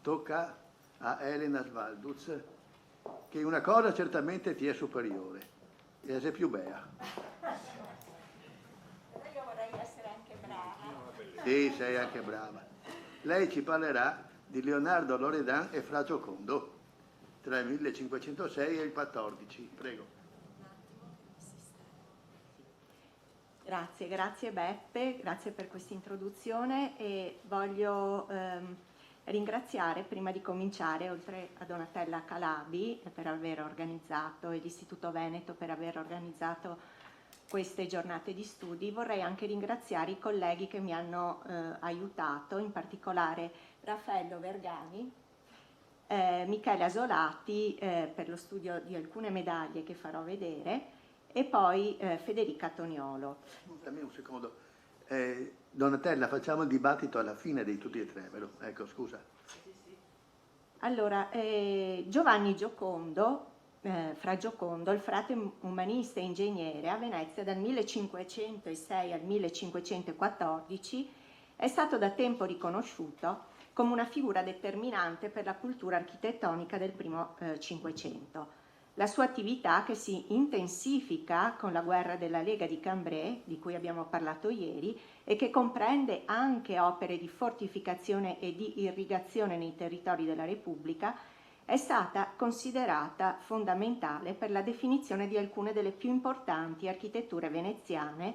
tocca a Elena Svalduz, che una cosa certamente ti è superiore, e sei più bella. Però io vorrei essere anche brava. Sì, sei anche brava. Lei ci parlerà di Leonardo Loredan e Fra Giocondo, tra il 1506 e il 14. Prego. Grazie Beppe, grazie per questa introduzione e voglio ringraziare prima di cominciare, oltre a Donatella Calabi per aver organizzato e l'Istituto Veneto per aver organizzato queste giornate di studi, vorrei anche ringraziare i colleghi che mi hanno aiutato, in particolare Raffaello Vergani, Michele Asolati per lo studio di alcune medaglie che farò vedere, e poi Federica Toniolo. Scusami un secondo. Donatella, facciamo il dibattito alla fine di tutti e tre, vero? Ecco, scusa. Allora, Giovanni Giocondo, Fra Giocondo, il frate umanista e ingegnere a Venezia dal 1506 al 1514, è stato da tempo riconosciuto come una figura determinante per la cultura architettonica del primo Cinquecento. La sua attività, che si intensifica con la guerra della Lega di Cambrai, di cui abbiamo parlato ieri, e che comprende anche opere di fortificazione e di irrigazione nei territori della Repubblica, è stata considerata fondamentale per la definizione di alcune delle più importanti architetture veneziane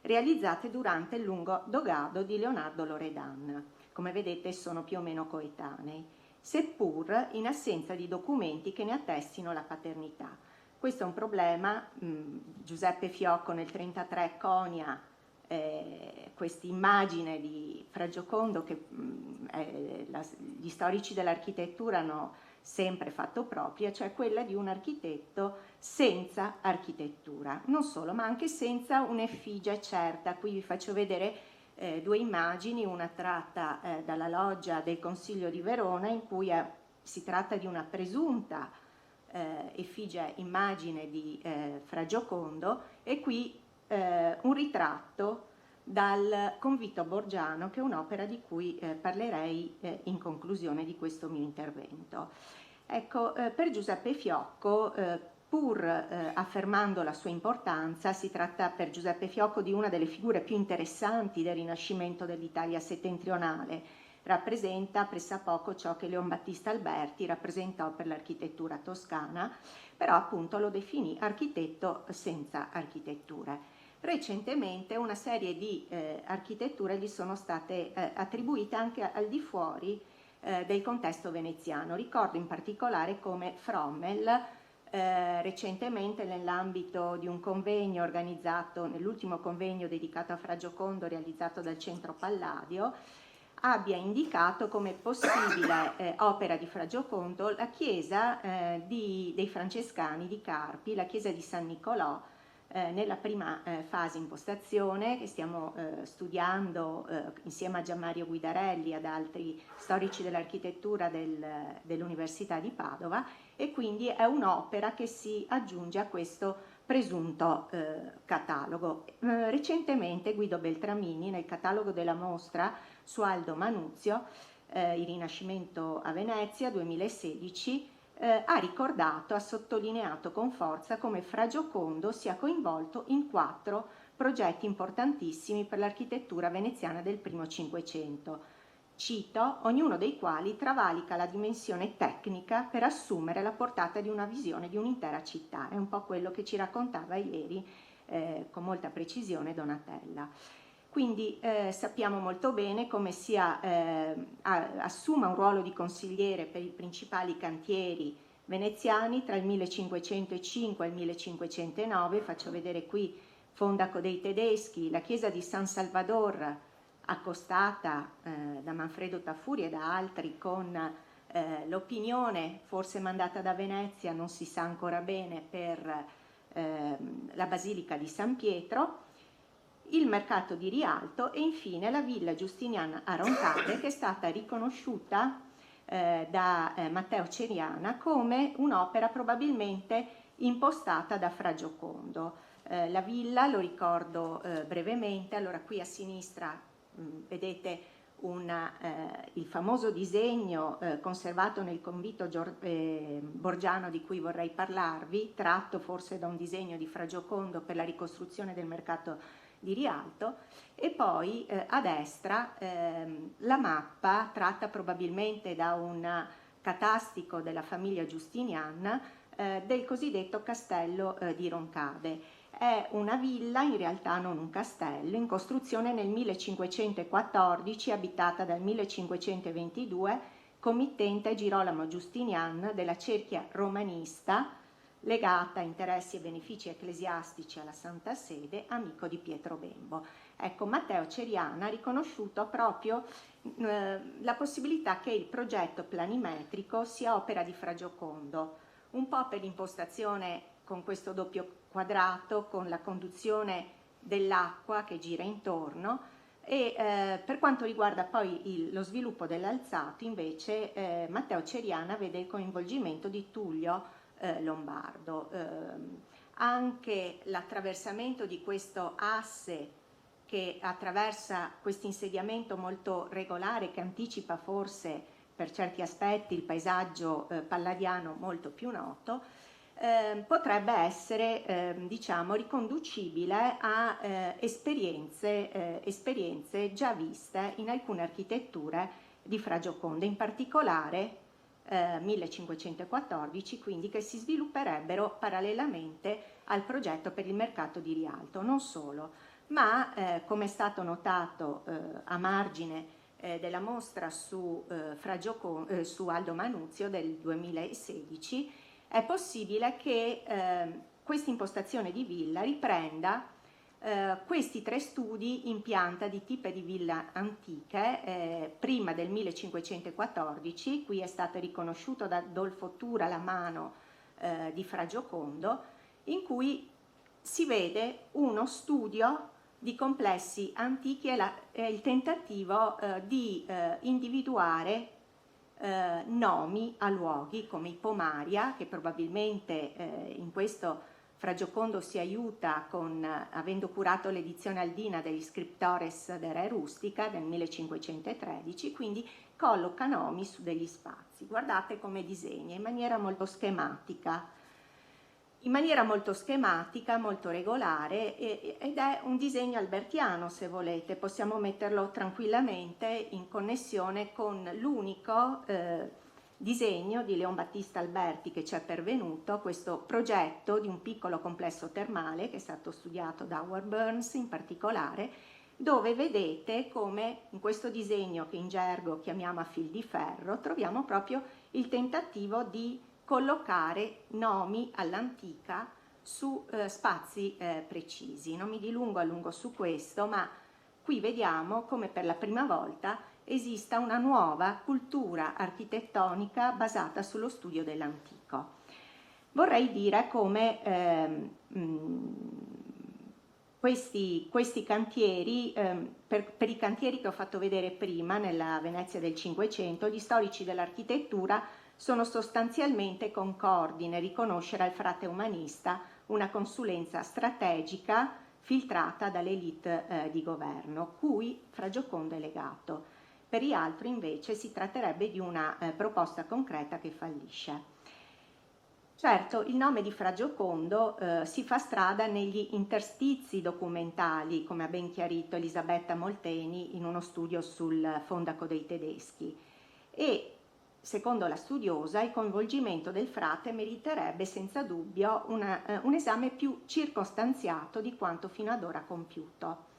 realizzate durante il lungo dogado di Leonardo Loredan. Come vedete sono più o meno coetanei, seppur in assenza di documenti che ne attestino la paternità. Questo è un problema. Giuseppe Fiocco nel 1933 conia questa immagine di Fra Giocondo che gli storici dell'architettura hanno sempre fatto propria, cioè quella di un architetto senza architettura, non solo, ma anche senza un'effigie certa. Qui vi faccio vedere due immagini, una tratta dalla loggia del Consiglio di Verona, in cui si tratta di una presunta effigie immagine di Fra Giocondo, e qui un ritratto dal Convitto Borgiano, che è un'opera di cui parlerei in conclusione di questo mio intervento. Ecco, per Giuseppe Fiocco, pur affermando la sua importanza, si tratta per Giuseppe Fiocco di una delle figure più interessanti del Rinascimento dell'Italia settentrionale. Rappresenta pressappoco ciò che Leon Battista Alberti rappresentò per l'architettura toscana, però appunto lo definì architetto senza architetture. Recentemente una serie di architetture gli sono state attribuite anche al di fuori del contesto veneziano. Ricordo in particolare come Frommel recentemente, nell'ambito di un convegno organizzato, nell'ultimo convegno dedicato a Fra Giocondo realizzato dal Centro Palladio, abbia indicato come possibile opera di Fra Giocondo la chiesa dei Francescani di Carpi, la chiesa di San Nicolò, nella prima fase impostazione che stiamo studiando insieme a Gianmario Guidarelli, ad altri storici dell'architettura dell'Università di Padova, e quindi è un'opera che si aggiunge a questo presunto catalogo. Recentemente Guido Beltramini, nel catalogo della mostra su Aldo Manuzio, Il Rinascimento a Venezia 2016, ha ricordato, ha sottolineato con forza come Fra Giocondo sia coinvolto in 4 progetti importantissimi per l'architettura veneziana del primo Cinquecento. Cito, ognuno dei quali travalica la dimensione tecnica per assumere la portata di una visione di un'intera città. È un po' quello che ci raccontava ieri con molta precisione Donatella. Quindi sappiamo molto bene come assuma un ruolo di consigliere per i principali cantieri veneziani tra il 1505 e il 1509. Faccio vedere qui Fondaco dei Tedeschi, la chiesa di San Salvador, accostata da Manfredo Tafuri e da altri con l'opinione, forse mandata da Venezia, non si sa ancora bene, per la Basilica di San Pietro, il mercato di Rialto e infine la villa Giustiniana a Roncade, che è stata riconosciuta da Matteo Ceriana come un'opera probabilmente impostata da Fra Giocondo. La villa, lo ricordo brevemente, allora qui a sinistra vedete il famoso disegno conservato nel convitto borgiano di cui vorrei parlarvi, tratto forse da un disegno di Fra Giocondo per la ricostruzione del mercato di Rialto, e poi a destra la mappa tratta probabilmente da un catastico della famiglia Giustinian del cosiddetto castello di Roncade. È una villa, in realtà non un castello, in costruzione nel 1514, abitata dal 1522, committente Girolamo Giustinian della cerchia romanista, legata a interessi e benefici ecclesiastici alla Santa Sede, amico di Pietro Bembo. Ecco, Matteo Ceriana ha riconosciuto proprio la possibilità che il progetto planimetrico sia opera di Fra Giocondo, un po' per l'impostazione con questo doppio quadrato, con la conduzione dell'acqua che gira intorno, e per quanto riguarda poi lo sviluppo dell'alzato, invece Matteo Ceriana vede il coinvolgimento di Tullio Lombardo. Anche l'attraversamento di questo asse che attraversa questo insediamento molto regolare, che anticipa forse per certi aspetti il paesaggio palladiano molto più noto, potrebbe essere diciamo riconducibile a esperienze già viste in alcune architetture di Fra Giocondo, in particolare 1514, quindi, che si svilupperebbero parallelamente al progetto per il mercato di Rialto. Non solo, ma come è stato notato a margine della mostra su Aldo Manuzio del 2016, è possibile che questa impostazione di villa riprenda questi tre studi in pianta di tipe di villa antiche prima del 1514. Qui è stato riconosciuto da Adolfo Tura la mano di Fra Giocondo, in cui si vede uno studio di complessi antichi e il tentativo di individuare nomi a luoghi come i Pomaria, che probabilmente in questo Fra Giocondo si aiuta avendo curato l'edizione aldina degli Scriptores de Re Rustica del 1513, quindi colloca nomi su degli spazi. Guardate come disegna in maniera molto schematica, molto regolare, ed è un disegno albertiano, se volete. Possiamo metterlo tranquillamente in connessione con l'unico disegno di Leon Battista Alberti che ci è pervenuto, questo progetto di un piccolo complesso termale che è stato studiato da Howard Burns in particolare, dove vedete come in questo disegno, che in gergo chiamiamo a fil di ferro, troviamo proprio il tentativo di collocare nomi all'antica su spazi precisi. Non mi dilungo a lungo su questo, ma qui vediamo come per la prima volta esista una nuova cultura architettonica basata sullo studio dell'antico. Vorrei dire come questi cantieri, per i cantieri che ho fatto vedere prima nella Venezia del Cinquecento, gli storici dell'architettura sono sostanzialmente concordi nel riconoscere al frate umanista una consulenza strategica filtrata dall'elite di governo, cui Fra Giocondo è legato. Per gli altri invece si tratterebbe di una proposta concreta che fallisce. Certo, il nome di Fra Giocondo si fa strada negli interstizi documentali, come ha ben chiarito Elisabetta Molteni in uno studio sul Fondaco dei Tedeschi, e secondo la studiosa il coinvolgimento del frate meriterebbe senza dubbio un esame più circostanziato di quanto fino ad ora compiuto.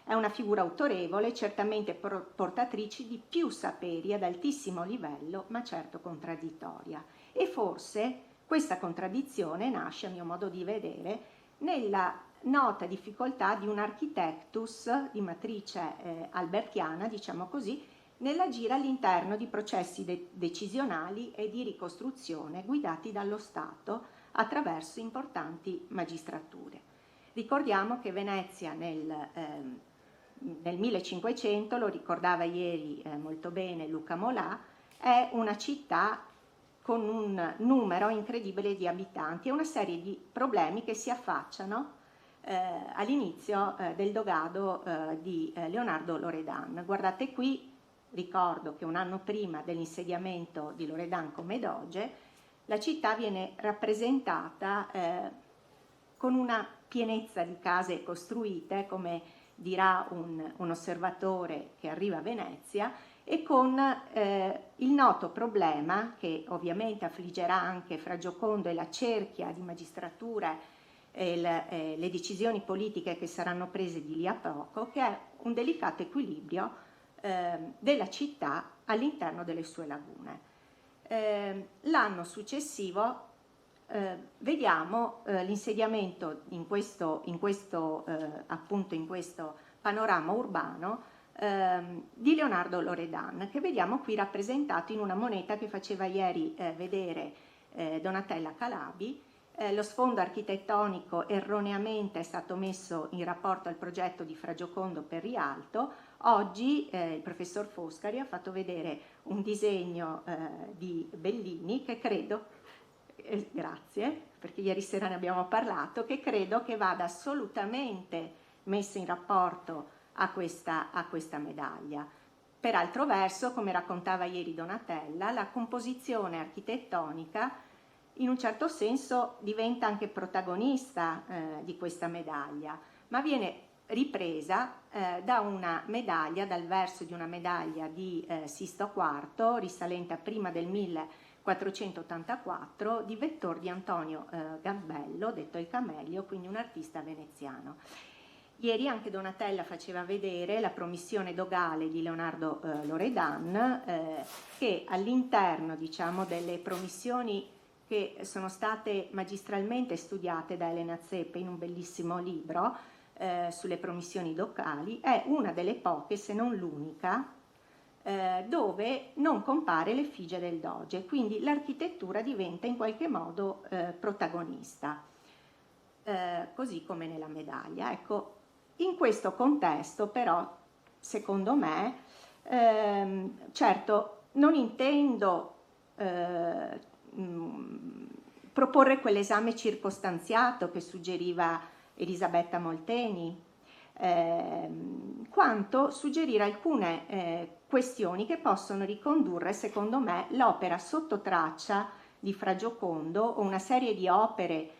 È una figura autorevole, certamente portatrice di più saperi ad altissimo livello, ma certo contraddittoria. E forse questa contraddizione nasce, a mio modo di vedere, nella nota difficoltà di un architectus di matrice albertiana, diciamo così, nell'agire all'interno di processi decisionali e di ricostruzione guidati dallo Stato attraverso importanti magistrature. Ricordiamo che Venezia nel 1500, lo ricordava ieri molto bene Luca Molà, è una città con un numero incredibile di abitanti e una serie di problemi che si affacciano all'inizio del dogado di Leonardo Loredan. Guardate qui ricordo che un anno prima dell'insediamento di Loredan come doge, la città viene rappresentata con una pienezza di case costruite, come dirà un osservatore che arriva a Venezia, e con il noto problema, che ovviamente affliggerà anche Fra Giocondo e la cerchia di magistratura e le decisioni politiche che saranno prese di lì a poco, che è un delicato equilibrio della città all'interno delle sue lagune. L'anno successivo vediamo l'insediamento appunto in questo panorama urbano di Leonardo Loredan, che vediamo qui rappresentato in una moneta che faceva ieri vedere Donatella Calabi. Lo sfondo architettonico erroneamente è stato messo in rapporto al progetto di Fra Giocondo per Rialto. Oggi il professor Foscari ha fatto vedere un disegno di Bellini che credo, grazie, perché ieri sera ne abbiamo parlato, che credo che vada assolutamente messo in rapporto a questa medaglia. Per altro verso, come raccontava ieri Donatella, la composizione architettonica in un certo senso diventa anche protagonista di questa medaglia, ma viene ripresa da una medaglia, dal verso di una medaglia di Sisto IV, risalente a prima del 1484, di vettor di Antonio Gambello, detto il Camelio, quindi un artista veneziano. Ieri anche Donatella faceva vedere la promissione dogale di Leonardo Loredan, che all'interno, diciamo, delle promissioni che sono state magistralmente studiate da Elena Zeppe in un bellissimo libro sulle promissioni dogali, è una delle poche, se non l'unica, dove non compare l'effigie del doge, quindi l'architettura diventa in qualche modo protagonista, così come nella medaglia. Ecco, in questo contesto però, secondo me, certo non intendo proporre quell'esame circostanziato che suggeriva Elisabetta Molteni, quanto suggerire alcune questioni che possono ricondurre, secondo me, l'opera sotto traccia di Fra Giocondo o una serie di opere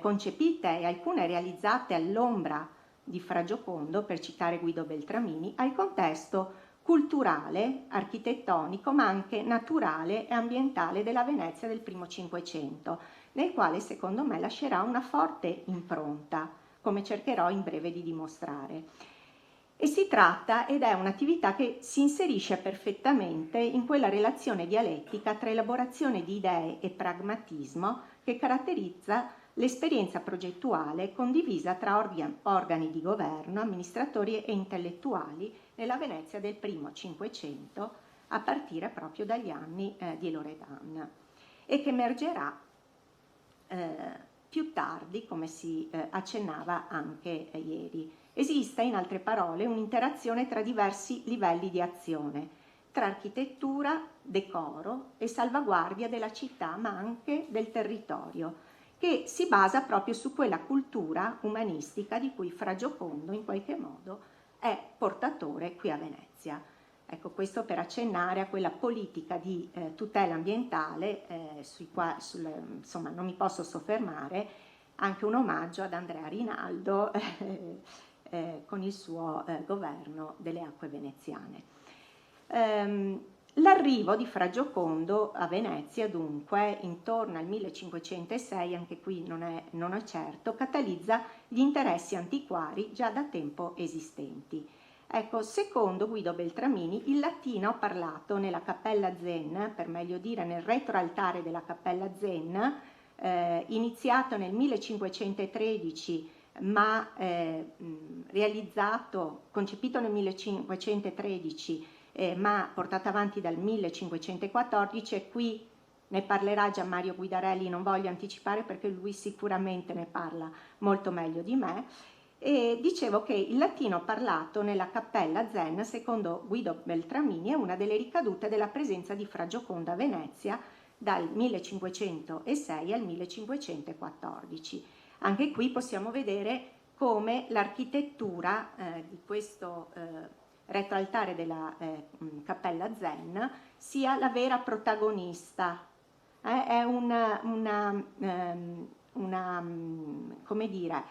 concepite e alcune realizzate all'ombra di Fra Giocondo, per citare Guido Beltramini, al contesto culturale, architettonico, ma anche naturale e ambientale della Venezia del primo Cinquecento, nel quale secondo me lascerà una forte impronta, come cercherò in breve di dimostrare. E si tratta, ed è un'attività che si inserisce perfettamente in quella relazione dialettica tra elaborazione di idee e pragmatismo che caratterizza l'esperienza progettuale condivisa tra organi di governo, amministratori e intellettuali nella Venezia del primo Cinquecento, a partire proprio dagli anni di Loredan, e che emergerà più tardi, come si accennava anche ieri. Esiste, in altre parole, un'interazione tra diversi livelli di azione, tra architettura, decoro e salvaguardia della città, ma anche del territorio, che si basa proprio su quella cultura umanistica di cui Fra Giocondo in qualche modo è portatore qui a Venezia. Ecco, questo per accennare a quella politica di tutela ambientale insomma, non mi posso soffermare, anche un omaggio ad Andrea Rinaldo con il suo governo delle acque veneziane. L'arrivo di Fra Giocondo a Venezia, dunque, intorno al 1506, anche qui non è certo, catalizza gli interessi antiquari già da tempo esistenti. Ecco, secondo Guido Beltramini, il latino parlato nella Cappella Zen, per meglio dire nel retroaltare della Cappella Zen, iniziato nel 1513 ma concepito nel 1513 ma portato avanti dal 1514, e qui ne parlerà Gianmario Guidarelli, non voglio anticipare perché lui sicuramente ne parla molto meglio di me. E dicevo che il latino parlato nella Cappella Zen, secondo Guido Beltramini, è una delle ricadute della presenza di Fra Giocondo a Venezia dal 1506 al 1514. Anche qui possiamo vedere come l'architettura di questo retroaltare della Cappella Zen, sia la vera protagonista. È come dire,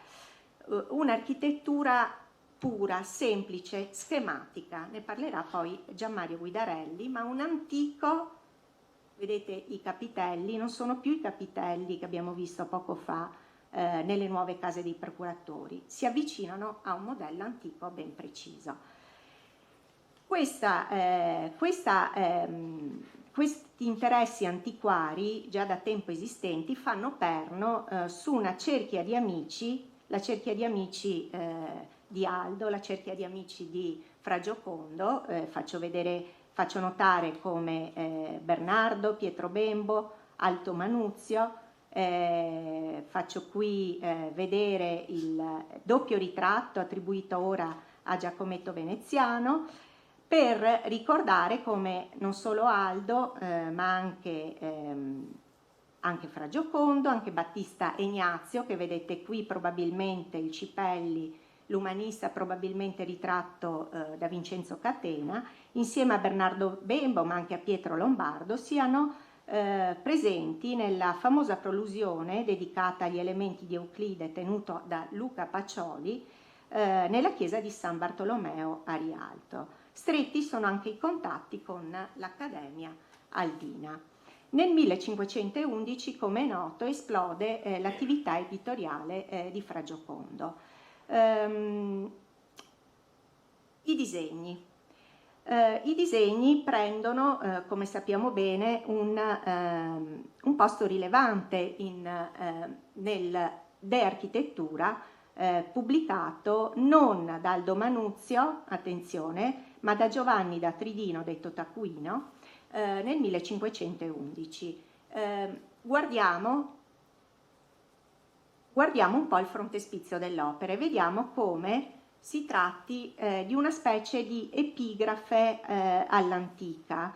un'architettura pura, semplice, schematica. Ne parlerà poi Gianmario Guidarelli, ma un antico, vedete i capitelli, non sono più i capitelli che abbiamo visto poco fa nelle nuove case dei procuratori, si avvicinano a un modello antico ben preciso. Questi interessi antiquari, già da tempo esistenti, fanno perno su una cerchia di amici, la cerchia di amici di Aldo, la cerchia di amici di Fra Giocondo. Faccio notare come Bernardo, Pietro Bembo, Alto Manuzio. Faccio qui vedere il doppio ritratto attribuito ora a Giacometto Veneziano, per ricordare come non solo Aldo, ma anche Fra Giocondo, anche Battista Egnazio, che vedete qui probabilmente il Cipelli, l'umanista probabilmente ritratto da Vincenzo Catena, insieme a Bernardo Bembo, ma anche a Pietro Lombardo, siano presenti nella famosa prolusione dedicata agli elementi di Euclide tenuto da Luca Pacioli nella chiesa di San Bartolomeo a Rialto. Stretti sono anche i contatti con l'Accademia Aldina. Nel 1511, come è noto, esplode l'attività editoriale di Fra Giocondo. I disegni. I disegni prendono, come sappiamo bene, un posto rilevante nel De Architettura, pubblicato non da Aldo Manuzio, attenzione, ma da Giovanni da Tridino, detto Taccuino, nel 1511. Guardiamo un po' il frontespizio dell'opera e vediamo come si tratti di una specie di epigrafe all'antica.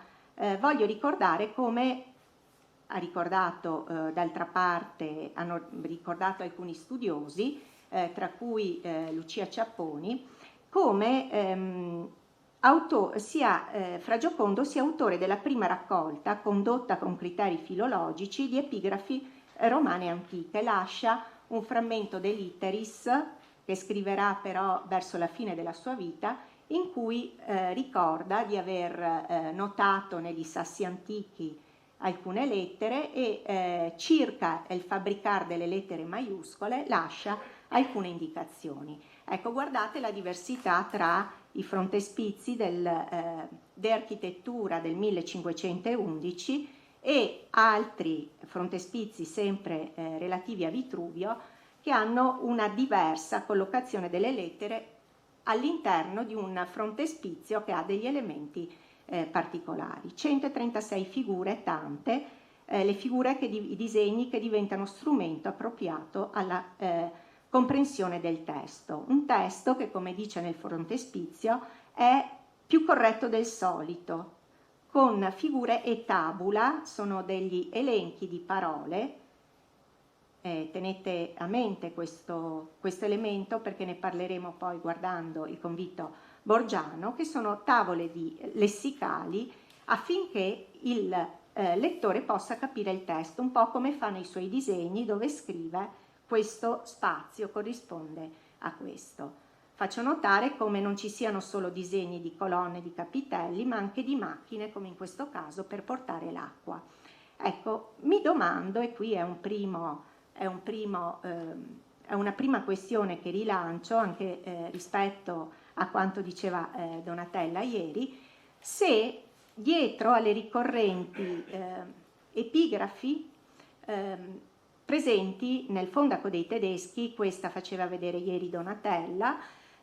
Voglio ricordare come ha ricordato d'altra parte, hanno ricordato alcuni studiosi, tra cui Lucia Ciapponi, come Fra Giocondo sia autore della prima raccolta, condotta con criteri filologici, di epigrafi romane antiche. Lascia un frammento de Litteris, che scriverà però verso la fine della sua vita, in cui ricorda di aver notato negli sassi antichi alcune lettere e circa il fabbricar delle lettere maiuscole lascia alcune indicazioni. Ecco, guardate la diversità tra i frontespizi De Architettura del 1511 e altri frontespizi sempre relativi a Vitruvio, che hanno una diversa collocazione delle lettere all'interno di un frontespizio che ha degli elementi particolari. 136 figure, tante, le figure i disegni che diventano strumento appropriato alla comprensione del testo. Un testo che, come dice nel frontespizio, è più corretto del solito, con figure e tabula, sono degli elenchi di parole. Tenete a mente questo elemento, perché ne parleremo poi guardando il convito borgiano, che sono tavole lessicali affinché il lettore possa capire il testo, un po' come fa nei suoi disegni, dove scrive questo spazio corrisponde a questo. Faccio notare come non ci siano solo disegni di colonne, di capitelli, ma anche di macchine, come in questo caso, per portare l'acqua. Ecco, mi domando, e qui è una prima questione che rilancio anche rispetto a quanto diceva Donatella ieri, se dietro alle ricorrenti epigrafi presenti nel Fondaco dei Tedeschi, questa faceva vedere ieri Donatella,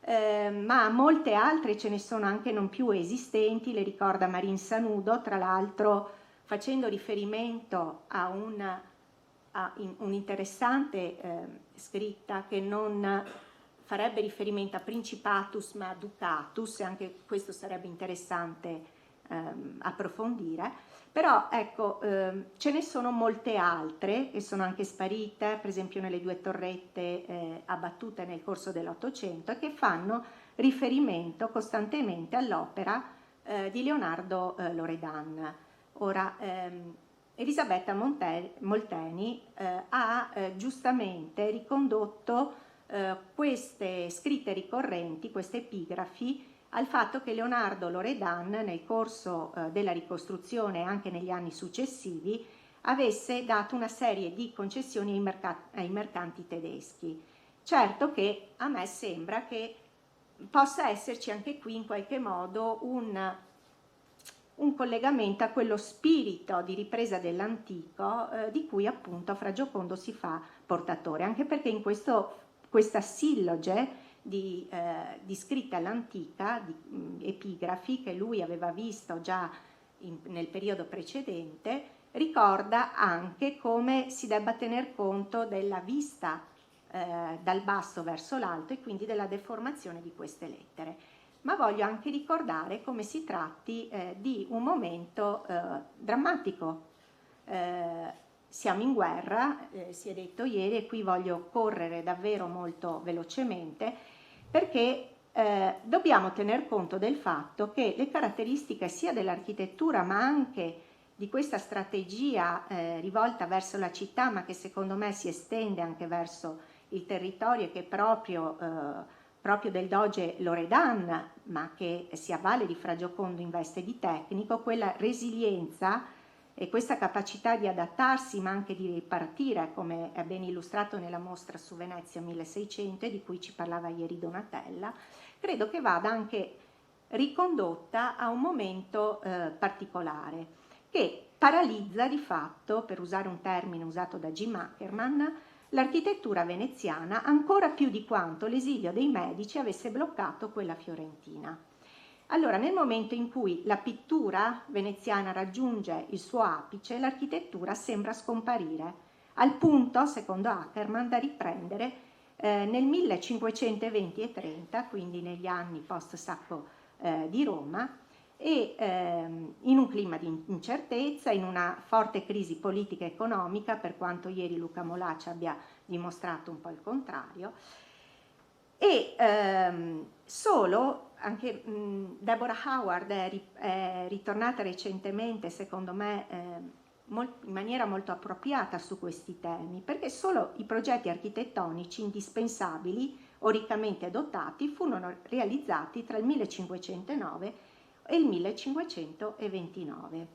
ma molte altre ce ne sono anche non più esistenti, le ricorda Marin Sanudo, tra l'altro facendo riferimento a un'interessante scritta che non farebbe riferimento a Principatus ma a Ducatus, e anche questo sarebbe interessante approfondire. Però ecco, ce ne sono molte altre che sono anche sparite, per esempio nelle due torrette abbattute nel corso dell'Ottocento, e che fanno riferimento costantemente all'opera di Leonardo Loredan. Ora, Elisabetta Molteni ha giustamente ricondotto queste scritte ricorrenti, queste epigrafi, al fatto che Leonardo Loredan nel corso della ricostruzione e anche negli anni successivi avesse dato una serie di concessioni ai mercanti tedeschi. Certo che a me sembra che possa esserci anche qui in qualche modo un collegamento a quello spirito di ripresa dell'antico di cui appunto Fra Giocondo si fa portatore, anche perché in questa silloge di scritte all'antica, di epigrafi che lui aveva visto già nel periodo precedente, ricorda anche come si debba tener conto della vista dal basso verso l'alto e quindi della deformazione di queste lettere. Ma voglio anche ricordare come si tratti di un momento drammatico. Siamo in guerra, si è detto ieri, e qui voglio correre davvero molto velocemente, perché dobbiamo tener conto del fatto che le caratteristiche sia dell'architettura ma anche di questa strategia rivolta verso la città, ma che secondo me si estende anche verso il territorio e che proprio del doge Loredan, ma che si avvale di Fra Giocondo in veste di tecnico, quella resilienza e questa capacità di adattarsi ma anche di ripartire, come è ben illustrato nella mostra su Venezia 1600 di cui ci parlava ieri Donatella, credo che vada anche ricondotta a un momento particolare che paralizza di fatto, per usare un termine usato da Jim Ackerman, l'architettura veneziana ancora più di quanto l'esilio dei Medici avesse bloccato quella fiorentina. Allora, nel momento in cui la pittura veneziana raggiunge il suo apice, l'architettura sembra scomparire, al punto, secondo Ackerman, da riprendere nel 1520 e 30, quindi negli anni post-sacco di Roma, e in un clima di incertezza, in una forte crisi politica e economica, per quanto ieri Luca Molacci abbia dimostrato un po' il contrario, e solo anche Deborah Howard è ritornata recentemente, secondo me in maniera molto appropriata su questi temi, perché solo i progetti architettonici indispensabili o riccamente dotati furono realizzati tra il 1509 e il 1529.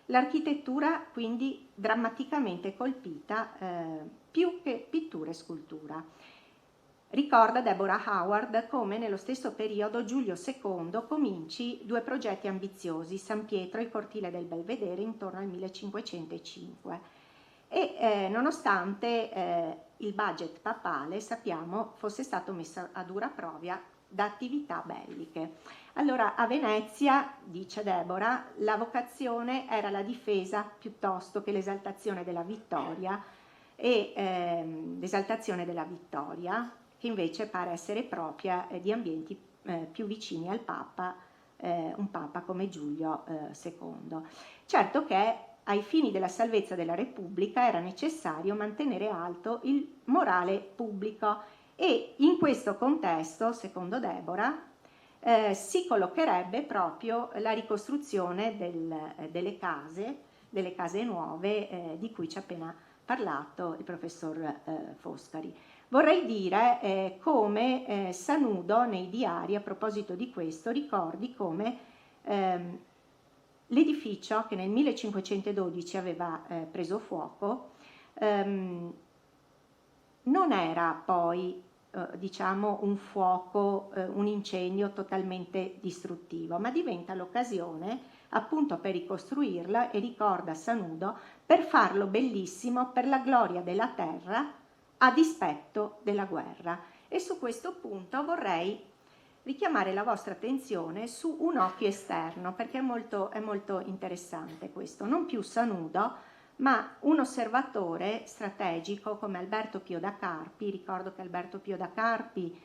L'architettura quindi drammaticamente colpita più che pittura e scultura. Ricorda Deborah Howard come nello stesso periodo Giulio II cominci due progetti ambiziosi, San Pietro e il cortile del Belvedere, intorno al 1505 e nonostante il budget papale, sappiamo, fosse stato messo a dura prova da attività belliche. Allora, a Venezia, dice Deborah, la vocazione era la difesa piuttosto che l'esaltazione della vittoria, che invece pare essere propria di ambienti più vicini al Papa, un Papa come Giulio II. Certo che ai fini della salvezza della Repubblica era necessario mantenere alto il morale pubblico e in questo contesto, secondo Deborah, si collocherebbe proprio la ricostruzione delle case nuove di cui ci ha appena parlato il professor Foscari. Vorrei dire come Sanudo nei diari a proposito di questo ricordi come l'edificio che nel 1512 aveva preso fuoco non era poi diciamo un fuoco, un incendio totalmente distruttivo, ma diventa l'occasione appunto per ricostruirla e ricorda Sanudo per farlo bellissimo per la gloria della terra a dispetto della guerra. E su questo punto vorrei richiamare la vostra attenzione su un occhio esterno, perché è molto interessante questo, non più Sanudo, ma un osservatore strategico come Alberto Pio da Carpi. Ricordo che Alberto Pio da Carpi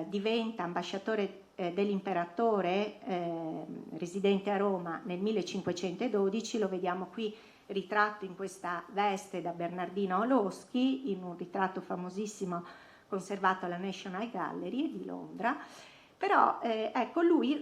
diventa ambasciatore dell'imperatore residente a Roma nel 1512, lo vediamo qui ritratto in questa veste da Bernardino Oloschi, in un ritratto famosissimo conservato alla National Gallery di Londra, Però ecco, lui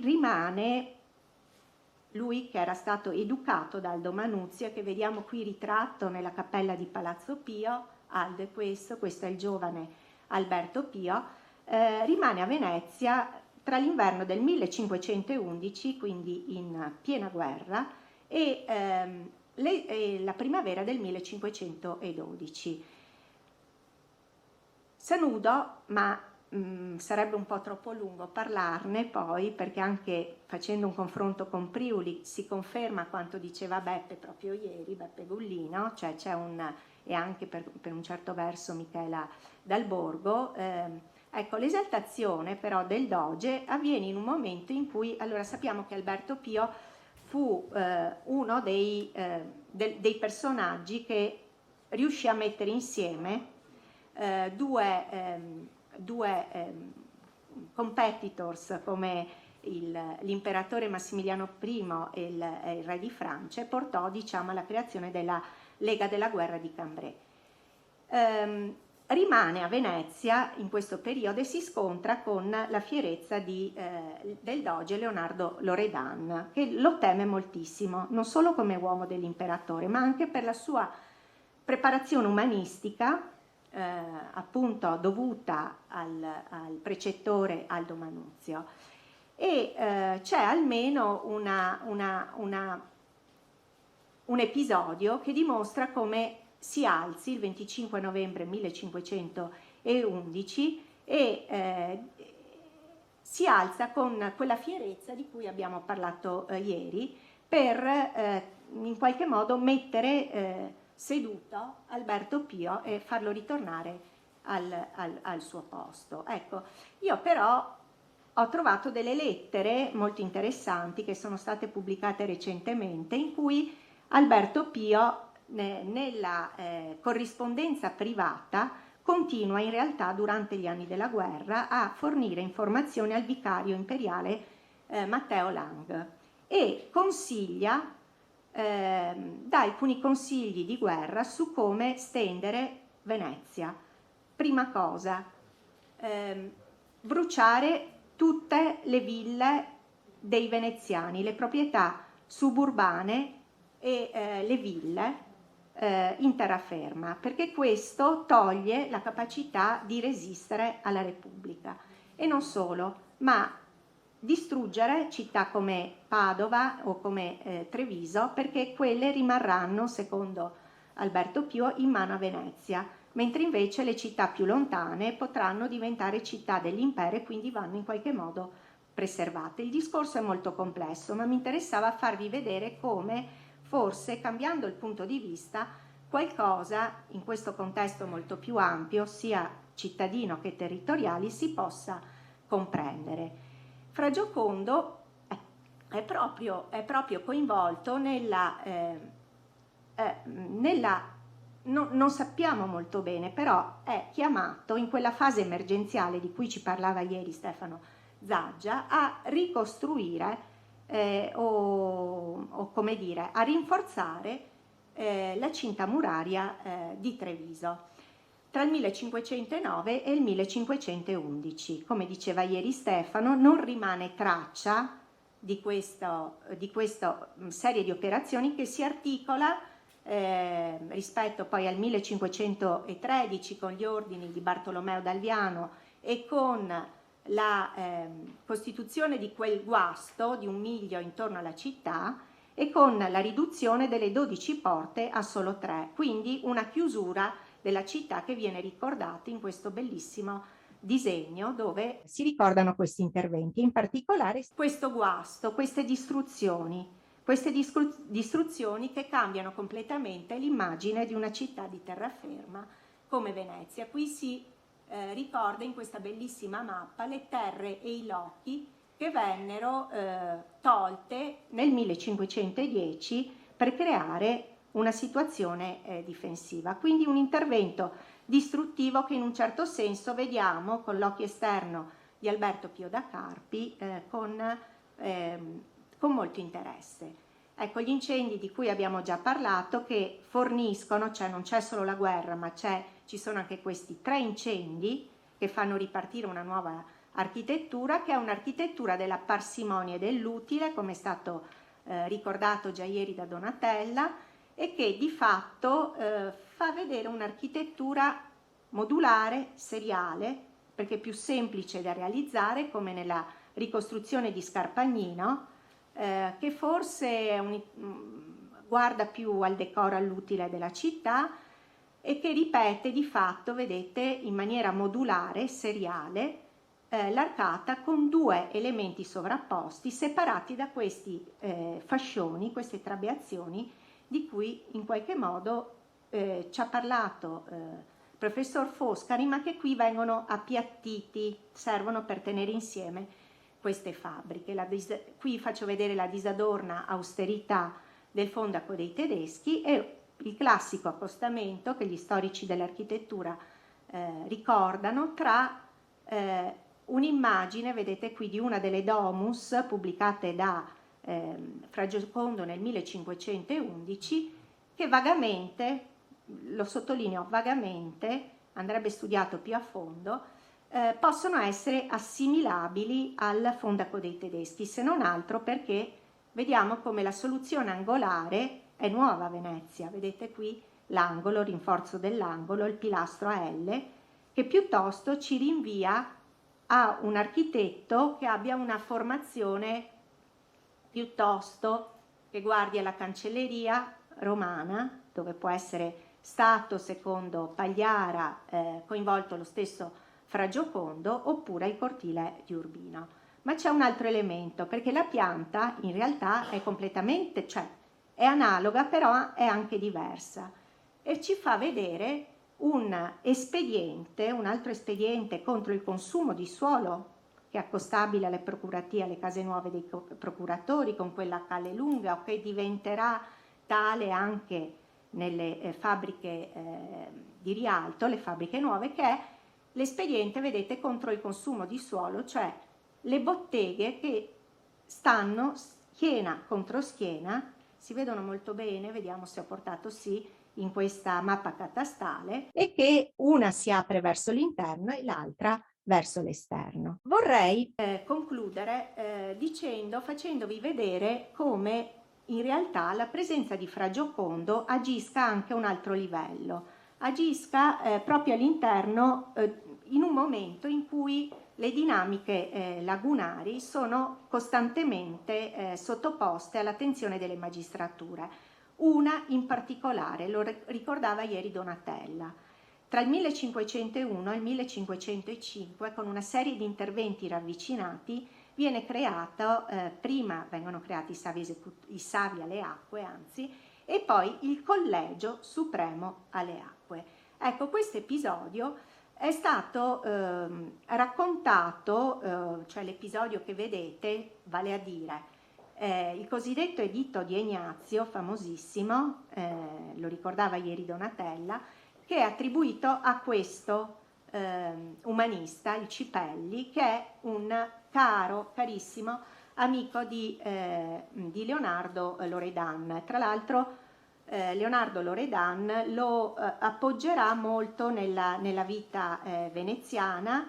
che era stato educato da Aldo Manuzio, che vediamo qui ritratto nella cappella di Palazzo Pio. Aldo è questo è il giovane Alberto Pio, rimane a Venezia tra l'inverno del 1511, quindi in piena guerra, e la primavera del 1512. Sanudo, ma sarebbe un po' troppo lungo parlarne poi, perché anche facendo un confronto con Priuli si conferma quanto diceva Beppe proprio ieri, Beppe Gullino, cioè e anche per un certo verso Michela Dal Borgo. Ecco, l'esaltazione però del doge avviene in un momento in cui, allora sappiamo che Alberto Pio fu uno dei personaggi che riuscì a mettere insieme due competitors come l'imperatore Massimiliano I e il re di Francia, e portò, diciamo, alla creazione della Lega della Guerra di Cambrai. Rimane a Venezia in questo periodo e si scontra con la fierezza del doge Leonardo Loredan, che lo teme moltissimo, non solo come uomo dell'imperatore, ma anche per la sua preparazione umanistica, appunto dovuta al precettore Aldo Manuzio. E c'è almeno un episodio che dimostra come si alzi il 25 novembre 1511 e si alza con quella fierezza di cui abbiamo parlato ieri, per in qualche modo mettere seduto Alberto Pio e farlo ritornare al suo posto. Ecco, io però ho trovato delle lettere molto interessanti che sono state pubblicate recentemente, in cui Alberto Pio nella corrispondenza privata continua in realtà durante gli anni della guerra a fornire informazioni al vicario imperiale Matteo Lang, e consiglia, dà alcuni consigli di guerra su come stendere Venezia. Prima cosa, bruciare tutte le ville dei veneziani, le proprietà suburbane e le ville in terraferma, perché questo toglie la capacità di resistere alla Repubblica. E non solo, ma distruggere città come Padova o come Treviso, perché quelle rimarranno, secondo Alberto Pio, in mano a Venezia, mentre invece le città più lontane potranno diventare città dell'impero e quindi vanno in qualche modo preservate. Il discorso è molto complesso, ma mi interessava farvi vedere come forse, cambiando il punto di vista, qualcosa in questo contesto molto più ampio, sia cittadino che territoriali, si possa comprendere. Fra Giocondo è proprio coinvolto non sappiamo molto bene, però è chiamato in quella fase emergenziale di cui ci parlava ieri Stefano Zaggia a ricostruire o come dire, a rinforzare la cinta muraria di Treviso tra il 1509 e il 1511. Come diceva ieri Stefano, non rimane traccia di questa serie di operazioni che si articola rispetto poi al 1513 con gli ordini di Bartolomeo d'Alviano e con la costituzione di quel guasto di un miglio intorno alla città e con la riduzione delle 12 porte a solo 3, quindi una chiusura della città che viene ricordata in questo bellissimo disegno dove si ricordano questi interventi, in particolare questo guasto, queste distruzioni che cambiano completamente l'immagine di una città di terraferma come Venezia. Qui si ricorda in questa bellissima mappa le terre e i lochi che vennero tolte nel 1510 per creare una situazione difensiva. Quindi un intervento distruttivo che in un certo senso vediamo con l'occhio esterno di Alberto Pio da Carpi con molto interesse. Ecco, gli incendi di cui abbiamo già parlato, che forniscono, cioè non c'è solo la guerra, ma ci sono anche questi 3 incendi che fanno ripartire una nuova architettura, che è un'architettura della parsimonia e dell'utile, come è stato ricordato già ieri da Donatella, e che di fatto fa vedere un'architettura modulare, seriale, perché è più semplice da realizzare, come nella ricostruzione di Scarpagnino, che forse guarda più al decoro, all'utile della città, e che ripete di fatto, vedete, in maniera modulare, seriale, l'arcata con due elementi sovrapposti, separati da questi fascioni, queste trabeazioni, di cui in qualche modo ci ha parlato il professor Foscari, ma che qui vengono appiattiti, servono per tenere insieme queste fabbriche. Qui faccio vedere la disadorna austerità del fondaco dei tedeschi e il classico accostamento che gli storici dell'architettura ricordano tra un'immagine, vedete qui, di una delle domus pubblicate da Fra Giocondo nel 1511, che vagamente, lo sottolineo vagamente, andrebbe studiato più a fondo, possono essere assimilabili al fondaco dei tedeschi, se non altro perché vediamo come la soluzione angolare è nuova a Venezia. Vedete qui l'angolo, il rinforzo dell'angolo, il pilastro a L, che piuttosto ci rinvia a un architetto che abbia una formazione piuttosto che guardi alla cancelleria romana, dove può essere stato, secondo Pagliara, coinvolto lo stesso Fra Giocondo, oppure il cortile di Urbino. Ma c'è un altro elemento, perché la pianta in realtà è completamente, cioè è analoga, però è anche diversa, e ci fa vedere un altro espediente contro il consumo di suolo, che è accostabile alle procuratie, alle case nuove dei procuratori, con quella calle lunga, o che diventerà tale anche nelle fabbriche di Rialto, le fabbriche nuove, che è l'espediente, vedete, contro il consumo di suolo, cioè le botteghe che stanno schiena contro schiena, si vedono molto bene, vediamo se ho portato sì, in questa mappa catastale, e che una si apre verso l'interno e l'altra verso l'esterno. Vorrei concludere facendovi vedere come in realtà la presenza di Fra Giocondo agisca anche a un altro livello, agisca proprio all'interno in un momento in cui le dinamiche lagunari sono costantemente sottoposte all'attenzione delle magistrature. Una in particolare, lo ricordava ieri Donatella, tra il 1501 e il 1505, con una serie di interventi ravvicinati, viene creato, prima vengono creati i savi alle acque, anzi, e poi il Collegio Supremo alle Acque. Ecco, questo episodio è stato raccontato, cioè l'episodio che vedete, vale a dire il cosiddetto editto di Ignazio, famosissimo, lo ricordava ieri Donatella, che è attribuito a questo umanista, il Cipelli, che è un carissimo amico di Leonardo Loredan. Tra l'altro Leonardo Loredan lo appoggerà molto nella vita veneziana.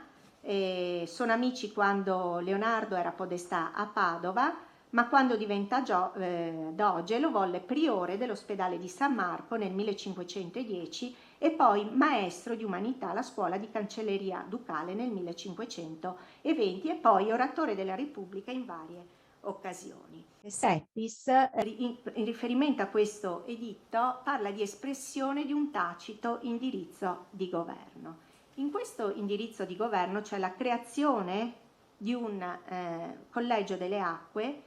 Sono amici quando Leonardo era podestà a Padova, ma quando diventa doge lo volle priore dell'ospedale di San Marco nel 1510 e poi maestro di umanità alla scuola di cancelleria ducale nel 1520 e poi oratore della Repubblica in varie occasioni. Settis, in riferimento a questo editto, parla di espressione di un tacito indirizzo di governo. In questo indirizzo di governo c'è la creazione di un collegio delle acque,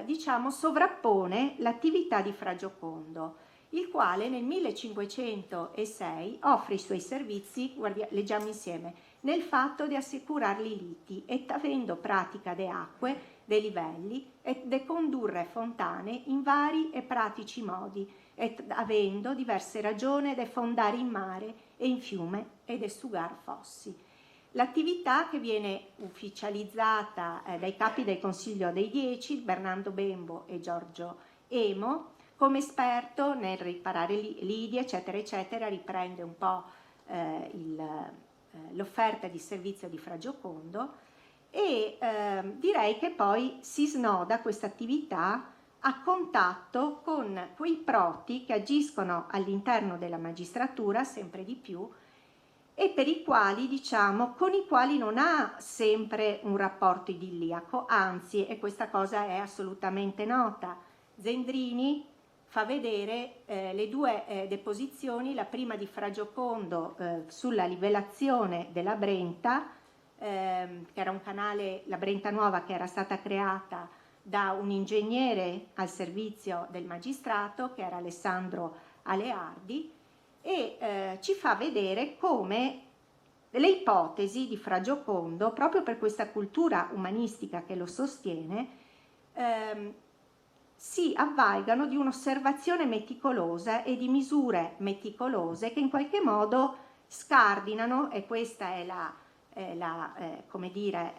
diciamo sovrappone l'attività di Fra Giocondo, il quale nel 1506 offre i suoi servizi, leggiamo insieme, nel fatto di assicurare i liti et avendo pratica de acque, dei livelli, e de condurre fontane in vari e pratici modi, et avendo diverse ragioni de fondare in mare e in fiume ed esugar fossi. L'attività che viene ufficializzata dai capi del Consiglio dei Dieci, Bernardo Bembo e Giorgio Emo, come esperto nel riparare lidi, eccetera, eccetera, riprende un po' l'offerta di servizio di Fra Giocondo e direi che poi si snoda questa attività a contatto con quei proti che agiscono all'interno della magistratura sempre di più e per i quali, diciamo, con i quali non ha sempre un rapporto idilliaco, anzi, e questa cosa è assolutamente nota. Zendrini fa vedere le due deposizioni, la prima di Fra Giocondo sulla livellazione della Brenta, che era un canale, la Brenta Nuova, che era stata creata da un ingegnere al servizio del magistrato, che era Alessandro Aleardi, e ci fa vedere come le ipotesi di Fra Giocondo, proprio per questa cultura umanistica che lo sostiene, si avvalgano di un'osservazione meticolosa e di misure meticolose che in qualche modo scardinano, e questa è come dire,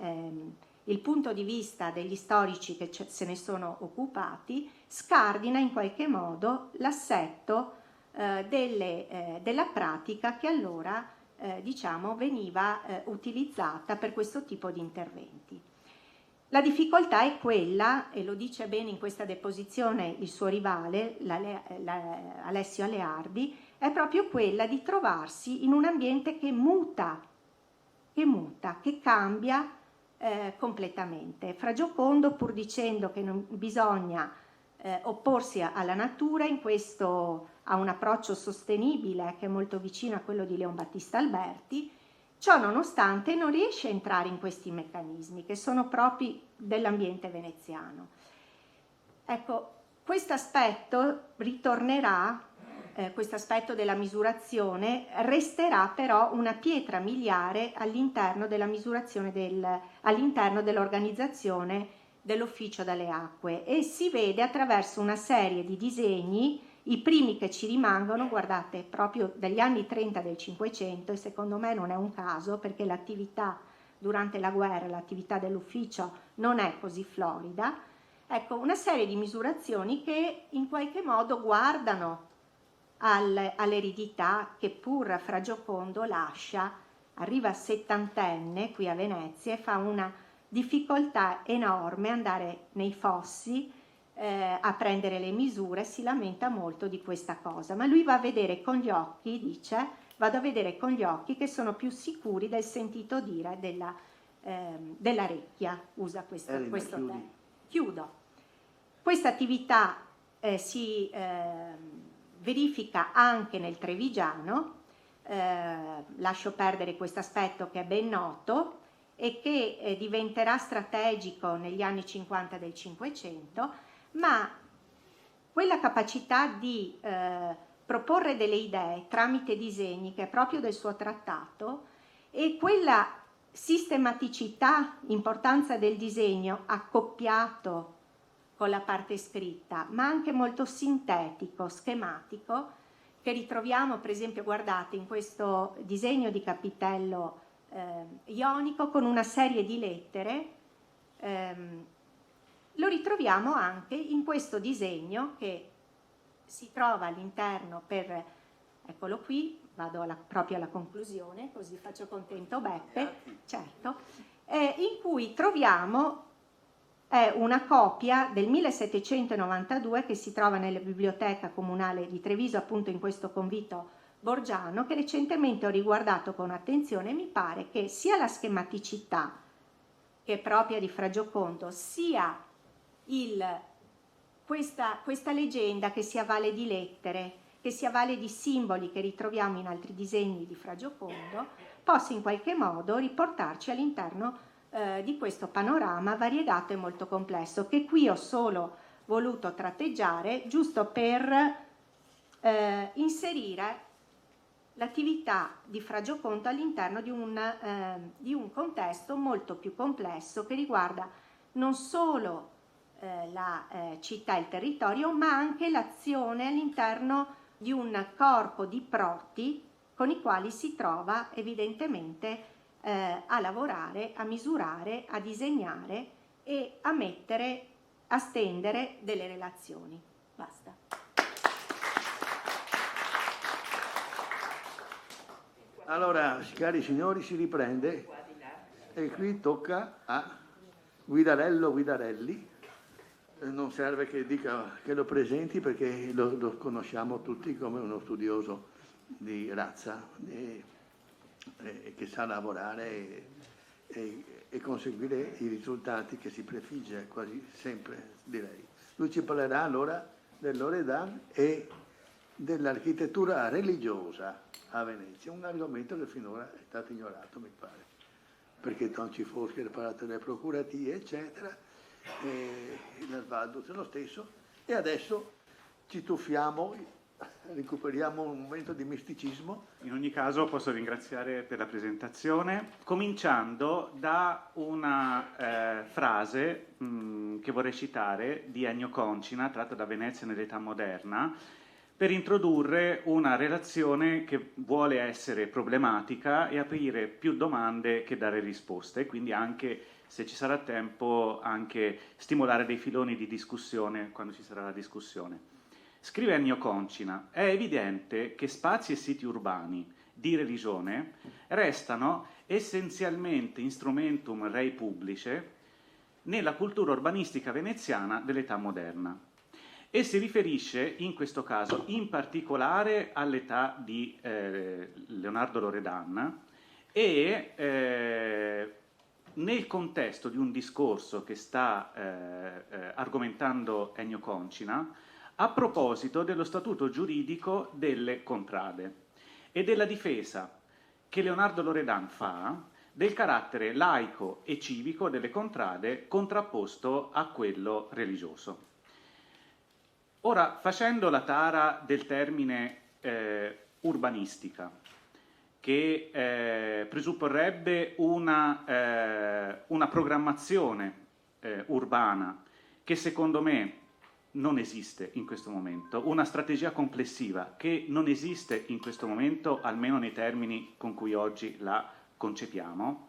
il punto di vista degli storici che se ne sono occupati, scardina in qualche modo l'assetto della pratica che allora diciamo veniva utilizzata per questo tipo di interventi. La difficoltà è quella, e lo dice bene in questa deposizione il suo rivale, Alessio Aleardi, è proprio quella di trovarsi in un ambiente che muta, che cambia completamente. Fra Giocondo, pur dicendo che non bisogna opporsi alla natura, in questo ha un approccio sostenibile che è molto vicino a quello di Leon Battista Alberti, ciò nonostante non riesce a entrare in questi meccanismi che sono propri dell'ambiente veneziano. Ecco, questo aspetto ritornerà, questo aspetto della misurazione resterà però una pietra miliare all'interno della misurazione all'interno dell'organizzazione dell'Ufficio dalle Acque, e si vede attraverso una serie di disegni. I primi che ci rimangono, guardate, proprio dagli anni 30 del Cinquecento, e secondo me non è un caso, perché l'attività durante la guerra, l'attività dell'ufficio non è così florida. Ecco, una serie di misurazioni che in qualche modo guardano all'eredità che pur Fra Giocondo lascia, arriva settantenne qui a Venezia e fa una difficoltà enorme andare nei fossi a prendere le misure, si lamenta molto di questa cosa, ma lui va a vedere con gli occhi, dice, vado a vedere con gli occhi che sono più sicuri del sentito dire della recchia, usa questo termine. Chiudo. Questa attività si verifica anche nel Trevigiano, lascio perdere questo aspetto che è ben noto e che diventerà strategico negli anni 50 del Cinquecento, ma quella capacità di proporre delle idee tramite disegni, che è proprio del suo trattato, e quella sistematicità, importanza del disegno accoppiato con la parte scritta, ma anche molto sintetico, schematico, che ritroviamo per esempio, guardate, in questo disegno di capitello ionico con una serie di lettere. Lo ritroviamo anche in questo disegno che si trova all'interno eccolo qui, vado proprio alla conclusione, così faccio contento Beppe, certo, in cui troviamo una copia del 1792 che si trova nella biblioteca comunale di Treviso, appunto in questo convito borgiano, che recentemente ho riguardato con attenzione, e mi pare che sia la schematicità che è propria di Fra Giocondo, sia questa leggenda che si avvale di lettere, che si avvale di simboli che ritroviamo in altri disegni di Fra Giocondo, possa in qualche modo riportarci all'interno di questo panorama variegato e molto complesso, che qui ho solo voluto tratteggiare giusto per inserire l'attività di Fra Giocondo all'interno di un contesto molto più complesso che riguarda non solo la città e il territorio, ma anche l'azione all'interno di un corpo di proti con i quali si trova evidentemente a lavorare, a misurare, a disegnare e a stendere delle relazioni. Basta. Allora, cari signori, si riprende e qui tocca a Guidarelli. Non serve che dica che lo presenti perché lo conosciamo tutti come uno studioso di razza che sa lavorare e conseguire i risultati che si prefigge quasi sempre, direi. Lui ci parlerà allora del Loredan e dell'architettura religiosa a Venezia, un argomento che finora è stato ignorato, mi pare, perché non ci fosse il palazzo delle procuratie, eccetera, e l'Alvaldus è lo stesso, e adesso ci tuffiamo, recuperiamo un momento di misticismo. In ogni caso posso ringraziare per la presentazione, cominciando da una frase che vorrei citare di Ennio Concina, tratta da Venezia nell'età moderna, per introdurre una relazione che vuole essere problematica e aprire più domande che dare risposte, quindi anche, se ci sarà tempo, anche stimolare dei filoni di discussione quando ci sarà la discussione. Scrive Ennio Concina: è evidente che spazi e siti urbani di religione restano essenzialmente instrumentum rei publice nella cultura urbanistica veneziana dell'età moderna. E si riferisce in questo caso in particolare all'età di Leonardo Loredan e nel contesto di un discorso che sta argomentando Ennio Concina a proposito dello statuto giuridico delle contrade e della difesa che Leonardo Loredan fa del carattere laico e civico delle contrade contrapposto a quello religioso. Ora, facendo la tara del termine urbanistica, che presupporrebbe una programmazione urbana che secondo me non esiste in questo momento, una strategia complessiva che non esiste in questo momento, almeno nei termini con cui oggi la concepiamo.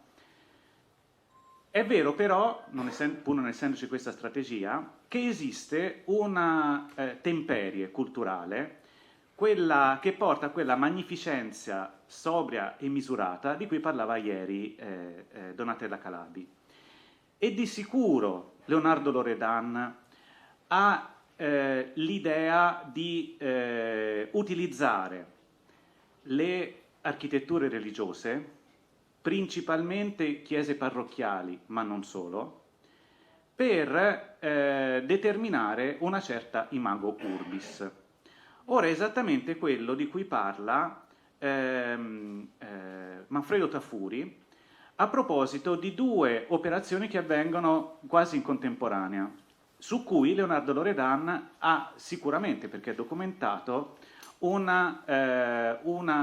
È vero però, pur non essendoci questa strategia, che esiste una temperie culturale, quella che porta a quella magnificenza sobria e misurata di cui parlava ieri Donatella Calabi. E di sicuro Leonardo Loredan ha l'idea di utilizzare le architetture religiose, principalmente chiese parrocchiali, ma non solo, per determinare una certa imago urbis. Ora è esattamente quello di cui parla Manfredo Tafuri a proposito di due operazioni che avvengono quasi in contemporanea, su cui Leonardo Loredan ha sicuramente, perché è documentato, una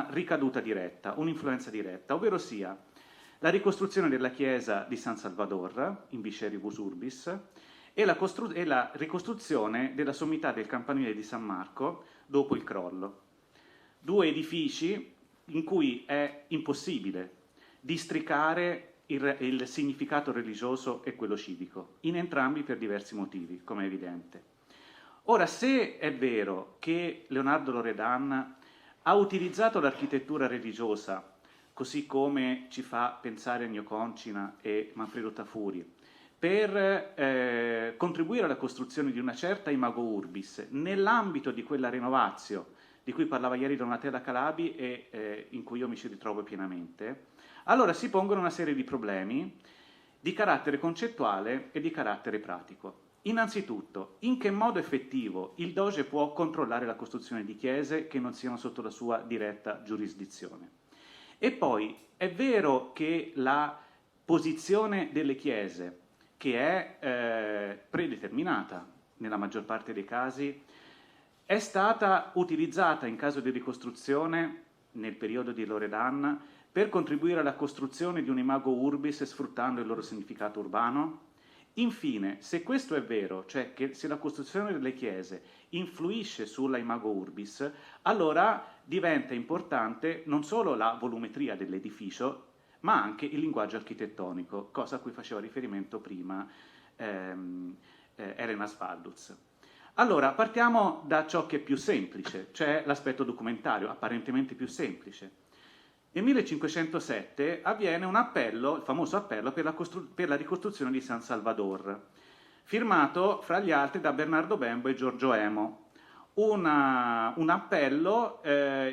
ricaduta diretta, un'influenza diretta, ovvero sia la ricostruzione della chiesa di San Salvador in Viceribus Urbis e la ricostruzione della sommità del campanile di San Marco dopo il crollo. Due edifici in cui è impossibile districare il significato religioso e quello civico, in entrambi per diversi motivi, come è evidente. Ora, se è vero che Leonardo Loredan ha utilizzato l'architettura religiosa, così come ci fa pensare Ennio Concina e Manfredo Tafuri, per contribuire alla costruzione di una certa imago urbis, nell'ambito di quella renovatio di cui parlava ieri Donatella Calabi e in cui io mi ci ritrovo pienamente, allora si pongono una serie di problemi di carattere concettuale e di carattere pratico. Innanzitutto, in che modo effettivo il Doge può controllare la costruzione di chiese che non siano sotto la sua diretta giurisdizione? E poi, è vero che la posizione delle chiese, che è predeterminata nella maggior parte dei casi, è stata utilizzata in caso di ricostruzione nel periodo di Loredan per contribuire alla costruzione di un imago urbis sfruttando il loro significato urbano? Infine, se questo è vero, cioè che se la costruzione delle chiese influisce sulla imago urbis, allora diventa importante non solo la volumetria dell'edificio, ma anche il linguaggio architettonico, cosa a cui faceva riferimento prima Elena Svalduz. Allora, partiamo da ciò che è più semplice, cioè l'aspetto documentario, apparentemente più semplice. Nel 1507 avviene un appello, il famoso appello per la ricostruzione di San Salvador, firmato fra gli altri da Bernardo Bembo e Giorgio Emo. Un appello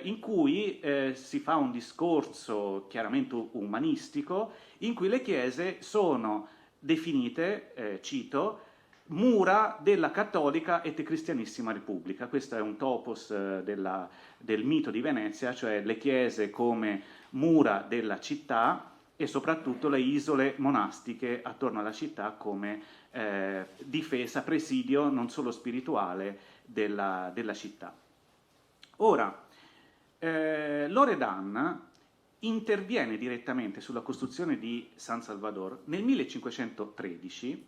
in cui si fa un discorso chiaramente umanistico, in cui le chiese sono definite, cito, mura della cattolica et cristianissima repubblica. Questo è un topos del mito di Venezia, cioè le chiese come mura della città e soprattutto le isole monastiche attorno alla città come difesa, presidio non solo spirituale della città. Ora, Loredan interviene direttamente sulla costruzione di San Salvador nel 1513,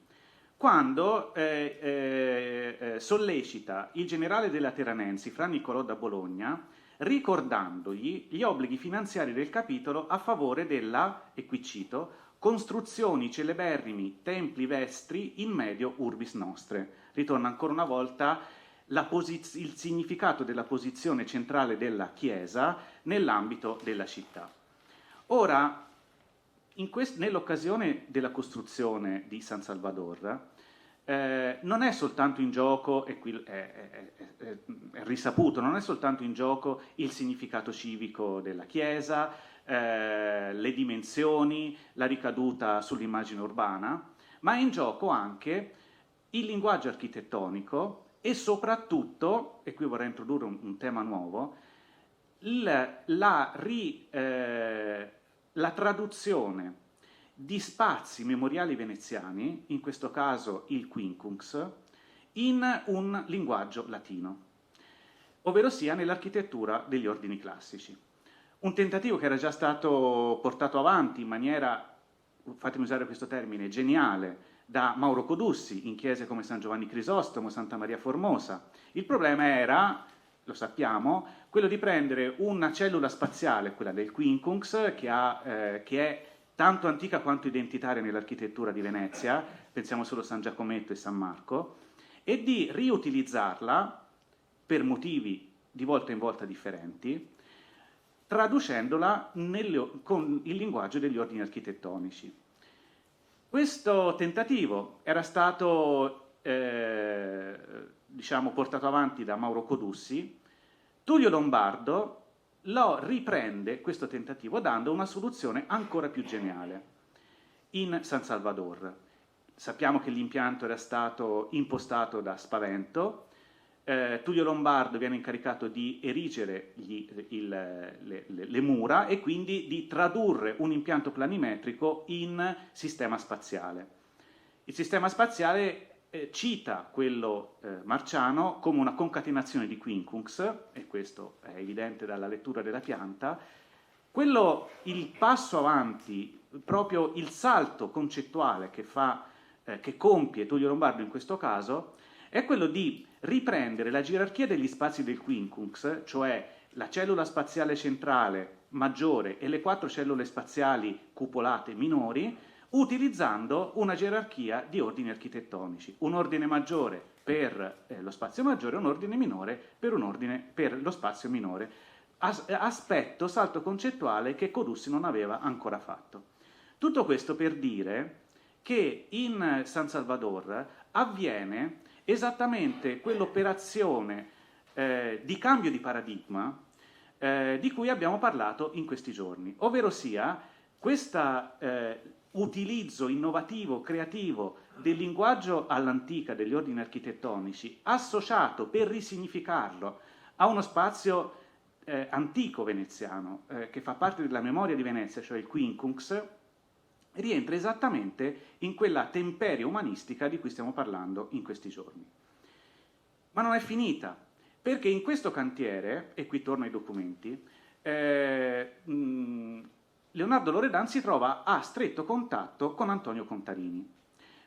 quando sollecita il generale dei Lateranensi, Fra Niccolò da Bologna, ricordandogli gli obblighi finanziari del capitolo a favore della, e qui cito, costruzioni celeberrimi templi vestri in medio urbis nostre. Ritorna ancora una volta il significato della posizione centrale della Chiesa nell'ambito della città. Ora, nell'occasione della costruzione di San Salvador, non è soltanto in gioco, e qui è risaputo, non è soltanto in gioco il significato civico della Chiesa, le dimensioni, la ricaduta sull'immagine urbana, ma è in gioco anche il linguaggio architettonico e soprattutto, e qui vorrei introdurre un tema nuovo, la traduzione di spazi memoriali veneziani, in questo caso il quincunx, in un linguaggio latino, ovvero sia nell'architettura degli ordini classici. Un tentativo che era già stato portato avanti in maniera, fatemi usare questo termine, geniale, da Mauro Codussi in chiese come San Giovanni Crisostomo, Santa Maria Formosa. Il problema era, lo sappiamo, quello di prendere una cellula spaziale, quella del quincunx, che è tanto antica quanto identitaria nell'architettura di Venezia, pensiamo solo a San Giacometto e San Marco, e di riutilizzarla per motivi di volta in volta differenti, traducendola con il linguaggio degli ordini architettonici. Questo tentativo era stato portato avanti da Mauro Codussi. Tullio Lombardo lo riprende, questo tentativo, dando una soluzione ancora più geniale in San Salvador. Sappiamo che l'impianto era stato impostato da Spavento. Tullio Lombardo viene incaricato di erigere le mura e quindi di tradurre un impianto planimetrico in sistema spaziale. Il sistema spaziale cita quello marciano come una concatenazione di quincunx, e questo è evidente dalla lettura della pianta. Il passo avanti, proprio il salto concettuale che compie Tullio Lombardo in questo caso, è quello di riprendere la gerarchia degli spazi del quincunx, cioè la cellula spaziale centrale maggiore e le 4 cellule spaziali cupolate minori, utilizzando una gerarchia di ordini architettonici, un ordine maggiore per lo spazio maggiore e un ordine minore per lo spazio minore. Salto concettuale che Codussi non aveva ancora fatto. Tutto questo per dire che in San Salvador avviene esattamente quell'operazione di cambio di paradigma di cui abbiamo parlato in questi giorni, ovvero sia questo utilizzo innovativo, creativo del linguaggio all'antica degli ordini architettonici, associato per risignificarlo a uno spazio antico veneziano che fa parte della memoria di Venezia, cioè il quincunx, rientra esattamente in quella temperia umanistica di cui stiamo parlando in questi giorni. Ma non è finita, perché in questo cantiere, e qui torno ai documenti, Leonardo Loredan si trova a stretto contatto con Antonio Contarini.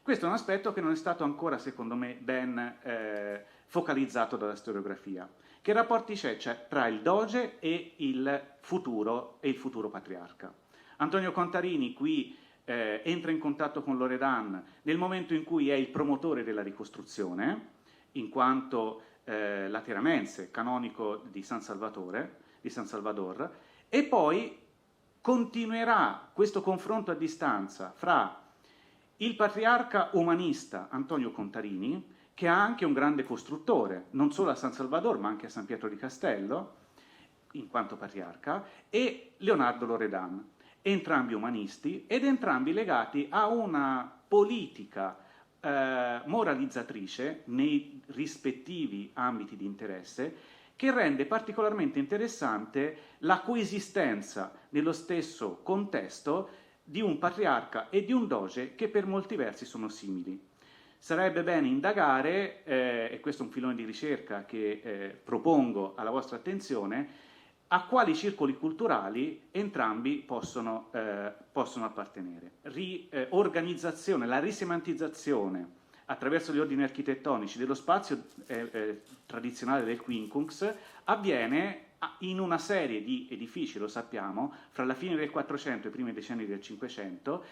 Questo è un aspetto che non è stato ancora, secondo me, ben focalizzato dalla storiografia. Che rapporti c'è tra il doge e il futuro patriarca? Antonio Contarini qui entra in contatto con Loredan nel momento in cui è il promotore della ricostruzione, in quanto lateranense, canonico di San Salvador, e poi continuerà questo confronto a distanza fra il patriarca umanista Antonio Contarini, che è anche un grande costruttore, non solo a San Salvador ma anche a San Pietro di Castello, in quanto patriarca, e Leonardo Loredan, entrambi umanisti ed entrambi legati a una politica moralizzatrice nei rispettivi ambiti di interesse, che rende particolarmente interessante la coesistenza nello stesso contesto di un patriarca e di un doge che per molti versi sono simili. Sarebbe bene indagare, e questo è un filone di ricerca che propongo alla vostra attenzione, a quali circoli culturali entrambi possono appartenere. Organizzazione, la risemantizzazione attraverso gli ordini architettonici dello spazio tradizionale del quincunx avviene in una serie di edifici, lo sappiamo, fra la fine del 400 e i primi decenni del 500.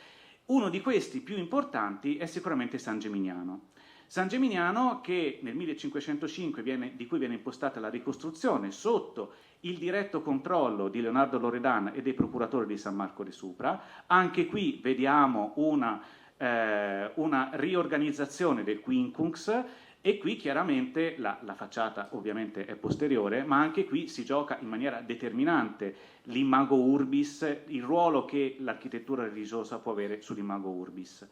Uno di questi più importanti è sicuramente San Geminiano. San Geminiano che nel 1505 di cui viene impostata la ricostruzione sotto il diretto controllo di Leonardo Loredan e dei procuratori di San Marco de Supra. Anche qui vediamo una riorganizzazione del quincunx, e qui chiaramente la facciata ovviamente è posteriore, ma anche qui si gioca in maniera determinante l'imago urbis, il ruolo che l'architettura religiosa può avere sull'imago urbis.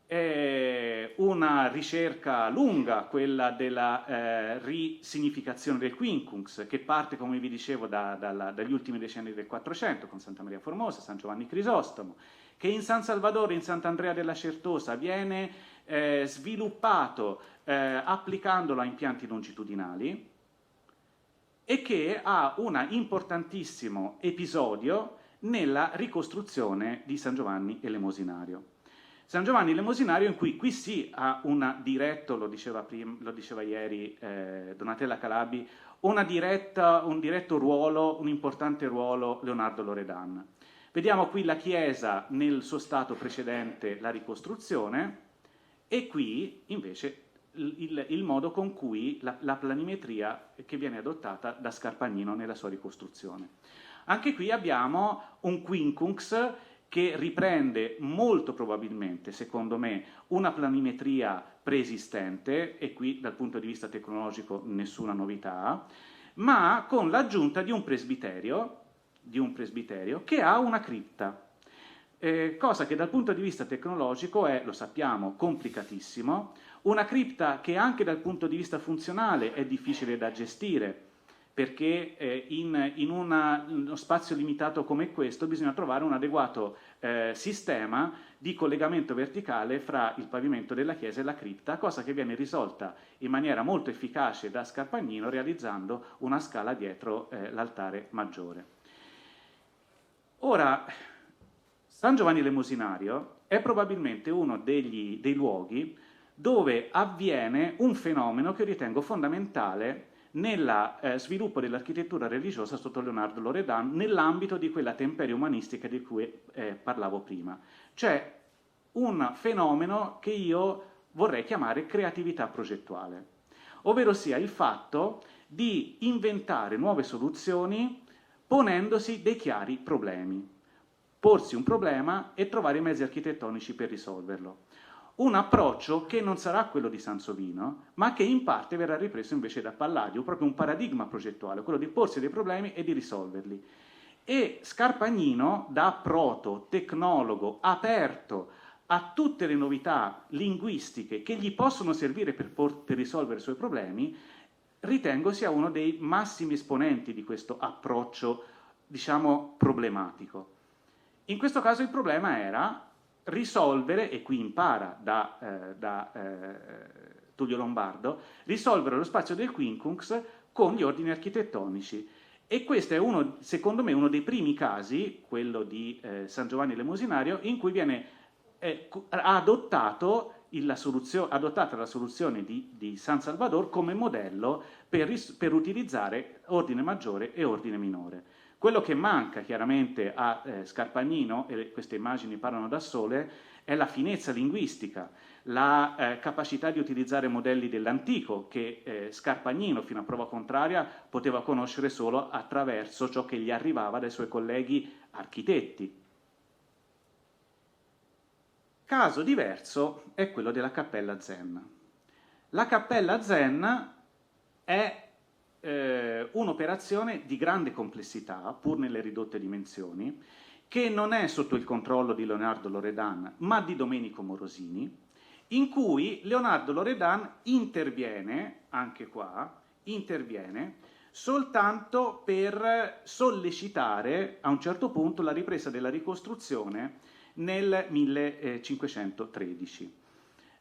È una ricerca lunga quella della risignificazione del quincunx, che parte, come vi dicevo, dagli ultimi decenni del 400 con Santa Maria Formosa, San Giovanni Crisostomo, che in San Salvador e in Sant'Andrea della Certosa viene sviluppato applicandolo a impianti longitudinali, e che ha un importantissimo episodio nella ricostruzione di San Giovanni Elemosinario. San Giovanni Elemosinario in cui qui sì ha un diretto, lo diceva ieri Donatella Calabi, un diretto ruolo, un importante ruolo Leonardo Loredan. Vediamo qui la chiesa nel suo stato precedente la ricostruzione, e qui invece il modo con cui la planimetria che viene adottata da Scarpagnino nella sua ricostruzione. Anche qui abbiamo un quincunx che riprende molto probabilmente, secondo me, una planimetria preesistente, e qui dal punto di vista tecnologico nessuna novità, ma con l'aggiunta di un presbiterio che ha una cripta. Cosa che dal punto di vista tecnologico è, lo sappiamo, complicatissimo, una cripta che anche dal punto di vista funzionale è difficile da gestire, perché in uno spazio limitato come questo bisogna trovare un adeguato sistema di collegamento verticale fra il pavimento della chiesa e la cripta, cosa che viene risolta in maniera molto efficace da Scarpagnino realizzando una scala dietro l'altare maggiore. Ora, San Giovanni Elemosinario è probabilmente uno dei luoghi dove avviene un fenomeno che ritengo fondamentale nel sviluppo dell'architettura religiosa sotto Leonardo Loredan nell'ambito di quella temperia umanistica di cui parlavo prima. Cioè un fenomeno che io vorrei chiamare creatività progettuale, ovvero sia il fatto di inventare nuove soluzioni ponendosi dei chiari problemi. Porsi un problema e trovare i mezzi architettonici per risolverlo. Un approccio che non sarà quello di Sansovino, ma che in parte verrà ripreso invece da Palladio, proprio un paradigma progettuale, quello di porsi dei problemi e di risolverli. E Scarpagnino, da proto-tecnologo aperto a tutte le novità linguistiche che gli possono servire per risolvere i suoi problemi, ritengo sia uno dei massimi esponenti di questo approccio, diciamo, problematico. In questo caso il problema era risolvere, e qui impara da Tullio Lombardo, risolvere lo spazio del quincunx con gli ordini architettonici. E questo è secondo me uno dei primi casi, quello di San Giovanni Elemosinario, in cui viene adottata la soluzione di San Salvador come modello per utilizzare ordine maggiore e ordine minore. Quello che manca chiaramente a Scarpagnino, e queste immagini parlano da sole, è la finezza linguistica, la capacità di utilizzare modelli dell'antico che Scarpagnino, fino a prova contraria, poteva conoscere solo attraverso ciò che gli arrivava dai suoi colleghi architetti. Caso diverso è quello della Cappella Zen. La Cappella Zen è un'operazione di grande complessità, pur nelle ridotte dimensioni, che non è sotto il controllo di Leonardo Loredan, ma di Domenico Morosini, in cui Leonardo Loredan interviene, anche qua, interviene soltanto per sollecitare a un certo punto la ripresa della ricostruzione nel 1513.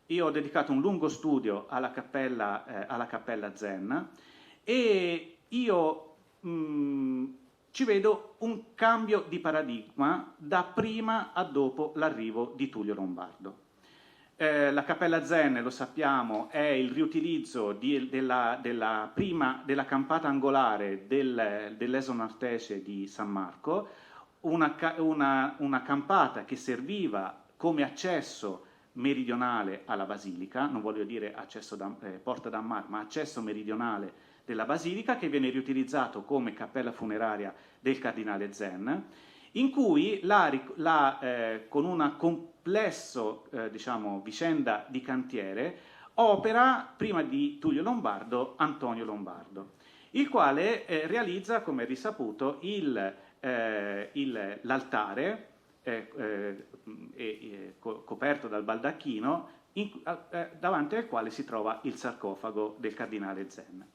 Io ho dedicato un lungo studio alla Cappella Zen e io ci vedo un cambio di paradigma da prima a dopo l'arrivo di Tullio Lombardo. La Cappella Zen, lo sappiamo, è il riutilizzo della campata angolare dell'Eson Artese di San Marco, una campata che serviva come accesso meridionale alla Basilica, non voglio dire accesso Porta d'An Mar, ma accesso meridionale della Basilica, che viene riutilizzato come cappella funeraria del cardinale Zen, in cui con una complesso vicenda di cantiere opera, prima di Tullio Lombardo, Antonio Lombardo, il quale realizza, come è risaputo, l'altare coperto dal baldacchino, davanti al quale si trova il sarcofago del cardinale Zen.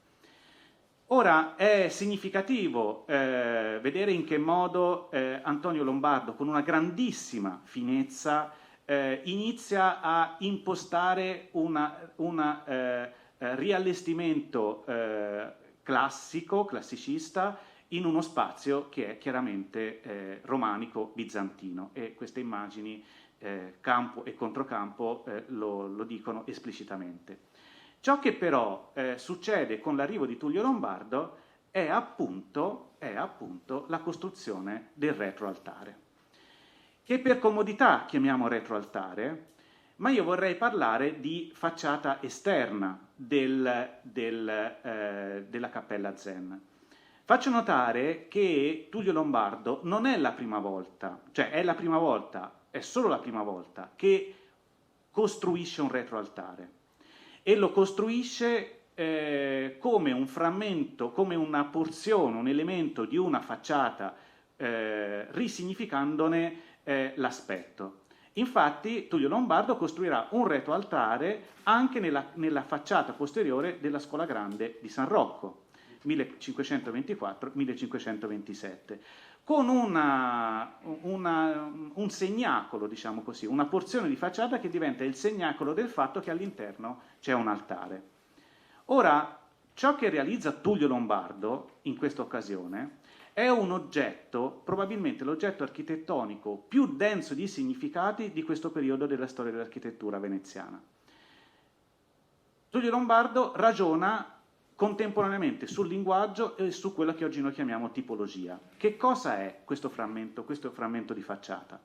Ora è significativo vedere in che modo Antonio Lombardo, con una grandissima finezza, inizia a impostare un riallestimento classicista in uno spazio che è chiaramente romanico-bizantino, e queste immagini campo e controcampo lo dicono esplicitamente. Ciò che però succede con l'arrivo di Tullio Lombardo è appunto la costruzione del retroaltare, che per comodità chiamiamo retroaltare, ma io vorrei parlare di facciata esterna della Cappella Zen. Faccio notare che Tullio Lombardo non è la prima volta, cioè è solo la prima volta che costruisce un retroaltare, e lo costruisce come un frammento, come una porzione, un elemento di una facciata, risignificandone l'aspetto. Infatti Tullio Lombardo costruirà un retroaltare anche nella facciata posteriore della Scuola Grande di San Rocco, 1524-1527, con un segnacolo, diciamo così, una porzione di facciata che diventa il segnacolo del fatto che all'interno c'è un altare. Ora, ciò che realizza Tullio Lombardo in questa occasione è un oggetto, probabilmente l'oggetto architettonico più denso di significati di questo periodo della storia dell'architettura veneziana. Tullio Lombardo ragiona contemporaneamente sul linguaggio e su quello che oggi noi chiamiamo tipologia. Che cosa è questo frammento di facciata?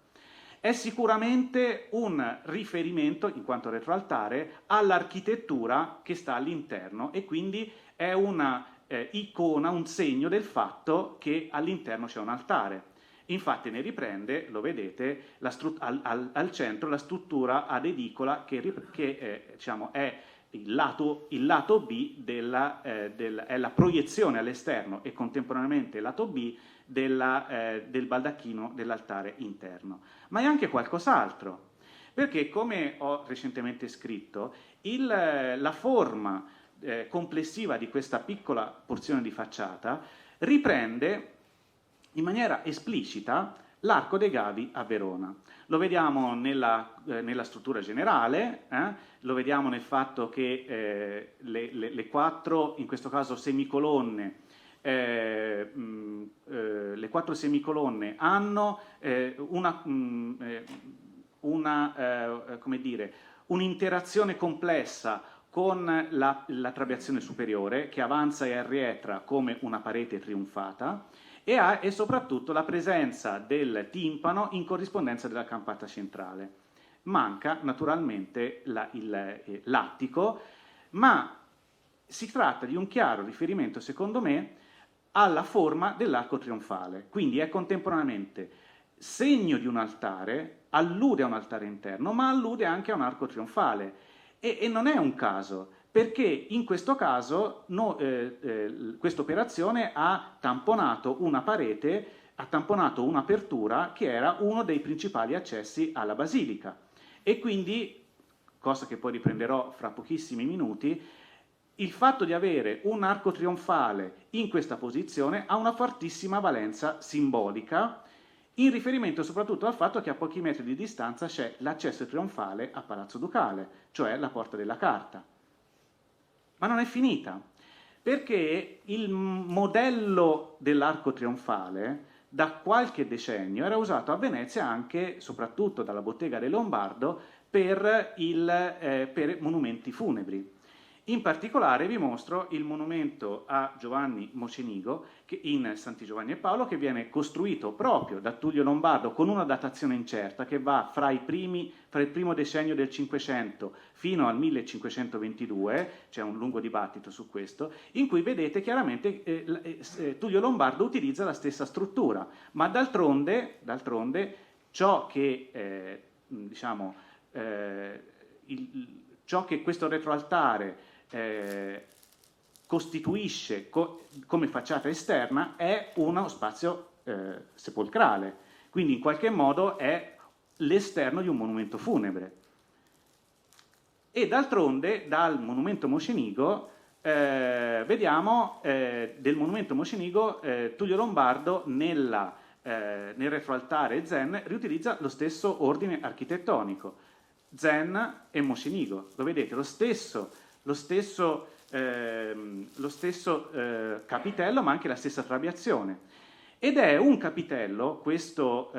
È sicuramente un riferimento, in quanto retroaltare, all'architettura che sta all'interno, e quindi è una icona, un segno del fatto che all'interno c'è un altare. Infatti ne riprende, lo vedete, al centro la struttura ad edicola che diciamo, è il lato B è la proiezione all'esterno, e contemporaneamente il lato B del baldacchino dell'altare interno. Ma è anche qualcos'altro, perché, come ho recentemente scritto, la forma complessiva di questa piccola porzione di facciata riprende in maniera esplicita l'Arco dei Gavi a Verona. Lo vediamo nella struttura generale, lo vediamo nel fatto che le quattro, in questo caso semicolonne, le quattro semicolonne hanno un'interazione complessa con la trabeazione superiore, che avanza e arretra come una parete trionfata, e soprattutto la presenza del timpano in corrispondenza della campata centrale. Manca naturalmente l'attico, ma si tratta di un chiaro riferimento, secondo me, alla forma dell'arco trionfale. Quindi è contemporaneamente segno di un altare, allude a un altare interno, ma allude anche a un arco trionfale. E non è un caso, perché in questo caso questa operazione ha tamponato una parete, ha tamponato un'apertura che era uno dei principali accessi alla basilica. E quindi, cosa che poi riprenderò fra pochissimi minuti, il fatto di avere un arco trionfale in questa posizione ha una fortissima valenza simbolica, in riferimento soprattutto al fatto che a pochi metri di distanza c'è l'accesso trionfale a Palazzo Ducale, cioè la Porta della Carta. Ma non è finita, perché il modello dell'arco trionfale da qualche decennio era usato a Venezia anche, soprattutto dalla bottega del Lombardo, per monumenti funebri. In particolare vi mostro il monumento a Giovanni Mocenigo in Santi Giovanni e Paolo, che viene costruito proprio da Tullio Lombardo con una datazione incerta che va fra il primo decennio del Cinquecento fino al 1522, c'è un lungo dibattito su questo, in cui vedete chiaramente Tullio Lombardo utilizza la stessa struttura, ma d'altronde ciò che ciò che questo retroaltare costituisce come facciata esterna è uno spazio sepolcrale, quindi in qualche modo è l'esterno di un monumento funebre. E d'altronde dal monumento Mocenigo vediamo del monumento Mocenigo Tullio Lombardo nel retroaltare Zen riutilizza lo stesso ordine architettonico, Zen e Mocenigo, lo vedete, lo stesso capitello, ma anche la stessa trabeazione. Ed è un capitello, questo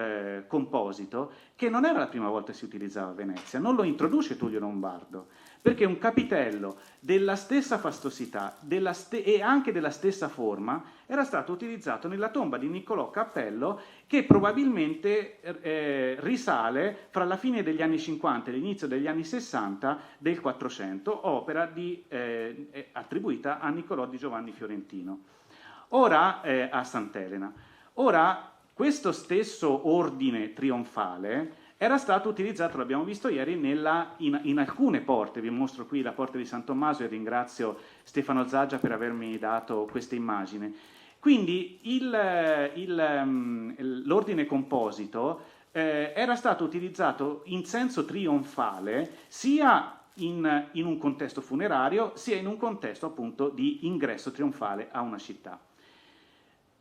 composito, che non era la prima volta che si utilizzava a Venezia, non lo introduce Tullio Lombardo, perché un capitello della stessa fastosità e anche della stessa forma era stato utilizzato nella tomba di Niccolò Cappello, che probabilmente risale fra la fine degli anni 50 e l'inizio degli anni 60 del 400, opera attribuita a Niccolò di Giovanni Fiorentino, ora a Sant'Elena. Ora, questo stesso ordine trionfale era stato utilizzato, l'abbiamo visto ieri, in alcune porte. Vi mostro qui la porta di San Tommaso e ringrazio Stefano Zaggia per avermi dato questa immagine. Quindi l'ordine composito era stato utilizzato in senso trionfale sia in un contesto funerario sia in un contesto appunto di ingresso trionfale a una città.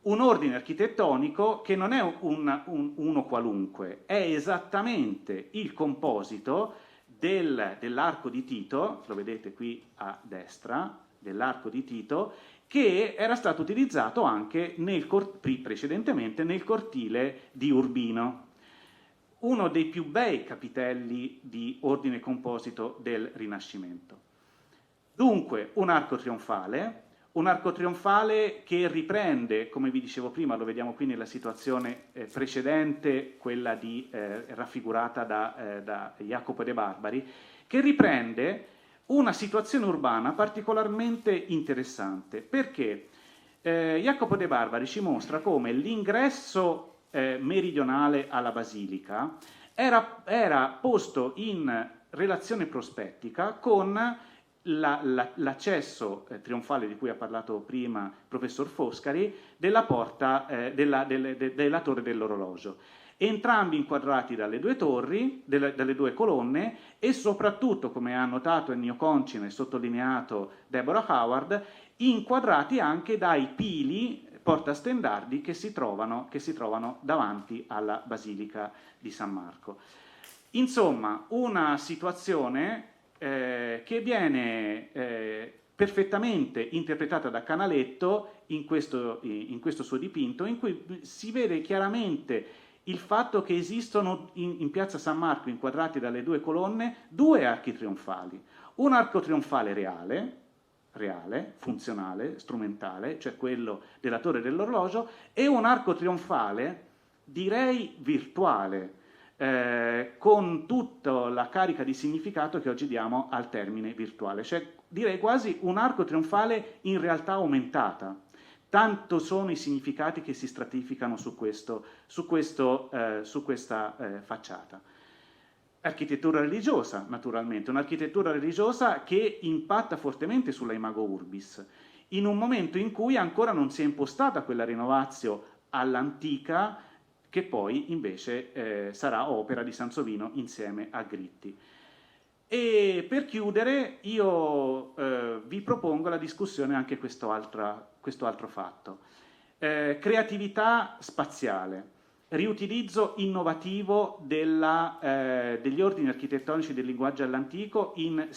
Un ordine architettonico che non è uno qualunque, è esattamente il composito dell'arco di Tito, lo vedete qui a destra, dell'arco di Tito, che era stato utilizzato anche precedentemente nel cortile di Urbino, uno dei più bei capitelli di ordine composito del Rinascimento. Dunque, un arco trionfale che riprende, come vi dicevo prima, lo vediamo qui nella situazione precedente, quella raffigurata da Jacopo de Barbari, che riprende una situazione urbana particolarmente interessante, perché Jacopo de Barbari ci mostra come l'ingresso meridionale alla basilica era posto in relazione prospettica con l'accesso trionfale di cui ha parlato prima il professor Foscari della porta della torre dell'orologio, entrambi inquadrati dalle due torri, dalle due colonne e soprattutto, come ha notato Ennio Concine e sottolineato Deborah Howard, inquadrati anche dai pili portastendardi che si trovano davanti alla Basilica di San Marco. Insomma, una situazione che viene perfettamente interpretata da Canaletto in questo suo dipinto, in cui si vede chiaramente il fatto che esistono in piazza San Marco, inquadrati dalle due colonne, due archi trionfali. Un arco trionfale reale, funzionale, strumentale, cioè quello della torre dell'orologio, e un arco trionfale, direi virtuale, con tutta la carica di significato che oggi diamo al termine virtuale, cioè direi quasi un arco trionfale in realtà aumentata, tanto sono i significati che si stratificano su questa facciata. Architettura religiosa, naturalmente, un'architettura religiosa che impatta fortemente sulla imago urbis, in un momento in cui ancora non si è impostata quella renovatio all'antica, che poi invece sarà opera di Sansovino insieme a Gritti. E per chiudere io vi propongo la discussione anche questo altro fatto. Creatività spaziale, riutilizzo innovativo degli ordini architettonici del linguaggio all'antico in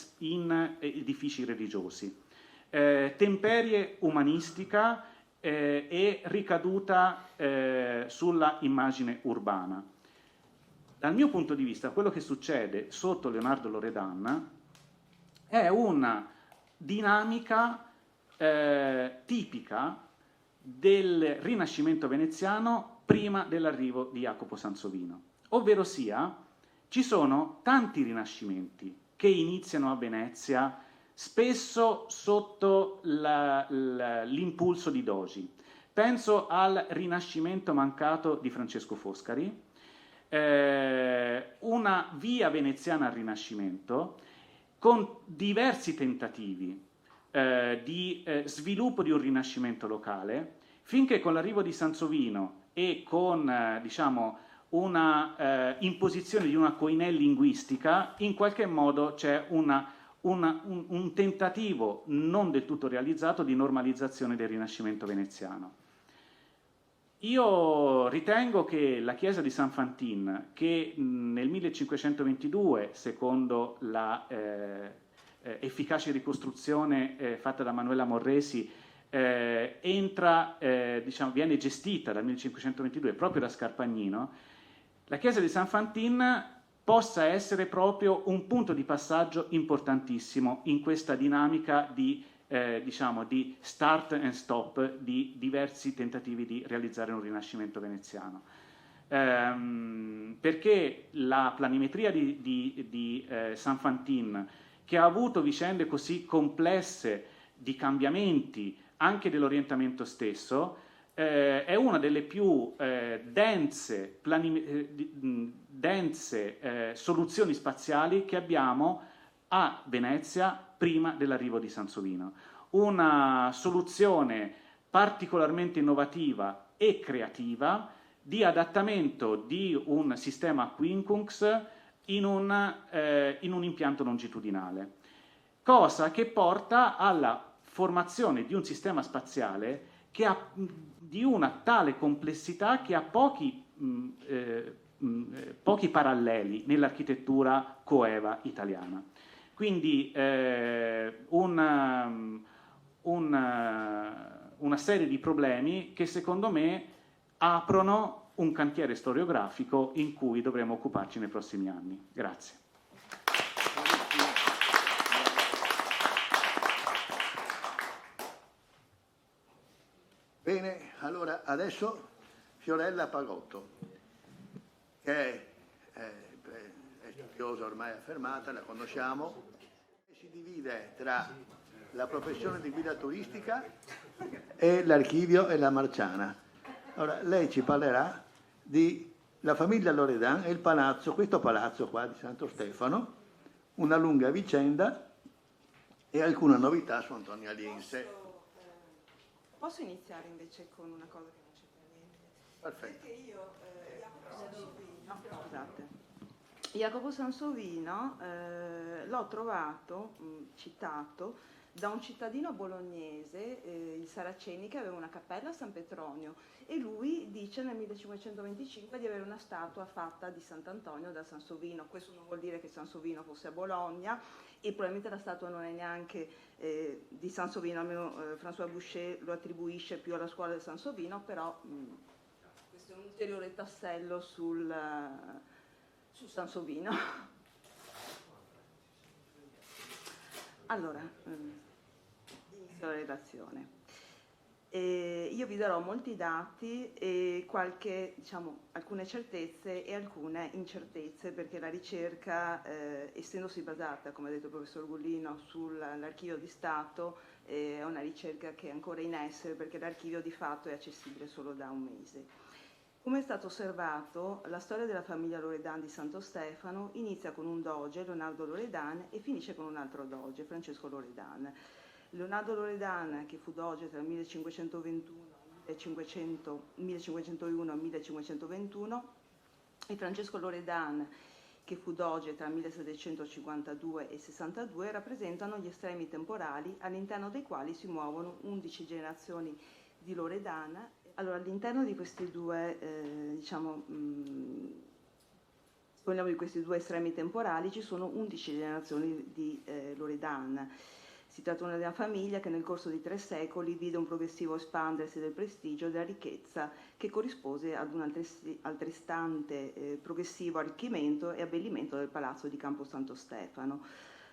edifici religiosi, temperie umanistica e ricaduta sulla immagine urbana. Dal mio punto di vista, quello che succede sotto Leonardo Loredan è una dinamica tipica del Rinascimento veneziano prima dell'arrivo di Jacopo Sansovino. Ovvero sia, ci sono tanti rinascimenti che iniziano a Venezia, spesso sotto l'impulso di Dogi. Penso al Rinascimento mancato di Francesco Foscari, una via veneziana al Rinascimento con diversi tentativi di sviluppo di un rinascimento locale, finché con l'arrivo di Sansovino e con diciamo, una imposizione di una coinè linguistica, in qualche modo c'è un tentativo non del tutto realizzato di normalizzazione del Rinascimento veneziano. Io ritengo che la chiesa di San Fantin, che nel 1522, secondo la efficace ricostruzione fatta da Manuela Morresi, diciamo, viene gestita dal 1522 proprio da Scarpagnino, la chiesa di San Fantin possa essere proprio un punto di passaggio importantissimo in questa dinamica diciamo, di start and stop di diversi tentativi di realizzare un rinascimento veneziano. Perché la planimetria di San Fantin, che ha avuto vicende così complesse di cambiamenti anche dell'orientamento stesso, è una delle più dense soluzioni spaziali che abbiamo a Venezia prima dell'arrivo di Sansovino. Una soluzione particolarmente innovativa e creativa di adattamento di un sistema a quincunx in un impianto longitudinale, cosa che porta alla formazione di un sistema spaziale che ha di una tale complessità che ha pochi paralleli nell'architettura coeva italiana. Quindi una serie di problemi che secondo me aprono un cantiere storiografico in cui dovremo occuparci nei prossimi anni. Grazie. Bene, allora adesso Fiorella Pagotto, che è studiosa ormai affermata, la conosciamo, si divide tra la professione di guida turistica e l'archivio e la Marciana. Allora, lei ci parlerà della famiglia Loredan e il palazzo, questo palazzo qua di Santo Stefano, una lunga vicenda e alcune novità su Antonio Aliense. Posso iniziare invece con una cosa che non c'entra niente? Perfetto. Perché io, Jacopo Sansovino l'ho trovato, citato, da un cittadino bolognese, il Saraceni, che aveva una cappella a San Petronio, e lui dice nel 1525 di avere una statua fatta di Sant'Antonio da Sansovino. Questo non vuol dire che Sansovino fosse a Bologna, e probabilmente la statua non è neanche di Sansovino, almeno François Boucher lo attribuisce più alla scuola di Sansovino, però questo è un ulteriore tassello su Sansovino. Allora, inizio la relazione. E io vi darò molti dati e alcune certezze e alcune incertezze, perché la ricerca, essendosi basata, come ha detto il professor Gullino, sull'archivio di Stato, è una ricerca che è ancora in essere, perché l'archivio di fatto è accessibile solo da un mese. Come è stato osservato, la storia della famiglia Loredan di Santo Stefano inizia con un doge, Leonardo Loredan, e finisce con un altro doge, Francesco Loredan. Leonardo Loredan, che fu doge tra il 1501 e 1521, e Francesco Loredan, che fu doge tra 1752 e 62, rappresentano gli estremi temporali all'interno dei quali si muovono 11 generazioni di Loredan. Allora, all'interno di questi due, parliamo di questi due estremi temporali, ci sono 11 generazioni di Loredan. Si tratta di una famiglia che nel corso di 3 secoli vide un progressivo espandersi del prestigio e della ricchezza che corrispose ad un altrettante progressivo arricchimento e abbellimento del palazzo di Campo Santo Stefano.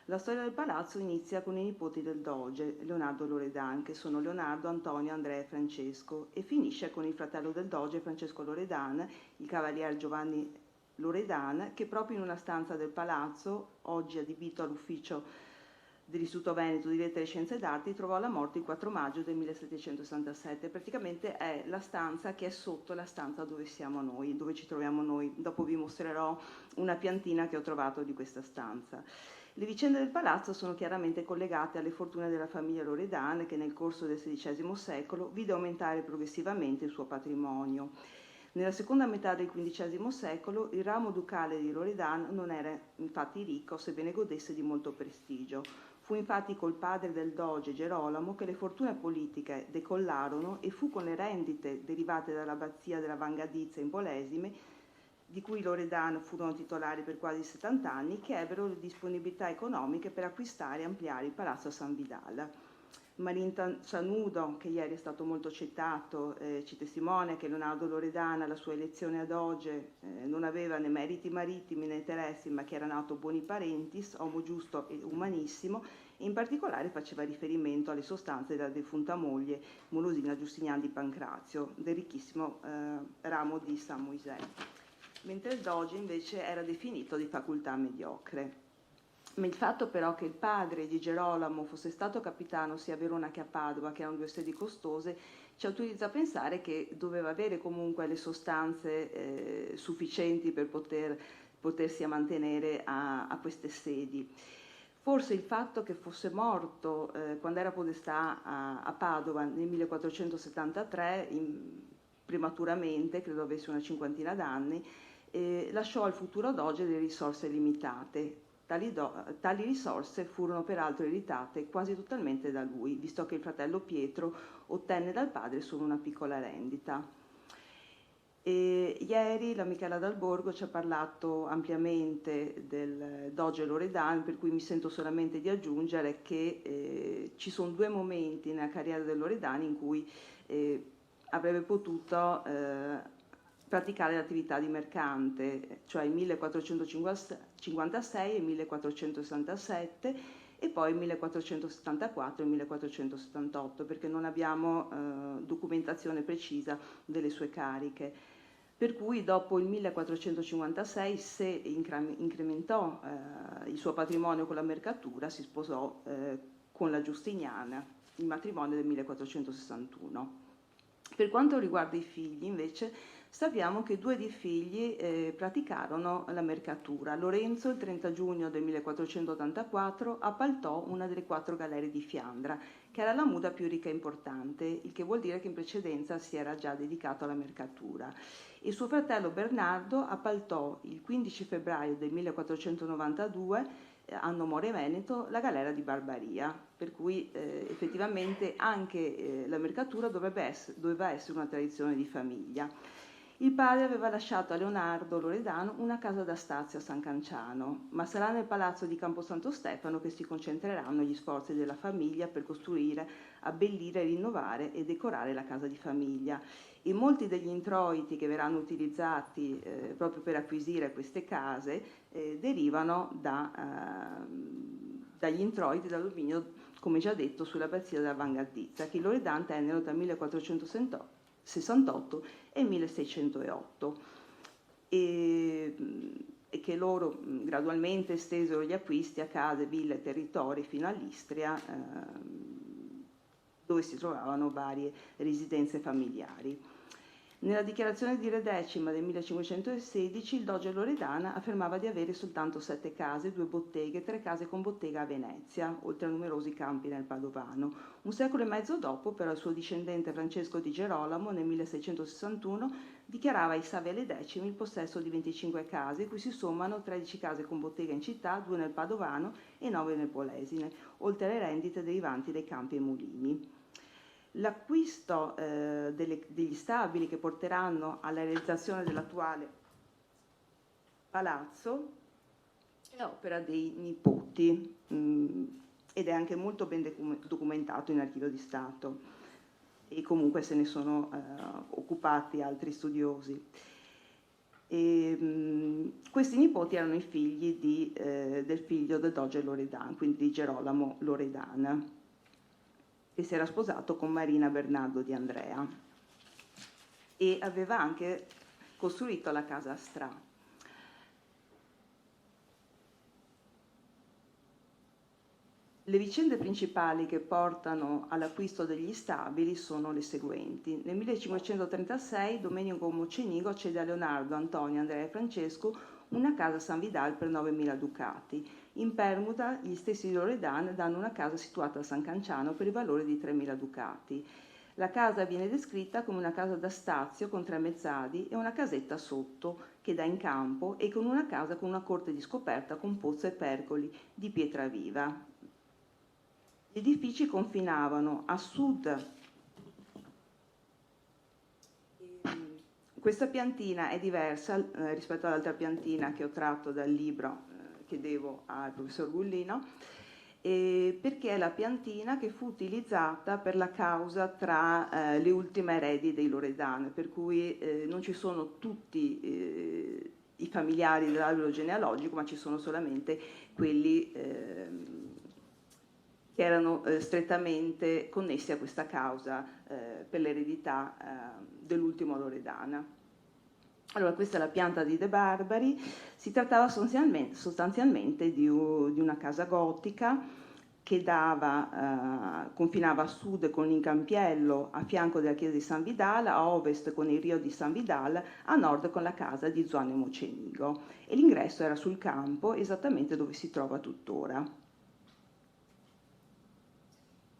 La storia del palazzo inizia con i nipoti del doge, Leonardo Loredan, che sono Leonardo, Antonio, Andrea e Francesco, e finisce con il fratello del doge, Francesco Loredan, il cavaliere Giovanni Loredan, che proprio in una stanza del palazzo, oggi adibito all'ufficio dell'Istituto Veneto di Lettere e Scienze d'Arte, trovò la morte il 4 maggio del 1767. Praticamente è la stanza che è sotto la stanza dove siamo noi, dove ci troviamo noi. Dopo vi mostrerò una piantina che ho trovato di questa stanza. Le vicende del palazzo sono chiaramente collegate alle fortune della famiglia Loredan, che nel corso del XVI secolo vide aumentare progressivamente il suo patrimonio. Nella seconda metà del XV secolo il ramo ducale di Loredan non era infatti ricco, sebbene godesse di molto prestigio. Fu infatti col padre del doge Gerolamo che le fortune politiche decollarono, e fu con le rendite derivate dall'abbazia della Vangadizza in Polesine, di cui i Loredan furono titolari per quasi 70 anni, che ebbero le disponibilità economiche per acquistare e ampliare il palazzo a San Vidal. Marin Sanudo, che ieri è stato molto citato, ci testimonia che Leonardo Loredan alla sua elezione a doge non aveva né meriti marittimi né interessi, ma che era nato boni parentis, uomo giusto e umanissimo, e in particolare faceva riferimento alle sostanze della defunta moglie Molosina Giustinian di Pancrazio, del ricchissimo ramo di San Moisè, mentre il doge invece era definito di facoltà mediocre. Ma il fatto però che il padre di Gerolamo fosse stato capitano sia a Verona che a Padova, che erano due sedi costose, ci autorizza a pensare che doveva avere comunque le sostanze sufficienti per potersi mantenere a queste sedi. Forse il fatto che fosse morto quando era podestà a Padova nel 1473, prematuramente, credo avesse una cinquantina d'anni, lasciò al futuro doge delle risorse limitate. Tali risorse furono peraltro eritate quasi totalmente da lui, visto che il fratello Pietro ottenne dal padre solo una piccola rendita. E ieri la Michela Dal Borgo ci ha parlato ampiamente del doge Loredan, per cui mi sento solamente di aggiungere che ci sono due momenti nella carriera del Loredan in cui avrebbe potuto praticare l'attività di mercante, cioè il 1456 e il 1467, e poi il 1474 e il 1478, perché non abbiamo documentazione precisa delle sue cariche. Per cui dopo il 1456, se incrementò il suo patrimonio con la mercatura, si sposò con la Giustiniana, il matrimonio del 1461. Per quanto riguarda i figli, invece, sappiamo che due dei figli praticarono la mercatura. Lorenzo, il 30 giugno del 1484, appaltò una delle 4 galere di Fiandra, che era la muda più ricca e importante, il che vuol dire che in precedenza si era già dedicato alla mercatura. Il suo fratello Bernardo appaltò il 15 febbraio del 1492, anno more Veneto, la galera di Barbaria, per cui effettivamente anche la mercatura doveva essere una tradizione di famiglia. Il padre aveva lasciato a Leonardo Loredano una casa da stazio a San Canciano, ma sarà nel palazzo di Campo Santo Stefano che si concentreranno gli sforzi della famiglia per costruire, abbellire, rinnovare e decorare la casa di famiglia. E molti degli introiti che verranno utilizzati proprio per acquisire queste case derivano dagli introiti dall'alluminio, come già detto, sulla abbazia della Vangardizza, che i Loredan tennero tra 1468 e 1608 e che loro gradualmente estesero gli acquisti a case, ville e territori fino all'Istria, dove si trovavano varie residenze familiari. Nella dichiarazione di Re Decima del 1516 il doge Loredana affermava di avere soltanto 7 case, 2 botteghe, 3 case con bottega a Venezia, oltre a numerosi campi nel Padovano. Un secolo e mezzo dopo, però, il suo discendente Francesco di Gerolamo, nel 1661, dichiarava ai Savelli Decimi il possesso di 25 case, cui si sommano 13 case con bottega in città, 2 nel Padovano e 9 nel Polesine, oltre alle rendite derivanti dai campi e mulini. L'acquisto degli stabili che porteranno alla realizzazione dell'attuale palazzo è opera dei nipoti ed è anche molto ben documentato in Archivio di Stato, e comunque se ne sono occupati altri studiosi. Questi nipoti erano i figli del figlio del doge Loredan, quindi di Gerolamo Loredan, che si era sposato con Marina Bernardo di Andrea e aveva anche costruito la casa Astra. Le vicende principali che portano all'acquisto degli stabili sono le seguenti. Nel 1536 Domenico Mocenigo cede a Leonardo, Antonio, Andrea e Francesco una casa a San Vidal per 9.000 ducati. In permuta gli stessi di Loredan danno una casa situata a San Canciano per il valore di 3.000 ducati. La casa viene descritta come una casa da stazio con 3 mezzadi e una casetta sotto che dà in campo, e con una casa con una corte di scoperta con pozzo e pergoli di pietra viva. Gli edifici confinavano a sud. Questa piantina è diversa rispetto all'altra piantina che ho tratto dal libro che devo al professor Gullino, perché è la piantina che fu utilizzata per la causa tra le ultime eredi dei Loredan, per cui non ci sono tutti i familiari dell'albero genealogico, ma ci sono solamente quelli che erano strettamente connessi a questa causa per l'eredità dell'ultimo Loredana. Allora, questa è la pianta di De Barbari. Si trattava sostanzialmente di una casa gotica che confinava a sud con l'Incampiello, a fianco della chiesa di San Vidal, a ovest con il Rio di San Vidal, a nord con la casa di Zuanne Mocenigo. E l'ingresso era sul campo, esattamente dove si trova tuttora.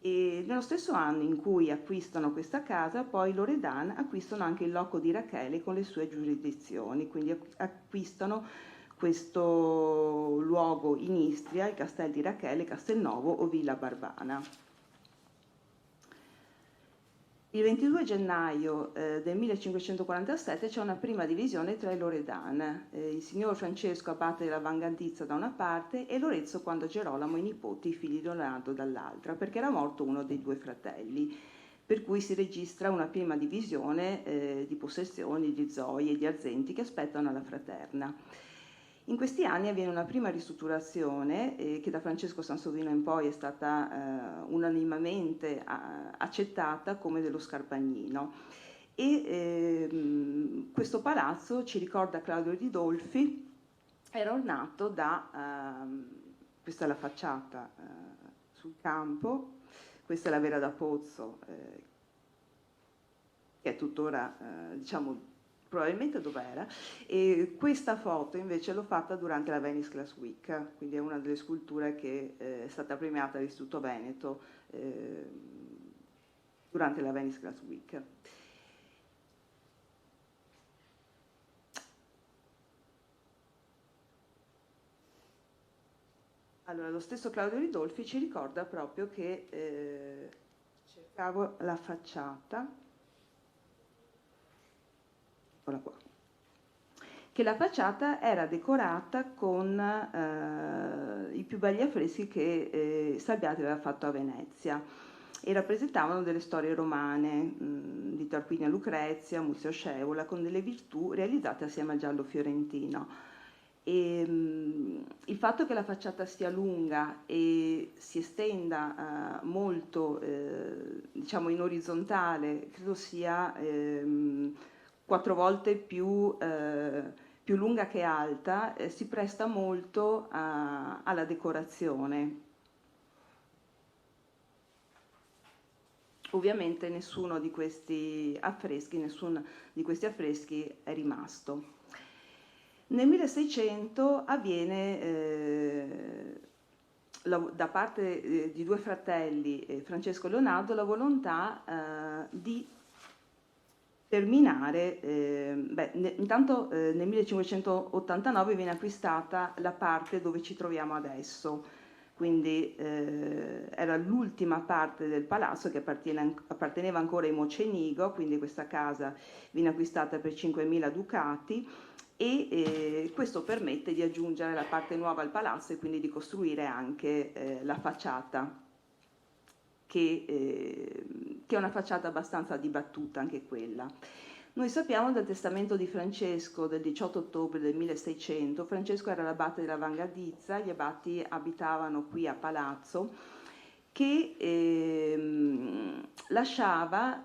E nello stesso anno in cui acquistano questa casa, poi i Loredan acquistano anche il Locco di Rachele con le sue giurisdizioni, quindi acquistano questo luogo in Istria, il Castel di Rachele, Castelnovo o Villa Barbana. Il 22 gennaio del 1547 c'è una prima divisione tra i Loredan, il signor Francesco abate della Vangardizza da una parte e Lorenzo quando Gerolamo e i nipoti, i figli di Leonardo, dall'altra, perché era morto uno dei 2 fratelli, per cui si registra una prima divisione di possessioni, di zoi e di arzenti che aspettano la fraterna. In questi anni avviene una prima ristrutturazione che da Francesco Sansovino in poi è stata unanimemente accettata come dello Scarpagnino, e questo palazzo, ci ricorda Claudio Ridolfi, era ornato da, questa è la facciata sul campo, questa è la Vera da Pozzo, che è tuttora diciamo probabilmente dov'era, e questa foto invece l'ho fatta durante la Venice Glass Week, quindi è una delle sculture che è stata premiata all'Istituto Veneto durante la Venice Glass Week. Allora, lo stesso Claudio Ridolfi ci ricorda proprio che cercavo la facciata, qua, che la facciata era decorata con i più belli affreschi che Salviati aveva fatto a Venezia e rappresentavano delle storie romane di Tarquinia Lucrezia, Muzio Scevola, con delle virtù realizzate assieme al giallo fiorentino. E il fatto che la facciata sia lunga e si estenda molto, diciamo in orizzontale, credo sia 4 volte più lunga che alta, si presta molto alla decorazione. Ovviamente nessuno di questi affreschi è rimasto. Nel 1600 avviene da parte di 2 fratelli, Francesco e Leonardo, la volontà di terminare, intanto nel 1589 viene acquistata la parte dove ci troviamo adesso, quindi era l'ultima parte del palazzo che apparteneva ancora ai Mocenigo, quindi questa casa viene acquistata per 5.000 ducati e questo permette di aggiungere la parte nuova al palazzo e quindi di costruire anche la facciata, che è una facciata abbastanza dibattuta anche quella. Noi sappiamo dal testamento di Francesco del 18 ottobre del 1600, Francesco era l'abate della Vangardizza, gli abati abitavano qui a palazzo, che lasciava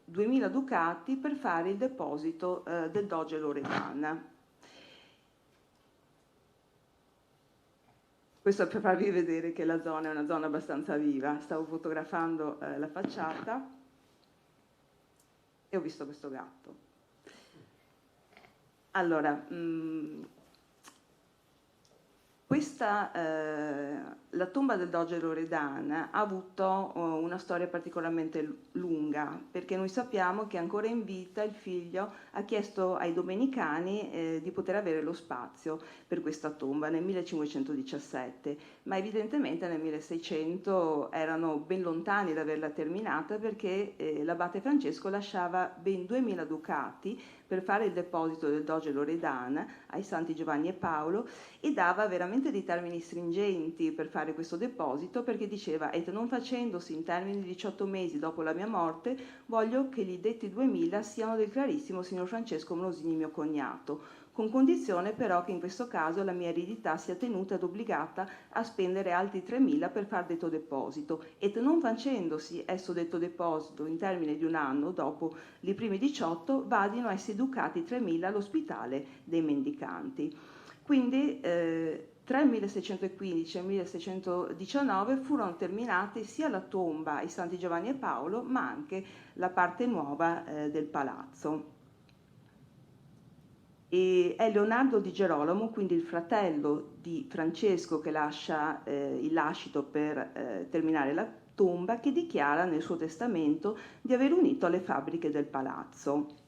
2.000 ducati per fare il deposito del Doge Loredana. Questo per farvi vedere che la zona è una zona abbastanza viva. Stavo fotografando la facciata e ho visto questo gatto. Allora, la tomba del Doge Loredana ha avuto una storia particolarmente lunga, perché noi sappiamo che ancora in vita il figlio ha chiesto ai domenicani di poter avere lo spazio per questa tomba nel 1517, ma evidentemente nel 1600 erano ben lontani da averla terminata, perché l'abate Francesco lasciava ben 2.000 ducati per fare il deposito del Doge Loredana ai Santi Giovanni e Paolo e dava veramente dei termini stringenti per fare questo deposito, perché diceva: et non facendosi in termini di 18 mesi dopo la mia morte, voglio che gli detti 2.000 siano del clarissimo signor Francesco Mosini mio cognato, con condizione però che in questo caso la mia eredità sia tenuta ed obbligata a spendere altri 3.000 per far detto deposito, et non facendosi esso detto deposito in termine di un anno dopo i primi 18, vadino essi ducati 3.000 all'ospitale dei mendicanti. Quindi tra il 1615 e il 1619 furono terminati sia la tomba ai Santi Giovanni e Paolo, ma anche la parte nuova del palazzo. E è Leonardo di Gerolamo, quindi il fratello di Francesco, che lascia il lascito per terminare la tomba, che dichiara nel suo testamento di aver unito le fabbriche del palazzo.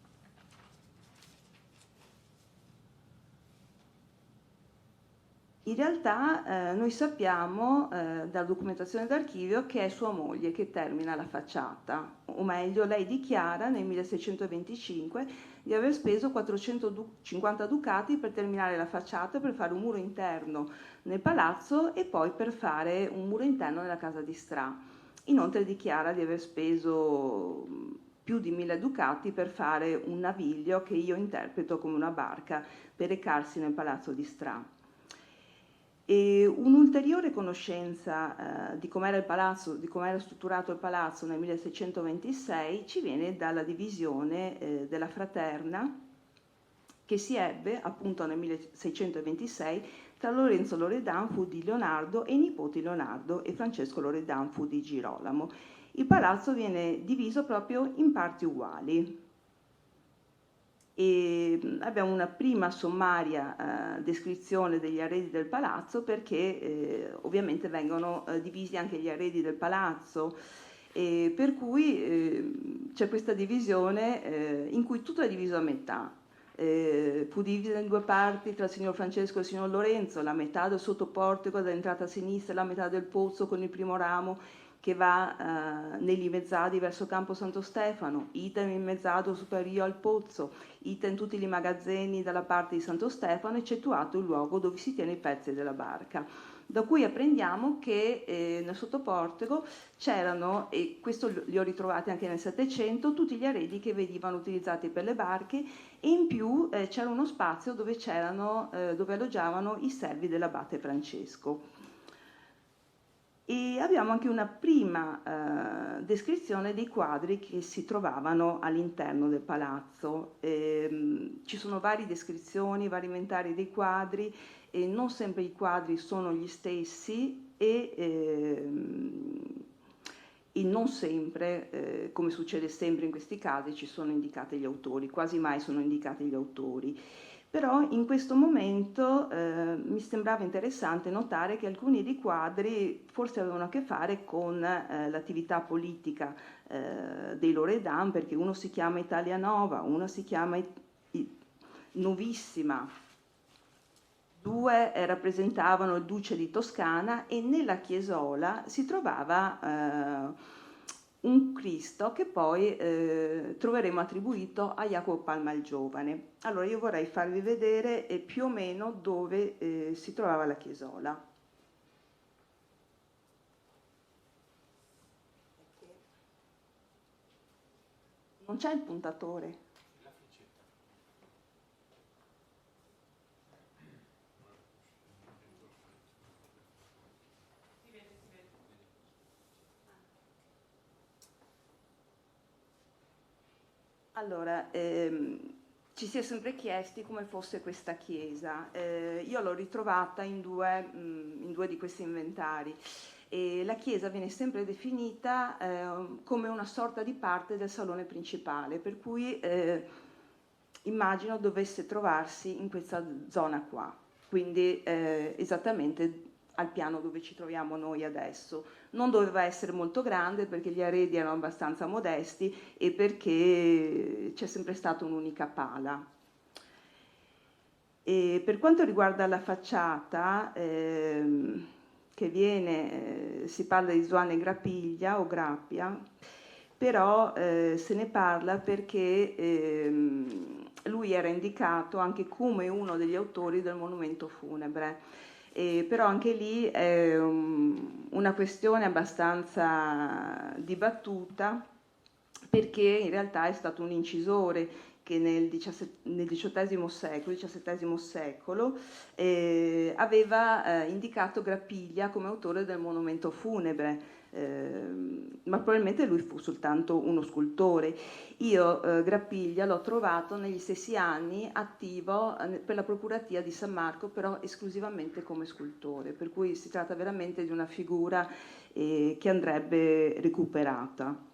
In realtà noi sappiamo dalla documentazione d'archivio che è sua moglie che termina la facciata, o meglio lei dichiara nel 1625 di aver speso 450 ducati per terminare la facciata, per fare un muro interno nel palazzo e poi per fare un muro interno nella casa di Stra. Inoltre dichiara di aver speso più di 1.000 ducati per fare un naviglio che io interpreto come una barca per recarsi nel palazzo di Stra. E un'ulteriore conoscenza di com'era il palazzo, di com'era strutturato il palazzo nel 1626 ci viene dalla divisione della fraterna che si ebbe appunto nel 1626 tra Lorenzo Loredan, fu di Leonardo, e i nipoti Leonardo e Francesco Loredan, fu di Girolamo. Il palazzo viene diviso proprio in parti uguali. E abbiamo una prima sommaria descrizione degli arredi del palazzo, perché ovviamente vengono divisi anche gli arredi del palazzo, per cui c'è questa divisione in cui tutto è diviso a metà. Fu divisa in 2 parti tra il signor Francesco e il signor Lorenzo, la metà del sottoportico dall'entrata a sinistra e la metà del pozzo con il primo ramo che va negli mezzadi verso Campo Santo Stefano, item in mezzato superiore al pozzo, item tutti i magazzini dalla parte di Santo Stefano, eccettuato il luogo dove si tiene i pezzi della barca. da cui apprendiamo che nel sottoportico c'erano, e questo li ho ritrovati anche nel Settecento, tutti gli arredi che venivano utilizzati per le barche, e in più c'era uno spazio dove alloggiavano i servi dell'abate Francesco. E abbiamo anche una prima descrizione dei quadri che si trovavano all'interno del palazzo. Ci sono varie descrizioni, vari inventari dei quadri, e non sempre i quadri sono gli stessi e non sempre, come succede sempre in questi casi, ci sono indicati gli autori, quasi mai sono indicati gli autori. Però in questo momento mi sembrava interessante notare che alcuni dei quadri forse avevano a che fare con l'attività politica dei Loredan, perché uno si chiama Italia Nova, uno si chiama Novissima, due rappresentavano il duce di Toscana, e nella chiesola si trovava un Cristo che poi troveremo attribuito a Jacopo Palma il Giovane. Allora io vorrei farvi vedere più o meno dove si trovava la chiesola. Non c'è il puntatore. Allora, ci si è sempre chiesti come fosse questa chiesa. Io l'ho ritrovata in due di questi inventari, e la chiesa viene sempre definita come una sorta di parte del salone principale, per cui immagino dovesse trovarsi in questa zona qua, quindi esattamente al piano dove ci troviamo noi adesso. Non doveva essere molto grande perché gli arredi erano abbastanza modesti e perché c'è sempre stata un'unica pala. E per quanto riguarda la facciata, si parla di Zuanne Grappiglia o Grappia, però se ne parla perché lui era indicato anche come uno degli autori del monumento funebre. Però anche lì è una questione abbastanza dibattuta, perché in realtà è stato un incisore che nel XVIII secolo aveva indicato Grappiglia come autore del monumento funebre, ma probabilmente lui fu soltanto uno scultore. Io Grappiglia l'ho trovato negli stessi anni attivo per la procuratia di San Marco, però esclusivamente come scultore, per cui si tratta veramente di una figura che andrebbe recuperata.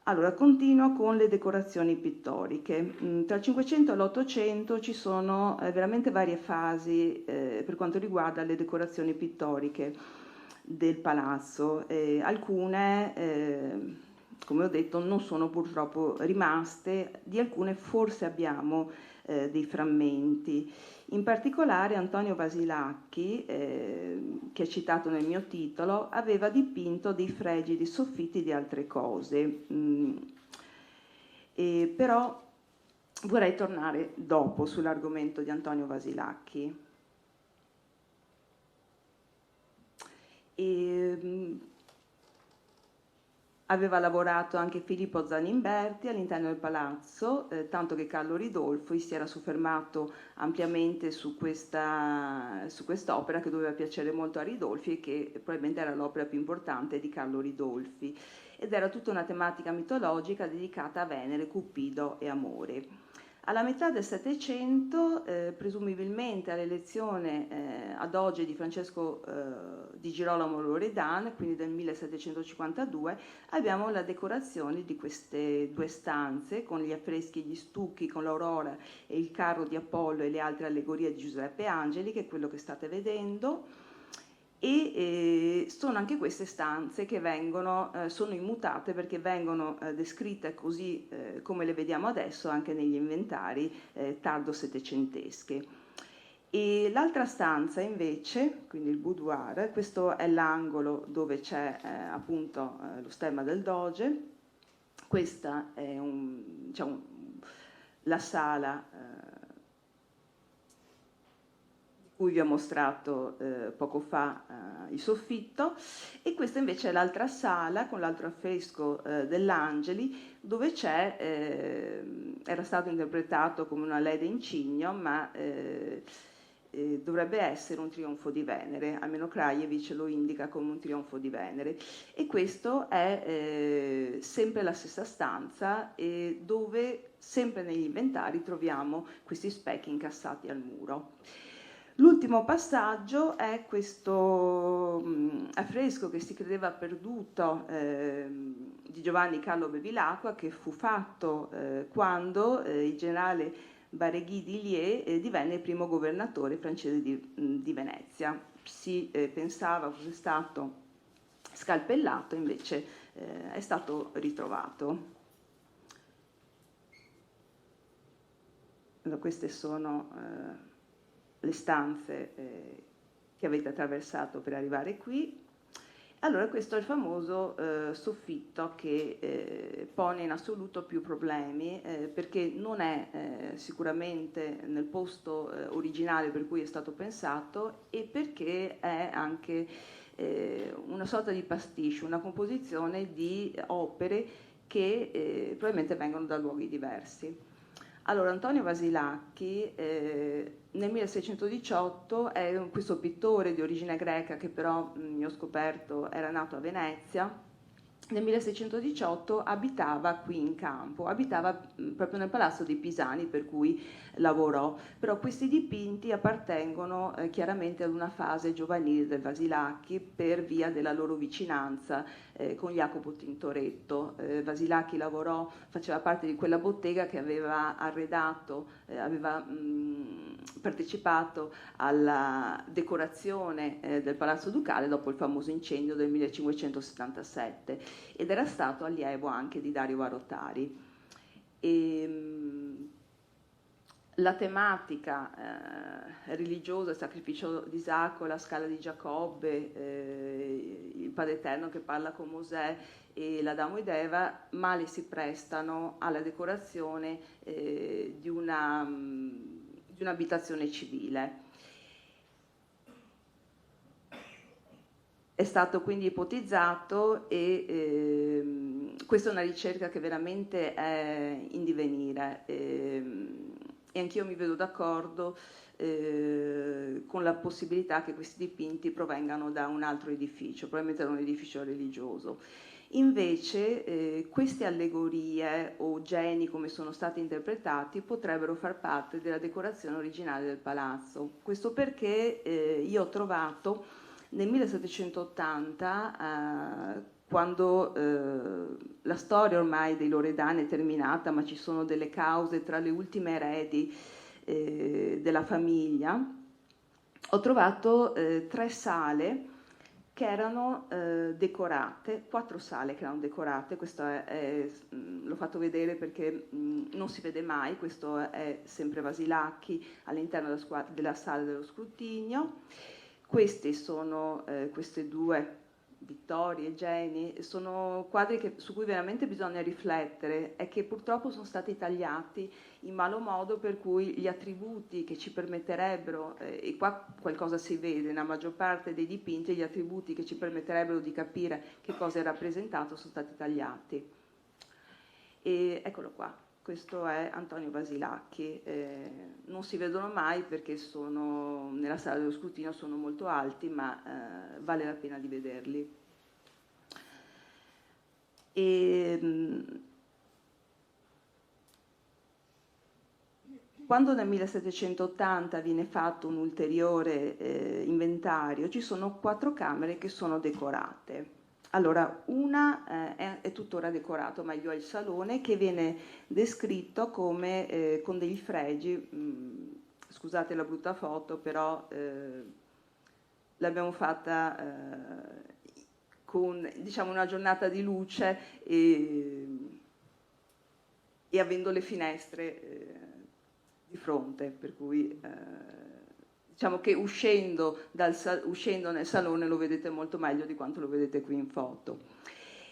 Allora, continuo con le decorazioni pittoriche. Tra il 500 e l'800 ci sono veramente varie fasi per quanto riguarda le decorazioni pittoriche del palazzo. Alcune, come ho detto, non sono purtroppo rimaste, di alcune forse abbiamo dei frammenti. In particolare Antonio Vasilacchi, che è citato nel mio titolo, aveva dipinto dei fregi, dei soffitti di altre cose. Però vorrei tornare dopo sull'argomento di Antonio Vasilacchi. Aveva lavorato anche Filippo Zanimberti all'interno del palazzo, tanto che Carlo Ridolfi si era soffermato ampiamente su quest'opera che doveva piacere molto a Ridolfi e che probabilmente era l'opera più importante di Carlo Ridolfi, ed era tutta una tematica mitologica dedicata a Venere, Cupido e Amore. Alla metà del Settecento, presumibilmente all'elezione ad Doge di Francesco di Girolamo Loredan, quindi del 1752, abbiamo la decorazione di queste due stanze con gli affreschi e gli stucchi, con l'Aurora e il carro di Apollo e le altre allegorie di Giuseppe Angeli, che è quello che state vedendo. E sono anche queste stanze che sono immutate perché vengono descritte così come le vediamo adesso anche negli inventari tardo settecenteschi. E l'altra stanza invece, quindi il boudoir, questo è l'angolo dove c'è appunto lo stemma del Doge, questa è la sala cui vi ho mostrato poco fa il soffitto, e questa invece è l'altra sala con l'altro affresco dell'Angeli, dove c'è, era stato interpretato come una Lede in cigno, ma dovrebbe essere un trionfo di Venere, almeno Krajewicz lo indica come un trionfo di Venere, e questo è sempre la stessa stanza, dove sempre negli inventari troviamo questi specchi incassati al muro. L'ultimo passaggio è questo affresco che si credeva perduto di Giovanni Carlo Bevilacqua, che fu fatto quando il generale Bareghi di Lier divenne il primo governatore francese di Venezia. Si pensava fosse stato scalpellato, invece è stato ritrovato. Allora, queste sono le stanze che avete attraversato per arrivare qui. Allora, questo è il famoso soffitto che pone in assoluto più problemi, perché non è sicuramente nel posto originale per cui è stato pensato, e perché è anche una sorta di pasticcio, una composizione di opere che probabilmente vengono da luoghi diversi. Allora, Antonio Vasilacchi nel 1618 è questo pittore di origine greca che però, ho scoperto, era nato a Venezia. Nel 1618 abitava qui in campo, abitava proprio nel palazzo dei Pisani, per cui lavorò, però questi dipinti appartengono chiaramente ad una fase giovanile del Vasilacchi per via della loro vicinanza con Jacopo Tintoretto. Vasilacchi faceva parte di quella bottega che aveva arredato, aveva partecipato alla decorazione del Palazzo Ducale dopo il famoso incendio del 1577, ed era stato allievo anche di Dario Varotari. La tematica religiosa, il sacrificio di Isacco, la scala di Giacobbe, il Padre Eterno che parla con Mosè e l'Adamo ed Eva, male si prestano alla decorazione di un'abitazione civile. È stato quindi ipotizzato, e questa è una ricerca che veramente è in divenire, e anch'io mi vedo d'accordo con la possibilità che questi dipinti provengano da un altro edificio, probabilmente da un edificio religioso. Invece queste allegorie o geni, come sono stati interpretati, potrebbero far parte della decorazione originale del palazzo. Questo perché io ho trovato nel 1780, quando la storia ormai dei Loredani è terminata, ma ci sono delle cause tra le ultime eredi della famiglia, ho trovato 3 sale che erano decorate, 4 sale che erano decorate. Questo l'ho fatto vedere perché non si vede mai. Questo è sempre Vasilacchi all'interno della sala dello scrutinio. Questi sono queste 2 Vittorie e Geni, sono quadri su cui veramente bisogna riflettere, e che purtroppo sono stati tagliati in malo modo, per cui gli attributi che ci permetterebbero, e qua qualcosa si vede, nella maggior parte dei dipinti gli attributi che ci permetterebbero di capire che cosa è rappresentato sono stati tagliati. E eccolo qua. Questo è Antonio Vasilacchi, non si vedono mai perché nella sala dello scrutinio sono molto alti, ma vale la pena di vederli. Quando nel 1780 viene fatto un ulteriore inventario, ci sono 4 camere che sono decorate. Allora, una è tuttora decorato, meglio è il salone, che viene descritto come con degli fregi. Scusate la brutta foto, però l'abbiamo fatta con, diciamo, una giornata di luce e avendo le finestre di fronte, per cui diciamo che uscendo nel salone lo vedete molto meglio di quanto lo vedete qui in foto.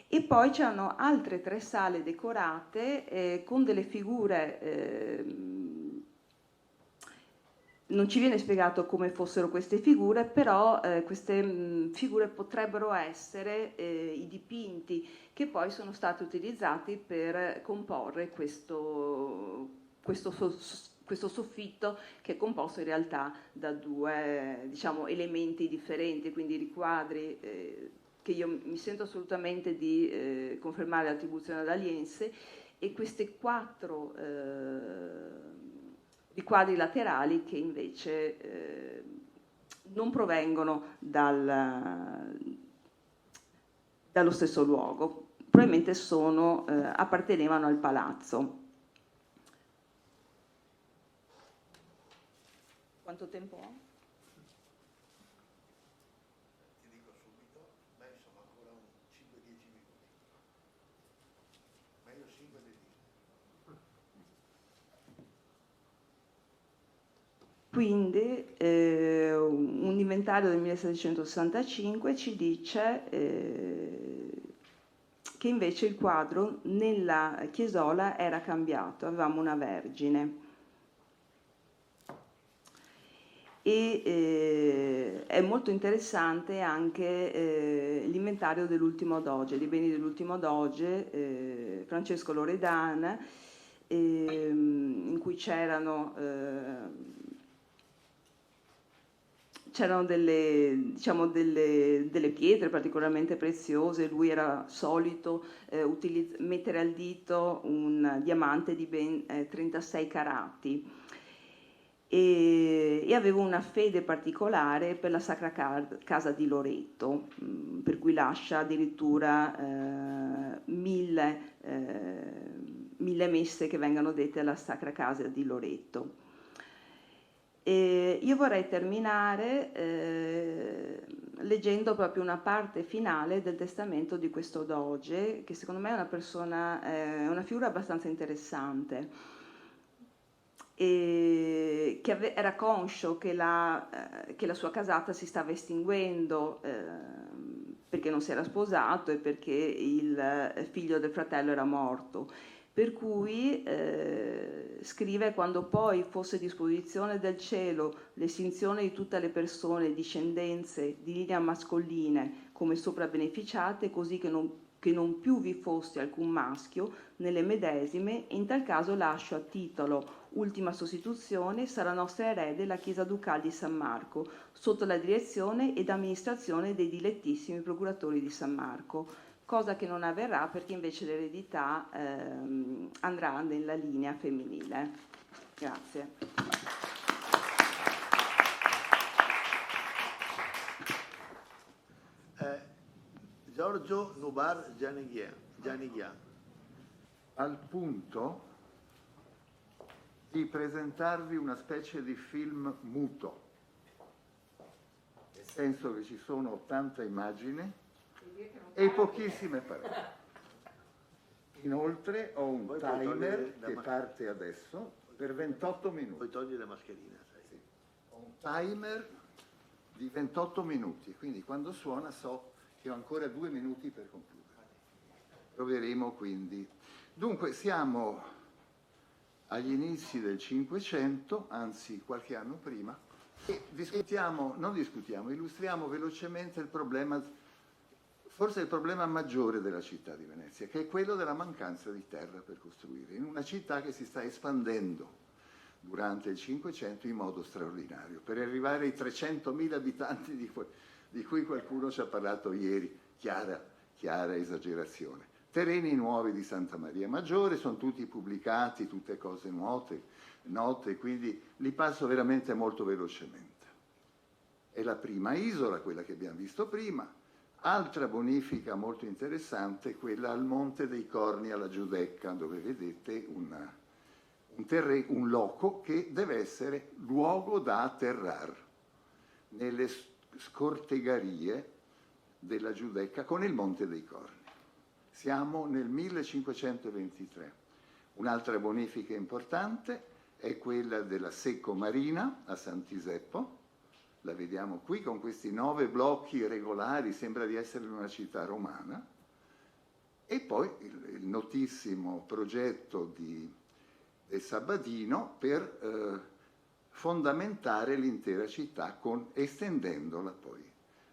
E poi c'erano altre 3 sale decorate con delle figure non ci viene spiegato come fossero queste figure, però queste figure potrebbero essere i dipinti che poi sono stati utilizzati per comporre questo soffitto, che è composto in realtà da due, diciamo, elementi differenti, quindi i riquadri che io mi sento assolutamente di confermare l'attribuzione ad Aliense, e queste 4 riquadri laterali che invece non provengono dallo stesso luogo, probabilmente appartenevano al palazzo. Quanto tempo ho? Ti dico subito, insomma ancora 5-10 minuti. Meglio 5 del 10. Quindi un inventario del 1765 ci dice che invece il quadro nella chiesola era cambiato, avevamo una Vergine. E è molto interessante anche l'inventario dell'ultimo doge, dei beni dell'ultimo doge, Francesco Loredan, in cui c'erano delle, diciamo, delle pietre particolarmente preziose. Lui era solito mettere al dito un diamante di ben 36 carati. E avevo una fede particolare per la Sacra Casa di Loreto, per cui lascia addirittura 1000 messe che vengono dette alla Sacra Casa di Loreto. E io vorrei terminare leggendo proprio una parte finale del testamento di questo doge, che secondo me è una figura abbastanza interessante. E che era conscio che la sua casata si stava estinguendo perché non si era sposato e perché il figlio del fratello era morto. Per cui scrive: quando poi fosse a disposizione del cielo l'estinzione di tutte le persone, discendenze di linea mascoline come sopra beneficiate, così che non più vi fosse alcun maschio nelle medesime, e in tal caso lascio a titolo ultima sostituzione sarà nostra erede la Chiesa Ducale di San Marco, sotto la direzione ed amministrazione dei dilettissimi procuratori di San Marco, cosa che non avverrà perché invece l'eredità andrà nella linea femminile. Grazie. Giorgio Nubar Gianighian. Al punto di presentarvi una specie di film muto, nel senso che ci sono 80 immagini e pochissime parole. Inoltre ho un timer che parte adesso per 28 minuti. Puoi togliere la mascherina, sai? Sì. Ho un timer di 28 minuti, quindi quando suona so che ho ancora 2 minuti per concludere. Proveremo quindi. Dunque siamo agli inizi del Cinquecento, anzi qualche anno prima, e illustriamo velocemente il problema, forse il problema maggiore della città di Venezia, che è quello della mancanza di terra per costruire, in una città che si sta espandendo durante il Cinquecento in modo straordinario, per arrivare ai 300.000 abitanti di cui qualcuno ci ha parlato ieri, chiara esagerazione. Terreni nuovi di Santa Maria Maggiore, sono tutti pubblicati, tutte cose note, quindi li passo veramente molto velocemente. È la prima isola, quella che abbiamo visto prima. Altra bonifica molto interessante, quella al Monte dei Corni alla Giudecca, dove vedete un loco che deve essere luogo da atterrar nelle scortegarie della Giudecca con il Monte dei Corni. Siamo nel 1523. Un'altra bonifica importante è quella della Secco Marina a Sant'Iseppo. La vediamo qui con questi 9 blocchi regolari, sembra di essere in una città romana. E poi il notissimo progetto del Sabadino per fondamentare l'intera città estendendola poi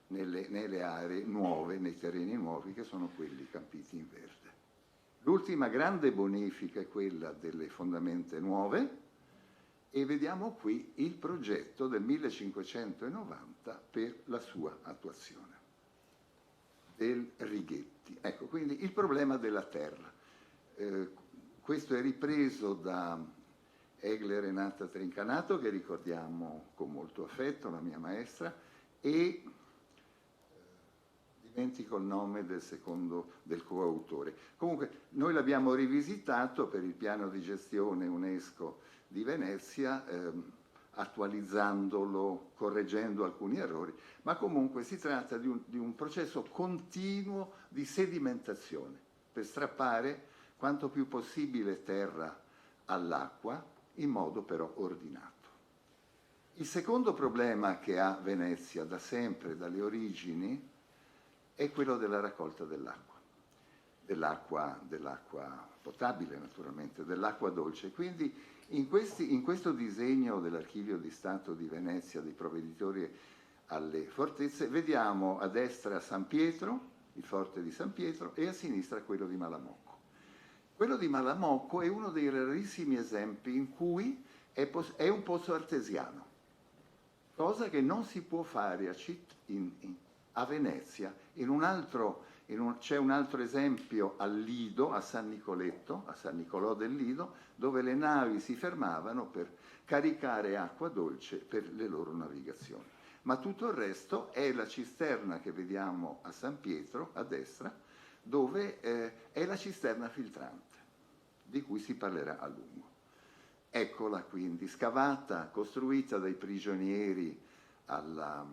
nelle aree nuove, nei terreni nuovi che sono quelli campiti in verde. L'ultima grande bonifica è quella delle fondamenta nuove e vediamo qui il progetto del 1590 per la sua attuazione, del Righetti. Ecco, quindi il problema della terra. Questo è ripreso da Egle Renata Trincanato, che ricordiamo con molto affetto, la mia maestra, e dimentico il nome del coautore. Comunque noi l'abbiamo rivisitato per il piano di gestione UNESCO di Venezia, attualizzandolo, correggendo alcuni errori, ma comunque si tratta di un processo continuo di sedimentazione per strappare quanto più possibile terra all'acqua in modo però ordinato. Il secondo problema che ha Venezia da sempre, dalle origini, è quello della raccolta dell'acqua potabile naturalmente, dell'acqua dolce. Quindi in questo disegno dell'Archivio di Stato di Venezia, dei provveditori alle fortezze, vediamo a destra San Pietro, il forte di San Pietro, e a sinistra quello di Malamocco. Quello di Malamocco è uno dei rarissimi esempi in cui è un pozzo artesiano, cosa che non si può fare a Venezia. C'è un altro esempio al Lido, a San Nicoletto, a San Nicolò del Lido, dove le navi si fermavano per caricare acqua dolce per le loro navigazioni. Ma tutto il resto è la cisterna che vediamo a San Pietro, a destra, dove è la cisterna filtrante, di cui si parlerà a lungo. Eccola quindi, scavata, costruita dai prigionieri alla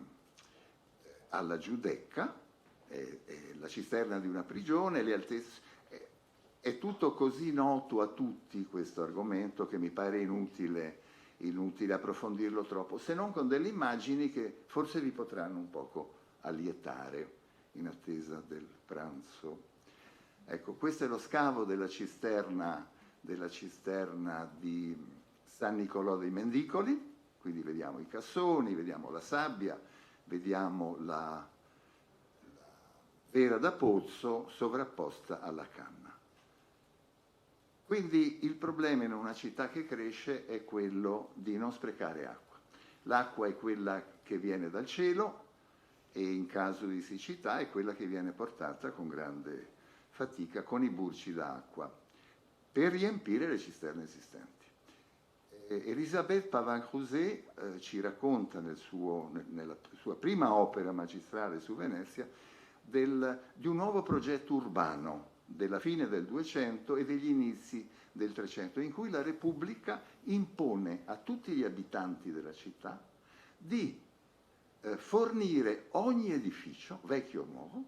Giudecca, è la cisterna di una prigione, le altezze. È tutto così noto a tutti questo argomento che mi pare inutile approfondirlo troppo, se non con delle immagini che forse vi potranno un poco allietare in attesa del pranzo. Ecco, questo è lo scavo della cisterna di San Nicolò dei Mendicoli, quindi vediamo i cassoni, vediamo la sabbia, vediamo la vera da pozzo sovrapposta alla canna. Quindi il problema in una città che cresce è quello di non sprecare acqua. L'acqua è quella che viene dal cielo e in caso di siccità è quella che viene portata con grande fatica con i burci d'acqua per riempire le cisterne esistenti. Elisabeth Pavin-Cruzet ci racconta nella sua prima opera magistrale su Venezia di un nuovo progetto urbano della fine del 200 e degli inizi del 300, in cui la Repubblica impone a tutti gli abitanti della città di fornire ogni edificio, vecchio o nuovo,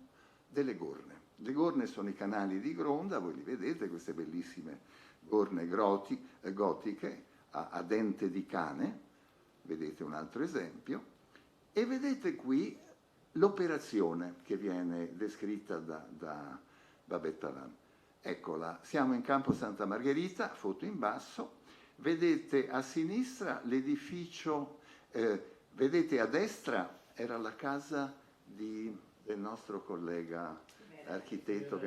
delle gorne. Le gorne sono i canali di Gronda, voi li vedete, queste bellissime gorne gotiche a dente di cane, vedete un altro esempio, e vedete qui l'operazione che viene descritta da Babette Pavin. Eccola, siamo in Campo Santa Margherita, foto in basso, vedete a sinistra l'edificio, vedete a destra era la casa del nostro collega architetto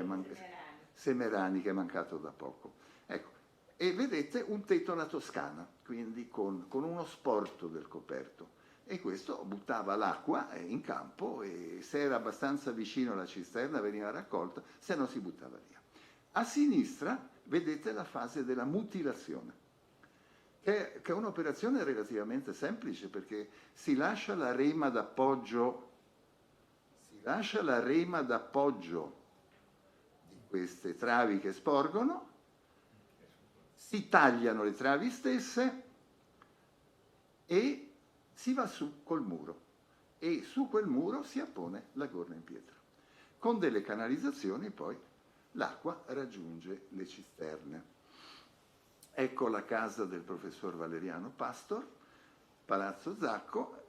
Semerani, che è mancato da poco. Ecco, e vedete un tetto alla toscana, quindi con uno sporto del coperto. E questo buttava l'acqua in campo e se era abbastanza vicino alla cisterna veniva raccolta, se no si buttava via. A sinistra vedete la fase della mutilazione, che è un'operazione relativamente semplice perché si lascia la rema d'appoggio di queste travi che sporgono, si tagliano le travi stesse e si va su col muro e su quel muro si appone la gorna in pietra. Con delle canalizzazioni poi l'acqua raggiunge le cisterne. Ecco la casa del professor Valeriano Pastor, Palazzo Zacco,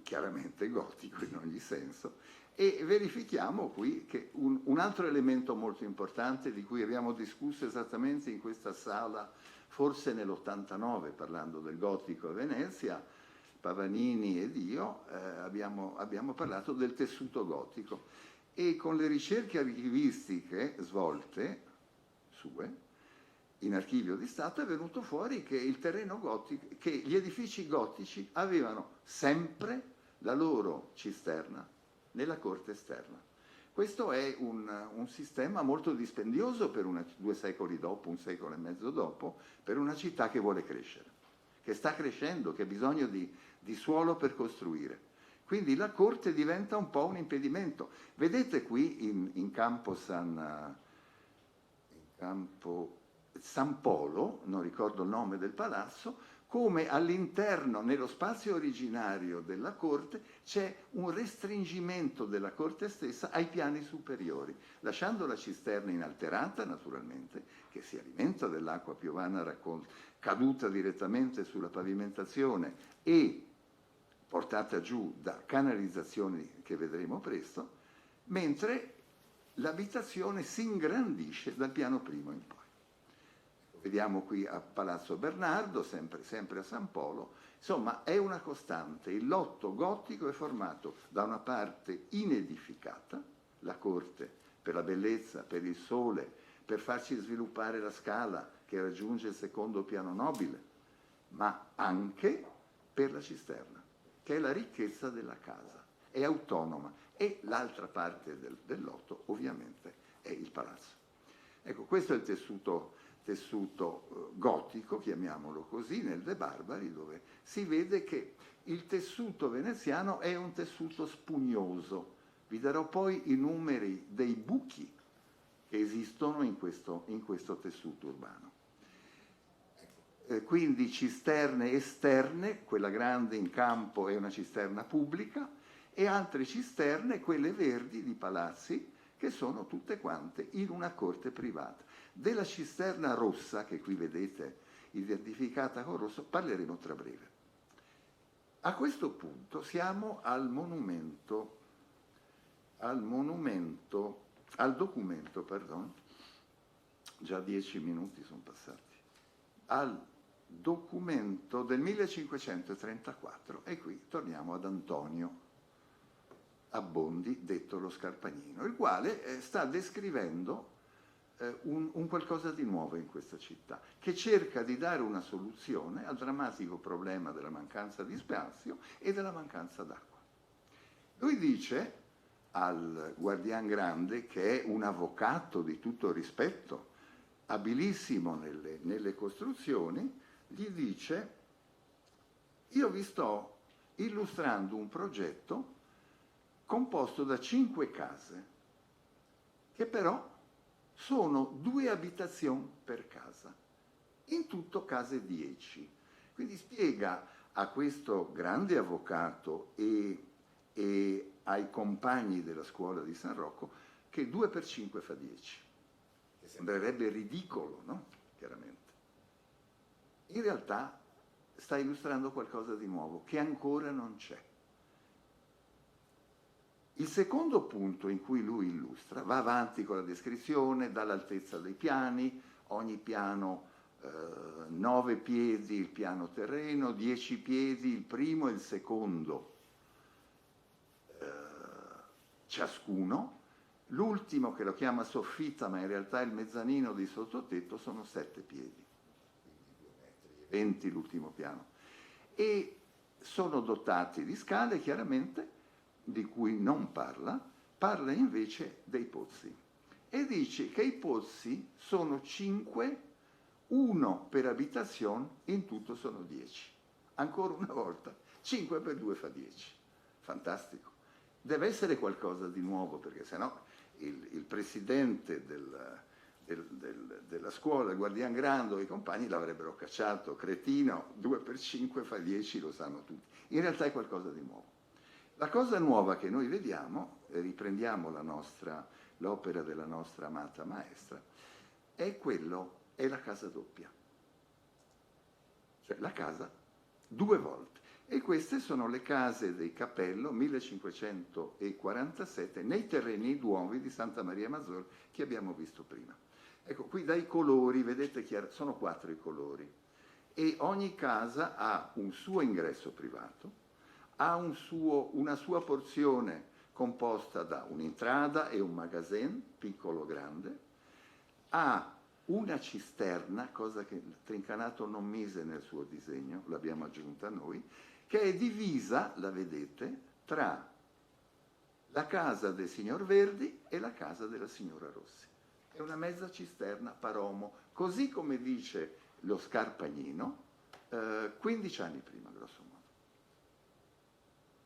chiaramente gotico in ogni senso, e verifichiamo qui che un altro elemento molto importante di cui abbiamo discusso esattamente in questa sala Forse nell'89, parlando del gotico a Venezia, Pavanini ed io abbiamo parlato del tessuto gotico, e con le ricerche archivistiche svolte sue in archivio di Stato è venuto fuori che il terreno gotico, che gli edifici gotici avevano sempre la loro cisterna nella corte esterna. Questo è un sistema molto dispendioso per 2 secoli dopo, 1 secolo e mezzo dopo, per una città che vuole crescere, che sta crescendo, che ha bisogno di suolo per costruire. Quindi la corte diventa un po' un impedimento. Vedete qui in campo San Polo, non ricordo il nome del palazzo, come all'interno, nello spazio originario della corte, c'è un restringimento della corte stessa ai piani superiori, lasciando la cisterna inalterata, naturalmente, che si alimenta dell'acqua piovana caduta direttamente sulla pavimentazione e portata giù da canalizzazioni che vedremo presto, mentre l'abitazione si ingrandisce dal piano primo in poi. Vediamo qui a Palazzo Bernardo, sempre a San Polo. Insomma, è una costante. Il lotto gotico è formato da una parte inedificata, la corte, per la bellezza, per il sole, per farci sviluppare la scala che raggiunge il secondo piano nobile, ma anche per la cisterna, che è la ricchezza della casa, è autonoma. E l'altra parte del lotto, ovviamente, è il palazzo. Ecco, questo è il tessuto gotico, chiamiamolo così, nel De Barbari, dove si vede che il tessuto veneziano è un tessuto spugnoso. Vi darò poi i numeri dei buchi che esistono in questo tessuto urbano. Quindi cisterne esterne, quella grande in campo è una cisterna pubblica, e altre cisterne, quelle verdi di palazzi, che sono tutte quante in una corte privata. Della cisterna rossa, che qui vedete identificata con rosso, parleremo tra breve. A questo punto siamo al documento, già 10 minuti sono passati, al documento del 1534, e qui torniamo ad Antonio Abbondi, detto lo Scarpagnino, il quale sta descrivendo un qualcosa di nuovo in questa città, che cerca di dare una soluzione al drammatico problema della mancanza di spazio e della mancanza d'acqua. Lui dice al Guardian Grande, che è un avvocato di tutto rispetto, abilissimo nelle costruzioni, gli dice: io vi sto illustrando un progetto composto da 5 case, che però sono 2 abitazioni per casa, in tutto case 10. Quindi spiega a questo grande avvocato e ai compagni della scuola di San Rocco che 2 per 5 fa 10, che sembrerebbe ridicolo, no? Chiaramente. In realtà sta illustrando qualcosa di nuovo, che ancora non c'è. Il secondo punto in cui lui illustra, va avanti con la descrizione, dall'altezza dei piani, ogni piano 9 piedi il piano terreno, 10 piedi il primo e il secondo ciascuno, l'ultimo, che lo chiama soffitta ma in realtà è il mezzanino di sottotetto, sono 7 piedi, quindi 20 l'ultimo piano, e sono dotati di scale, chiaramente, di cui non parla invece dei pozzi, e dice che i pozzi sono 5, 1 per abitazione, in tutto sono 10. Ancora una volta, 5 per 2 fa 10. Fantastico. Deve essere qualcosa di nuovo, perché sennò il presidente della scuola, il Guardian Grande e i compagni l'avrebbero cacciato: cretino, 2 per 5 fa 10, lo sanno tutti. In realtà è qualcosa di nuovo. La cosa nuova che noi vediamo, e riprendiamo l'opera della nostra amata maestra, è la casa doppia. Cioè la casa 2 volte. E queste sono le case dei Capello 1547 nei terreni nuovi di Santa Maria Maggiore che abbiamo visto prima. Ecco, qui dai colori, vedete sono 4 i colori, e ogni casa ha un suo ingresso privato, ha una sua porzione composta da un'entrata e un magasin, piccolo o grande, ha una cisterna, cosa che il Trincanato non mise nel suo disegno, l'abbiamo aggiunta noi, che è divisa, la vedete, tra la casa del signor Verdi e la casa della signora Rossi. È una mezza cisterna paromo, così come dice lo Scarpagnino 15 anni prima, grosso modo.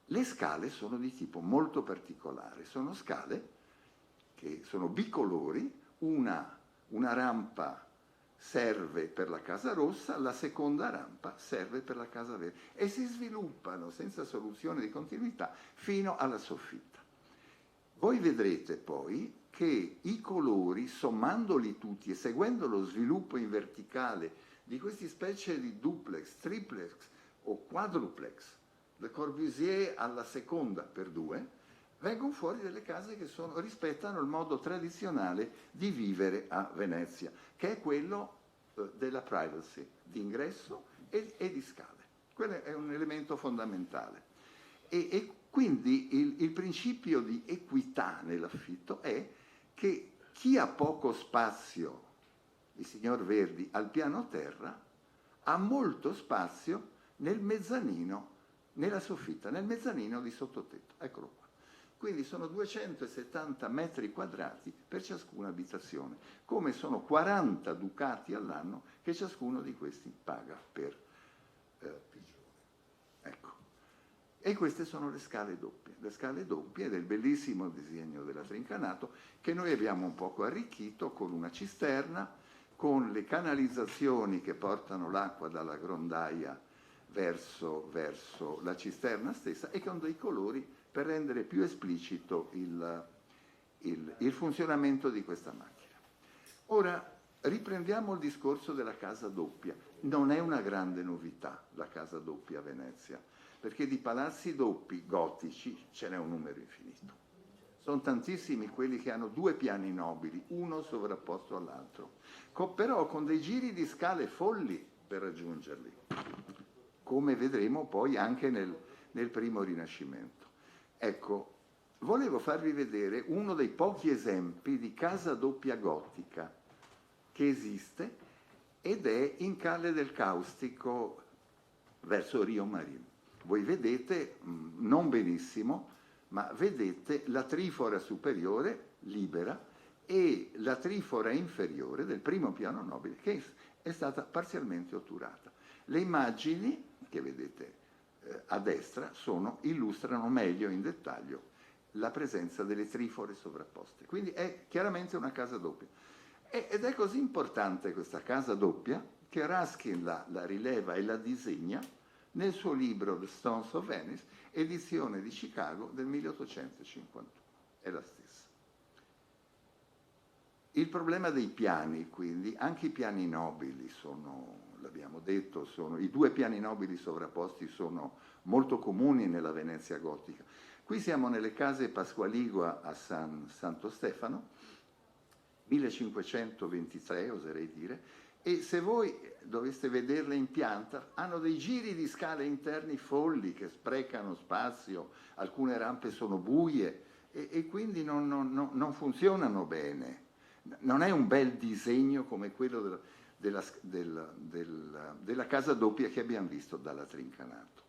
Le scale sono di tipo molto particolare, sono scale che sono bicolori, una rampa serve per la casa rossa, la seconda rampa serve per la casa verde e si sviluppano senza soluzione di continuità fino alla soffitta. Voi vedrete poi che i colori, sommandoli tutti e seguendo lo sviluppo in verticale di queste specie di duplex, triplex o quadruplex, Le Corbusier alla seconda per 2, vengono fuori delle case che rispettano il modo tradizionale di vivere a Venezia, che è quello della privacy, di ingresso e di scale. Quello è un elemento fondamentale. E quindi il principio di equità nell'affitto è che chi ha poco spazio, il signor Verdi, al piano terra, ha molto spazio nel mezzanino, nella soffitta, nel mezzanino di sottotetto. Eccolo qua. Quindi sono 270 metri quadrati per ciascuna abitazione, come sono 40 ducati all'anno che ciascuno di questi paga per pigione. Ecco. E queste sono le scale doppie del bellissimo disegno della Trincanato che noi abbiamo un poco arricchito con una cisterna, con le canalizzazioni che portano l'acqua dalla grondaia verso la cisterna stessa e con dei colori per rendere più esplicito il funzionamento di questa macchina. Ora riprendiamo il discorso della casa doppia. Non è una grande novità la casa doppia a Venezia, perché di palazzi doppi gotici ce n'è un numero infinito. Sono tantissimi quelli che hanno 2 piani nobili, uno sovrapposto all'altro, però con dei giri di scale folli per raggiungerli, come vedremo poi anche nel primo Rinascimento. Ecco, volevo farvi vedere uno dei pochi esempi di casa doppia gotica che esiste ed è in Calle del Caustico verso Rio Marino. Voi vedete, non benissimo, ma vedete la trifora superiore libera e la trifora inferiore del primo piano nobile che è stata parzialmente otturata. Le immagini che vedete a destra illustrano meglio in dettaglio la presenza delle trifore sovrapposte. Quindi è chiaramente una casa doppia. Ed è così importante questa casa doppia che Ruskin la rileva e la disegna nel suo libro The Stones of Venice, edizione di Chicago del 1851. È la stessa. Il problema dei piani, quindi, anche i piani nobili l'abbiamo detto, i 2 piani nobili sovrapposti sono molto comuni nella Venezia gotica. Qui siamo nelle case Pasqualigua a Santo Stefano, 1523 oserei dire, e se voi doveste vederle in pianta, hanno dei giri di scale interni folli che sprecano spazio, alcune rampe sono buie e quindi non funzionano bene. Non è un bel disegno come quello della casa doppia che abbiamo visto dalla Trincanato.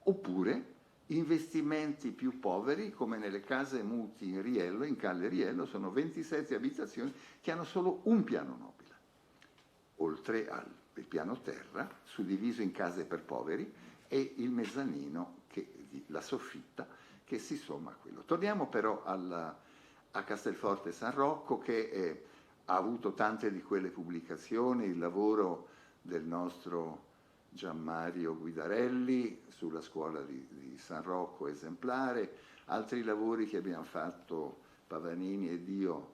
Oppure investimenti più poveri, come nelle case Muti in Riello, in Calle Riello, sono 27 abitazioni che hanno solo un piano nobile, oltre al piano terra, suddiviso in case per poveri, e il mezzanino, la soffitta, che si somma a quello. Torniamo però a Castelforte San Rocco, che ha avuto tante di quelle pubblicazioni, il lavoro del nostro Gianmario Guidarelli sulla scuola di San Rocco esemplare, altri lavori che abbiamo fatto Pavanini ed io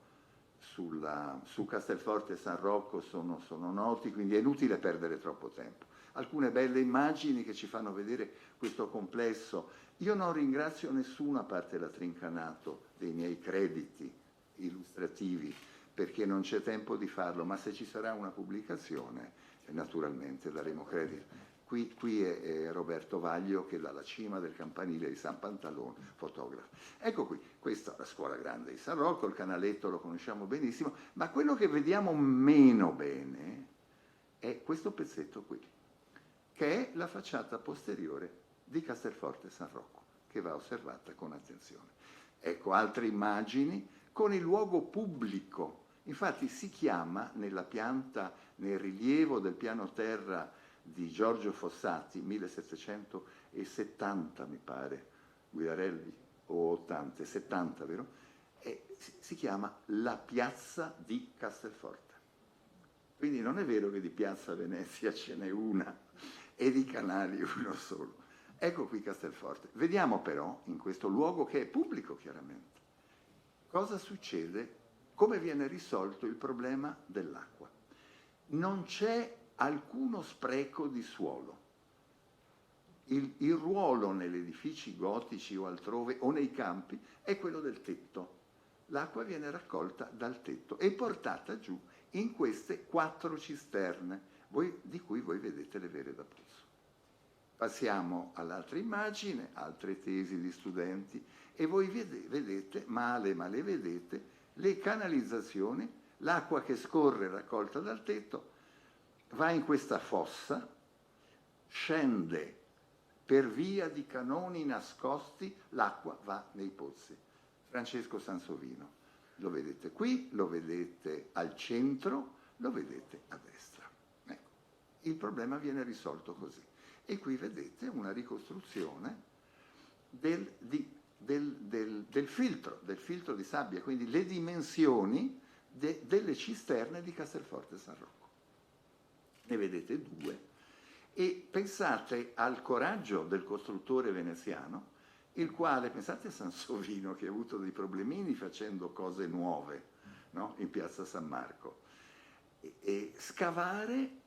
su Castelforte e San Rocco sono noti, quindi è inutile perdere troppo tempo. Alcune belle immagini che ci fanno vedere questo complesso. Io non ringrazio nessuno, a parte la Trincanato, dei miei crediti illustrativi, perché non c'è tempo di farlo, ma se ci sarà una pubblicazione, naturalmente daremo credito. Qui è Roberto Vaglio che dalla cima del campanile di San Pantalone fotografa. Ecco qui, questa è la scuola grande di San Rocco, il canaletto lo conosciamo benissimo, ma quello che vediamo meno bene è questo pezzetto qui, che è la facciata posteriore di Castelforte San Rocco, che va osservata con attenzione. Ecco altre immagini con il luogo pubblico. Infatti si chiama nella pianta, nel rilievo del piano terra di Giorgio Fossati, 1770 mi pare, Guidarelli, o 80, 70, vero? E si chiama la piazza di Castelforte. Quindi non è vero che di piazza Venezia ce n'è una e di canali uno solo. Ecco qui Castelforte. Vediamo però, in questo luogo che è pubblico chiaramente, cosa succede, come viene risolto il problema dell'acqua. Non c'è alcuno spreco di suolo. Il ruolo negli edifici gotici o altrove o nei campi è quello del tetto. L'acqua viene raccolta dal tetto e portata giù in queste 4 cisterne, di cui voi vedete le vere da pozzo. Passiamo all'altra immagine, altre tesi di studenti, e voi vedete, male ma le vedete, le canalizzazioni, l'acqua che scorre raccolta dal tetto, va in questa fossa, scende per via di canoni nascosti, l'acqua va nei pozzi. Francesco Sansovino, lo vedete qui, lo vedete al centro, lo vedete a destra. Ecco, il problema viene risolto così. E qui vedete una ricostruzione del filtro di sabbia, quindi le dimensioni delle cisterne di Castelforte San Rocco. Ne vedete 2, e pensate al coraggio del costruttore veneziano, il quale, pensate a Sansovino che ha avuto dei problemini facendo cose nuove, no? In piazza San Marco, e scavare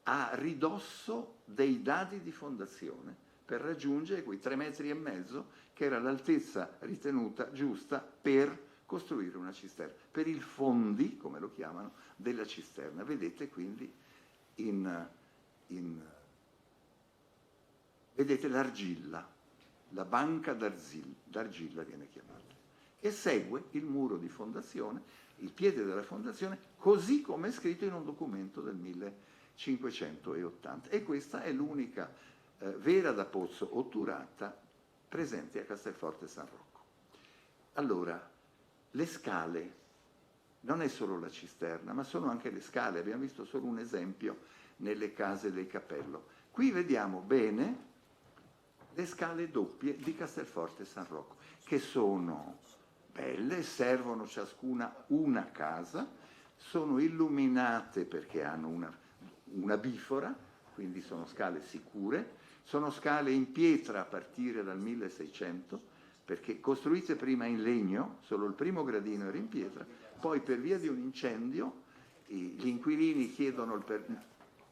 a ridosso dei dadi di fondazione per raggiungere quei 3,5 metri che era l'altezza ritenuta giusta per costruire una cisterna, per il fondi, come lo chiamano, della cisterna. Vedete quindi vedete l'argilla, la banca d'argilla viene chiamata, che segue il muro di fondazione, il piede della fondazione, così come è scritto in un documento del 1580. E questa è l'unica vera da pozzo otturata presente a Castelforte San Rocco. Allora, le scale non è solo la cisterna, ma sono anche le scale. Abbiamo visto solo un esempio nelle case del Cappello. Qui vediamo bene le scale doppie di Castelforte San Rocco, che sono belle, servono ciascuna una casa, sono illuminate perché hanno una bifora, quindi sono scale sicure, sono scale in pietra a partire dal 1600, perché costruite prima in legno, solo il primo gradino era in pietra, poi per via di un incendio gli inquilini chiedono,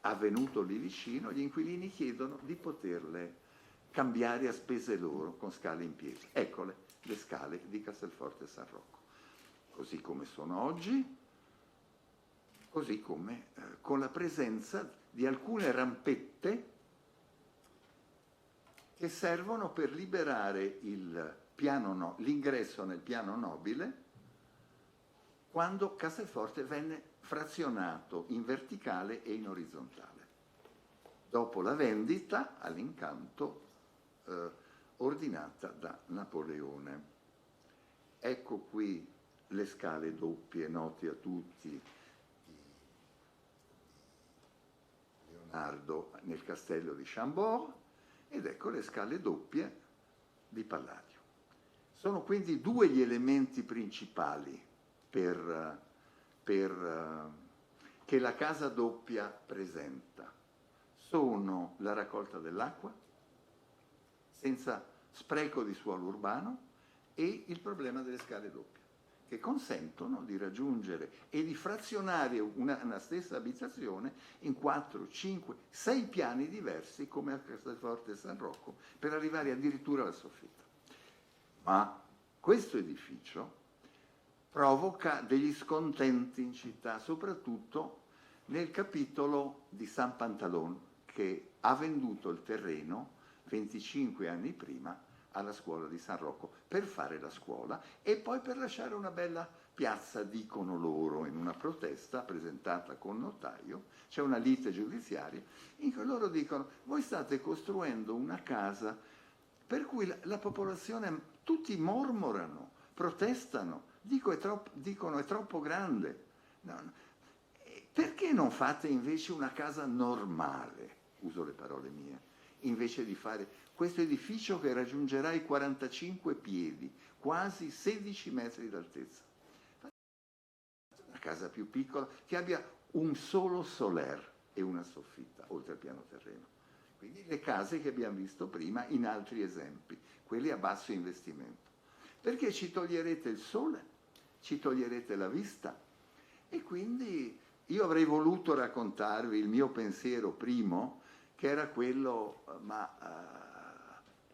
avvenuto lì vicino, gli inquilini chiedono di poterle cambiare a spese loro con scale in pietra. Eccole le scale di Castelforte San Rocco, così come sono oggi, così come con la presenza di alcune rampette che servono per liberare l'ingresso nel piano nobile quando Castelforte venne frazionato in verticale e in orizzontale. Dopo la vendita all'incanto ordinata da Napoleone. Ecco qui le scale doppie noti a tutti, Leonardo nel castello di Chambord, ed ecco le scale doppie di Palladio. Sono quindi 2 gli elementi principali che la casa doppia presenta. Sono la raccolta dell'acqua, senza spreco di suolo urbano, e il problema delle scale doppie. che consentono di raggiungere e di frazionare una stessa abitazione in 4, 5, 6 piani diversi come a Castelforte e San Rocco, per arrivare addirittura alla soffitta. Ma questo edificio provoca degli scontenti in città, soprattutto nel capitolo di San Pantalone, che ha venduto il terreno 25 anni prima alla scuola di San Rocco per fare la scuola e poi per lasciare una bella piazza, dicono loro, in una protesta presentata col notaio. C'è una lite giudiziaria in cui loro dicono: voi state costruendo una casa per cui la popolazione, tutti mormorano, protestano, dicono è troppo grande. No, perché non fate invece una casa normale, uso le parole mie, invece di fare questo edificio che raggiungerà i 45 piedi, quasi 16 metri d'altezza? Una casa più piccola, che abbia un solo soler e una soffitta, oltre al piano terreno. Quindi le case che abbiamo visto prima in altri esempi, quelli a basso investimento. Perché ci toglierete il sole, ci toglierete la vista, e quindi io avrei voluto raccontarvi il mio pensiero primo, che era quello,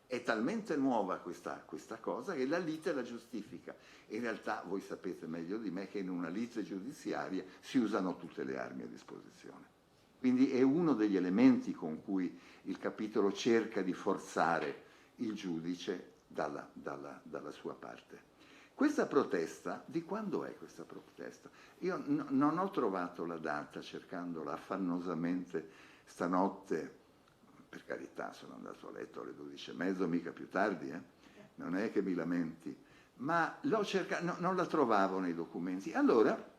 è talmente nuova questa cosa che la lite la giustifica. In realtà voi sapete meglio di me che in una lite giudiziaria si usano tutte le armi a disposizione. Quindi è uno degli elementi con cui il capitolo cerca di forzare il giudice dalla sua parte. Questa protesta, di quando è questa protesta? Io non ho trovato la data cercandola affannosamente stanotte. Per carità, sono andato a letto alle 12:30, mica più tardi, non è che mi lamenti, ma l'ho cercata, non la trovavo nei documenti. Allora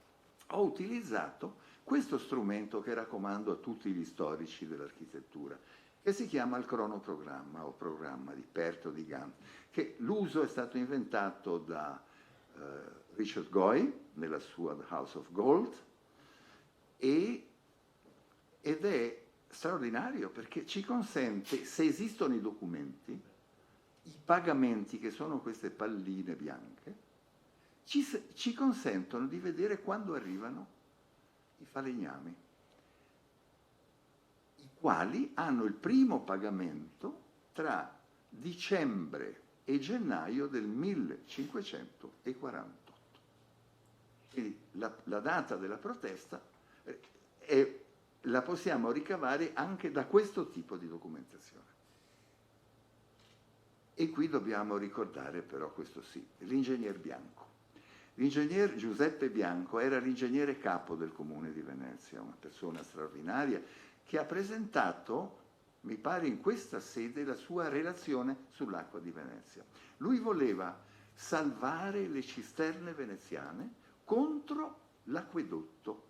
ho utilizzato questo strumento che raccomando a tutti gli storici dell'architettura, che si chiama il cronoprogramma o programma di Pärt o di Gantt, che l'uso è stato inventato da Richard Goy nella sua The House of Gold, ed è straordinario perché ci consente, se esistono i documenti, i pagamenti, che sono queste palline bianche, ci consentono di vedere quando arrivano i falegnami, i quali hanno il primo pagamento tra dicembre e gennaio del 1548. Quindi la data della protesta la possiamo ricavare anche da questo tipo di documentazione. E qui dobbiamo ricordare però, questo sì, l'ingegner Bianco. L'ingegner Giuseppe Bianco era l'ingegnere capo del Comune di Venezia, una persona straordinaria che ha presentato, mi pare in questa sede, la sua relazione sull'acqua di Venezia. Lui voleva salvare le cisterne veneziane contro l'acquedotto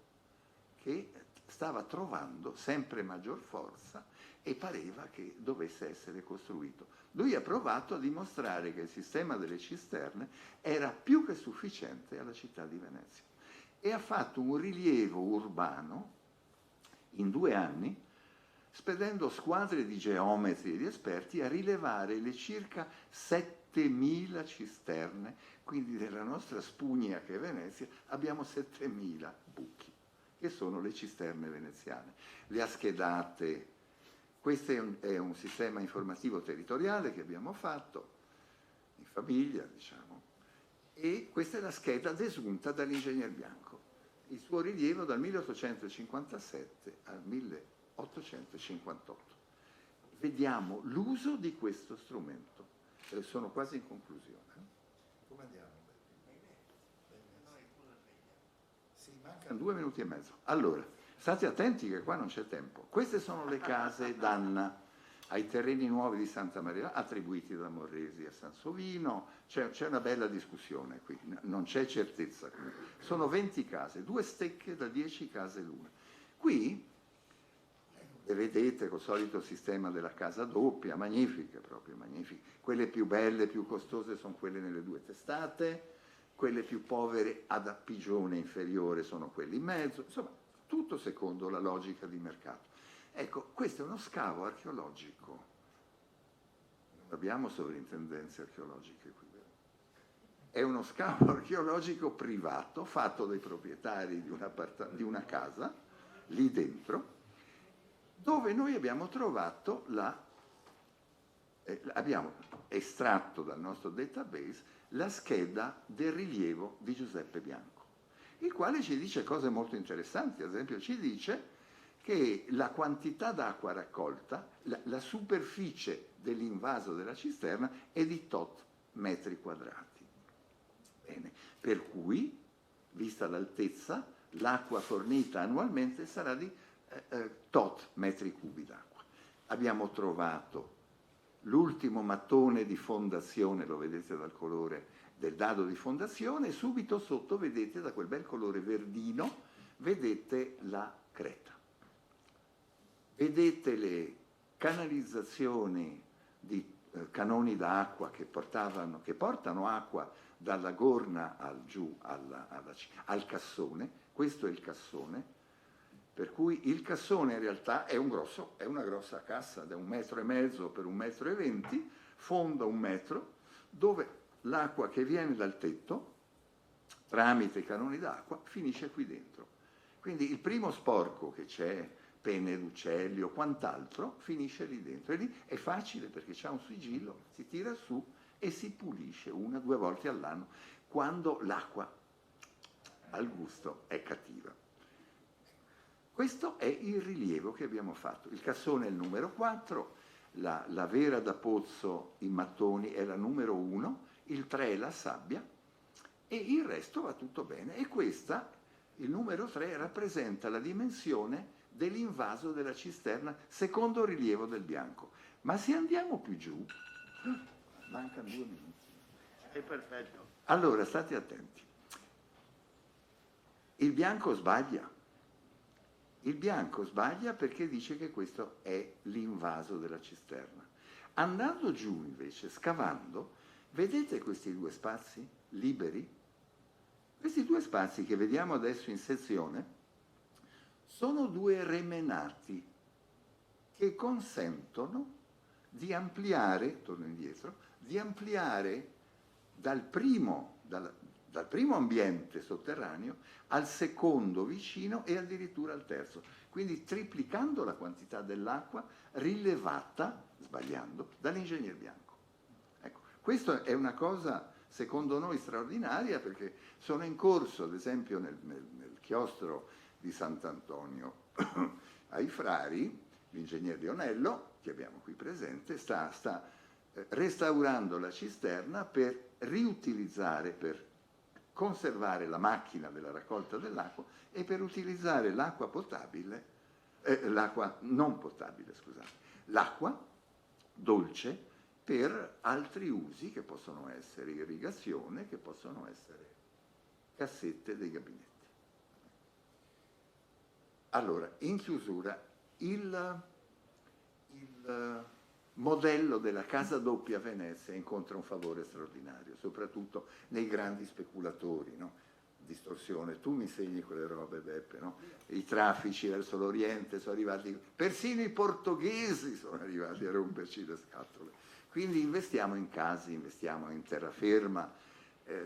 che stava trovando sempre maggior forza e pareva che dovesse essere costruito. Lui ha provato a dimostrare che il sistema delle cisterne era più che sufficiente alla città di Venezia e ha fatto un rilievo urbano in 2 anni, spedendo squadre di geometri e di esperti a rilevare le circa 7.000 cisterne. Quindi nella nostra spugna che è Venezia abbiamo 7.000 buchi, che sono le cisterne veneziane. Le ha schedate. Questo è un sistema informativo territoriale che abbiamo fatto in famiglia, diciamo, e questa è la scheda desunta dall'ingegner Bianco. Il suo rilievo dal 1857 al 1858. Vediamo l'uso di questo strumento. Sono quasi in conclusione. Come andiamo? Sì, mancano 2 minuti e mezzo. Allora, state attenti che qua non c'è tempo. Queste sono le case d'Anna ai terreni nuovi di Santa Maria, attribuiti da Morresi a Sansovino. C'è una bella discussione qui, non c'è certezza. Sono 20 case, 2 stecche da 10 case l'una. Qui vedete col solito sistema della casa doppia, magnifiche, proprio magnifiche. Quelle più belle, più costose sono quelle nelle 2 testate, quelle più povere ad appigione inferiore sono quelle in mezzo, insomma tutto secondo la logica di mercato. Ecco, questo è uno scavo archeologico. Non abbiamo sovrintendenze archeologiche qui, vero? è uno scavo archeologico privato fatto dai proprietari di una casa lì dentro, dove noi abbiamo trovato abbiamo estratto dal nostro database la scheda del rilievo di Giuseppe Bianco, il quale ci dice cose molto interessanti. Ad esempio ci dice che la quantità d'acqua raccolta, la superficie dell'invaso della cisterna è di tot metri quadrati. Bene. Per cui, vista l'altezza, l'acqua fornita annualmente sarà di tot metri cubi d'acqua. Abbiamo trovato l'ultimo mattone di fondazione, lo vedete dal colore del dado di fondazione, e subito sotto vedete, da quel bel colore verdino, vedete la creta. Vedete le canalizzazioni di canoni d'acqua che portano acqua dalla gorna giù al cassone. Questo è il cassone, per cui il cassone in realtà è una grossa cassa da 1,5 metri per 1,20 metri, fonda 1 metro, dove l'acqua che viene dal tetto, tramite i canoni d'acqua, finisce qui dentro. Quindi il primo sporco che c'è, penne d'uccelli o quant'altro, finisce lì dentro. E lì è facile perché c'è un sigillo, si tira su e si pulisce 1 o 2 volte all'anno, quando l'acqua al gusto è cattiva. Questo è il rilievo che abbiamo fatto. Il cassone è il numero 4, la vera da pozzo in mattoni è la numero 1, il 3 è la sabbia e il resto va tutto bene. E questa, il numero 3, rappresenta la dimensione dell'invaso della cisterna secondo il rilievo del Bianco. Ma se andiamo più giù, mancano 2 minuti. È perfetto. Allora, state attenti. Il Bianco sbaglia. Il Bianco sbaglia perché dice che questo è l'invaso della cisterna. Andando giù invece, scavando, vedete questi 2 spazi liberi? Questi 2 spazi che vediamo adesso in sezione sono 2 remenati che consentono di ampliare, torno indietro, di ampliare dal primo ambiente sotterraneo al secondo vicino e addirittura al terzo, quindi triplicando la quantità dell'acqua rilevata, sbagliando, dall'ingegner Bianco. Ecco, questa è una cosa secondo noi straordinaria, perché sono in corso, ad esempio nel chiostro di Sant'Antonio ai Frari, l'ingegner Lionello, che abbiamo qui presente, sta restaurando la cisterna per riutilizzare, per conservare la macchina della raccolta dell'acqua e per utilizzare l'acqua potabile, l'acqua non potabile, scusate, l'acqua dolce per altri usi che possono essere irrigazione, che possono essere cassette dei gabinetti. Allora, in chiusura, il modello della casa doppia a Venezia incontra un favore straordinario, soprattutto nei grandi speculatori, no? Distorsione, tu mi insegni quelle robe, Beppe, no? I traffici verso l'Oriente sono arrivati, persino i portoghesi sono arrivati a romperci le scatole. Quindi investiamo in case, investiamo in terraferma,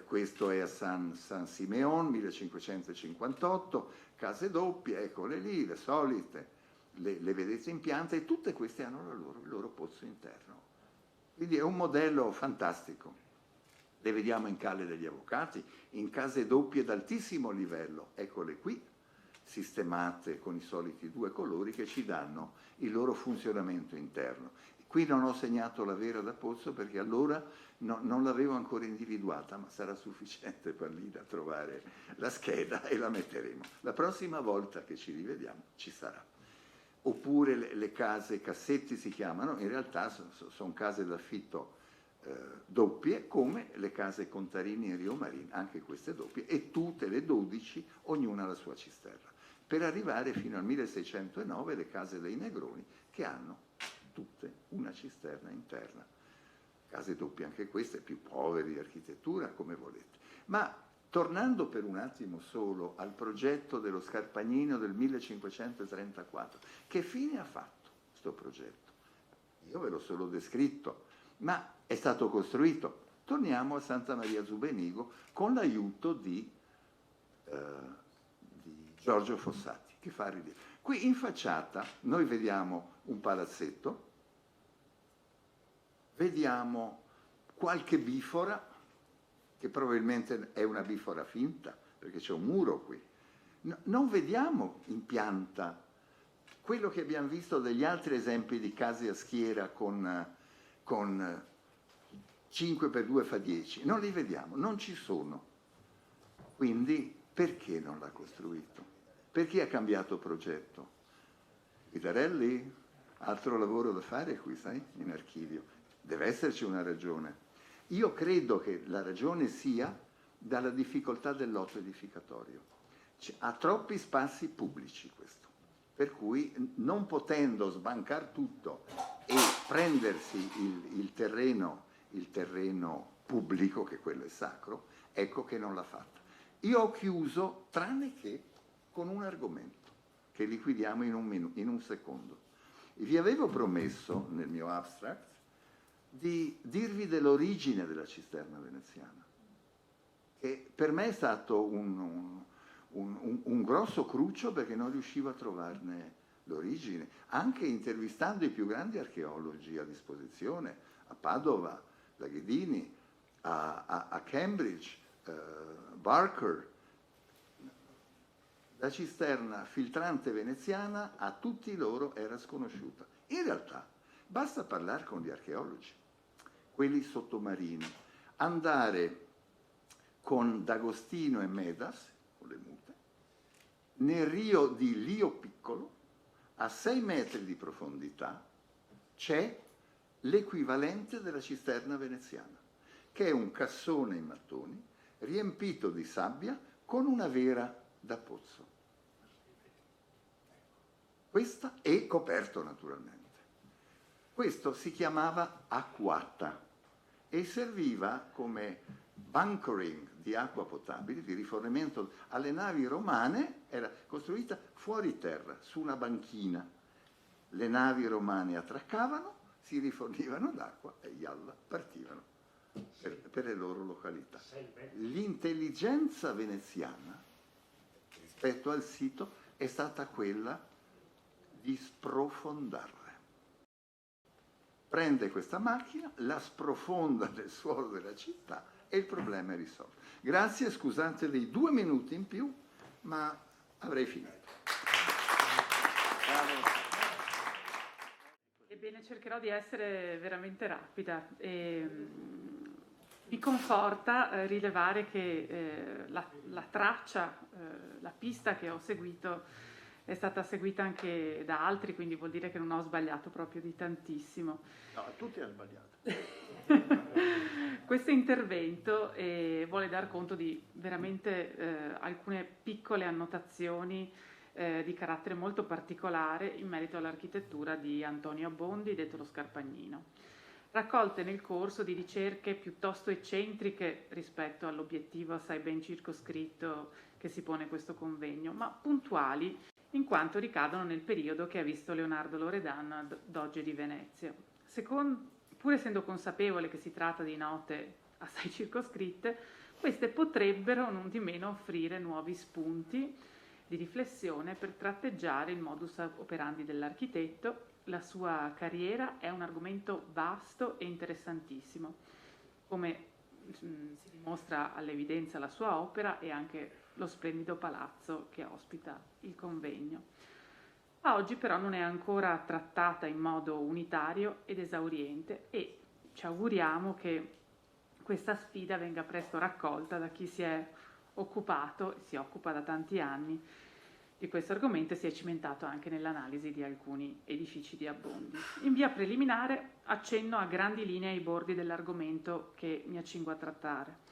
questo è a San Simeon, 1558, case doppie, eccole lì, le solite, le vedete in pianta, e tutte queste hanno il loro pozzo interno. Quindi è un modello fantastico. Le vediamo in Calle degli Avvocati, in case doppie d'altissimo livello, eccole qui, sistemate con i soliti 2 colori che ci danno il loro funzionamento interno. Qui non ho segnato la vera da pozzo perché allora non l'avevo ancora individuata, ma sarà sufficiente per lì da trovare la scheda e la metteremo. La prossima volta che ci rivediamo ci sarà. Oppure le case cassetti si chiamano, in realtà sono case d'affitto doppie, come le case Contarini e Rio Marin, anche queste doppie, e tutte le 12, ognuna la sua cisterna, per arrivare fino al 1609 le case dei Negroni, che hanno tutte una cisterna interna. Case doppie anche queste, più povere di architettura, come volete. Ma tornando per un attimo solo al progetto dello Scarpagnino del 1534, che fine ha fatto questo progetto? Io ve l'ho solo descritto, ma è stato costruito, torniamo a Santa Maria Zubenigo con l'aiuto di Giorgio Fossati, che fa rilievo. Qui in facciata noi vediamo un palazzetto, vediamo qualche bifora, che probabilmente è una bifora finta, perché c'è un muro qui. Non vediamo in pianta quello che abbiamo visto degli altri esempi di case a schiera con 5x2 fa 10. Non li vediamo, non ci sono. Quindi perché non l'ha costruito? Perché ha cambiato progetto? Guidarelli, altro lavoro da fare qui, sai, in archivio. Deve esserci una ragione. Io credo che la ragione sia dalla difficoltà del lotto edificatorio. Ha troppi spazi pubblici questo, per cui non potendo sbancare tutto e prendersi il terreno pubblico, che quello è sacro, ecco che non l'ha fatta. Io ho chiuso, tranne che con un argomento che liquidiamo in un secondo. Vi avevo promesso nel mio abstract di dirvi dell'origine della cisterna veneziana, che per me è stato un grosso cruccio, perché non riuscivo a trovarne l'origine, anche intervistando i più grandi archeologi a disposizione, a Padova, da Ghedini, a Cambridge, Barker. La cisterna filtrante veneziana a tutti loro era sconosciuta. In realtà basta parlare con gli archeologi, quelli sottomarini, andare con D'Agostino e Medas, con le mute, nel rio di Lio Piccolo, a 6 metri di profondità, c'è l'equivalente della cisterna veneziana, che è un cassone in mattoni riempito di sabbia con una vera da pozzo. Questa è coperto naturalmente. Questo si chiamava acquata e serviva come bunkering di acqua potabile, di rifornimento alle navi romane. Era costruita fuori terra, su una banchina. Le navi romane attraccavano, si rifornivano d'acqua e yalla, partivano per le loro località. L'intelligenza veneziana rispetto al sito è stata quella di sprofondarle. Prende questa macchina, la sprofonda nel suolo della città e il problema è risolto. Grazie, scusate dei 2 minuti in più, ma avrei finito. Ebbene, cercherò di essere veramente rapida. Mi conforta rilevare che la traccia, la pista che ho seguito è stata seguita anche da altri, quindi vuol dire che non ho sbagliato proprio di tantissimo. No, tutti hanno sbagliato. Questo intervento vuole dar conto di veramente alcune piccole annotazioni di carattere molto particolare in merito all'architettura di Antonio Abbondi, detto lo Scarpagnino, raccolte nel corso di ricerche piuttosto eccentriche rispetto all'obiettivo assai ben circoscritto che si pone questo convegno, ma puntuali in quanto ricadono nel periodo che ha visto Leonardo Loredan Doge di Venezia. Pur essendo consapevole che si tratta di note assai circoscritte, queste potrebbero non di meno offrire nuovi spunti di riflessione per tratteggiare il modus operandi dell'architetto. La sua carriera è un argomento vasto e interessantissimo, come si dimostra all'evidenza la sua opera e anche lo splendido palazzo che ospita il convegno. A oggi però non è ancora trattata in modo unitario ed esauriente e ci auguriamo che questa sfida venga presto raccolta da chi si è occupato e si occupa da tanti anni di questo argomento e si è cimentato anche nell'analisi di alcuni edifici di Abbondi. In via preliminare accenno a grandi linee ai bordi dell'argomento che mi accingo a trattare.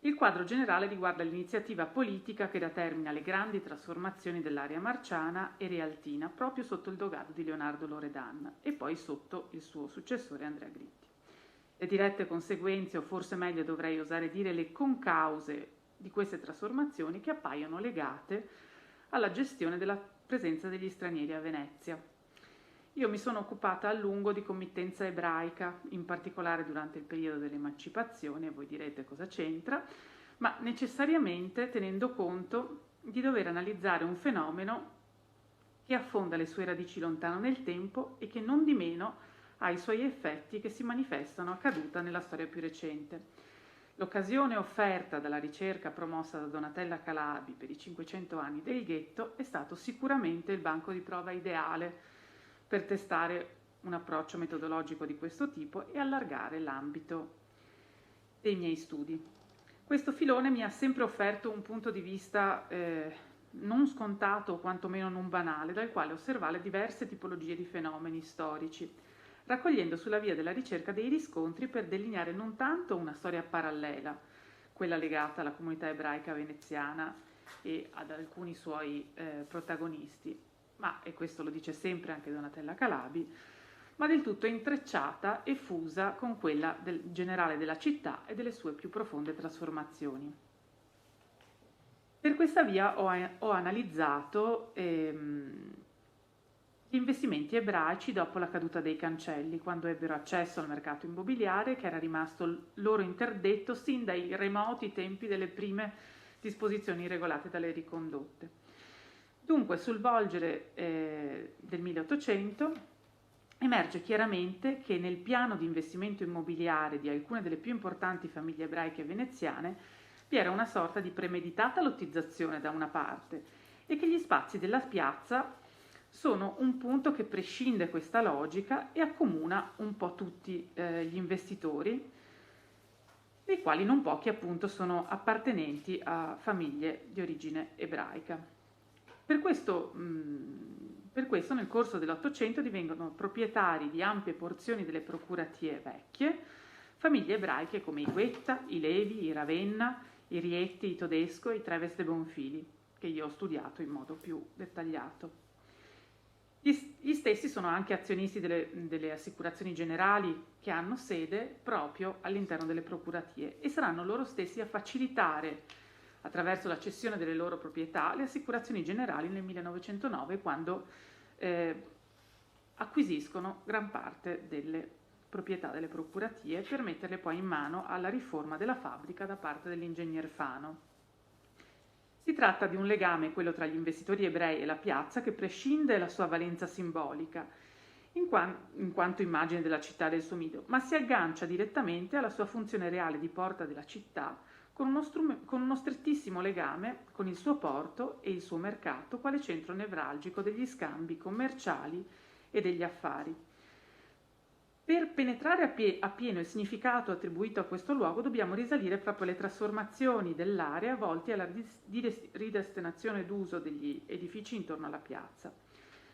Il quadro generale riguarda l'iniziativa politica che determina le grandi trasformazioni dell'area marciana e rialtina proprio sotto il dogado di Leonardo Loredan e poi sotto il suo successore Andrea Gritti. Le dirette conseguenze, o forse meglio dovrei osare dire le concause di queste trasformazioni, che appaiono legate alla gestione della presenza degli stranieri a Venezia. io mi sono occupata a lungo di committenza ebraica, in particolare durante il periodo dell'emancipazione, e voi direte cosa c'entra, ma necessariamente tenendo conto di dover analizzare un fenomeno che affonda le sue radici lontano nel tempo e che non di meno ha i suoi effetti che si manifestano a caduta nella storia più recente. L'occasione offerta dalla ricerca promossa da Donatella Calabi per i 500 anni del ghetto è stato sicuramente il banco di prova ideale per testare un approccio metodologico di questo tipo e allargare l'ambito dei miei studi. Questo filone mi ha sempre offerto un punto di vista non scontato o quantomeno non banale, dal quale osservare diverse tipologie di fenomeni storici, raccogliendo sulla via della ricerca dei riscontri per delineare non tanto una storia parallela, quella legata alla comunità ebraica veneziana e ad alcuni suoi protagonisti, ma, e questo lo dice sempre anche Donatella Calabi, ma del tutto intrecciata e fusa con quella generale della città e delle sue più profonde trasformazioni. Per questa via ho analizzato gli investimenti ebraici dopo la caduta dei cancelli, quando ebbero accesso al mercato immobiliare che era rimasto loro interdetto sin dai remoti tempi delle prime disposizioni regolate dalle ricondotte. Dunque, sul volgere del 1800 emerge chiaramente che nel piano di investimento immobiliare di alcune delle più importanti famiglie ebraiche veneziane vi era una sorta di premeditata lottizzazione da una parte e che gli spazi della piazza sono un punto che prescinde questa logica e accomuna un po' tutti gli investitori, dei quali non pochi appunto sono appartenenti a famiglie di origine ebraica. Per questo nel corso dell'Ottocento divengono proprietari di ampie porzioni delle procuratie vecchie famiglie ebraiche come i Guetta, i Levi, i Ravenna, i Rietti, i Todesco e i Treves de Bonfili, che io ho studiato in modo più dettagliato. Gli stessi sono anche azionisti delle assicurazioni generali che hanno sede proprio all'interno delle procuratie e saranno loro stessi a facilitare, attraverso la cessione delle loro proprietà, le assicurazioni generali nel 1909, quando acquisiscono gran parte delle proprietà delle procuratie per metterle poi in mano alla riforma della fabbrica da parte dell'ingegner Fano. Si tratta di un legame, quello tra gli investitori ebrei e la piazza, che prescinde dalla sua valenza simbolica, in quanto immagine della città e del suo mito, ma si aggancia direttamente alla sua funzione reale di porta della città, con uno strettissimo legame con il suo porto e il suo mercato, quale centro nevralgico degli scambi commerciali e degli affari. Per penetrare appieno il significato attribuito a questo luogo dobbiamo risalire proprio alle trasformazioni dell'area volte alla ridestinazione d'uso degli edifici intorno alla piazza.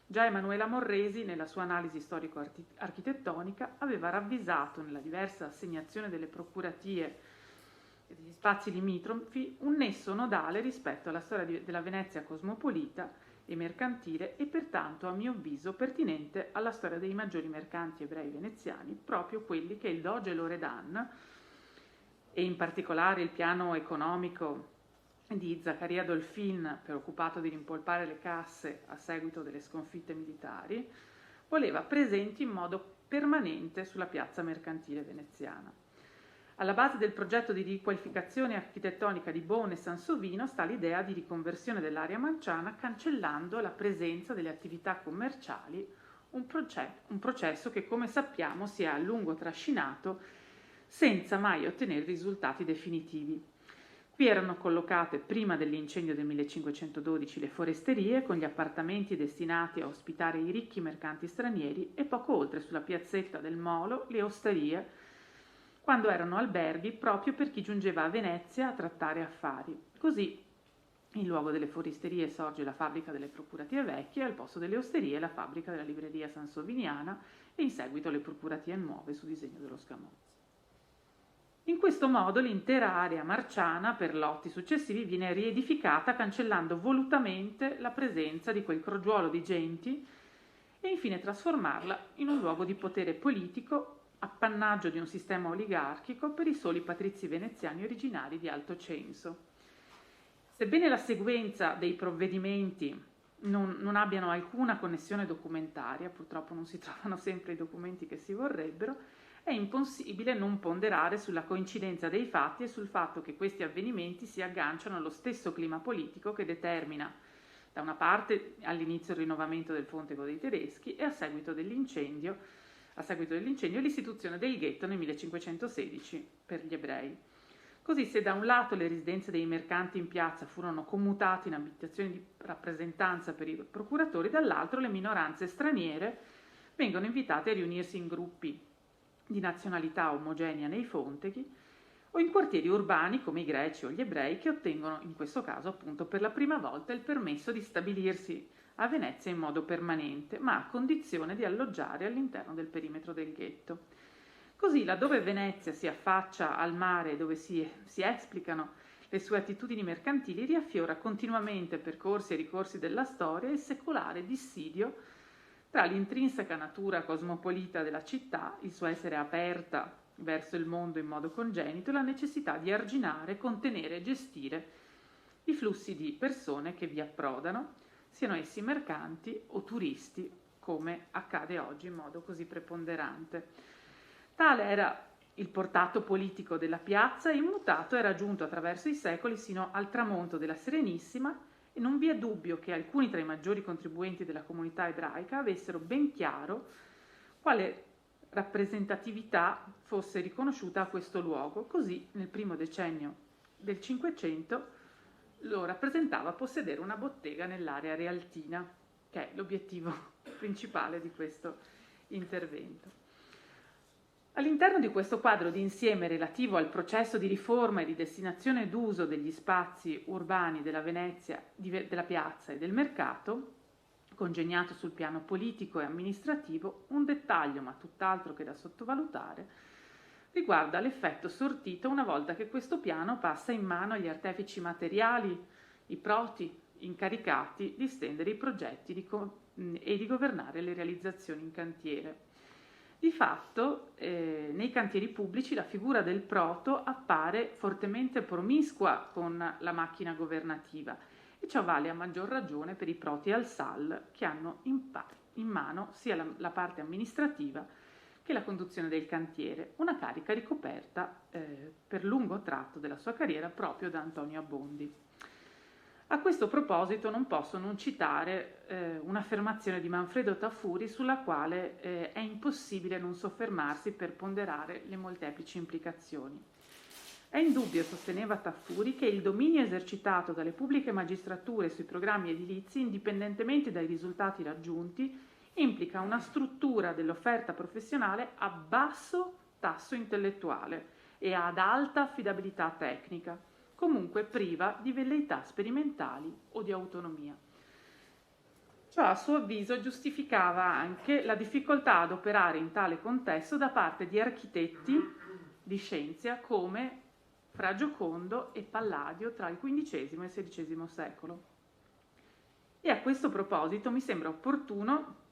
Già Emanuela Morresi, nella sua analisi storico-architettonica, aveva ravvisato nella diversa assegnazione delle procuratie e degli spazi limitrofi un nesso nodale rispetto alla storia della Venezia cosmopolita e mercantile e pertanto, a mio avviso, pertinente alla storia dei maggiori mercanti ebrei veneziani, proprio quelli che il Doge Loredan e in particolare il piano economico di Zaccaria Dolfin, preoccupato di rimpolpare le casse a seguito delle sconfitte militari, voleva presenti in modo permanente sulla piazza mercantile veneziana. Alla base del progetto di riqualificazione architettonica di Beaune e Sansovino sta l'idea di riconversione dell'area marciana cancellando la presenza delle attività commerciali, un processo che, come sappiamo, si è a lungo trascinato senza mai ottenere risultati definitivi. Qui erano collocate, prima dell'incendio del 1512, le foresterie con gli appartamenti destinati a ospitare i ricchi mercanti stranieri e poco oltre, sulla piazzetta del Molo, le osterie, quando erano alberghi proprio per chi giungeva a Venezia a trattare affari. Così, in luogo delle foresterie sorge la fabbrica delle procuratie vecchie, al posto delle osterie la fabbrica della libreria sansoviniana e in seguito le procuratie nuove su disegno dello Scamozzi. In questo modo l'intera area marciana per lotti successivi viene riedificata cancellando volutamente la presenza di quel crogiuolo di genti e infine trasformarla in un luogo di potere politico, appannaggio di un sistema oligarchico per i soli patrizi veneziani originari di alto censo. Sebbene la sequenza dei provvedimenti non abbiano alcuna connessione documentaria, purtroppo non si trovano sempre i documenti che si vorrebbero, è impossibile non ponderare sulla coincidenza dei fatti e sul fatto che questi avvenimenti si agganciano allo stesso clima politico che determina, da una parte, all'inizio il rinnovamento del Fontego dei Tedeschi e a seguito dell'incendio, l'istituzione del ghetto nel 1516 per gli ebrei. Così, se da un lato le residenze dei mercanti in piazza furono commutate in abitazioni di rappresentanza per i procuratori, dall'altro le minoranze straniere vengono invitate a riunirsi in gruppi di nazionalità omogenea nei fonteghi o in quartieri urbani come i greci o gli ebrei, che ottengono in questo caso appunto per la prima volta il permesso di stabilirsi a Venezia in modo permanente, ma a condizione di alloggiare all'interno del perimetro del ghetto. Così, laddove Venezia si affaccia al mare e dove si esplicano le sue attitudini mercantili, riaffiora continuamente percorsi e ricorsi della storia il secolare dissidio tra l'intrinseca natura cosmopolita della città, il suo essere aperta verso il mondo in modo congenito, e la necessità di arginare, contenere e gestire i flussi di persone che vi approdano, siano essi mercanti o turisti, come accade oggi in modo così preponderante. Tale era il portato politico della piazza, e immutato era giunto attraverso i secoli sino al tramonto della Serenissima, e non vi è dubbio che alcuni tra i maggiori contribuenti della comunità ebraica avessero ben chiaro quale rappresentatività fosse riconosciuta a questo luogo. Così, nel primo decennio del Cinquecento, lo rappresentava possedere una bottega nell'area realtina, che è l'obiettivo principale di questo intervento. All'interno di questo quadro di insieme relativo al processo di riforma e di destinazione d'uso degli spazi urbani della Venezia, della piazza e del mercato, congegnato sul piano politico e amministrativo, un dettaglio, ma tutt'altro che da sottovalutare, riguarda l'effetto sortito una volta che questo piano passa in mano agli artefici materiali, i proti incaricati di stendere i progetti e di governare le realizzazioni in cantiere. Di fatto, nei cantieri pubblici la figura del proto appare fortemente promiscua con la macchina governativa, e ciò vale a maggior ragione per i proti al SAL, che hanno in mano sia la parte amministrativa che la conduzione del cantiere, una carica ricoperta per lungo tratto della sua carriera proprio da Antonio Abbondi. A questo proposito non posso non citare un'affermazione di Manfredo Tafuri, sulla quale è impossibile non soffermarsi per ponderare le molteplici implicazioni. È indubbio, sosteneva Tafuri, che il dominio esercitato dalle pubbliche magistrature sui programmi edilizi, indipendentemente dai risultati raggiunti, implica una struttura dell'offerta professionale a basso tasso intellettuale e ad alta affidabilità tecnica, comunque priva di velleità sperimentali o di autonomia. Ciò, a suo avviso, giustificava anche la difficoltà ad operare in tale contesto da parte di architetti di scienza come Fra Giocondo e Palladio tra il XV e il XVI secolo. E a questo proposito mi sembra opportuno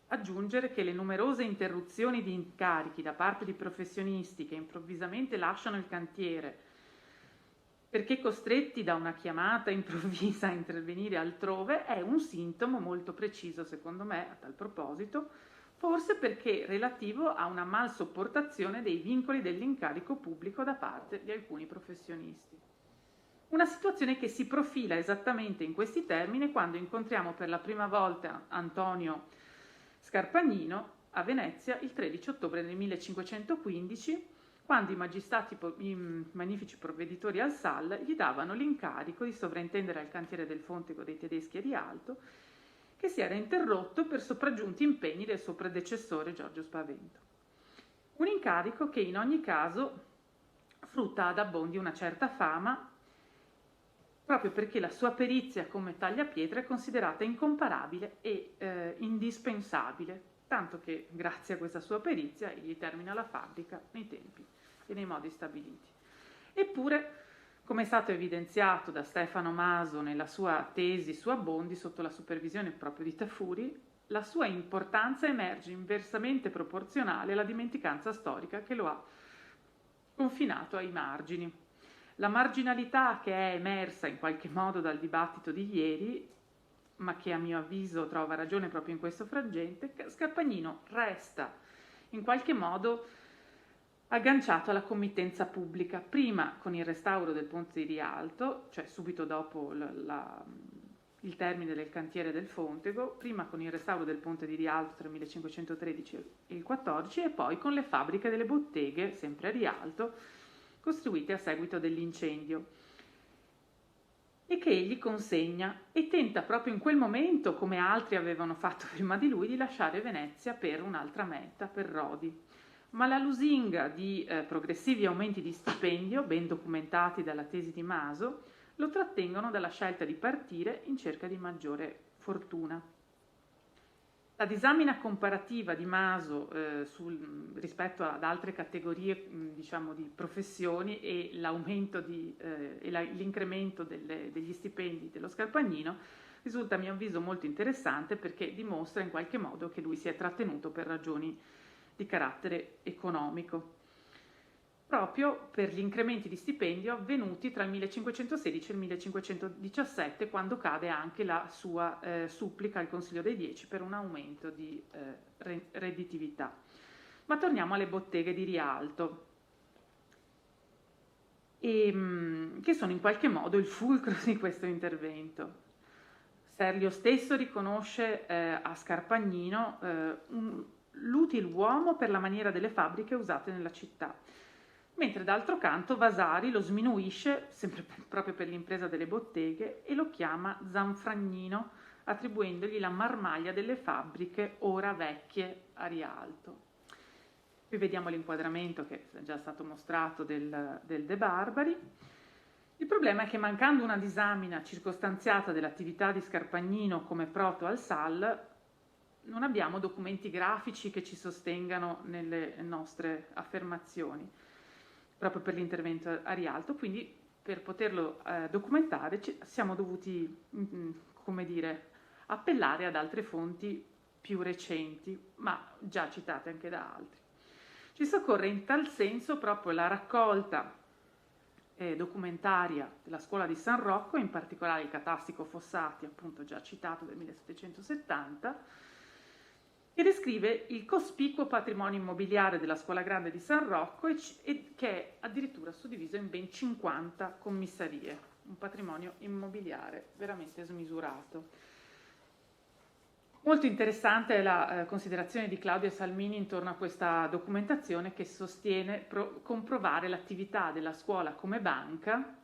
aggiungere che le numerose interruzioni di incarichi da parte di professionisti che improvvisamente lasciano il cantiere perché costretti da una chiamata improvvisa a intervenire altrove è un sintomo molto preciso, secondo me, a tal proposito, forse perché relativo a una mal sopportazione dei vincoli dell'incarico pubblico da parte di alcuni professionisti. Una situazione che si profila esattamente in questi termini quando incontriamo per la prima volta Antonio Scarpagnino a Venezia il 13 ottobre del 1515, quando i magnifici provveditori al SAL gli davano l'incarico di sovrintendere al cantiere del Fontego dei Tedeschi a Rialto, che si era interrotto per sopraggiunti impegni del suo predecessore Giorgio Spavento. Un incarico che in ogni caso frutta ad Abbondi una certa fama, proprio perché la sua perizia come tagliapietra è considerata incomparabile e indispensabile, tanto che grazie a questa sua perizia egli termina la fabbrica nei tempi e nei modi stabiliti. Eppure, come è stato evidenziato da Stefano Maso nella sua tesi su Abbondi sotto la supervisione proprio di Tafuri, la sua importanza emerge inversamente proporzionale alla dimenticanza storica che lo ha confinato ai margini. La marginalità che è emersa in qualche modo dal dibattito di ieri ma che a mio avviso trova ragione proprio in questo frangente, Scarpagnino resta in qualche modo agganciato alla committenza pubblica, prima con il restauro del ponte di Rialto, cioè subito dopo il termine del cantiere del Fontego, prima con il restauro del ponte di Rialto tra il 1513 e il 14 e poi con le fabbriche delle botteghe, sempre a Rialto, costruite a seguito dell'incendio, e che egli consegna e tenta proprio in quel momento, come altri avevano fatto prima di lui, di lasciare Venezia per un'altra meta, per Rodi. Ma la lusinga di progressivi aumenti di stipendio, ben documentati dalla tesi di Maso, lo trattengono dalla scelta di partire in cerca di maggiore fortuna. La disamina comparativa di Maso rispetto ad altre categorie diciamo, di professioni e l'incremento degli stipendi dello Scarpagnino risulta a mio avviso molto interessante, perché dimostra in qualche modo che lui si è trattenuto per ragioni di carattere economico, proprio per gli incrementi di stipendio avvenuti tra il 1516 e il 1517, quando cade anche la sua supplica al Consiglio dei Dieci per un aumento di redditività. Ma torniamo alle botteghe di Rialto, che sono in qualche modo il fulcro di questo intervento. Serlio stesso riconosce a Scarpagnino l'utile uomo per la maniera delle fabbriche usate nella città, mentre d'altro canto Vasari lo sminuisce, sempre proprio per l'impresa delle botteghe, e lo chiama Zanfragnino, attribuendogli la marmaglia delle fabbriche ora vecchie a Rialto. Qui vediamo l'inquadramento che è già stato mostrato del De Barbari. Il problema è che, mancando una disamina circostanziata dell'attività di Scarpagnino come proto al SAL, non abbiamo documenti grafici che ci sostengano nelle nostre affermazioni, proprio per l'intervento a Rialto. Quindi, per poterlo documentare, siamo dovuti, come dire, appellare ad altre fonti più recenti, ma già citate anche da altri. Ci soccorre in tal senso proprio la raccolta documentaria della scuola di San Rocco, in particolare il Catastico Fossati, appunto già citato del 1770, che descrive il cospicuo patrimonio immobiliare della Scuola Grande di San Rocco e che è addirittura suddiviso in ben 50 commissarie, un patrimonio immobiliare veramente smisurato. Molto interessante è la considerazione di Claudia Salmini intorno a questa documentazione, che sostiene comprovare l'attività della scuola come banca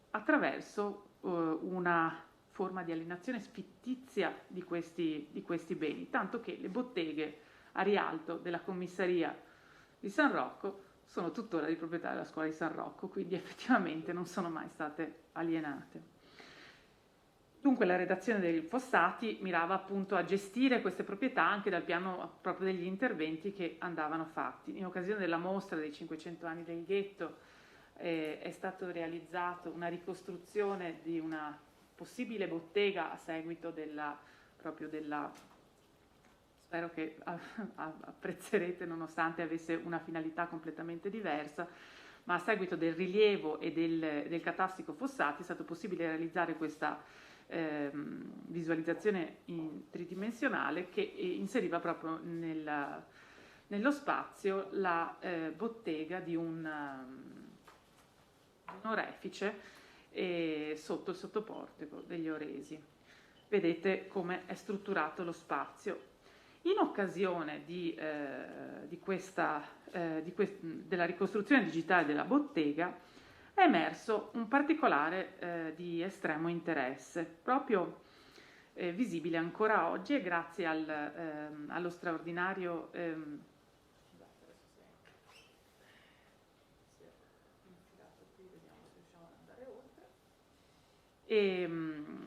attraverso una forma di alienazione fittizia di questi beni, tanto che le botteghe a Rialto della commissaria di San Rocco sono tuttora di proprietà della scuola di San Rocco, quindi effettivamente non sono mai state alienate. Dunque la redazione dei Fossati mirava appunto a gestire queste proprietà anche dal piano proprio degli interventi che andavano fatti. In occasione della mostra dei 500 anni del ghetto è stato realizzato una ricostruzione di una possibile bottega a seguito spero che apprezzerete, nonostante avesse una finalità completamente diversa, ma a seguito del rilievo e del Catastico Fossati è stato possibile realizzare questa visualizzazione tridimensionale che inseriva proprio nello spazio la bottega di un orefice sotto il sottoportico degli Oresi. Vedete come è strutturato lo spazio. In occasione della ricostruzione digitale della bottega è emerso un particolare di estremo interesse, proprio visibile ancora oggi, e grazie allo straordinario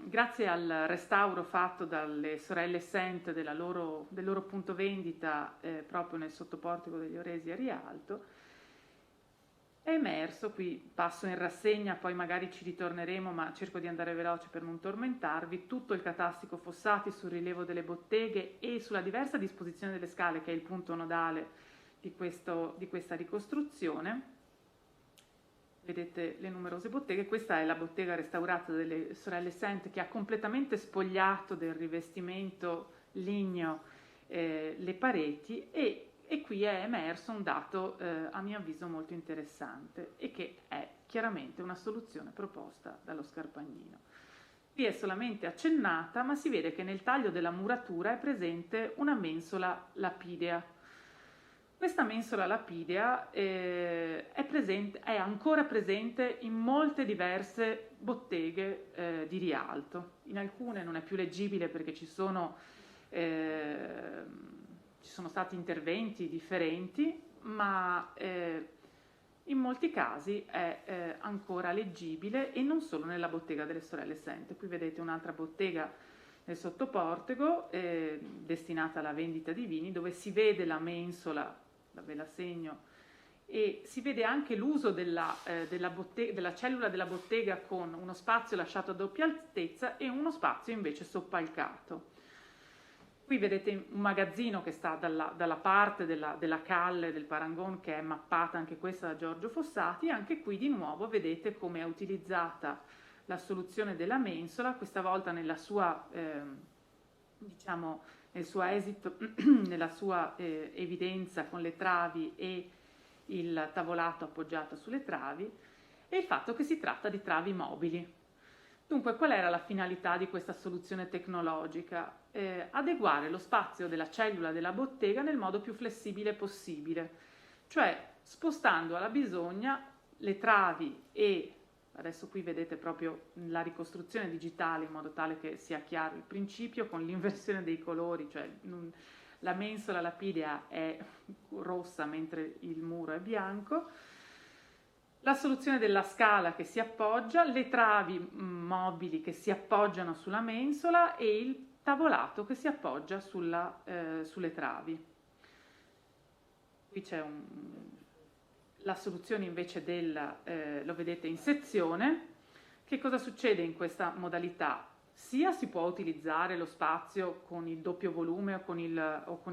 grazie al restauro fatto dalle sorelle Sent del loro punto vendita proprio nel sottoportico degli Oresi a Rialto, è emerso, qui passo in rassegna, poi magari ci ritorneremo, ma cerco di andare veloce per non tormentarvi, tutto il Catastico Fossati sul rilievo delle botteghe e sulla diversa disposizione delle scale, che è il punto nodale di questa ricostruzione. vedete le numerose botteghe. Questa è la bottega restaurata delle sorelle Sent, che ha completamente spogliato del rivestimento ligneo le pareti, e qui è emerso un dato a mio avviso molto interessante, e che è chiaramente una soluzione proposta dallo Scarpagnino. Qui è solamente accennata, ma si vede che nel taglio della muratura è presente una mensola lapidea. Questa mensola lapidea è ancora presente in molte diverse botteghe di Rialto. In alcune non è più leggibile perché ci sono stati interventi differenti, ma in molti casi è ancora leggibile, e non solo nella bottega delle sorelle Sent. Qui vedete un'altra bottega nel sottoportico destinata alla vendita di vini, dove si vede la mensola, ve la segno, e si vede anche l'uso della cellula della bottega, con uno spazio lasciato a doppia altezza e uno spazio invece soppalcato. Qui vedete un magazzino che sta dalla parte della calle del Parangon, che è mappata anche questa da Giorgio Fossati, e anche qui di nuovo vedete come è utilizzata la soluzione della mensola, questa volta nel suo esito, nella sua evidenza, con le travi e il tavolato appoggiato sulle travi, e il fatto che si tratta di travi mobili. Dunque, qual era la finalità di questa soluzione tecnologica? Adeguare lo spazio della cellula della bottega nel modo più flessibile possibile, cioè spostando alla bisogna le travi, e adesso qui vedete proprio la ricostruzione digitale in modo tale che sia chiaro il principio, con l'inversione dei colori, cioè la mensola lapidea è rossa mentre il muro è bianco, la soluzione della scala che si appoggia, le travi mobili che si appoggiano sulla mensola e il tavolato che si appoggia sulle travi. Qui c'è la soluzione invece lo vedete in sezione. Che cosa succede in questa modalità? Sia si può utilizzare lo spazio con il doppio volume o con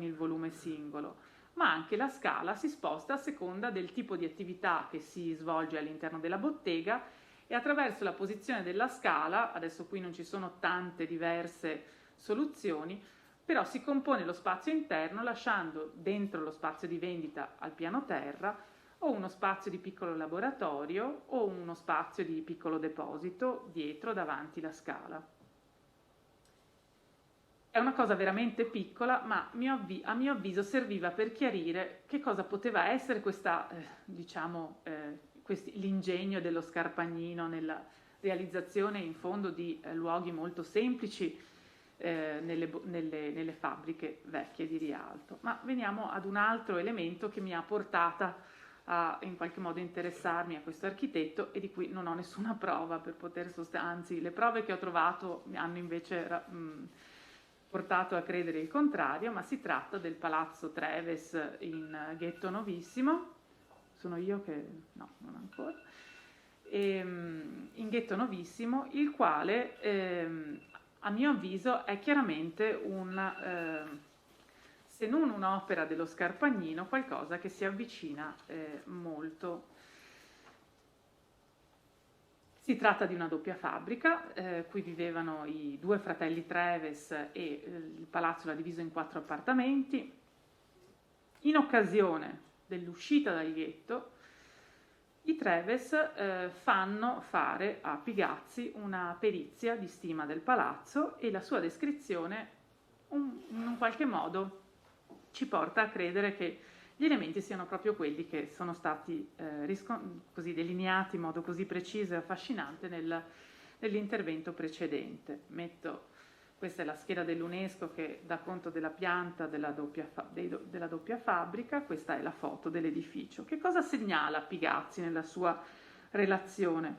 il volume singolo, ma anche la scala si sposta a seconda del tipo di attività che si svolge all'interno della bottega, e attraverso la posizione della scala, adesso qui non ci sono tante diverse soluzioni, però si compone lo spazio interno lasciando dentro lo spazio di vendita al piano terra, o uno spazio di piccolo laboratorio o uno spazio di piccolo deposito dietro, davanti la scala. È una cosa veramente piccola, ma a mio avviso serviva per chiarire che cosa poteva essere l'ingegno dello Scarpagnino nella realizzazione in fondo di luoghi molto semplici nelle fabbriche vecchie di Rialto. Ma veniamo ad un altro elemento che mi ha portata a in qualche modo interessarmi a questo architetto, e di cui non ho nessuna prova per poter sostenere, anzi le prove che ho trovato mi hanno invece portato a credere il contrario, ma si tratta del Palazzo Treves in Ghetto Novissimo. Sono io che... no, non ancora. In Ghetto Novissimo, il quale a mio avviso è chiaramente se non un'opera dello Scarpagnino, qualcosa che si avvicina molto. Si tratta di una doppia fabbrica, qui vivevano i due fratelli Treves, e il palazzo era diviso in 4 appartamenti. In occasione dell'uscita dal ghetto, i Treves fanno fare a Pigazzi una perizia di stima del palazzo, e la sua descrizione in qualche modo ci porta a credere che gli elementi siano proprio quelli che sono stati così delineati in modo così preciso e affascinante nell'intervento precedente. Questa è la scheda dell'UNESCO che dà conto della pianta della doppia fabbrica, questa è la foto dell'edificio. Che cosa segnala Pigazzi nella sua relazione?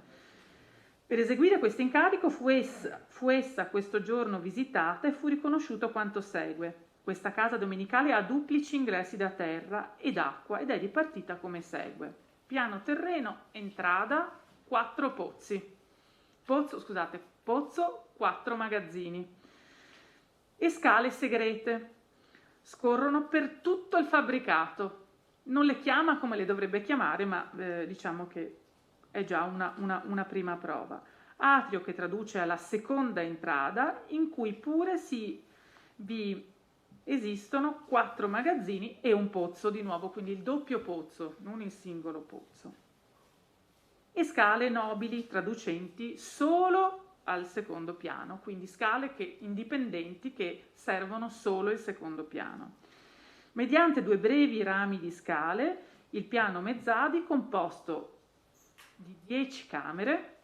Per eseguire questo incarico fu essa questo giorno visitata e fu riconosciuto quanto segue. Questa casa domenicale ha duplici ingressi da terra ed acqua ed è ripartita come segue. Piano terreno, entrata, 4 pozzi. Pozzo, 4 magazzini. E scale segrete. Scorrono per tutto il fabbricato. Non le chiama come le dovrebbe chiamare, ma diciamo che è già una prima prova. Atrio che traduce alla seconda entrata, in cui pure vi esistono 4 magazzini e un pozzo di nuovo, quindi il doppio pozzo, non il singolo pozzo. E scale nobili traducenti solo al secondo piano, quindi scale indipendenti che servono solo il secondo piano. Mediante 2 brevi rami di scale, il piano mezzadi composto di 10 camere,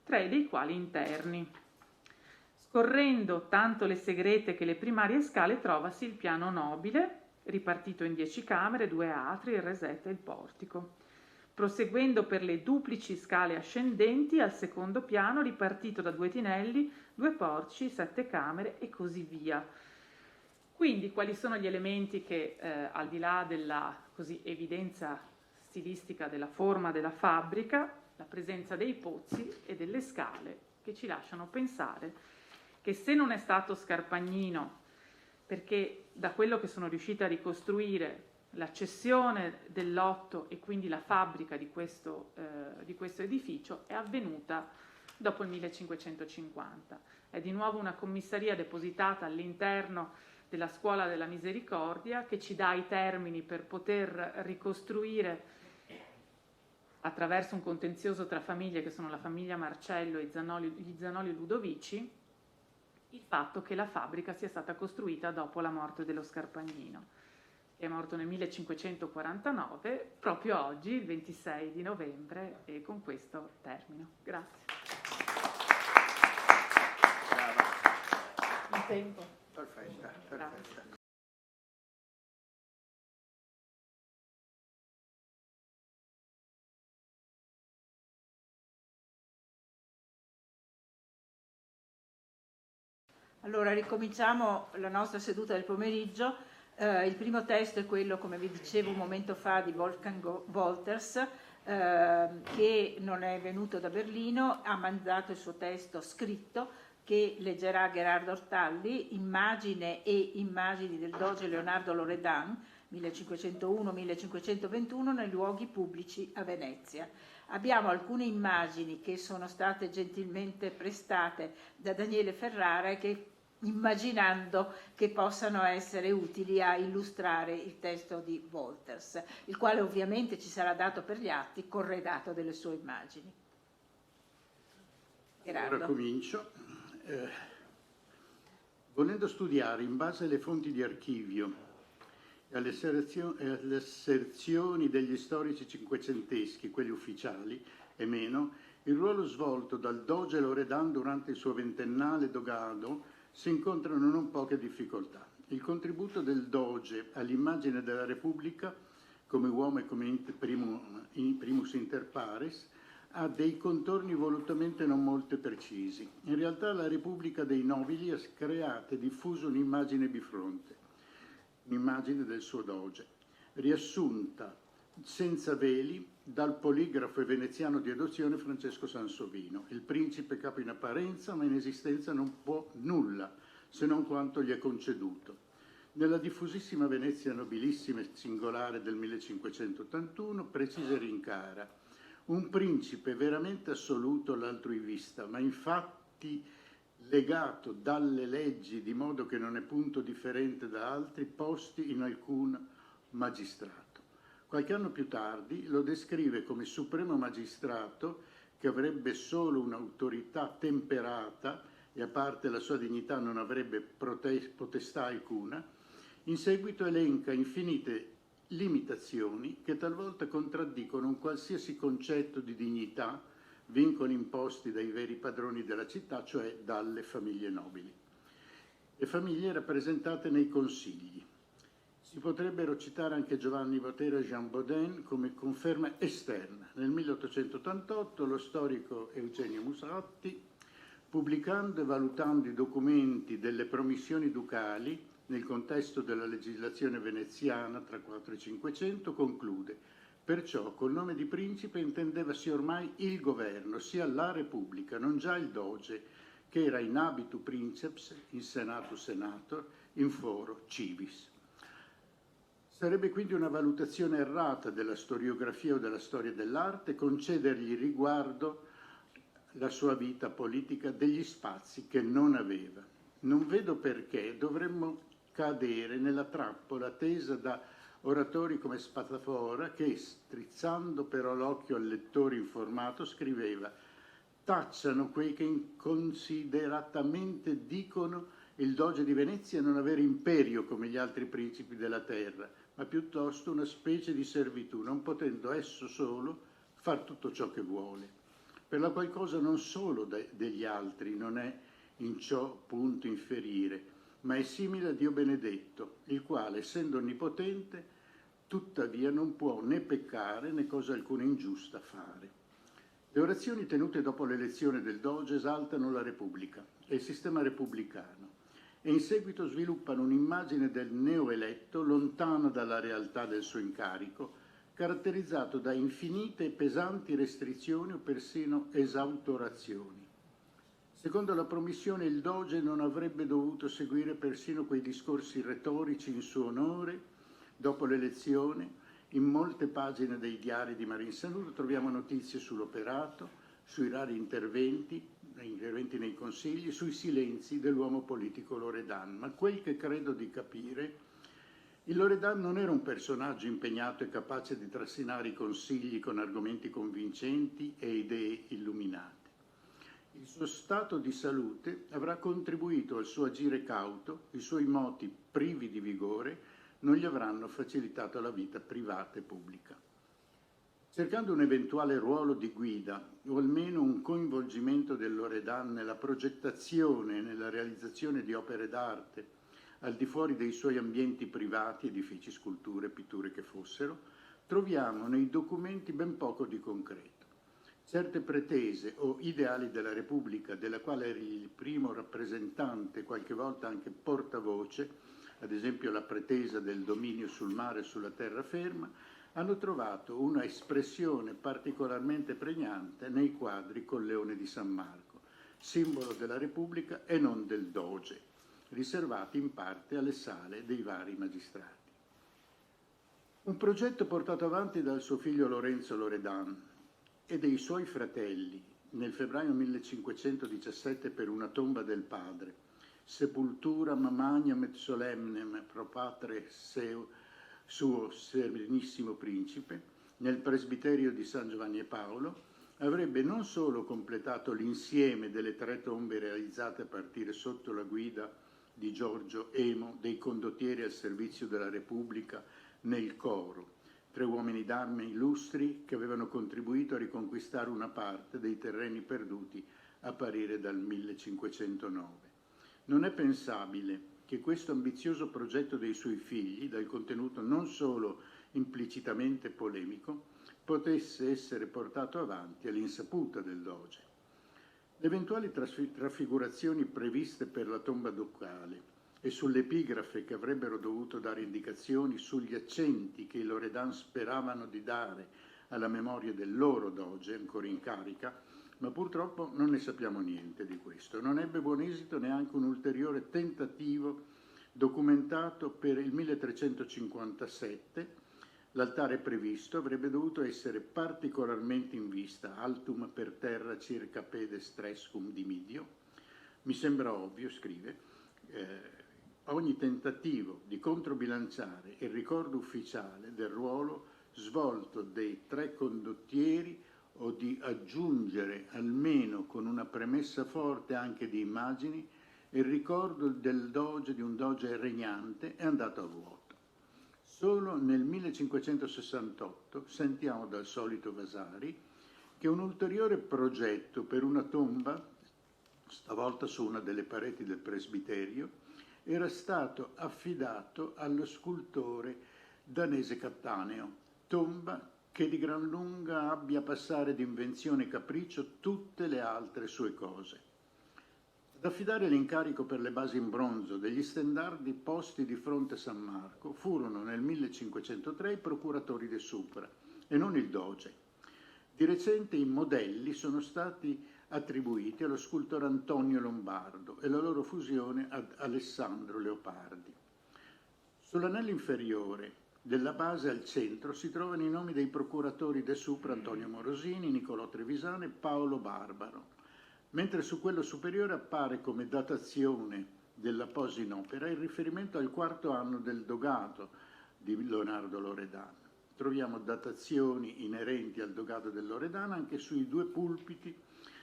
3 dei quali interni. Scorrendo tanto le segrete che le primarie scale trovasi il piano nobile, ripartito in 10 camere, 2 atri, il resette e il portico. Proseguendo per le duplici scale ascendenti al secondo piano, ripartito da 2 tinelli, 2 porci, 7 camere e così via. Quindi quali sono gli elementi che, al di là della così evidenza stilistica della forma della fabbrica, la presenza dei pozzi e delle scale che ci lasciano pensare che se non è stato Scarpagnino, perché da quello che sono riuscita a ricostruire la cessione del lotto e quindi la fabbrica di questo edificio è avvenuta dopo il 1550. È di nuovo una commissaria depositata all'interno della Scuola della Misericordia che ci dà i termini per poter ricostruire attraverso un contenzioso tra famiglie che sono la famiglia Marcello e gli Zanoli Ludovici, il fatto che la fabbrica sia stata costruita dopo la morte dello Scarpagnino, che è morto nel 1549, proprio oggi, il 26 di novembre, e con questo termino. Grazie. Brava. Il tempo. Perfetta, perfetta. Allora, ricominciamo la nostra seduta del pomeriggio. Il primo testo è quello, come vi dicevo un momento fa, di Wolfgang Wolters, che non è venuto da Berlino, ha mandato il suo testo scritto che leggerà Gerardo Ortalli, Immagine e immagini del doge Leonardo Loredan, 1501-1521, nei luoghi pubblici a Venezia. Abbiamo alcune immagini che sono state gentilmente prestate da Daniele Ferrara e che immaginando che possano essere utili a illustrare il testo di Wolters, il quale ovviamente ci sarà dato per gli atti corredato delle sue immagini. Gerardo. Ora comincio. Volendo studiare in base alle fonti di archivio e alle asserzioni degli storici cinquecenteschi, quelli ufficiali e meno, il ruolo svolto dal doge Loredan durante il suo ventennale dogado si incontrano non poche difficoltà. Il contributo del doge all'immagine della Repubblica, come uomo e come primus inter pares, ha dei contorni volutamente non molto precisi. In realtà la Repubblica dei Nobili ha creato e diffuso un'immagine bifronte, un'immagine del suo doge, riassunta senza veli dal poligrafo e veneziano di adozione Francesco Sansovino. Il principe capo in apparenza, ma in esistenza non può nulla, se non quanto gli è conceduto. Nella diffusissima Venezia nobilissima e singolare del 1581, precisa rincara, un principe veramente assoluto all'altruivista, ma infatti legato dalle leggi di modo che non è punto differente da altri posti in alcun magistrato. Qualche anno più tardi lo descrive come supremo magistrato che avrebbe solo un'autorità temperata e a parte la sua dignità non avrebbe potestà alcuna. In seguito elenca infinite limitazioni che talvolta contraddicono un qualsiasi concetto di dignità, vincoli imposti dai veri padroni della città, cioè dalle famiglie nobili. Le famiglie rappresentate nei consigli. Si potrebbero citare anche Giovanni Botero e Jean Bodin come conferma esterna. Nel 1888 lo storico Eugenio Musatti, pubblicando e valutando i documenti delle promissioni ducali nel contesto della legislazione veneziana tra 400 e 500, conclude: perciò col nome di principe intendevasi ormai il governo, sia la Repubblica, non già il doge, che era in habitu princeps, in senatus senator, in foro civis. Sarebbe quindi una valutazione errata della storiografia o della storia dell'arte concedergli riguardo la sua vita politica degli spazi che non aveva. Non vedo perché dovremmo cadere nella trappola tesa da oratori come Spatafora che, strizzando però l'occhio al lettore informato, scriveva: tacciano quei che inconsideratamente dicono il doge di Venezia non avere imperio come gli altri principi della terra, ma piuttosto una specie di servitù, non potendo esso solo far tutto ciò che vuole. Per la qual cosa non solo degli altri non è in ciò punto inferire, ma è simile a Dio benedetto, il quale, essendo onnipotente, tuttavia non può né peccare né cosa alcuna ingiusta fare. Le orazioni tenute dopo l'elezione del doge esaltano la Repubblica e il sistema repubblicano e in seguito sviluppano un'immagine del neoeletto lontana dalla realtà del suo incarico, caratterizzato da infinite e pesanti restrizioni o persino esautorazioni. Secondo la promissione, il doge non avrebbe dovuto seguire persino quei discorsi retorici in suo onore. Dopo l'elezione, in molte pagine dei diari di Marin Sanur troviamo notizie sull'operato, sui rari interventi nei consigli, sui silenzi dell'uomo politico Loredan. Ma quel che credo di capire, il Loredan non era un personaggio impegnato e capace di trascinare i consigli con argomenti convincenti e idee illuminate. Il suo stato di salute avrà contribuito al suo agire cauto, i suoi moti privi di vigore non gli avranno facilitato la vita privata e pubblica. Cercando un eventuale ruolo di guida o almeno un coinvolgimento del Loredan nella progettazione e nella realizzazione di opere d'arte al di fuori dei suoi ambienti privati, edifici, sculture, pitture che fossero, troviamo nei documenti ben poco di concreto. Certe pretese o ideali della Repubblica, della quale eri il primo rappresentante, qualche volta anche portavoce, ad esempio la pretesa del dominio sul mare e sulla terraferma, hanno trovato una espressione particolarmente pregnante nei quadri col Leone di San Marco, simbolo della Repubblica e non del doge, riservati in parte alle sale dei vari magistrati. Un progetto portato avanti dal suo figlio Lorenzo Loredan e dei suoi fratelli nel febbraio 1517 per una tomba del padre, sepultura magnam et solemnem pro patre suo serenissimo principe, nel presbiterio di San Giovanni e Paolo, avrebbe non solo completato l'insieme delle 3 tombe realizzate a partire sotto la guida di Giorgio Emo, dei condottieri al servizio della Repubblica nel coro, 3 uomini d'arme illustri che avevano contribuito a riconquistare una parte dei terreni perduti a partire dal 1509. Non è pensabile che questo ambizioso progetto dei suoi figli, dal contenuto non solo implicitamente polemico, potesse essere portato avanti all'insaputa del doge. Le eventuali trasfigurazioni previste per la tomba ducale e sull'epigrafe che avrebbero dovuto dare indicazioni sugli accenti che i Loredan speravano di dare alla memoria del loro doge ancora in carica, ma purtroppo non ne sappiamo niente di questo. Non ebbe buon esito neanche un ulteriore tentativo documentato per il 1357. L'altare previsto avrebbe dovuto essere particolarmente in vista, altum per terra circa pedes trescum di Midio. Mi sembra ovvio, scrive, ogni tentativo di controbilanciare il ricordo ufficiale del ruolo svolto dei 3 condottieri o di aggiungere almeno con una premessa forte anche di immagini il ricordo del doge, di un doge regnante, è andato a vuoto. Solo nel 1568 sentiamo dal solito Vasari che un ulteriore progetto per una tomba, stavolta su una delle pareti del presbiterio, era stato affidato allo scultore danese Cattaneo, tomba che di gran lunga abbia a passare d'invenzione e capriccio tutte le altre sue cose. Ad affidare l'incarico per le basi in bronzo degli stendardi posti di fronte a San Marco furono nel 1503 i procuratori de Supra e non il doge. Di recente i modelli sono stati attribuiti allo scultore Antonio Lombardo e la loro fusione ad Alessandro Leopardi. Sull'anello inferiore Della base al centro si trovano i nomi dei procuratori de Supra Antonio Morosini, Niccolò Trevisano e Paolo Barbaro, mentre su quello superiore appare come datazione della posa in opera il riferimento al quarto anno del dogato di Leonardo Loredano. Troviamo datazioni inerenti al dogato del Loredano anche sui due pulpiti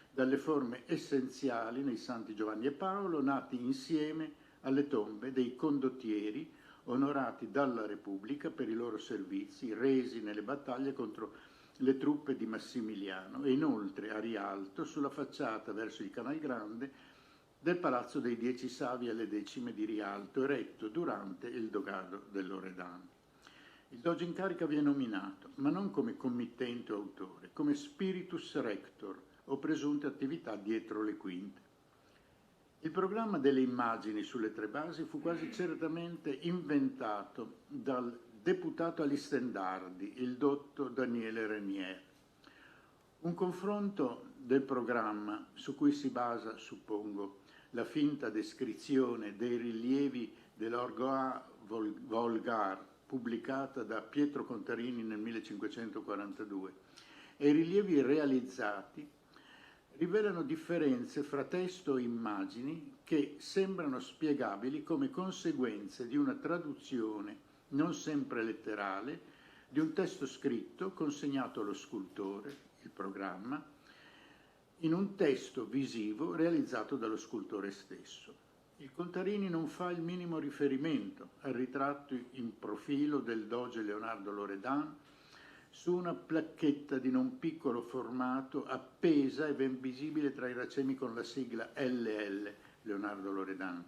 dalle forme essenziali nei Santi Giovanni e Paolo, nati insieme alle tombe dei condottieri onorati dalla Repubblica per i loro servizi resi nelle battaglie contro le truppe di Massimiliano, e inoltre a rialto sulla facciata verso il Canal Grande del Palazzo dei 10 Savi alle Decime di Rialto, eretto durante il dogato del Loredano. Il doge in carica viene nominato, ma non come committente o autore, come spiritus rector o presunte attività dietro le quinte. Il programma delle immagini sulle tre basi fu quasi certamente inventato dal deputato agli stendardi, il dotto Daniele Renier. Un confronto del programma su cui si basa, suppongo, la finta descrizione dei rilievi dell'Orgoa Volgar, pubblicata da Pietro Contarini nel 1542, e i rilievi realizzati rivelano differenze fra testo e immagini che sembrano spiegabili come conseguenze di una traduzione non sempre letterale di un testo scritto consegnato allo scultore, il programma, in un testo visivo realizzato dallo scultore stesso. Il Contarini non fa il minimo riferimento al ritratto in profilo del doge Leonardo Loredan su una placchetta di non piccolo formato appesa e ben visibile tra i racemi con la sigla LL, Leonardo Loredan.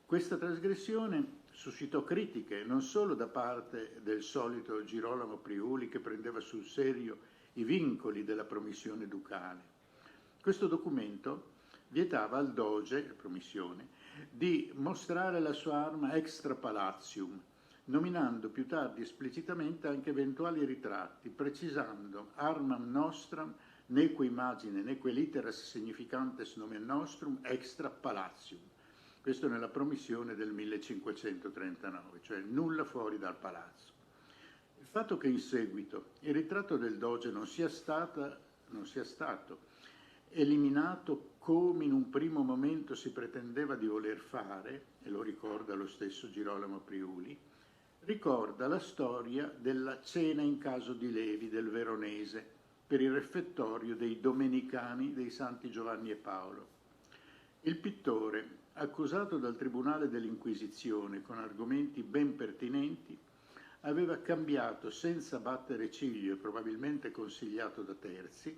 Questa trasgressione suscitò critiche non solo da parte del solito Girolamo Priuli, che prendeva sul serio i vincoli della promissione ducale. Questo documento vietava al doge, la promissione, di mostrare la sua arma extra palatium, nominando più tardi esplicitamente anche eventuali ritratti, precisando armam nostram neque imagine neque litteras significantes nomen nostrum extra palatium. Questo nella promissione del 1539, cioè nulla fuori dal palazzo. Il fatto che in seguito il ritratto del doge non sia stato eliminato come in un primo momento si pretendeva di voler fare, e lo ricorda lo stesso Girolamo Priuli, ricorda la storia della cena in caso di Levi del Veronese per il refettorio dei Domenicani dei Santi Giovanni e Paolo. Il pittore, accusato dal Tribunale dell'Inquisizione con argomenti ben pertinenti, aveva cambiato senza battere ciglio e probabilmente consigliato da terzi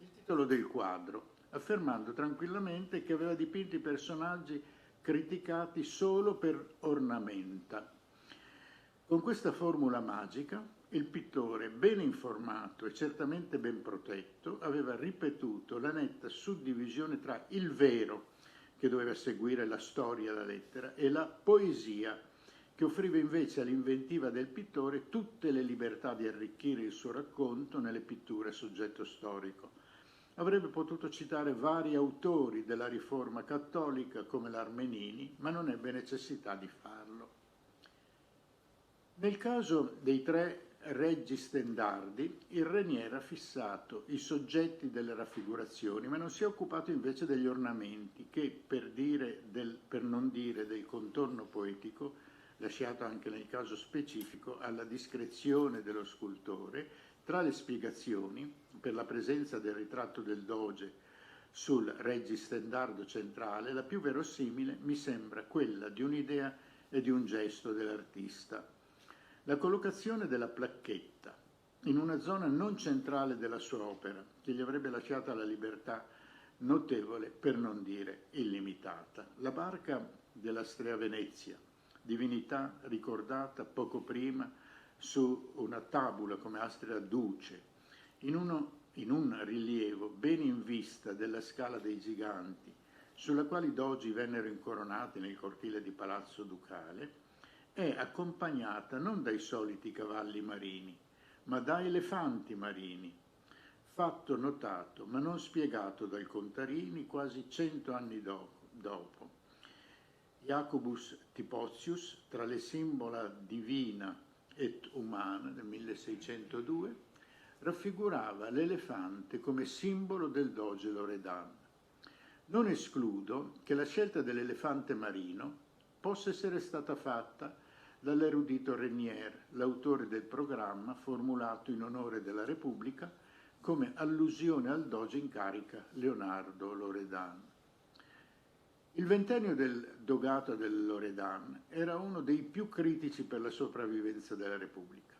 il titolo del quadro, affermando tranquillamente che aveva dipinto i personaggi criticati solo per ornamenta. Con questa formula magica, il pittore, ben informato e certamente ben protetto, aveva ripetuto la netta suddivisione tra il vero, che doveva seguire la storia alla lettera, e la poesia, che offriva invece all'inventiva del pittore tutte le libertà di arricchire il suo racconto nelle pitture a soggetto storico. Avrebbe potuto citare vari autori della Riforma cattolica come l'Armenini, ma non ebbe necessità di farlo. Nel caso dei tre reggi stendardi, il Renier ha fissato i soggetti delle raffigurazioni, ma non si è occupato invece degli ornamenti che, per non dire del contorno poetico, lasciato anche nel caso specifico alla discrezione dello scultore, tra le spiegazioni per la presenza del ritratto del doge sul registendardo centrale, la più verosimile mi sembra quella di un'idea e di un gesto dell'artista. La collocazione della placchetta in una zona non centrale della sua opera, che gli avrebbe lasciato la libertà notevole, per non dire illimitata. La barca dell'Astrea Venezia, divinità ricordata poco prima su una tabula come Astrea Duce, in un rilievo ben in vista della Scala dei Giganti, sulla quale i dogi vennero incoronati nel cortile di Palazzo Ducale, è accompagnata non dai soliti cavalli marini, ma da elefanti marini, fatto notato ma non spiegato dal Contarini quasi 100 anni dopo. Jacobus Tipotius, tra le simbola divina et Humana del 1602 raffigurava l'elefante come simbolo del doge Loredan. Non escludo che la scelta dell'elefante marino possa essere stata fatta dall'erudito Renier, l'autore del programma formulato in onore della Repubblica come allusione al doge in carica Leonardo Loredan. Il ventennio del dogato del Loredan era uno dei più critici per la sopravvivenza della Repubblica.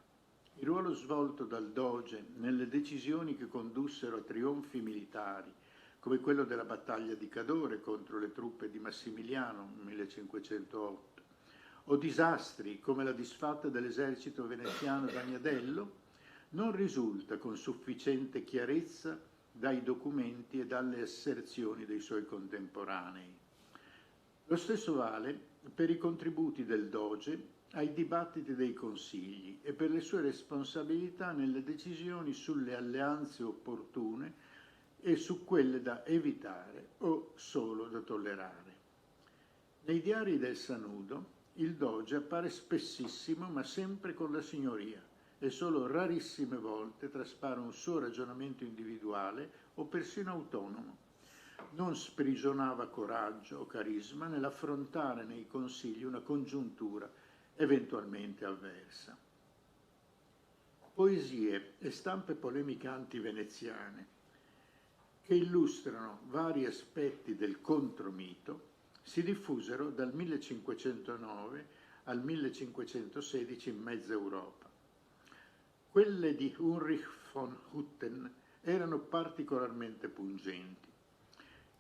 Il ruolo svolto dal doge nelle decisioni che condussero a trionfi militari, come quello della battaglia di Cadore contro le truppe di Massimiliano nel 1508, o disastri come la disfatta dell'esercito veneziano ad Agnadello, non risulta con sufficiente chiarezza dai documenti e dalle asserzioni dei suoi contemporanei. Lo stesso vale per i contributi del doge ai dibattiti dei consigli e per le sue responsabilità nelle decisioni sulle alleanze opportune e su quelle da evitare o solo da tollerare. Nei diari del Sanudo il doge appare spessissimo ma sempre con la signoria e solo rarissime volte traspare un suo ragionamento individuale o persino autonomo. Non sprigionava coraggio o carisma nell'affrontare nei consigli una congiuntura eventualmente avversa. Poesie e stampe polemiche anti-veneziane che illustrano vari aspetti del contromito si diffusero dal 1509 al 1516 in mezza Europa. Quelle di Ulrich von Hutten erano particolarmente pungenti.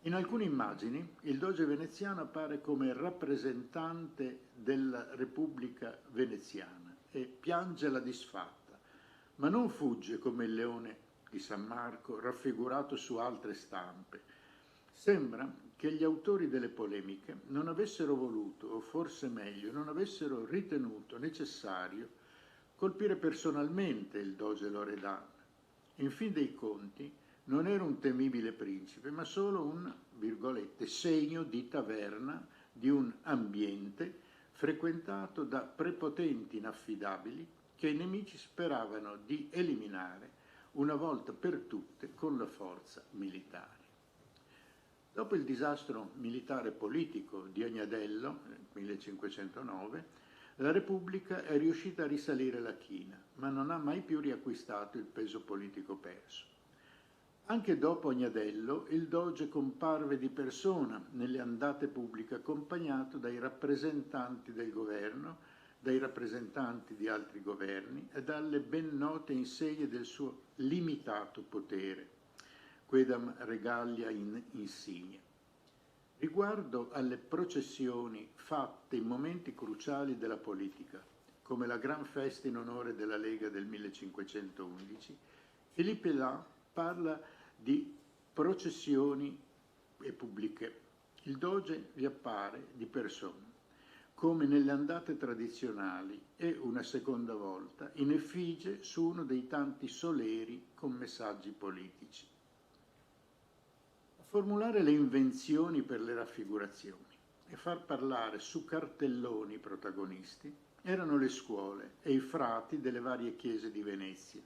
In alcune immagini il doge veneziano appare come rappresentante della Repubblica veneziana e piange la disfatta, ma non fugge come il leone di San Marco raffigurato su altre stampe. Sembra che gli autori delle polemiche non avessero voluto, o forse meglio, non avessero ritenuto necessario colpire personalmente il doge Loredan. In fin dei conti, non era un temibile principe, ma solo un, virgolette, segno di taverna di un ambiente frequentato da prepotenti inaffidabili che i nemici speravano di eliminare una volta per tutte con la forza militare. Dopo il disastro militare politico di Agnadello nel 1509, la Repubblica è riuscita a risalire la china, ma non ha mai più riacquistato il peso politico perso. Anche dopo Agnadello, il doge comparve di persona nelle andate pubbliche accompagnato dai rappresentanti del governo, dai rappresentanti di altri governi e dalle ben note insegne del suo limitato potere, quedam regalia in insignia. Riguardo alle processioni fatte in momenti cruciali della politica, come la gran festa in onore della Lega del 1511, Philippe Lain parla di processioni pubbliche. Il doge vi appare di persona, come nelle andate tradizionali e una seconda volta in effigie su uno dei tanti soleri con messaggi politici. A formulare le invenzioni per le raffigurazioni e far parlare su cartelloni i protagonisti erano le scuole e i frati delle varie chiese di Venezia.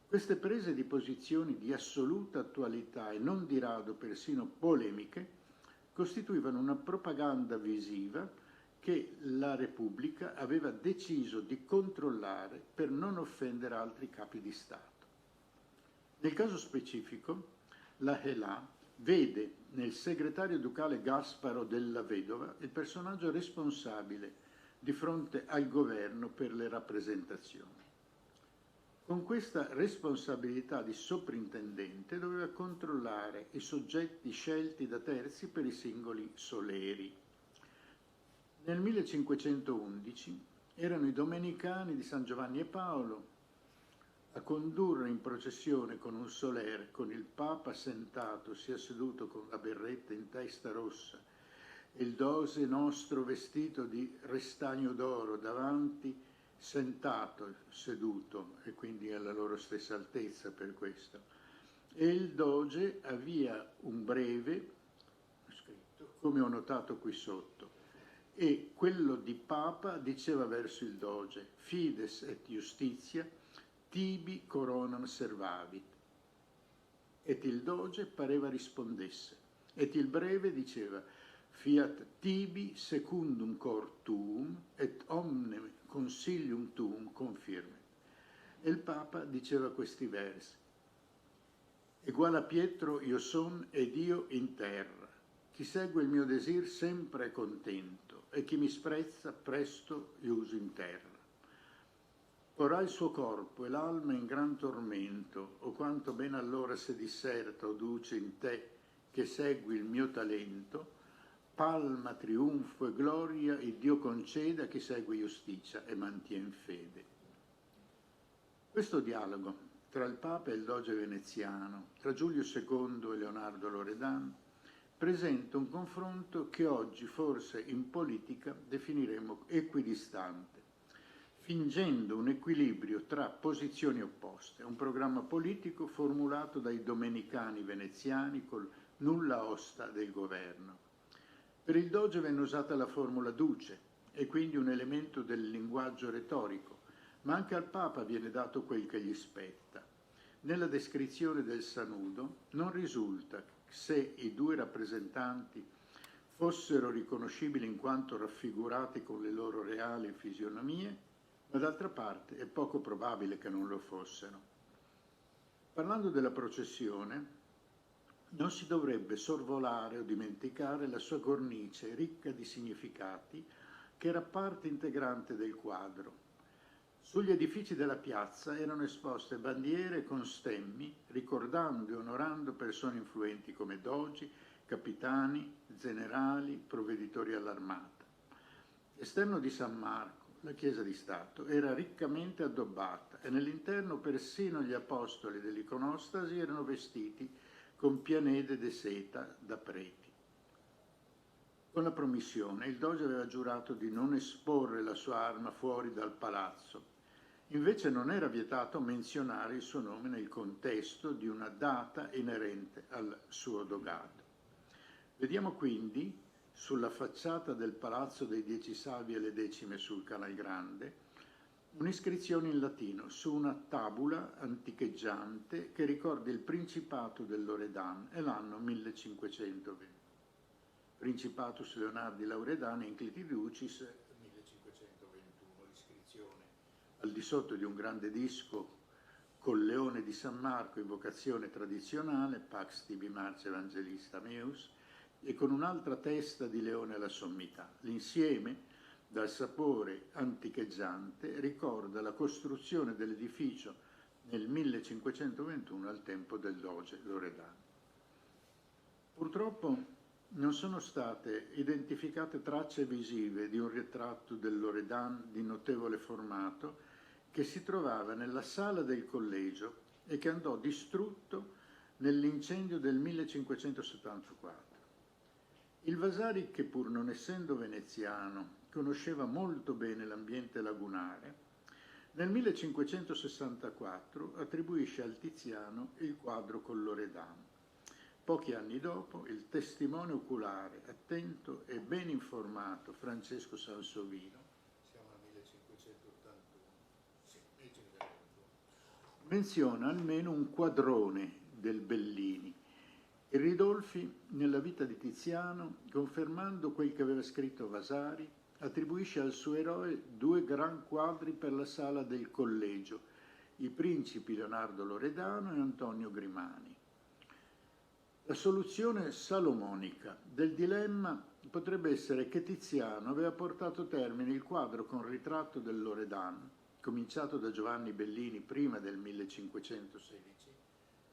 Queste prese di posizioni di assoluta attualità e non di rado persino polemiche costituivano una propaganda visiva che la Repubblica aveva deciso di controllare per non offendere altri capi di Stato. Nel caso specifico, la Hela vede nel segretario ducale Gasparo della Vedova il personaggio responsabile di fronte al governo per le rappresentazioni. Con questa responsabilità di soprintendente doveva controllare i soggetti scelti da terzi per i singoli soleri. Nel 1511 erano i domenicani di San Giovanni e Paolo a condurre in processione con un soler, con il Papa sentato, sia seduto con la berretta in testa rossa, e il doge nostro vestito di restagno d'oro davanti, sentato, seduto, e quindi alla loro stessa altezza per questo. E il doge avvia un breve, scritto, come ho notato qui sotto, e quello di Papa diceva verso il doge: fides et justitia tibi coronam servavit. Et il doge pareva rispondesse, et il breve diceva: fiat tibi secundum cor tuum et omnem consilium tuum confirme. E il Papa diceva questi versi: egual a Pietro io son ed io in terra. Chi segue il mio desir sempre è contento, e chi mi sprezza presto iuso in terra. Ora il suo corpo e l'alma in gran tormento, o quanto ben allora se disserta o duce in te che segui il mio talento, palma, trionfo e gloria il Dio conceda a chi segue giustizia e mantien fede. Questo dialogo tra il Papa e il doge veneziano, tra Giulio II e Leonardo Loredan, presenta un confronto che oggi forse in politica definiremo equidistante, fingendo un equilibrio tra posizioni opposte, un programma politico formulato dai domenicani veneziani col nulla osta del governo. Per il doge venne usata la formula duce e quindi un elemento del linguaggio retorico, ma anche al Papa viene dato quel che gli spetta. Nella descrizione del sanudo non risulta se i due rappresentanti fossero riconoscibili in quanto raffigurati con le loro reali fisionomie, ma d'altra parte è poco probabile che non lo fossero. Parlando della processione, non si dovrebbe sorvolare o dimenticare la sua cornice ricca di significati che era parte integrante del quadro. Sugli edifici della piazza erano esposte bandiere con stemmi, ricordando e onorando persone influenti come dogi, capitani, generali, provveditori all'armata. L'esterno di San Marco, la chiesa di Stato, era riccamente addobbata e nell'interno persino gli apostoli dell'iconostasi erano vestiti con pianede de seta da preti. Con la promissione il doge aveva giurato di non esporre la sua arma fuori dal palazzo. Invece non era vietato menzionare il suo nome nel contesto di una data inerente al suo dogato. Vediamo quindi sulla facciata del Palazzo dei 10 Savi e le Decime sul Canal Grande un'iscrizione in latino su una tabula anticheggiante che ricorda il Principato del Loredan e l'anno 1520. Principatus Leonardi Lauredani Inclitiducis 1521, l'iscrizione al di sotto di un grande disco col leone di San Marco, invocazione tradizionale, Pax tibi Marce Evangelista Meus, e con un'altra testa di leone alla sommità. L'insieme, dal sapore anticheggiante, ricorda la costruzione dell'edificio nel 1521 al tempo del doge Loredan. Purtroppo non sono state identificate tracce visive di un ritratto del Loredan di notevole formato che si trovava nella sala del collegio e che andò distrutto nell'incendio del 1574. Il Vasari, che pur non essendo veneziano, conosceva molto bene l'ambiente lagunare, nel 1564 attribuisce al Tiziano il quadro con Loredan. Pochi anni dopo, il testimone oculare, attento e ben informato Francesco Sansovino, siamo al 1581, sì, 1581, menziona almeno un quadrone del Bellini. E Ridolfi, nella vita di Tiziano, confermando quel che aveva scritto Vasari, attribuisce al suo eroe 2 gran quadri per la sala del collegio, i principi Leonardo Loredano e Antonio Grimani. La soluzione salomonica del dilemma potrebbe essere che Tiziano aveva portato a termine il quadro con ritratto del Loredan, cominciato da Giovanni Bellini prima del 1516,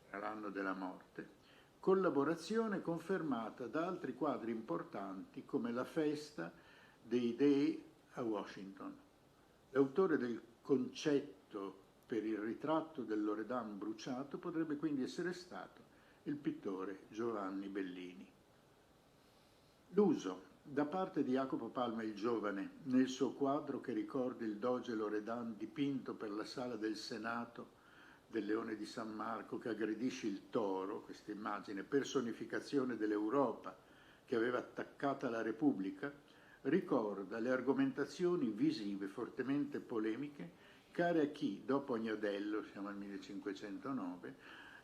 era l'anno della morte, collaborazione confermata da altri quadri importanti come La festa dei dei a Washington. L'autore del concetto per il ritratto del Loredan bruciato potrebbe quindi essere stato il pittore Giovanni Bellini. L'uso da parte di Jacopo Palma il Giovane nel suo quadro che ricorda il doge Loredan dipinto per la sala del Senato del Leone di San Marco che aggredisce il toro, questa immagine, personificazione dell'Europa che aveva attaccata la Repubblica, ricorda le argomentazioni visive fortemente polemiche care a chi, dopo Agnadello, siamo al 1509,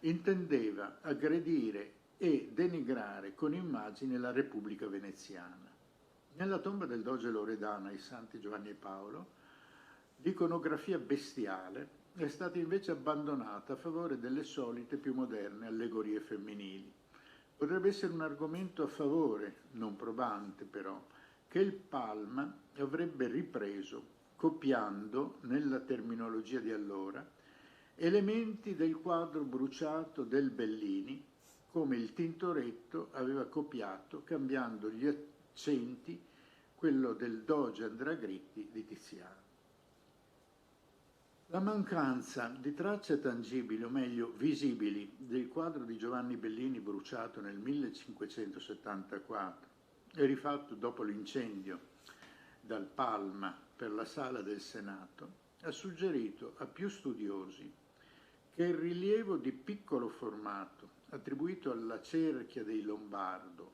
intendeva aggredire e denigrare con immagini la Repubblica veneziana. Nella tomba del doge Loredano ai Santi Giovanni e Paolo, l'iconografia bestiale è stata invece abbandonata a favore delle solite più moderne allegorie femminili. Potrebbe essere un argomento a favore, non probante però, che il Palma avrebbe ripreso, copiando, nella terminologia di allora, elementi del quadro bruciato del Bellini, come il Tintoretto aveva copiato, cambiando gli accenti, quello del doge Andrea Gritti di Tiziano. La mancanza di tracce tangibili, o meglio visibili, del quadro di Giovanni Bellini bruciato nel 1574 e rifatto dopo l'incendio dal Palma per la Sala del Senato, ha suggerito a più studiosi che il rilievo di piccolo formato attribuito alla cerchia dei Lombardo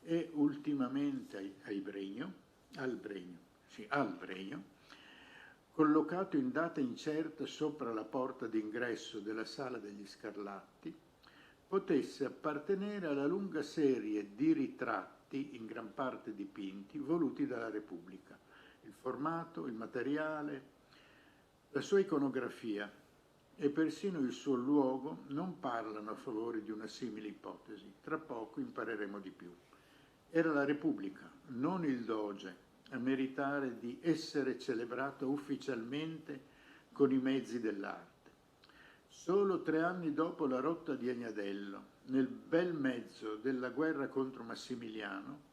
e ultimamente al Bregno, collocato in data incerta sopra la porta d'ingresso della Sala degli Scarlatti, potesse appartenere alla lunga serie di ritratti, in gran parte dipinti, voluti dalla Repubblica. Il formato, il materiale, la sua iconografia e persino il suo luogo non parlano a favore di una simile ipotesi. Tra poco impareremo di più. Era la Repubblica, non il doge, a meritare di essere celebrato ufficialmente con i mezzi dell'arte. Solo 3 anni dopo la rotta di Agnadello, nel bel mezzo della guerra contro Massimiliano,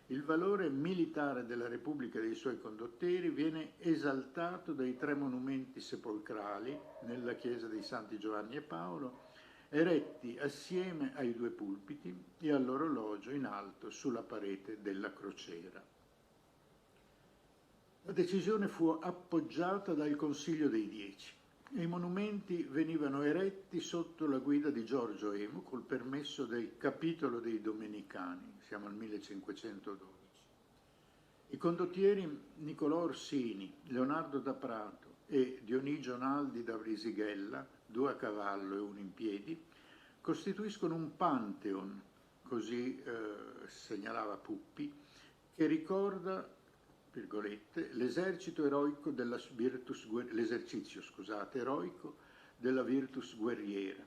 il valore militare della Repubblica e dei suoi condottieri viene esaltato dai 3 monumenti sepolcrali nella chiesa dei Santi Giovanni e Paolo, eretti assieme ai 2 pulpiti e all'orologio in alto sulla parete della crociera. La decisione fu appoggiata dal Consiglio dei 10 e i monumenti venivano eretti sotto la guida di Giorgio Emo col permesso del capitolo dei Domenicani, siamo al 1512. I condottieri Nicolò Orsini, Leonardo da Prato e Dionigio Naldi da Brisighella, 2 a cavallo e 1 in piedi, costituiscono un pantheon, così segnalava Puppi, che ricorda l'esercizio eroico della virtus guerriera.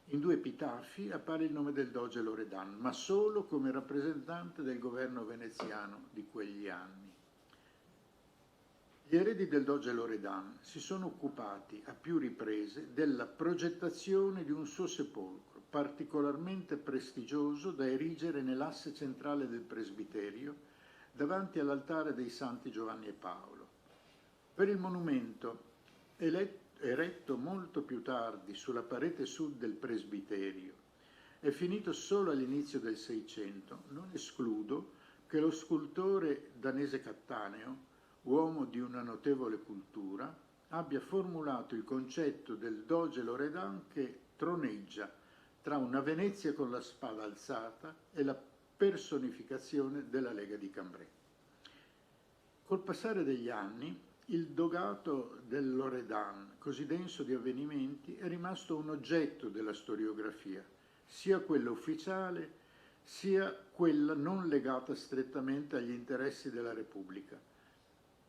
In 2 epitafi appare il nome del doge Loredan, ma solo come rappresentante del governo veneziano di quegli anni. Gli eredi del doge Loredan si sono occupati a più riprese della progettazione di un suo sepolcro particolarmente prestigioso da erigere nell'asse centrale del presbiterio davanti all'altare dei Santi Giovanni e Paolo. Per il monumento, eretto molto più tardi sulla parete sud del presbiterio e finito solo all'inizio del Seicento, non escludo che lo scultore danese Cattaneo, uomo di una notevole cultura, abbia formulato il concetto del doge Loredan che troneggia tra una Venezia con la spada alzata e la personificazione della Lega di Cambrai. Col passare degli anni, il dogato del Loredan, così denso di avvenimenti, è rimasto un oggetto della storiografia, sia quella ufficiale, sia quella non legata strettamente agli interessi della Repubblica,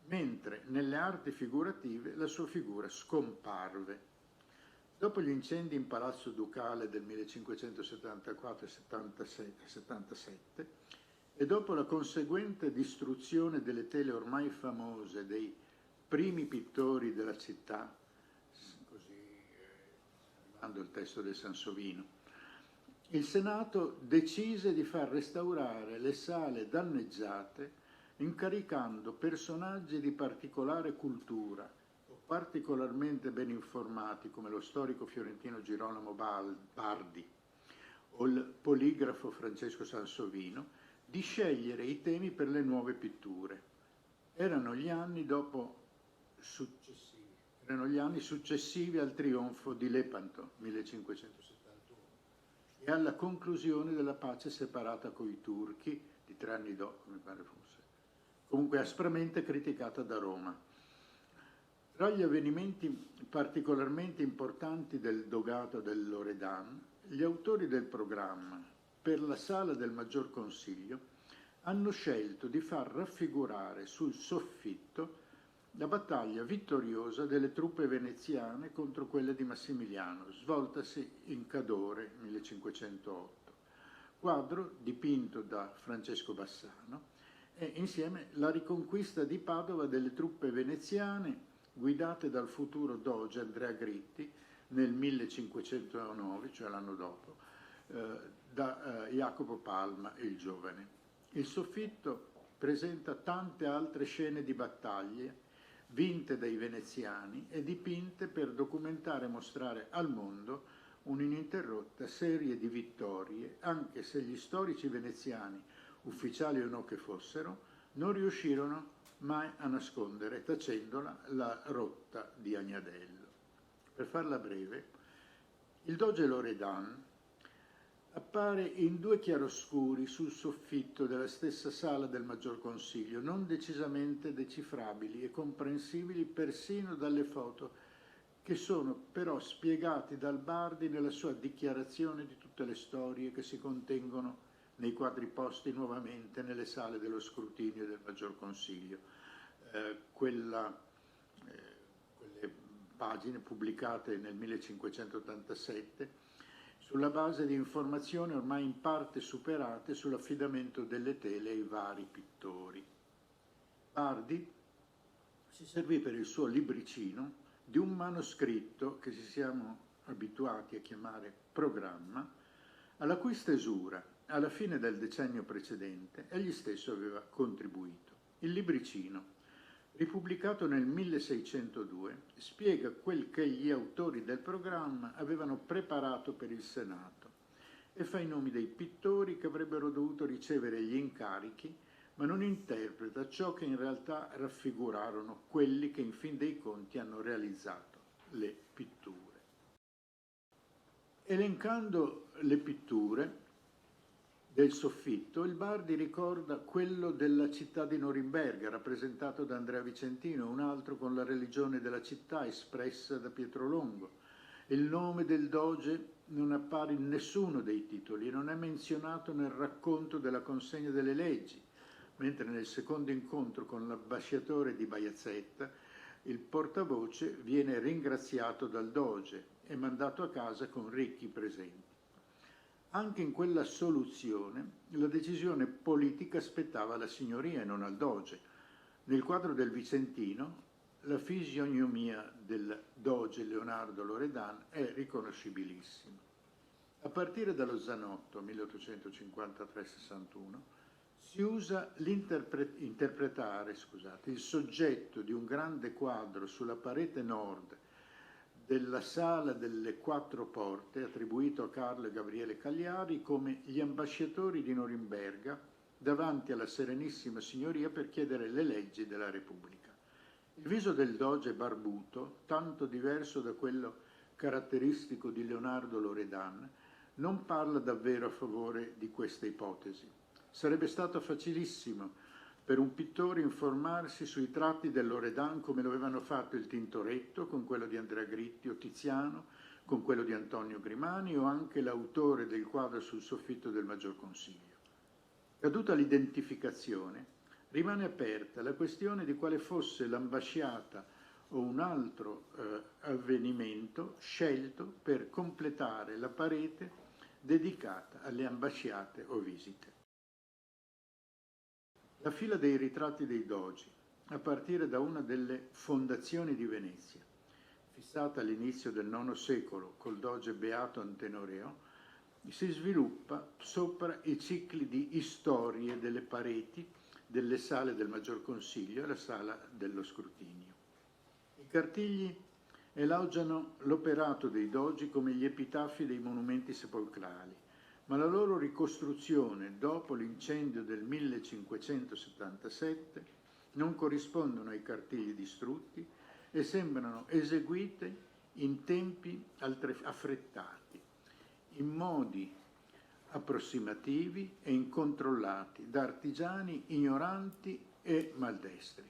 mentre nelle arti figurative la sua figura scomparve. Dopo gli incendi in Palazzo Ducale del 1574 e 77 e dopo la conseguente distruzione delle tele ormai famose dei primi pittori della città, così arrivando al testo del Sansovino, il Senato decise di far restaurare le sale danneggiate incaricando personaggi di particolare cultura, particolarmente ben informati come lo storico fiorentino Girolamo Bardi o il poligrafo Francesco Sansovino, di scegliere i temi per le nuove pitture. Erano gli anni successivi al trionfo di Lepanto, 1571, e alla conclusione della pace separata coi turchi, di 3 anni dopo, mi pare fosse. comunque aspramente criticata da Roma. Tra gli avvenimenti particolarmente importanti del dogato del Loredan, gli autori del programma per la Sala del Maggior Consiglio hanno scelto di far raffigurare sul soffitto la battaglia vittoriosa delle truppe veneziane contro quelle di Massimiliano, svoltasi in Cadore 1508, quadro dipinto da Francesco Bassano, e insieme la riconquista di Padova delle truppe veneziane guidate dal futuro doge Andrea Gritti nel 1509, cioè l'anno dopo, da Jacopo Palma il Giovane. Il soffitto presenta tante altre scene di battaglie vinte dai veneziani e dipinte per documentare e mostrare al mondo un'ininterrotta serie di vittorie, anche se gli storici veneziani, ufficiali o no che fossero, non riuscirono mai a nascondere, tacendola, la rotta di Agnadello. Per farla breve, il doge Loredan appare in due chiaroscuri sul soffitto della stessa sala del Maggior Consiglio, non decisamente decifrabili e comprensibili persino dalle foto, che sono però spiegati dal Bardi nella sua dichiarazione di tutte le storie che si contengono nei quadri posti nuovamente nelle sale dello scrutinio del Maggior Consiglio. Quelle pagine pubblicate nel 1587 sulla base di informazioni ormai in parte superate sull'affidamento delle tele ai vari pittori. Bardi si servì per il suo libricino di un manoscritto che ci siamo abituati a chiamare programma, alla cui stesura alla fine del decennio precedente egli stesso aveva contribuito. Il libricino, ripubblicato nel 1602, spiega quel che gli autori del programma avevano preparato per il Senato e fa i nomi dei pittori che avrebbero dovuto ricevere gli incarichi, ma non interpreta ciò che in realtà raffigurarono quelli che in fin dei conti hanno realizzato le pitture. Elencando le pitture del soffitto, il Bardi ricorda quello della città di Norimberga, rappresentato da Andrea Vicentino, un altro con la religione della città espressa da Pietro Longo. Il nome del doge non appare in nessuno dei titoli e non è menzionato nel racconto della consegna delle leggi, mentre nel secondo incontro con l'ambasciatore di Baiazzetta il portavoce viene ringraziato dal doge e mandato a casa con ricchi presenti. Anche in quella soluzione la decisione politica spettava alla signoria e non al doge. Nel quadro del Vicentino la fisionomia del doge Leonardo Loredan è riconoscibilissima. A partire dallo Zanotto 1853-61 si usa interpretare il soggetto di un grande quadro sulla parete nord della Sala delle Quattro Porte, attribuito a Carlo e Gabriele Cagliari, come gli ambasciatori di Norimberga davanti alla Serenissima Signoria per chiedere le leggi della Repubblica. Il viso del doge barbuto, tanto diverso da quello caratteristico di Leonardo Loredan, non parla davvero a favore di questa ipotesi. Sarebbe stato facilissimo per un pittore informarsi sui tratti del Loredan come lo avevano fatto il Tintoretto con quello di Andrea Gritti o Tiziano, con quello di Antonio Grimani o anche l'autore del quadro sul soffitto del Maggior Consiglio. Caduta l'identificazione, rimane aperta la questione di quale fosse l'ambasciata o un altro avvenimento scelto per completare la parete dedicata alle ambasciate o visite. La fila dei ritratti dei dogi, a partire da una delle fondazioni di Venezia, fissata all'inizio del IX secolo col doge Beato Antenoreo, si sviluppa sopra i cicli di storie delle pareti delle sale del Maggior Consiglio e la sala dello scrutinio. I cartigli elogiano l'operato dei dogi come gli epitafi dei monumenti sepolcrali, ma la loro ricostruzione dopo l'incendio del 1577 non corrispondono ai cartigli distrutti e sembrano eseguite in tempi affrettati, in modi approssimativi e incontrollati da artigiani ignoranti e maldestri.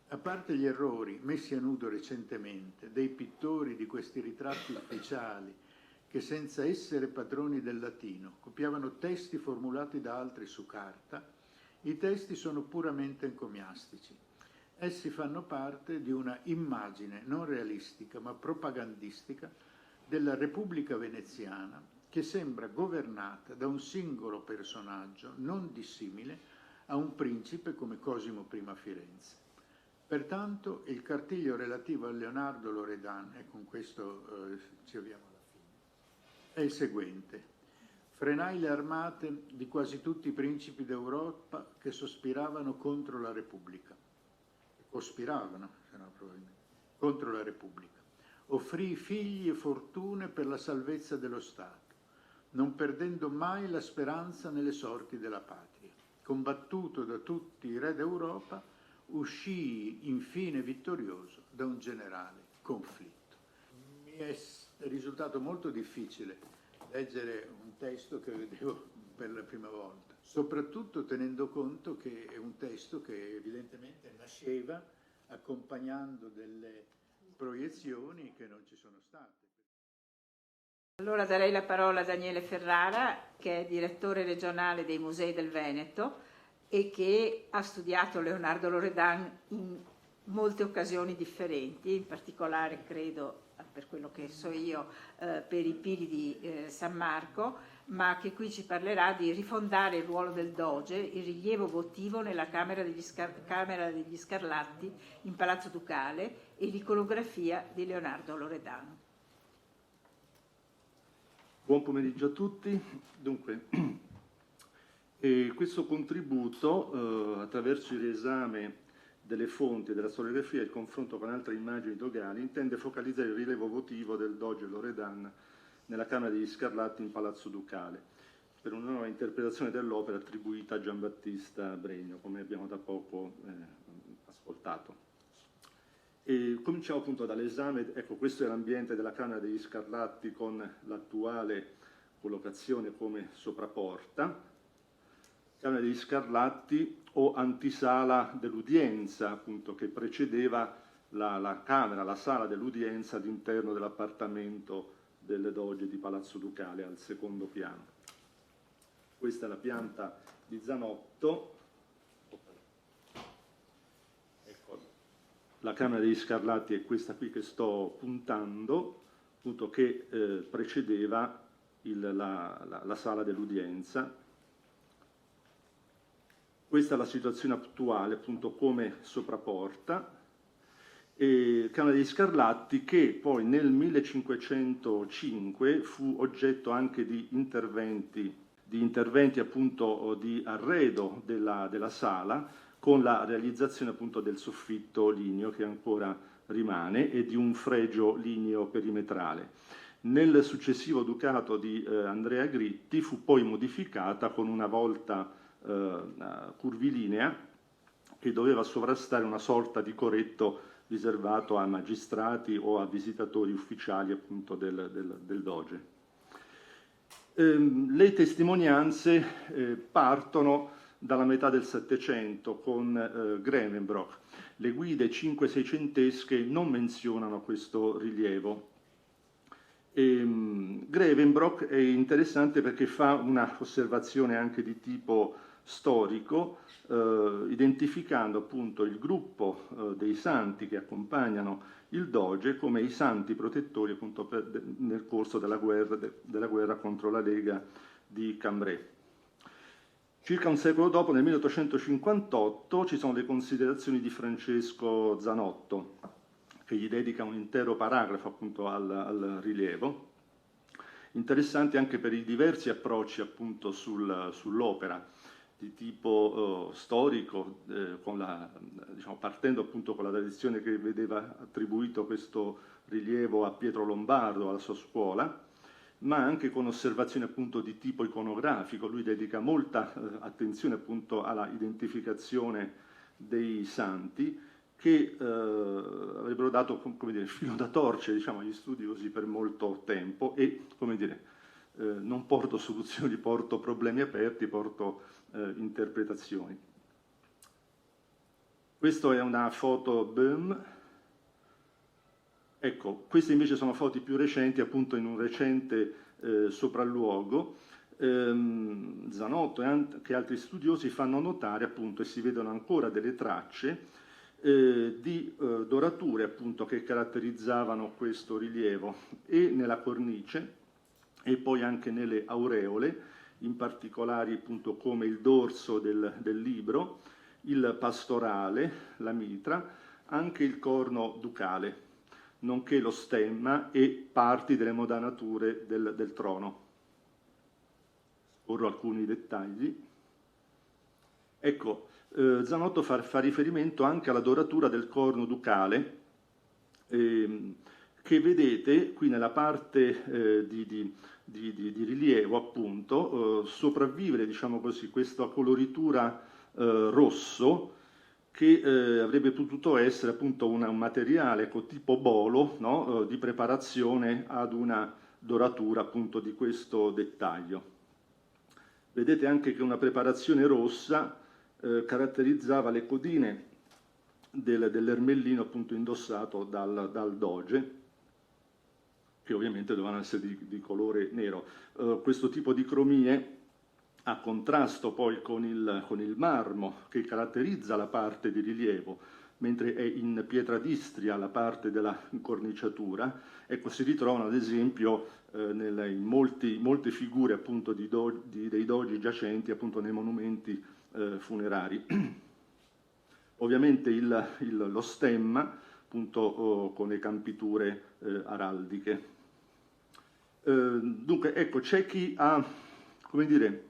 A parte gli errori messi a nudo recentemente dei pittori di questi ritratti ufficiali che senza essere padroni del latino copiavano testi formulati da altri su carta, i testi sono puramente encomiastici. Essi fanno parte di una immagine non realistica ma propagandistica della Repubblica veneziana che sembra governata da un singolo personaggio non dissimile a un principe come Cosimo I a Firenze. Pertanto il cartiglio relativo a Leonardo Loredan, e con questo ci avviamo alla fine, è il seguente. Frenai le armate di quasi tutti i principi d'Europa che sospiravano contro la Repubblica, cospiravano, se no probabilmente, contro la Repubblica. Offrì figli e fortune per la salvezza dello Stato, non perdendo mai la speranza nelle sorti della patria. Combattuto da tutti i re d'Europa, uscì infine vittorioso da un generale conflitto. Mi è risultato molto difficile leggere un testo che vedevo per la prima volta, soprattutto tenendo conto che è un testo che evidentemente nasceva accompagnando delle proiezioni che non ci sono state. Allora darei la parola a Daniele Ferrara, che è direttore regionale dei Musei del Veneto e che ha studiato Leonardo Loredan in molte occasioni differenti, in particolare credo, per quello che so io, per i Pili di San Marco, ma che qui ci parlerà di rifondare il ruolo del Doge, il rilievo votivo nella Camera degli Scarlatti in Palazzo Ducale e l'iconografia di Leonardo Loredan. Buon pomeriggio a tutti. Dunque, questo contributo, attraverso il riesame delle fonti della storiografia e il confronto con altre immagini dogali, intende focalizzare il rilievo votivo del Doge Loredan nella Camera degli Scarlatti in Palazzo Ducale, per una nuova interpretazione dell'opera attribuita a Giambattista Bregno, come abbiamo da poco ascoltato. E cominciamo appunto dall'esame. Ecco, questo è l'ambiente della Camera degli Scarlatti con l'attuale collocazione come sopraporta. Camera degli Scarlatti o antisala dell'udienza, appunto, che precedeva la camera, la sala dell'udienza all'interno dell'appartamento del Doge di Palazzo Ducale al secondo piano. Questa è la pianta di Zanotto. Ecco, la Camera degli Scarlatti è questa qui che sto puntando, appunto, che precedeva la sala dell'udienza. Questa è la situazione attuale, appunto, come sopraporta. Camera degli Scarlatti, che poi nel 1505 fu oggetto anche di interventi appunto di arredo della sala, con la realizzazione appunto del soffitto ligneo che ancora rimane e di un fregio ligneo perimetrale. Nel successivo ducato di Andrea Gritti fu poi modificata con una volta curvilinea che doveva sovrastare una sorta di coretto riservato a magistrati o a visitatori ufficiali appunto del Doge. Le testimonianze partono dalla metà del Settecento con Grevenbroich. Le guide 5-600esche non menzionano questo rilievo. Grevenbroich è interessante perché fa una osservazione anche di tipo storico, identificando appunto il gruppo dei santi che accompagnano il Doge come i santi protettori appunto nel corso della guerra contro la Lega di Cambrai. Circa un secolo dopo, nel 1858, ci sono le considerazioni di Francesco Zanotto, che gli dedica un intero paragrafo appunto al rilievo, interessanti anche per i diversi approcci appunto sull'opera di tipo storico, partendo appunto con la tradizione che vedeva attribuito questo rilievo a Pietro Lombardo, alla sua scuola, ma anche con osservazioni appunto di tipo iconografico. Lui dedica molta attenzione appunto alla identificazione dei santi, che avrebbero dato, come dire, filo da torcere, diciamo, agli studiosi per molto tempo e, come dire, non porto soluzioni, porto problemi aperti, porto interpretazioni. Questa è una foto Böhm. Ecco, queste invece sono foto più recenti, appunto in un recente sopralluogo. Zanotto e anche altri studiosi fanno notare, appunto, e si vedono ancora delle tracce di dorature, appunto, che caratterizzavano questo rilievo e nella cornice e poi anche nelle aureole, in particolare, appunto, come il dorso del libro, il pastorale, la mitra, anche il corno ducale, nonché lo stemma e parti delle modanature del trono. Scorro alcuni dettagli. Ecco, Zanotto fa riferimento anche alla doratura del corno ducale, che vedete qui nella parte di rilievo, appunto, sopravvivere, diciamo così, questa coloritura rosso, che avrebbe potuto essere appunto un materiale tipo bolo, no? Di preparazione ad una doratura appunto di questo dettaglio. Vedete anche che una preparazione rossa caratterizzava le codine dell'ermellino appunto indossato dal doge, che ovviamente dovevano essere di colore nero. Questo tipo di cromie, a contrasto poi con il marmo che caratterizza la parte di rilievo, mentre è in pietra d'Istria la parte della incorniciatura, ecco, si ritrovano ad esempio in molte figure appunto dei dogi giacenti appunto nei monumenti funerari. Ovviamente lo stemma appunto con le campiture araldiche. Dunque, ecco, c'è chi ha, come dire,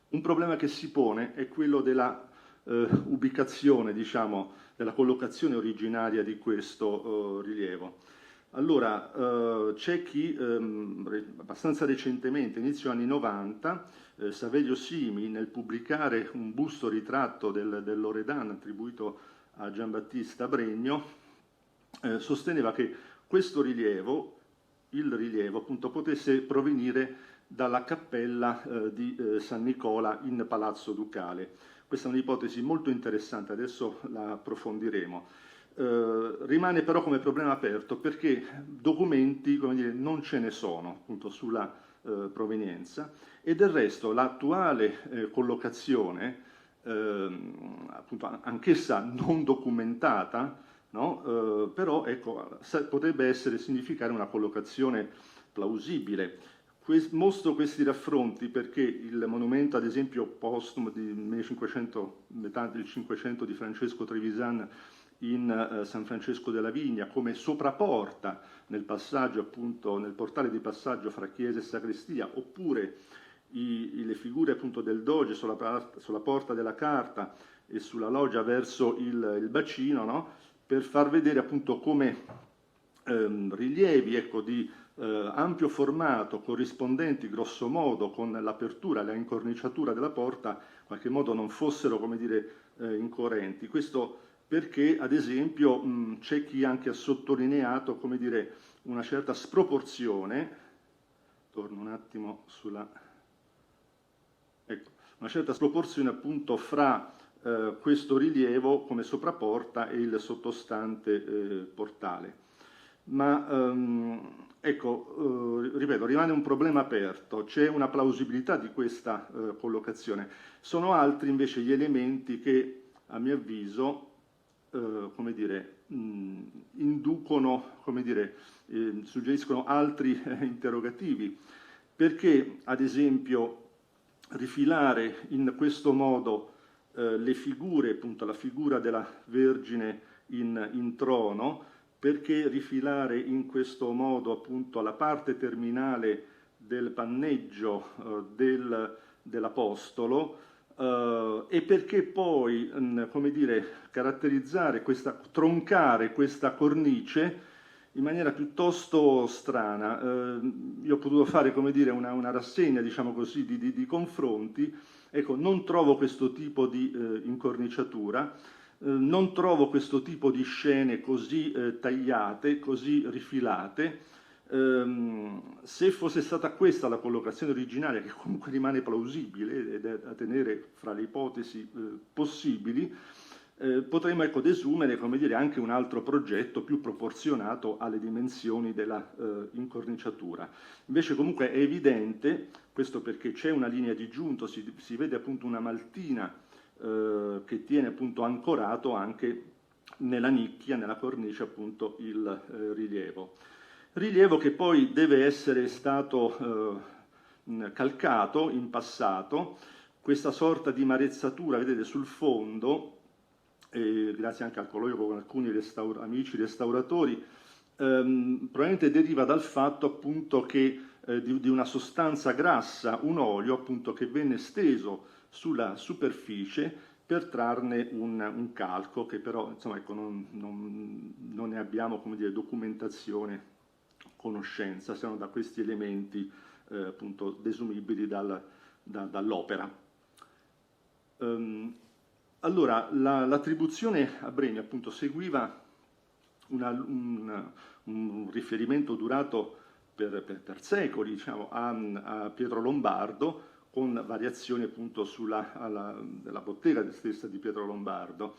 un problema che si pone è quello della ubicazione, diciamo, della collocazione originaria di questo rilievo. Allora, c'è chi abbastanza recentemente, inizio anni 90, Saverio Simi, nel pubblicare un busto ritratto del Loredan attribuito a Giambattista Bregno, sosteneva che questo rilievo, il rilievo appunto, potesse provenire dalla cappella di San Nicola in Palazzo Ducale. Questa è un'ipotesi molto interessante, adesso la approfondiremo. Rimane però come problema aperto perché documenti, come dire, non ce ne sono appunto sulla provenienza, e del resto l'attuale collocazione, appunto anch'essa non documentata, no? Però ecco, potrebbe significare una collocazione plausibile. Mostro questi raffronti perché il monumento, ad esempio, postumo di 1500, metà del 500 di Francesco Trevisan in San Francesco della Vigna, come sopraporta nel passaggio, appunto, nel portale di passaggio fra chiesa e sacrestia, oppure le figure appunto del doge sulla porta della carta e sulla loggia verso il bacino, no? Per far vedere appunto come rilievi, ecco, di ampio formato, corrispondenti grosso modo con l'apertura e la incorniciatura della porta, in qualche modo non fossero, come dire, incoerenti. Questo perché, ad esempio, c'è chi anche ha sottolineato, come dire, una certa sproporzione, torno un attimo sulla... Ecco, una certa sproporzione appunto fra questo rilievo come sopraporta e il sottostante portale. Ma ecco, ripeto, rimane un problema aperto, c'è una plausibilità di questa collocazione. Sono altri invece gli elementi che, a mio avviso, come dire, inducono, come dire, suggeriscono altri interrogativi, perché, ad esempio, rifilare in questo modo le figure, appunto la figura della Vergine in trono, perché rifilare in questo modo appunto la parte terminale del panneggio dell'Apostolo, e perché poi, come dire, caratterizzare troncare questa cornice in maniera piuttosto strana. Io ho potuto fare, come dire, una rassegna, diciamo così, di confronti. Ecco, non trovo questo tipo di incorniciatura, non trovo questo tipo di scene così tagliate, così rifilate. Se fosse stata questa la collocazione originaria, che comunque rimane plausibile ed è da tenere fra le ipotesi possibili, potremmo ecco, desumere come dire, anche un altro progetto più proporzionato alle dimensioni della incorniciatura. Invece comunque è evidente, questo perché c'è una linea di giunto, si vede appunto una maltina che tiene appunto ancorato anche nella nicchia, nella cornice appunto il rilievo. Rilievo che poi deve essere stato calcato in passato, questa sorta di marezzatura, vedete, sul fondo, grazie anche al colloquio con alcuni amici restauratori, probabilmente deriva dal fatto appunto che di una sostanza grassa, un olio appunto che venne steso sulla superficie per trarne un calco, che però insomma, ecco, non ne abbiamo come dire, documentazione, conoscenza, se non da questi elementi appunto desumibili dall'opera. Allora, l'attribuzione a Brennio appunto seguiva un riferimento durato per secoli, diciamo, a Pietro Lombardo, con variazioni appunto della bottega stessa di Pietro Lombardo.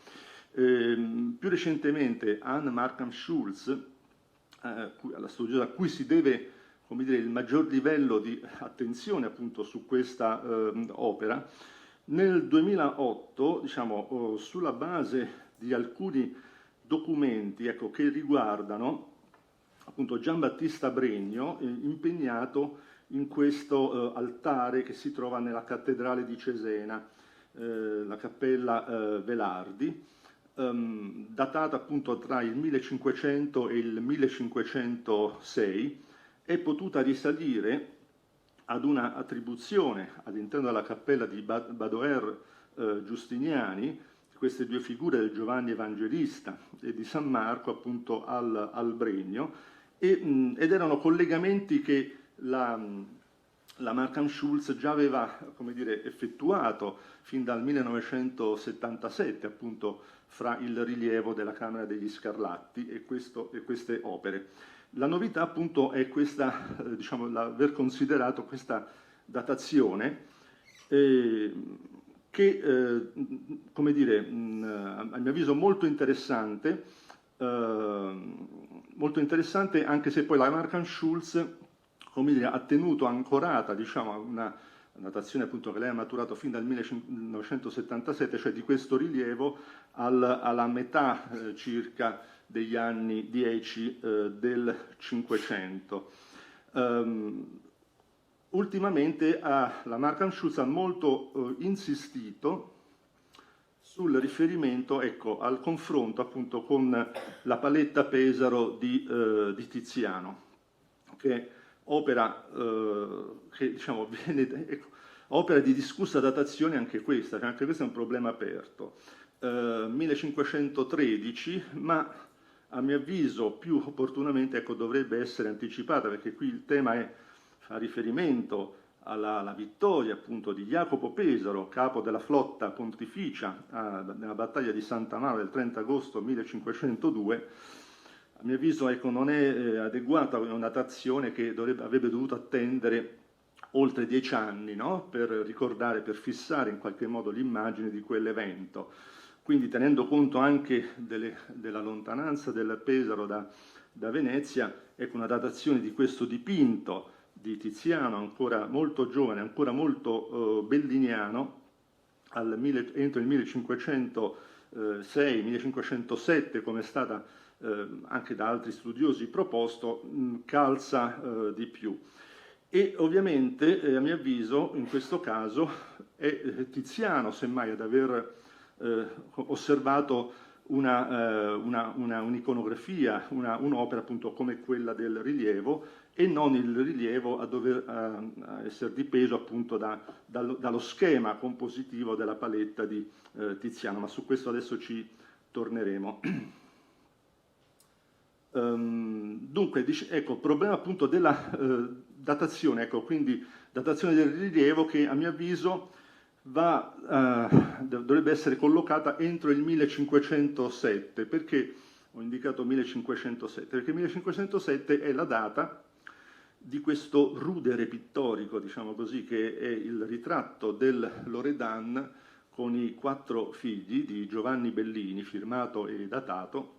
Più recentemente Anne Markham Schulz, alla studiosa a cui si deve, come dire, il maggior livello di attenzione appunto su questa opera, nel 2008, diciamo, sulla base di alcuni documenti ecco, che riguardano appunto Giambattista Brennio, impegnato in questo altare che si trova nella cattedrale di Cesena, la cappella Velardi, datata appunto tra il 1500 e il 1506, è potuta risalire ad una attribuzione all'interno della cappella di Badoer Giustiniani, queste due figure del Giovanni Evangelista e di San Marco appunto al Brennio, ed erano collegamenti che la Markham Schulz già aveva, come dire, effettuato fin dal 1977 appunto fra il rilievo della Camera degli Scarlatti e queste opere. La novità appunto è questa, diciamo, l'aver considerato questa datazione che, come dire, a mio avviso molto interessante, anche se poi la Markham Schulz, come dire, ha tenuto ancorata, diciamo, a una datazione appunto che lei ha maturato fin dal 1977, cioè di questo rilievo alla metà circa degli anni 10 del Cinquecento. Ultimamente la Markham Schulz ha molto insistito sul riferimento, ecco, al confronto appunto con la Paletta Pesaro di Tiziano, che opera che diciamo viene, ecco, opera di discussa datazione anche questa, cioè anche questo è un problema aperto. 1513, ma a mio avviso più opportunamente ecco, dovrebbe essere anticipata, perché qui il tema fa riferimento alla vittoria appunto di Jacopo Pesaro, capo della flotta pontificia nella battaglia di Santa Maura del 30 agosto 1502. A mio avviso ecco, non è adeguata una datazione che avrebbe dovuto attendere oltre 10 anni, no? Per ricordare, per fissare in qualche modo l'immagine di quell'evento. Quindi tenendo conto anche della lontananza del Pesaro da Venezia, ecco una datazione di questo dipinto di Tiziano, ancora molto giovane, ancora molto belliniano, entro il 1506-1507, come è stata anche da altri studiosi proposto, calza di più. E ovviamente, a mio avviso, in questo caso è Tiziano, semmai, ad aver osservato un'iconografia, un'opera appunto come quella del rilievo, e non il rilievo a dover essere dipeso appunto dallo schema compositivo della paletta di Tiziano, ma su questo adesso ci torneremo. Dunque, ecco, il problema appunto della datazione, ecco, quindi datazione del rilievo che a mio avviso dovrebbe essere collocata entro il 1507. Perché ho indicato 1507? Perché 1507 è la data di questo rudere pittorico, diciamo così, che è il ritratto del Loredan con i 4 figli di Giovanni Bellini, firmato e datato,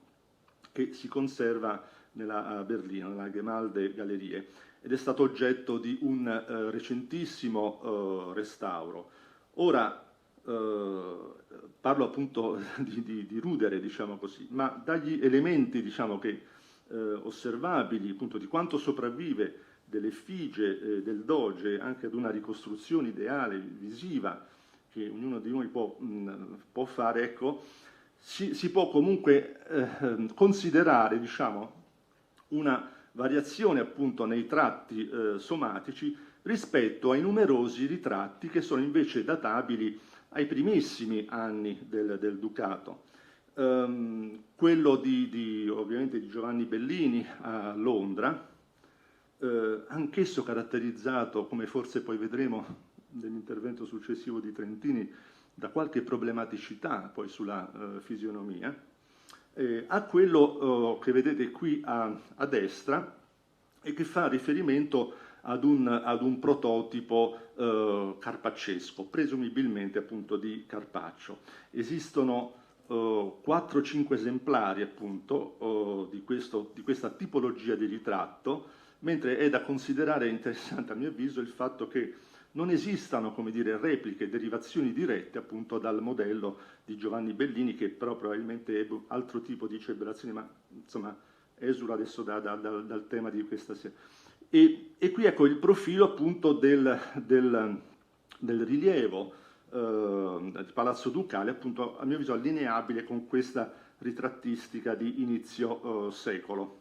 che si conserva a Berlino, nella Gemalde Gallerie, ed è stato oggetto di un recentissimo restauro. Ora, parlo appunto di rudere, diciamo così, ma dagli elementi, diciamo, che osservabili, appunto, di quanto sopravvive dell'effigie del Doge anche ad una ricostruzione ideale, visiva, che ognuno di noi può fare, ecco, si può comunque considerare, diciamo, una variazione appunto nei tratti somatici rispetto ai numerosi ritratti che sono invece databili ai primissimi anni del Ducato. Quello ovviamente di Giovanni Bellini a Londra, anch'esso caratterizzato, come forse poi vedremo nell'intervento successivo di Trentini, da qualche problematicità poi sulla fisionomia, a quello che vedete qui a destra e che fa riferimento ad un prototipo carpaccesco, presumibilmente appunto di Carpaccio. Esistono 4-5 esemplari appunto di questa tipologia di ritratto, mentre è da considerare interessante a mio avviso il fatto che non esistano, come dire, repliche, derivazioni dirette appunto dal modello di Giovanni Bellini, che però probabilmente ebbe altro tipo di celebrazione, ma insomma esula adesso dal tema di questa sera. E qui ecco il profilo appunto del rilievo di Palazzo Ducale, appunto a mio avviso allineabile con questa ritrattistica di inizio secolo.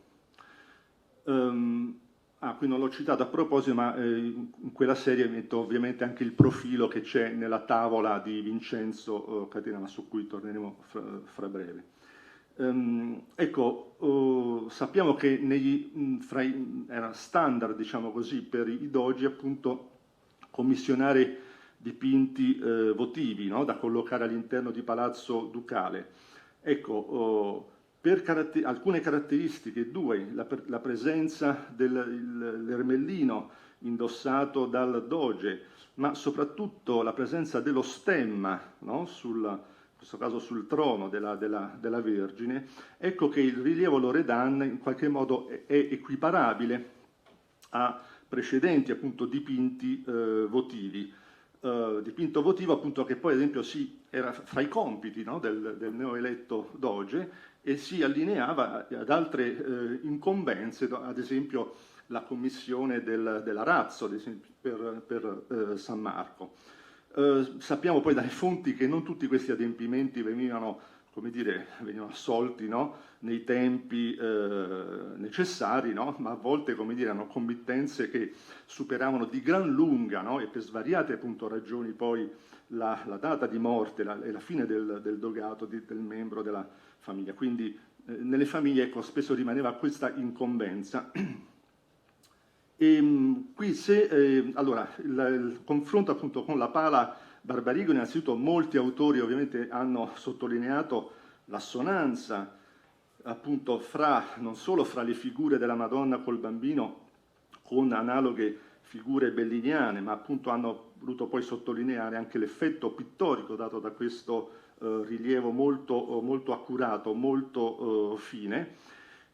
Qui non l'ho citato a proposito, ma in quella serie metto ovviamente anche il profilo che c'è nella tavola di Vincenzo Catena, su cui torneremo fra breve. Sappiamo che era standard, diciamo così, per i dogi appunto commissionare dipinti votivi, no? Da collocare all'interno di Palazzo Ducale. Ecco, per alcune caratteristiche, la presenza dell'ermellino indossato dal doge, ma soprattutto la presenza dello stemma, no? In questo caso sul trono della Vergine, ecco che il rilievo Loredan in qualche modo è equiparabile a precedenti appunto dipinti votivi. Dipinto votivo appunto che poi ad esempio era fra i compiti, no? del neoeletto doge, e si allineava ad altre incombenze, ad esempio la commissione dell'arazzo, ad esempio, per San Marco. Sappiamo poi dalle fonti che non tutti questi adempimenti venivano assolti, no? Nei tempi necessari, no? Ma a volte, come dire, erano committenze che superavano di gran lunga, no? E per svariate appunto ragioni poi la data di morte e la fine del dogato del membro della famiglia. Quindi nelle famiglie, ecco, spesso rimaneva questa incombenza. E qui allora il confronto appunto con la Pala Barbarigo, innanzitutto molti autori ovviamente hanno sottolineato l'assonanza appunto non solo fra le figure della Madonna col bambino con analoghe figure belliniane, ma appunto hanno voluto poi sottolineare anche l'effetto pittorico dato da questo rilievo molto accurato, molto fine.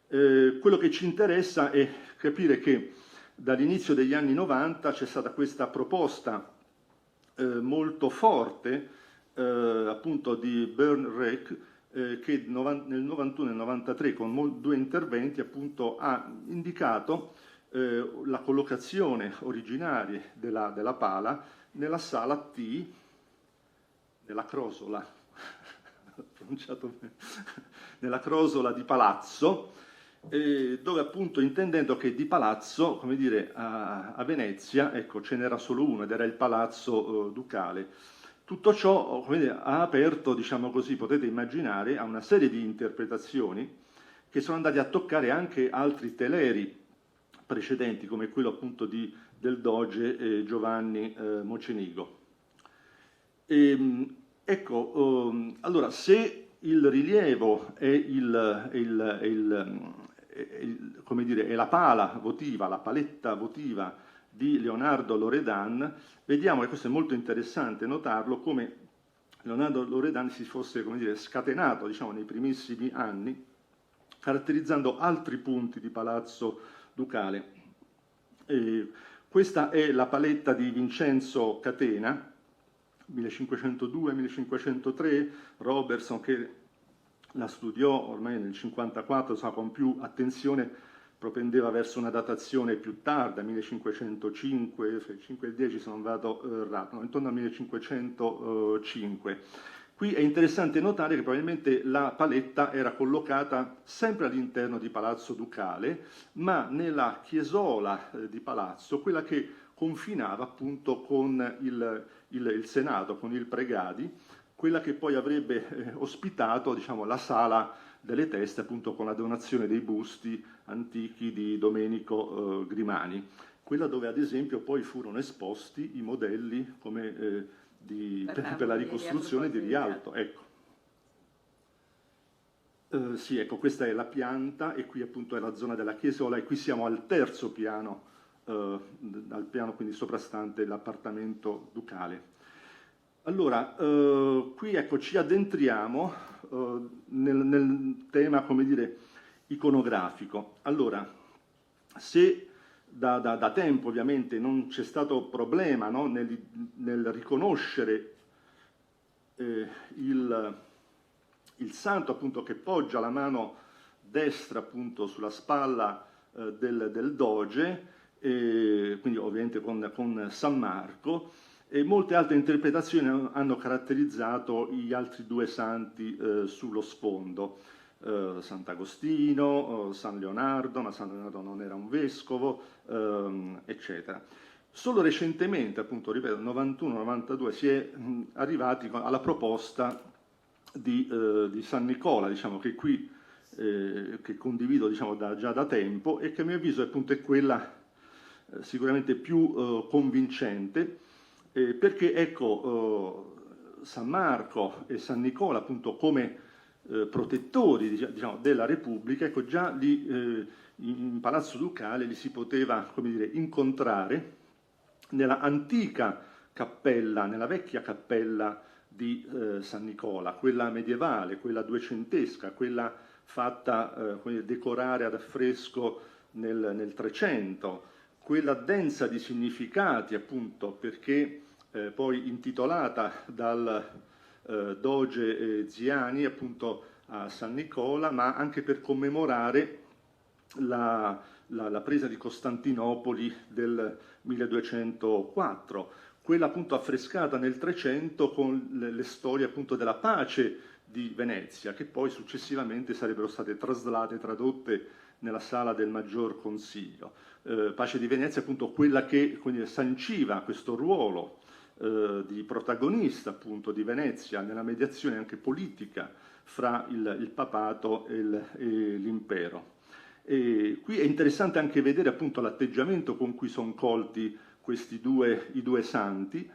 Quello che ci interessa è capire che dall'inizio degli anni 90 c'è stata questa proposta molto forte appunto di Bernd Reck, che nel 91 e nel 93 con 2 interventi appunto ha indicato la collocazione originaria della pala nella sala T, nella crosola, nella crosola di Palazzo, dove appunto, intendendo che di palazzo, come dire, a Venezia, ecco, ce n'era solo uno ed era il Palazzo Ducale. Tutto ciò, come dire, ha aperto, diciamo così, potete immaginare, a una serie di interpretazioni che sono andati a toccare anche altri teleri precedenti, come quello appunto del doge Giovanni Mocenigo. Allora, se il rilievo è come dire, è la pala votiva, la paletta votiva di Leonardo Loredan, vediamo, e questo è molto interessante notarlo, come Leonardo Loredani si fosse, come dire, scatenato, diciamo, nei primissimi anni, caratterizzando altri punti di Palazzo Ducale. Questa è la paletta di Vincenzo Catena, 1502-1503, Robertson, che la studiò ormai nel 1954, con più attenzione, propendeva verso una datazione più tarda, 1505, 5 e 10 sono andato errato, intorno al 1505. Qui è interessante notare che probabilmente la paletta era collocata sempre all'interno di Palazzo Ducale, ma nella chiesola di Palazzo, quella che confinava appunto con il Senato, con il Pregadi, quella che poi avrebbe ospitato, diciamo, la sala delle teste, appunto con la donazione dei busti antichi di Domenico Grimani, quella dove ad esempio poi furono esposti i modelli come per la ricostruzione di Rialto. Ecco. Sì, ecco, questa è la pianta e qui appunto è la zona della chiesola e qui siamo al terzo piano, al piano quindi soprastante l'appartamento ducale. Allora, qui ecco, ci addentriamo nel tema, come dire, iconografico. Allora, se da tempo ovviamente non c'è stato problema, no, nel riconoscere il santo appunto che poggia la mano destra appunto sulla spalla del doge, quindi ovviamente con San Marco, e molte altre interpretazioni hanno caratterizzato gli altri due santi sullo sfondo. Sant'Agostino, San Leonardo, ma San Leonardo non era un vescovo, eccetera. Solo recentemente, appunto, ripeto, 91-92, si è arrivati alla proposta di San Nicola, diciamo, che qui che condivido, diciamo, già da tempo e che a mio avviso appunto è quella sicuramente più convincente, perché ecco, San Marco e San Nicola appunto come protettori, diciamo, della Repubblica, ecco, già lì in Palazzo Ducale li si poteva, come dire, incontrare nella antica cappella, nella vecchia cappella di San Nicola, quella medievale, quella duecentesca, quella fatta decorare ad affresco nel 300, quella densa di significati appunto perché poi intitolata dal doge Ziani appunto a San Nicola, ma anche per commemorare la presa di Costantinopoli del 1204, quella appunto affrescata nel 300 con le storie appunto della pace di Venezia, che poi successivamente sarebbero state traslate, tradotte nella sala del Maggior Consiglio. Pace di Venezia appunto quella che sanciva questo ruolo di protagonista appunto di Venezia nella mediazione anche politica fra il papato e l'impero. E qui è interessante anche vedere appunto l'atteggiamento con cui sono colti i due santi,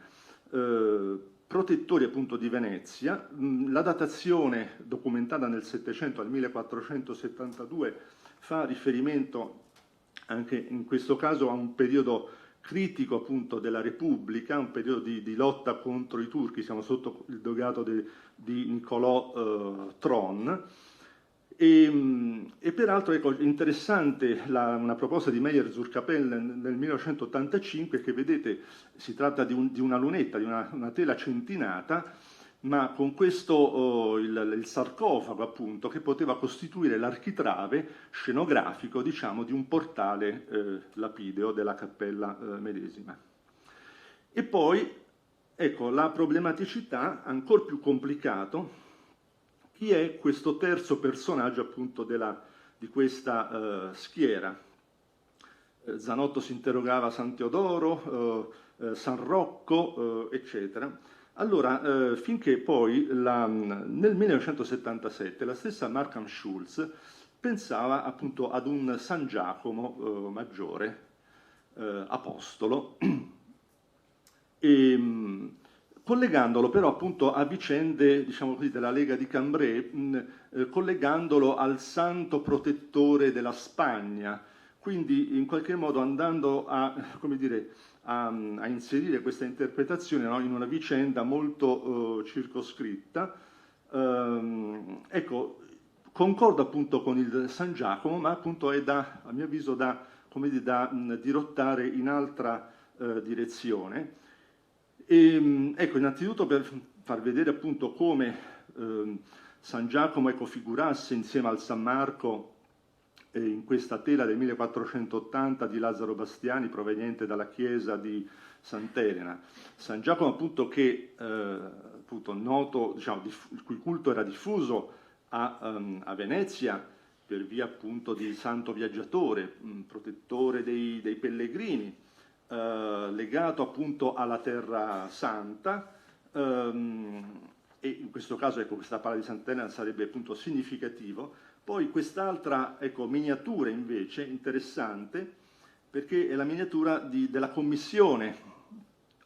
protettori appunto di Venezia. La datazione documentata nel 700 al 1472 fa riferimento anche in questo caso a un periodo critico appunto della Repubblica, un periodo di lotta contro i turchi, siamo sotto il dogato di Niccolò Tron, e peraltro ecco, interessante una proposta di Meyer-Zurkapel nel 1985 che vedete si tratta di una lunetta, di una tela centinata, ma con questo il sarcofago appunto che poteva costituire l'architrave scenografico, diciamo, di un portale lapideo della cappella medesima. E poi ecco la problematicità ancora più complicato, chi è questo terzo personaggio appunto di questa schiera. Zanotto si interrogava San Teodoro, San Rocco, eccetera. Allora, finché poi nel 1977 la stessa Markham Schulz pensava appunto ad un San Giacomo maggiore, apostolo, e collegandolo però appunto a vicende, diciamo così, della Lega di Cambrai, collegandolo al santo protettore della Spagna, quindi in qualche modo andando a, come dire, a inserire questa interpretazione, no, in una vicenda molto circoscritta. Ecco, concordo appunto con il San Giacomo, ma appunto è a mio avviso da dirottare in altra direzione. Ecco, innanzitutto per far vedere appunto come San Giacomo, ecco, figurasse insieme al San Marco in questa tela del 1480 di Lazzaro Bastiani, proveniente dalla chiesa di Sant'Elena. San Giacomo appunto che appunto noto, diciamo, il cui culto era diffuso a Venezia per via appunto di santo viaggiatore, protettore dei pellegrini, legato appunto alla Terra Santa, e in questo caso, ecco, questa pala di Sant'Elena sarebbe appunto significativo. Poi quest'altra, ecco, miniatura invece interessante, perché è la miniatura della commissione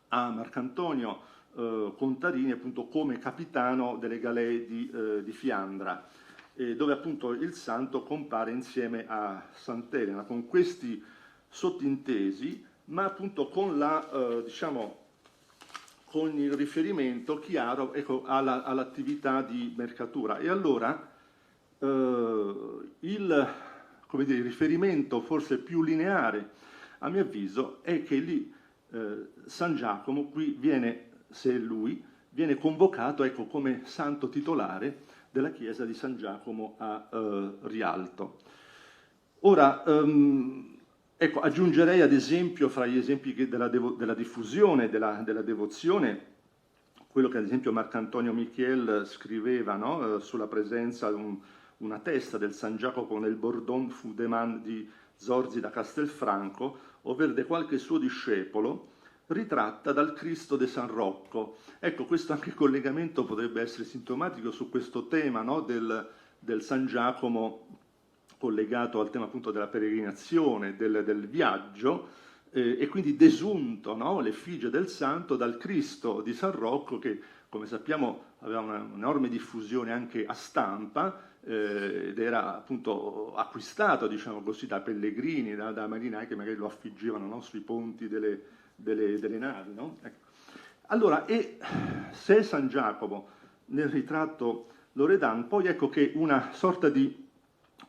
a Marcantonio Contarini appunto come capitano delle galee di Fiandra, dove appunto il santo compare insieme a Sant'Elena, con questi sottintesi, ma appunto con diciamo, con il riferimento chiaro, ecco, all'attività di mercatura. E allora il riferimento forse più lineare, a mio avviso, è che lì San Giacomo qui viene, se è lui, viene convocato, ecco, come santo titolare della chiesa di San Giacomo a Rialto. Ora, ecco, aggiungerei ad esempio, fra gli esempi della diffusione della devozione, quello che ad esempio Marcantonio Michiel scriveva, no? Sulla presenza di una testa del San Giacomo nel Bordon Fudeman di Zorzi da Castelfranco, ovvero di qualche suo discepolo, ritratta dal Cristo de San Rocco. Ecco, questo anche collegamento potrebbe essere sintomatico su questo tema, no? del San Giacomo collegato al tema appunto della peregrinazione, del viaggio, e quindi desunto, no? L'effigie del santo dal Cristo di San Rocco, che come sappiamo aveva un'enorme diffusione anche a stampa, ed era appunto acquistato, diciamo così, da pellegrini, da marinai che magari lo affiggevano, no? Sui ponti delle navi, no? Ecco. Allora, e se San Giacomo nel ritratto Loredan, poi ecco che una sorta di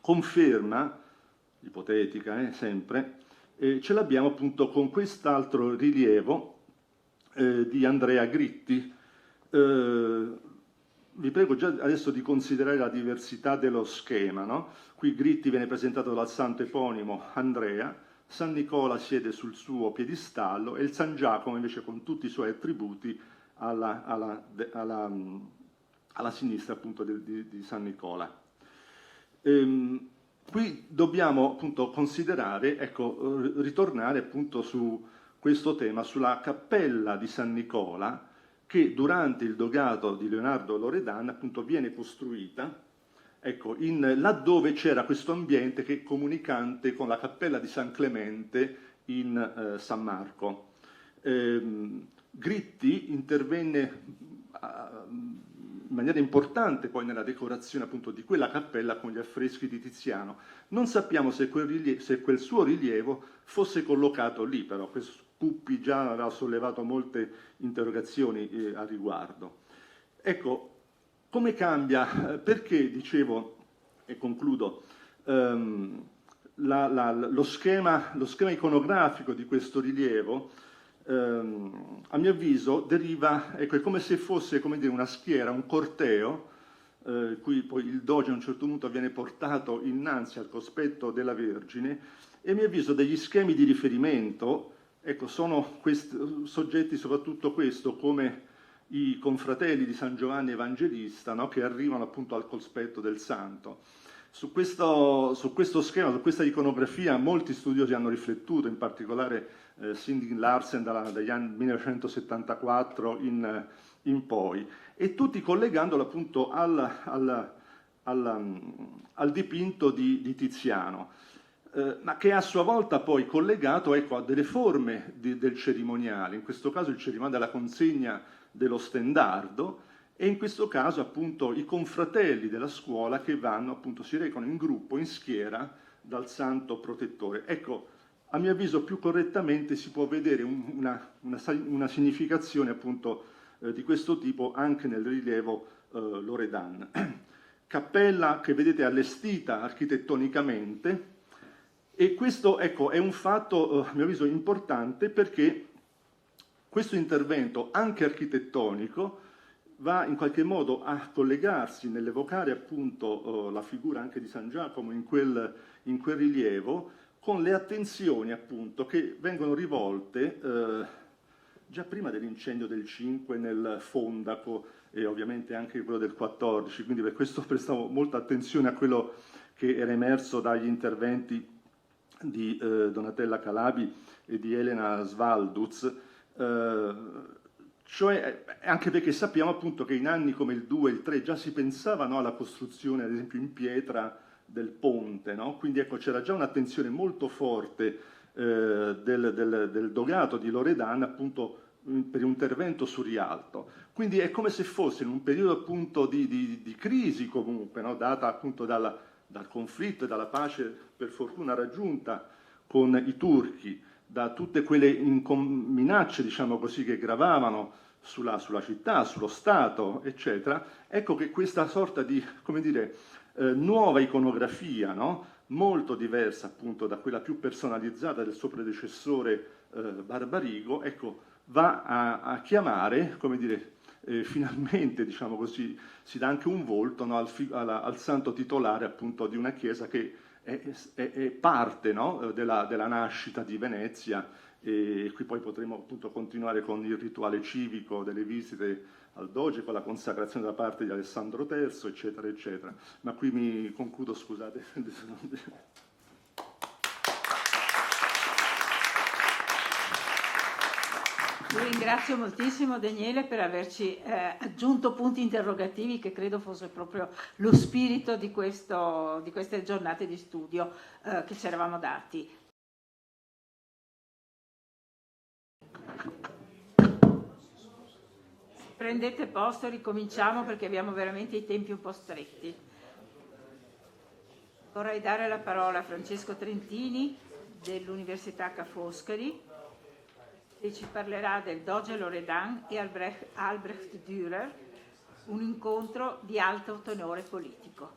conferma, ipotetica sempre, ce l'abbiamo appunto con quest'altro rilievo di Andrea Gritti. Vi prego già adesso di considerare la diversità dello schema, no? Qui Gritti viene presentato dal santo eponimo Andrea, San Nicola siede sul suo piedistallo e il San Giacomo invece con tutti i suoi attributi alla sinistra appunto di San Nicola. Qui dobbiamo appunto considerare, ecco, ritornare appunto su questo tema, sulla cappella di San Nicola, che durante il dogato di Leonardo Loredan appunto viene costruita, ecco, laddove c'era questo ambiente che è comunicante con la cappella di San Clemente in San Marco. Gritti intervenne in maniera importante poi nella decorazione appunto di quella cappella con gli affreschi di Tiziano. Non sappiamo se quel suo rilievo fosse collocato lì, però questo Puppi già aveva sollevato molte interrogazioni a riguardo. Ecco, come cambia, perché dicevo, e concludo, lo schema iconografico di questo rilievo, a mio avviso, deriva, ecco, è come se fosse, come dire, una schiera, un corteo, cui poi il doge a un certo punto viene portato innanzi al cospetto della Vergine, e a mio avviso degli schemi di riferimento, ecco, sono soggetti soprattutto questo, come i confratelli di San Giovanni Evangelista, no? Che arrivano appunto al cospetto del santo. Su questo schema, su questa iconografia, molti studiosi hanno riflettuto, in particolare Sinding Larsen dagli anni 1974 in poi, e tutti collegandolo appunto al dipinto di Tiziano, ma che a sua volta poi collegato, ecco, a delle forme del cerimoniale, in questo caso il cerimoniale della consegna dello stendardo, e in questo caso appunto i confratelli della scuola che vanno, appunto, si recano in gruppo, in schiera, dal santo protettore. Ecco, a mio avviso più correttamente si può vedere una significazione appunto di questo tipo anche nel rilievo Loredan. Cappella che vedete allestita architettonicamente, e questo, ecco, è un fatto a mio avviso importante, perché questo intervento anche architettonico va in qualche modo a collegarsi nell'evocare appunto la figura anche di San Giacomo in quel rilievo, con le attenzioni appunto che vengono rivolte già prima dell'incendio del 5 nel Fondaco e ovviamente anche quello del 14, quindi per questo prestavo molta attenzione a quello che era emerso dagli interventi di Donatella Calabi e di Elena Svalduz, cioè anche perché sappiamo appunto che in anni come il 2 e il 3 già si pensava, no, alla costruzione ad esempio in pietra del ponte, no? Quindi ecco, c'era già un'attenzione molto forte del dogato di Loredan appunto per un intervento su Rialto. Quindi è come se fosse in un periodo appunto di crisi comunque, no? Data appunto dal conflitto e dalla pace per fortuna raggiunta con i turchi, da tutte quelle minacce, diciamo così, che gravavano sulla città, sullo Stato, eccetera. Ecco che questa sorta di, come dire, nuova iconografia, no? Molto diversa appunto da quella più personalizzata del suo predecessore Barbarigo, ecco, va a chiamare, come dire, finalmente, diciamo così, si dà anche un volto, no, al santo titolare appunto di una chiesa che è parte, no, della nascita di Venezia, e qui poi potremo appunto continuare con il rituale civico delle visite al Doge, con la consacrazione da parte di Alessandro III, eccetera, eccetera. Ma qui mi concludo, scusate. Io ringrazio moltissimo Daniele per averci aggiunto punti interrogativi che credo fosse proprio lo spirito di queste giornate di studio che ci eravamo dati. Prendete posto, ricominciamo perché abbiamo veramente i tempi un po' stretti. Vorrei dare la parola a Francesco Trentini dell'Università Ca' Foscari, che ci parlerà del Doge Loredan e Albrecht Dürer, un incontro di alto tenore politico.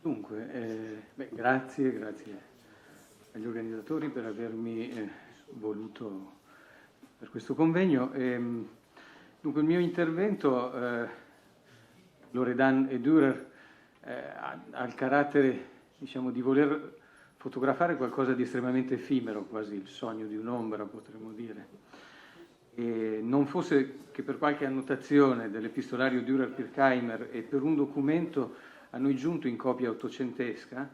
Dunque, grazie agli organizzatori per avermi voluto per questo convegno. Dunque il mio intervento, Loredan e Dürer, ha il carattere, diciamo, di voler fotografare qualcosa di estremamente effimero, quasi il sogno di un'ombra, potremmo dire. E non fosse che per qualche annotazione dell'epistolario Dürer-Pirkheimer e per un documento a noi giunto in copia ottocentesca,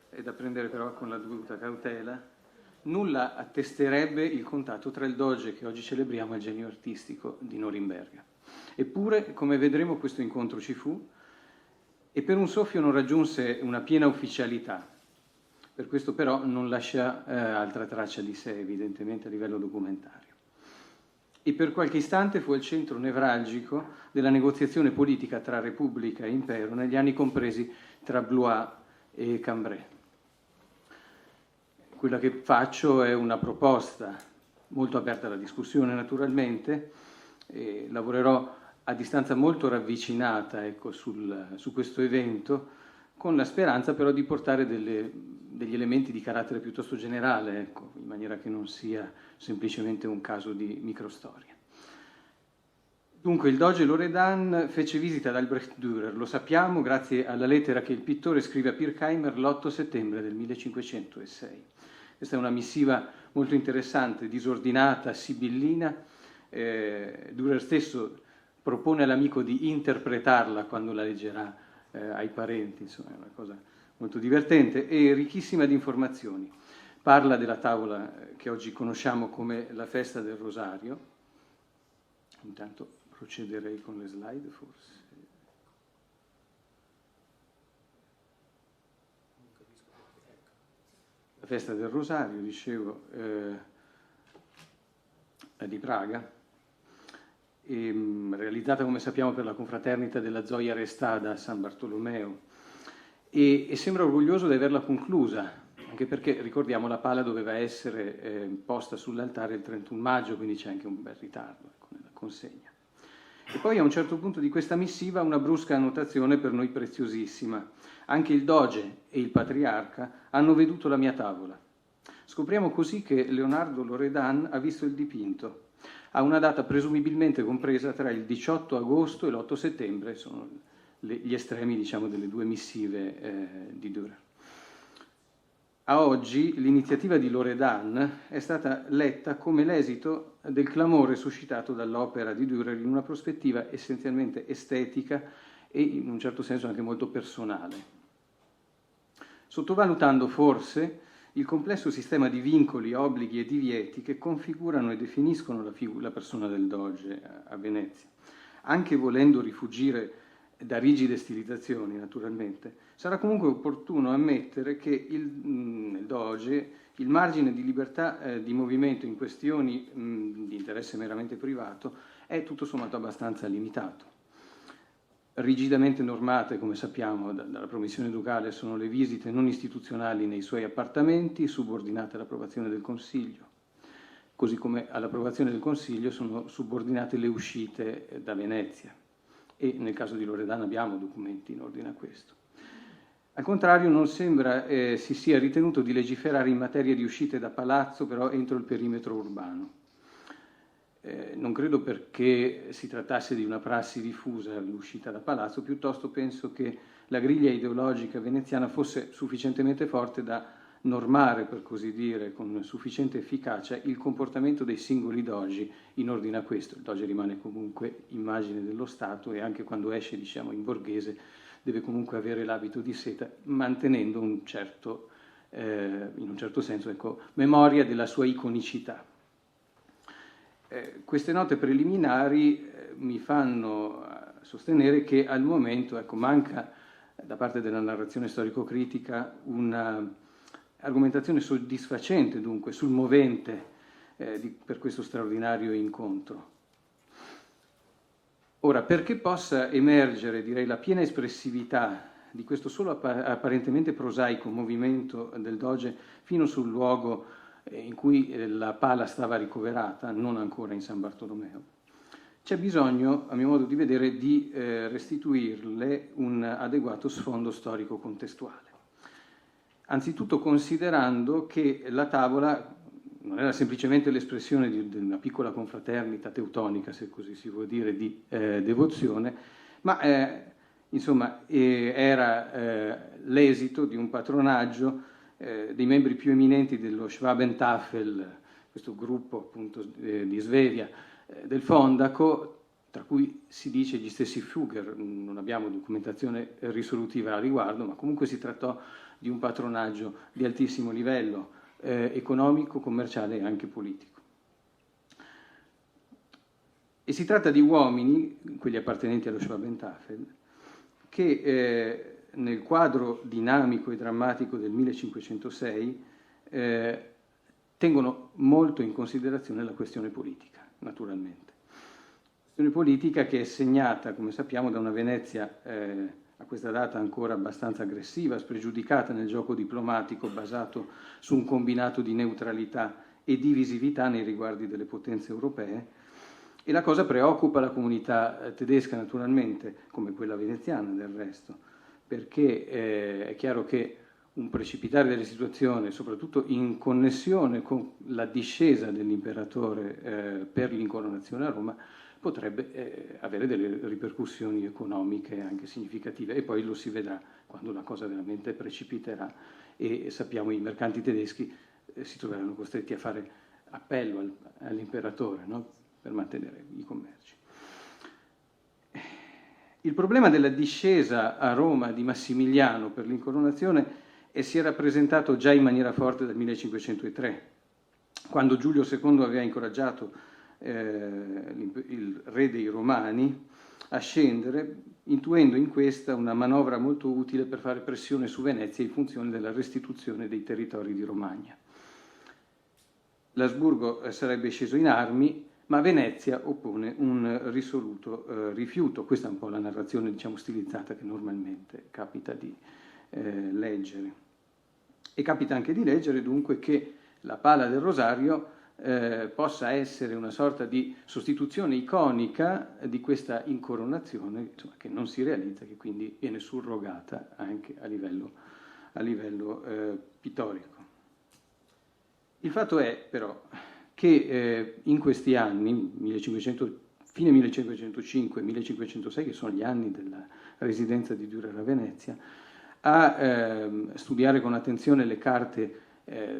è da prendere però con la dovuta cautela, nulla attesterebbe il contatto tra il Doge che oggi celebriamo e il genio artistico di Norimberga. Eppure, come vedremo, questo incontro ci fu e per un soffio non raggiunse una piena ufficialità. Per questo però non lascia altra traccia di sé, evidentemente a livello documentario. E per qualche istante fu il centro nevralgico della negoziazione politica tra Repubblica e Impero negli anni compresi tra Blois e Cambrai. Quella che faccio è una proposta molto aperta alla discussione, naturalmente, e lavorerò a distanza molto ravvicinata, ecco, su questo evento, con la speranza però di portare degli elementi di carattere piuttosto generale, ecco, in maniera che non sia semplicemente un caso di microstoria. Dunque, il Doge Loredan fece visita ad Albrecht Dürer, lo sappiamo grazie alla lettera che il pittore scrive a Pirkheimer l'8 settembre del 1506. Questa è una missiva molto interessante, disordinata, sibillina. Dürer stesso propone all'amico di interpretarla quando la leggerà ai parenti, insomma è una cosa molto divertente e ricchissima di informazioni. Parla della tavola che oggi conosciamo come la festa del Rosario. Intanto procederei con le slide, forse. La festa del Rosario, dicevo, è di Praga, realizzata come sappiamo per la confraternita della Zoia Restada a San Bartolomeo, e sembra orgoglioso di averla conclusa anche perché, ricordiamo, la pala doveva essere posta sull'altare il 31 maggio, quindi c'è anche un bel ritardo, ecco, nella consegna. E poi a un certo punto di questa missiva una brusca annotazione per noi preziosissima. Anche il doge e il patriarca hanno veduto la mia tavola. Scopriamo così che Leonardo Loredan ha visto il dipinto, a una data presumibilmente compresa tra il 18 agosto e l'8 settembre, sono gli estremi, diciamo, delle due missive di Dürer. A oggi l'iniziativa di Loredan è stata letta come l'esito del clamore suscitato dall'opera di Dürer in una prospettiva essenzialmente estetica e in un certo senso anche molto personale, sottovalutando forse il complesso sistema di vincoli, obblighi e divieti che configurano e definiscono la persona del doge a Venezia. Anche volendo rifuggire da rigide stilizzazioni, naturalmente, sarà comunque opportuno ammettere che il doge, il margine di libertà di movimento in questioni di interesse meramente privato è tutto sommato abbastanza limitato. Rigidamente normate, come sappiamo, dalla Promissione Ducale sono le visite non istituzionali nei suoi appartamenti, subordinate all'approvazione del Consiglio, così come all'approvazione del Consiglio sono subordinate le uscite da Venezia. E nel caso di Loredan abbiamo documenti in ordine a questo. Al contrario, non sembra si sia ritenuto di legiferare in materia di uscite da palazzo, però entro il perimetro urbano. Non credo perché si trattasse di una prassi diffusa l'uscita da palazzo, piuttosto penso che la griglia ideologica veneziana fosse sufficientemente forte da normare, per così dire, con sufficiente efficacia il comportamento dei singoli dogi in ordine a questo. Il doge rimane comunque immagine dello Stato e anche quando esce, diciamo, in borghese deve comunque avere l'abito di seta, mantenendo in un certo senso, ecco, memoria della sua iconicità. Queste note preliminari mi fanno sostenere che al momento, ecco, manca da parte della narrazione storico-critica una argomentazione soddisfacente dunque sul movente per questo straordinario incontro. Ora, perché possa emergere, direi, la piena espressività di questo solo apparentemente prosaico movimento del doge fino sul luogo in cui la pala stava ricoverata, non ancora in San Bartolomeo, c'è bisogno, a mio modo di vedere, di restituirle un adeguato sfondo storico contestuale. Anzitutto considerando che la tavola non era semplicemente l'espressione di una piccola confraternita teutonica, se così si può dire, di devozione, ma era l'esito di un patronaggio dei membri più eminenti dello Schwabentafel, questo gruppo appunto di Svevia, del Fondaco, tra cui si dice gli stessi Fugger, non abbiamo documentazione risolutiva a riguardo, ma comunque si trattò di un patronaggio di altissimo livello economico, commerciale e anche politico. E si tratta di uomini, quelli appartenenti allo Schwabentafel, che nel quadro dinamico e drammatico del 1506 tengono molto in considerazione la questione politica, naturalmente. Questione politica che è segnata, come sappiamo, da una Venezia a questa data ancora abbastanza aggressiva, spregiudicata nel gioco diplomatico basato su un combinato di neutralità e divisività nei riguardi delle potenze europee, e la cosa preoccupa la comunità tedesca naturalmente, come quella veneziana del resto, perché è chiaro che un precipitare delle situazioni, soprattutto in connessione con la discesa dell'imperatore per l'incoronazione a Roma, potrebbe avere delle ripercussioni economiche anche significative, e poi lo si vedrà quando la cosa veramente precipiterà e sappiamo i mercanti tedeschi si troveranno costretti a fare appello all'imperatore, no? Per mantenere i commerci. Il problema della discesa a Roma di Massimiliano per l'incoronazione si era presentato già in maniera forte dal 1503, quando Giulio II aveva incoraggiato il re dei Romani a scendere, intuendo in questa una manovra molto utile per fare pressione su Venezia in funzione della restituzione dei territori di Romagna. L'Asburgo sarebbe sceso in armi, ma Venezia oppone un risoluto rifiuto. Questa è un po' la narrazione, diciamo, stilizzata che normalmente capita di leggere. E capita anche di leggere dunque che la pala del rosario possa essere una sorta di sostituzione iconica di questa incoronazione, insomma, che non si realizza, che quindi viene surrogata anche a livello pittorico. Il fatto è però che in questi anni, fine 1505-1506, che sono gli anni della residenza di Dürer a Venezia, a studiare con attenzione le carte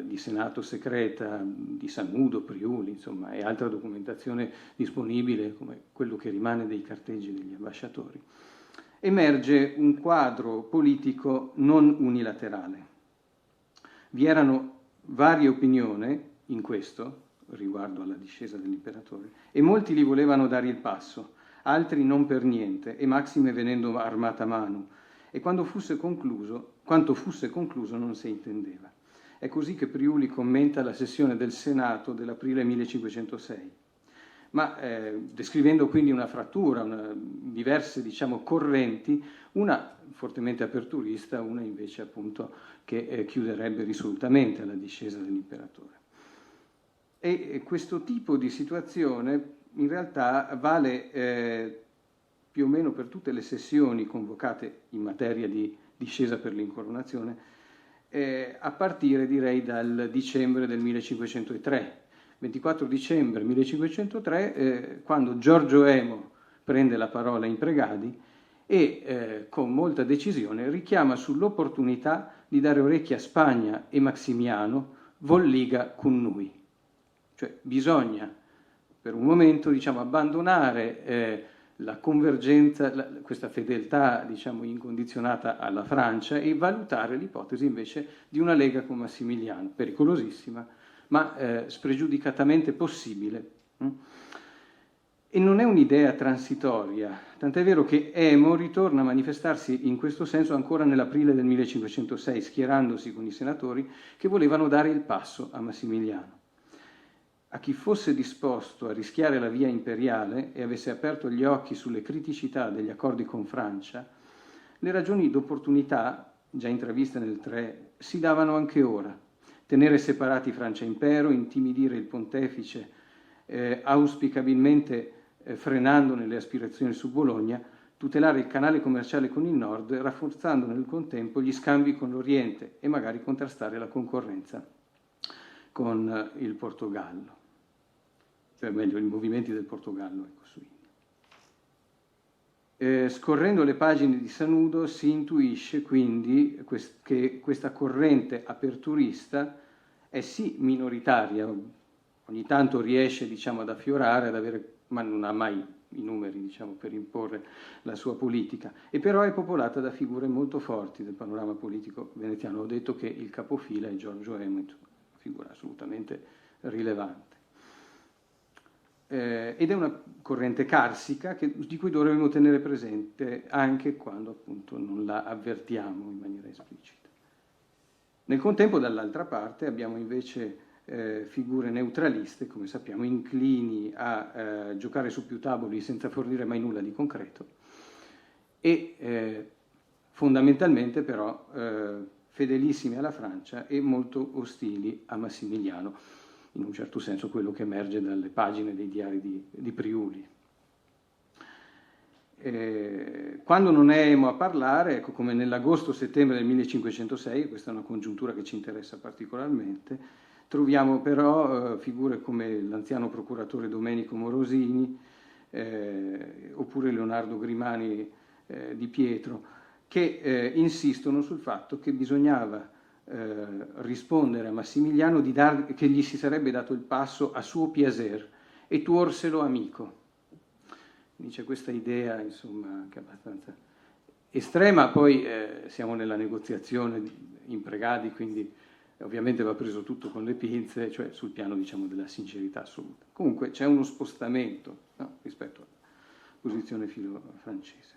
di senato segreta di Sanudo, Priuli, insomma, e altra documentazione disponibile, come quello che rimane dei carteggi degli ambasciatori, emerge un quadro politico non unilaterale. Vi erano varie opinioni in questo, riguardo alla discesa dell'imperatore, e molti gli volevano dare il passo, altri non per niente, e maxime venendo armata mano, e quanto fosse concluso non si intendeva. È così che Priuli commenta la sessione del Senato dell'aprile 1506, ma descrivendo quindi una frattura, diverse correnti, una fortemente aperturista, una invece appunto che chiuderebbe risolutamente alla discesa dell'imperatore. E questo tipo di situazione in realtà vale più o meno per tutte le sessioni convocate in materia di discesa per l'incoronazione, a partire direi dal dicembre del 1503. 24 dicembre 1503, quando Giorgio Emo prende la parola in Pregadi e con molta decisione richiama sull'opportunità di dare orecchia a Spagna e Maximiano, volliga con noi. Cioè bisogna per un momento abbandonare la convergenza, questa fedeltà incondizionata alla Francia, e valutare l'ipotesi invece di una lega con Massimiliano, pericolosissima, ma spregiudicatamente possibile. E non è un'idea transitoria, tant'è vero che Emo ritorna a manifestarsi in questo senso ancora nell'aprile del 1506, schierandosi con i senatori che volevano dare il passo a Massimiliano. A chi fosse disposto a rischiare la via imperiale e avesse aperto gli occhi sulle criticità degli accordi con Francia, le ragioni d'opportunità, già intraviste nel 3, si davano anche ora. Tenere separati Francia e Impero, intimidire il pontefice, auspicabilmente frenandone le aspirazioni su Bologna, tutelare il canale commerciale con il nord, rafforzando nel contempo gli scambi con l'Oriente e magari contrastare la concorrenza con il Portogallo, cioè meglio i movimenti del Portogallo su India. Scorrendo le pagine di Sanudo si intuisce quindi che questa corrente aperturista è sì minoritaria, ogni tanto riesce ad affiorare, ad avere, ma non ha mai i numeri per imporre la sua politica, e però è popolata da figure molto forti del panorama politico veneziano. Ho detto che il capofila è Giorgio Emo, figura assolutamente rilevante. Ed è una corrente carsica di cui dovremmo tenere presente anche quando appunto non la avvertiamo in maniera esplicita. Nel contempo, dall'altra parte, abbiamo invece figure neutraliste, come sappiamo, inclini a giocare su più tavoli senza fornire mai nulla di concreto, e fondamentalmente però fedelissimi alla Francia e molto ostili a Massimiliano, in un certo senso quello che emerge dalle pagine dei diari di Priuli. Quando non è Emo a parlare, ecco, come nell'agosto-settembre del 1506, questa è una congiuntura che ci interessa particolarmente, troviamo però figure come l'anziano procuratore Domenico Morosini, oppure Leonardo Grimani di Pietro, che insistono sul fatto che bisognava rispondere a Massimiliano che gli si sarebbe dato il passo a suo piacer e tuorselo amico. Quindi c'è questa idea, insomma, che è abbastanza estrema. Poi siamo nella negoziazione in Pregadi, quindi ovviamente va preso tutto con le pinze, cioè sul piano della sincerità assoluta. Comunque c'è uno spostamento, no, rispetto alla posizione filo-francese.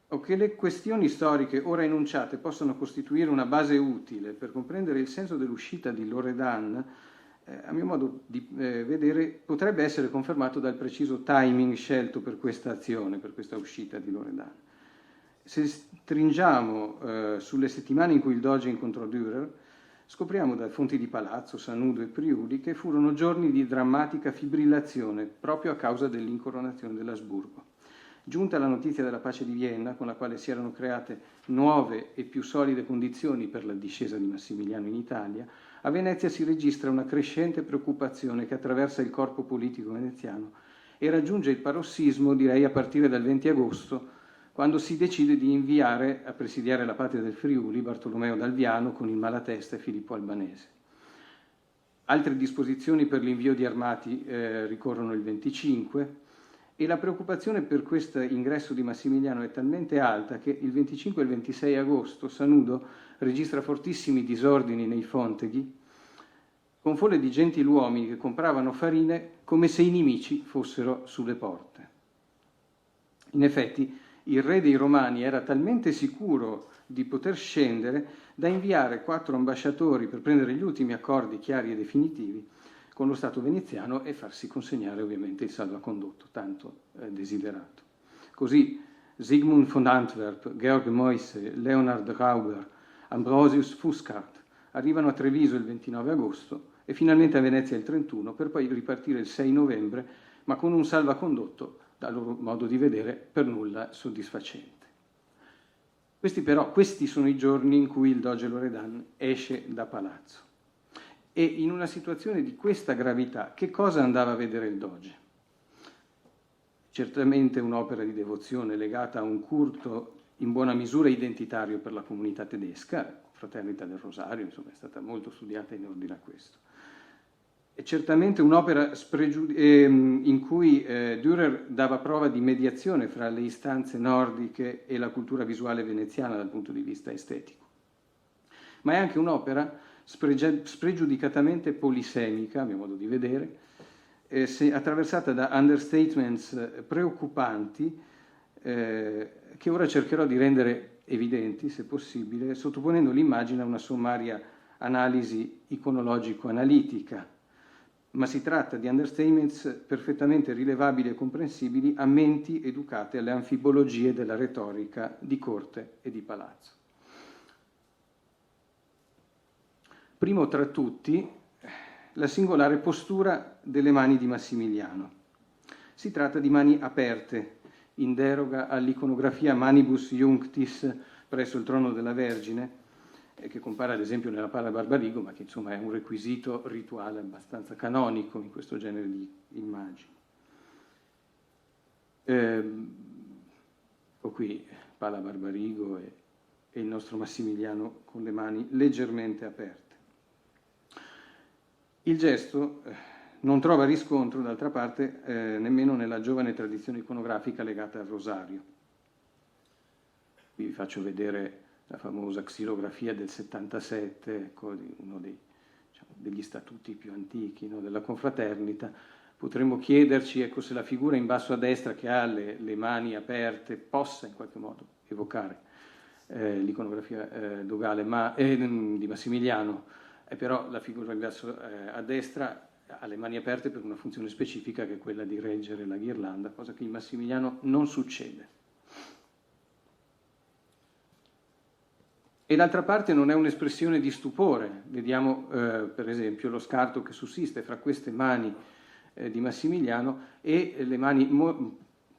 O che le questioni storiche ora enunciate possano costituire una base utile per comprendere il senso dell'uscita di Loredan, a mio modo di vedere, potrebbe essere confermato dal preciso timing scelto per questa azione, per questa uscita di Loredan. Se stringiamo sulle settimane in cui il Doge incontrò Dürer, scopriamo da fonti di Palazzo, Sanudo e Priuli che furono giorni di drammatica fibrillazione proprio a causa dell'incoronazione dell'Asburgo. Giunta la notizia della pace di Vienna, con la quale si erano create nuove e più solide condizioni per la discesa di Massimiliano in Italia, a Venezia si registra una crescente preoccupazione che attraversa il corpo politico veneziano e raggiunge il parossismo, direi, a partire dal 20 agosto, quando si decide di inviare a presidiare la patria del Friuli Bartolomeo d'Alviano con il Malatesta e Filippo Albanese. Altre disposizioni per l'invio di armati ricorrono il 25, e la preoccupazione per questo ingresso di Massimiliano è talmente alta che il 25 e il 26 agosto Sanudo registra fortissimi disordini nei Fonteghi, con folle di gentiluomini che compravano farine come se i nemici fossero sulle porte. In effetti, il re dei Romani era talmente sicuro di poter scendere da inviare 4 ambasciatori per prendere gli ultimi accordi chiari e definitivi con lo Stato veneziano e farsi consegnare ovviamente il salvacondotto, tanto desiderato. Così Sigmund von Antwerp, Georg Moyse, Leonhard Rauber, Ambrosius Fuscart arrivano a Treviso il 29 agosto e finalmente a Venezia il 31, per poi ripartire il 6 novembre, ma con un salvacondotto, dal loro modo di vedere, per nulla soddisfacente. Questi sono i giorni in cui il Doge Loredan esce da palazzo. E in una situazione di questa gravità, che cosa andava a vedere il Doge? Certamente un'opera di devozione legata a un culto in buona misura identitario per la comunità tedesca, Fraternità del Rosario, insomma è stata molto studiata in ordine a questo. È certamente un'opera in cui Dürer dava prova di mediazione fra le istanze nordiche e la cultura visuale veneziana dal punto di vista estetico. Ma è anche un'opera spregiudicatamente polisemica, a mio modo di vedere, attraversata da understatements preoccupanti che ora cercherò di rendere evidenti, se possibile, sottoponendo l'immagine a una sommaria analisi iconologico-analitica. Ma si tratta di understatements perfettamente rilevabili e comprensibili a menti educate alle anfibologie della retorica di corte e di palazzo. Primo tra tutti, la singolare postura delle mani di Massimiliano. Si tratta di mani aperte, in deroga all'iconografia Manibus Iunctis presso il trono della Vergine, che compare ad esempio nella Pala Barbarigo, ma che insomma è un requisito rituale abbastanza canonico in questo genere di immagini. Ecco qui Pala Barbarigo e il nostro Massimiliano con le mani leggermente aperte. Il gesto non trova riscontro, d'altra parte, nemmeno nella giovane tradizione iconografica legata al rosario. Qui vi faccio vedere la famosa xilografia del 77, ecco, di uno degli statuti più antichi, no, della confraternita. Potremmo chiederci, ecco, se la figura in basso a destra che ha le mani aperte possa in qualche modo evocare l'iconografia dogale di Massimiliano, però la figura in basso a destra ha le mani aperte per una funzione specifica che è quella di reggere la ghirlanda, cosa che in Massimiliano non succede. E d'altra parte non è un'espressione di stupore. Vediamo per esempio lo scarto che sussiste fra queste mani di Massimiliano e le mani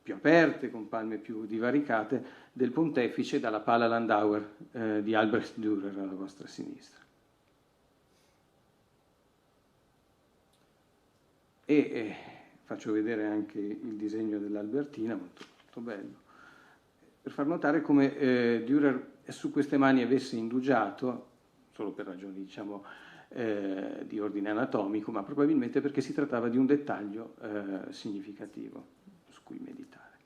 più aperte, con palme più divaricate, del pontefice dalla Pala Landauer di Albrecht Dürer alla vostra sinistra. E faccio vedere anche il disegno dell'Albertina, molto, molto bello, per far notare come Dürer su queste mani avesse indugiato, solo per ragioni diciamo di ordine anatomico, ma probabilmente perché si trattava di un dettaglio significativo su cui meditare.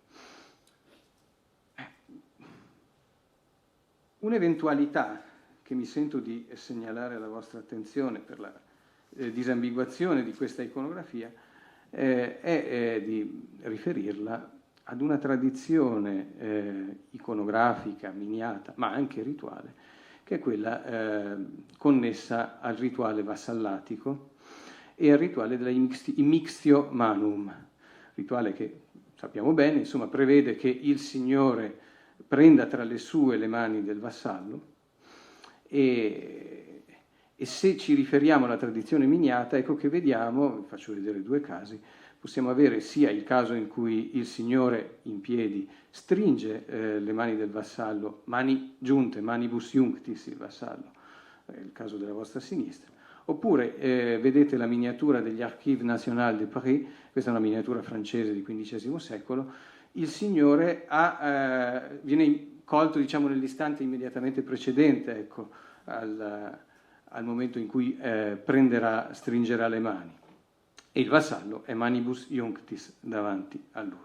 Un'eventualità che mi sento di segnalare alla vostra attenzione per la disambiguazione di questa iconografia è di riferirla ad una tradizione iconografica, miniata, ma anche rituale, che è quella connessa al rituale vassallatico e al rituale della immixtio manum, rituale che sappiamo bene, insomma, prevede che il signore prenda tra le sue le mani del vassallo e se ci riferiamo alla tradizione miniata, ecco che vediamo, vi faccio vedere due casi, possiamo avere sia il caso in cui il signore in piedi stringe le mani del vassallo, mani giunte, manibus iunctis il vassallo, è il caso della vostra sinistra, oppure vedete la miniatura degli Archives Nationaux de Paris, questa è una miniatura francese di XV secolo, il signore viene colto, diciamo, nell'istante immediatamente precedente, ecco, al momento in cui stringerà le mani, e il vassallo è manibus iunctis davanti a lui.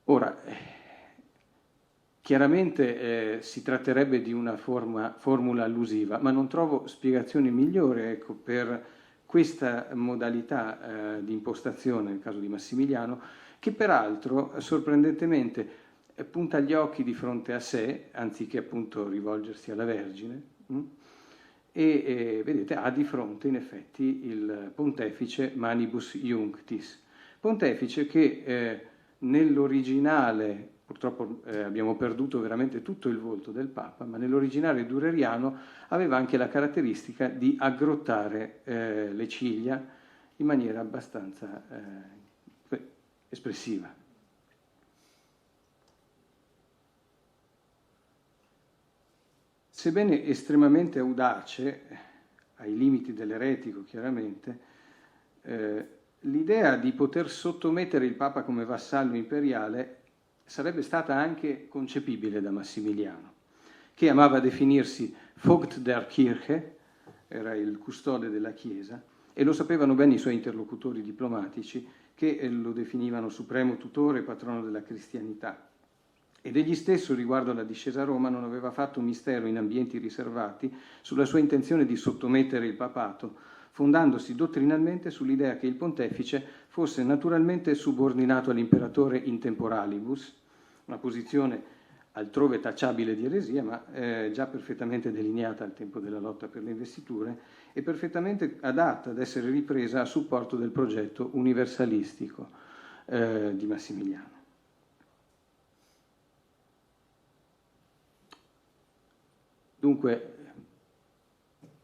Ora, chiaramente si tratterebbe di una formula allusiva, ma non trovo spiegazione migliore, ecco, per questa modalità di impostazione nel caso di Massimiliano, che peraltro sorprendentemente punta gli occhi di fronte a sé, anziché appunto rivolgersi alla Vergine, e vedete, ha di fronte in effetti il pontefice manibus iunctis, pontefice che nell'originale, purtroppo abbiamo perduto veramente tutto il volto del Papa, ma nell'originale dureriano aveva anche la caratteristica di aggrottare le ciglia in maniera abbastanza espressiva. Sebbene estremamente audace, ai limiti dell'eretico chiaramente, l'idea di poter sottomettere il Papa come vassallo imperiale sarebbe stata anche concepibile da Massimiliano, che amava definirsi Vogt der Kirche, era il custode della Chiesa, e lo sapevano bene i suoi interlocutori diplomatici, che lo definivano supremo tutore e patrono della cristianità. Ed egli stesso, riguardo alla discesa a Roma, non aveva fatto mistero in ambienti riservati sulla sua intenzione di sottomettere il papato, fondandosi dottrinalmente sull'idea che il pontefice fosse naturalmente subordinato all'imperatore in temporalibus, una posizione altrove tacciabile di eresia, ma già perfettamente delineata al tempo della lotta per le investiture e perfettamente adatta ad essere ripresa a supporto del progetto universalistico di Massimiliano. Dunque,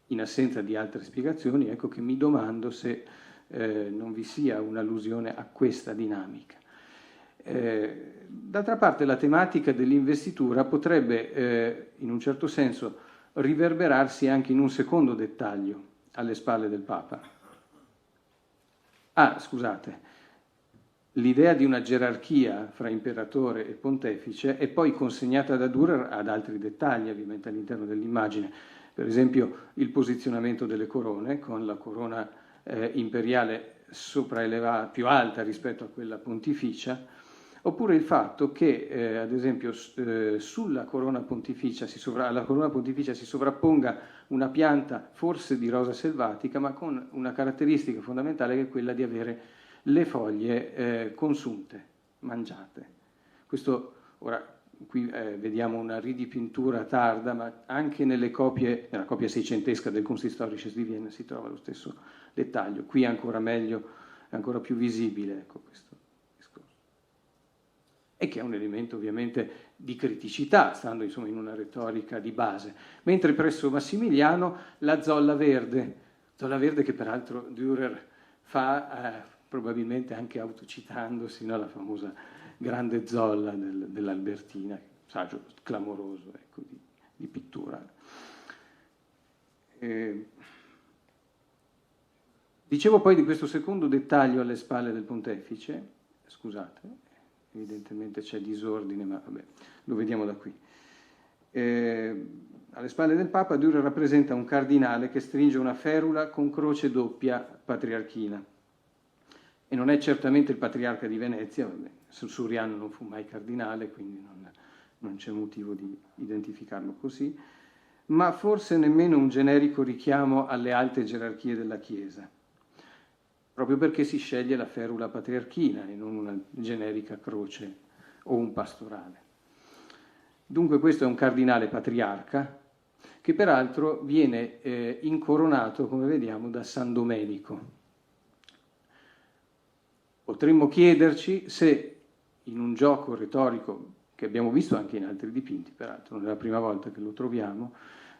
in assenza di altre spiegazioni, ecco che mi domando se non vi sia un'allusione a questa dinamica. D'altra parte la tematica dell'investitura potrebbe in un certo senso riverberarsi anche in un secondo dettaglio alle spalle del Papa. Scusate, l'idea di una gerarchia fra imperatore e pontefice è poi consegnata da Dürer ad altri dettagli ovviamente all'interno dell'immagine, per esempio il posizionamento delle corone, con la corona imperiale più alta rispetto a quella pontificia, oppure il fatto che, ad esempio, alla corona pontificia si sovrapponga una pianta forse di rosa selvatica, ma con una caratteristica fondamentale che è quella di avere le foglie consunte, mangiate. Questo, ora, qui vediamo una ridipintura tarda, ma anche nella copia seicentesca del Kunsthistorisches di Vienna si trova lo stesso dettaglio. Qui è ancora meglio, è ancora più visibile, ecco, questo discorso. E che è un elemento ovviamente di criticità, stando insomma in una retorica di base. Mentre presso Massimiliano la zolla verde che peraltro Dürer fa probabilmente anche autocitandosi, no? La famosa grande zolla dell'Albertina, saggio clamoroso, ecco, di pittura. Dicevo poi di questo secondo dettaglio alle spalle del pontefice, scusate, evidentemente c'è disordine, ma vabbè, lo vediamo da qui. Alle spalle del Papa Dürer rappresenta un cardinale che stringe una ferula con croce doppia patriarchina. E non è certamente il patriarca di Venezia, vabbè, Suriano non fu mai cardinale, quindi non c'è motivo di identificarlo così, ma forse nemmeno un generico richiamo alle alte gerarchie della Chiesa, proprio perché si sceglie la ferula patriarchina e non una generica croce o un pastorale. Dunque questo è un cardinale patriarca che peraltro viene incoronato, come vediamo, da San Domenico. Potremmo chiederci se in un gioco retorico che abbiamo visto anche in altri dipinti, peraltro non è la prima volta che lo troviamo,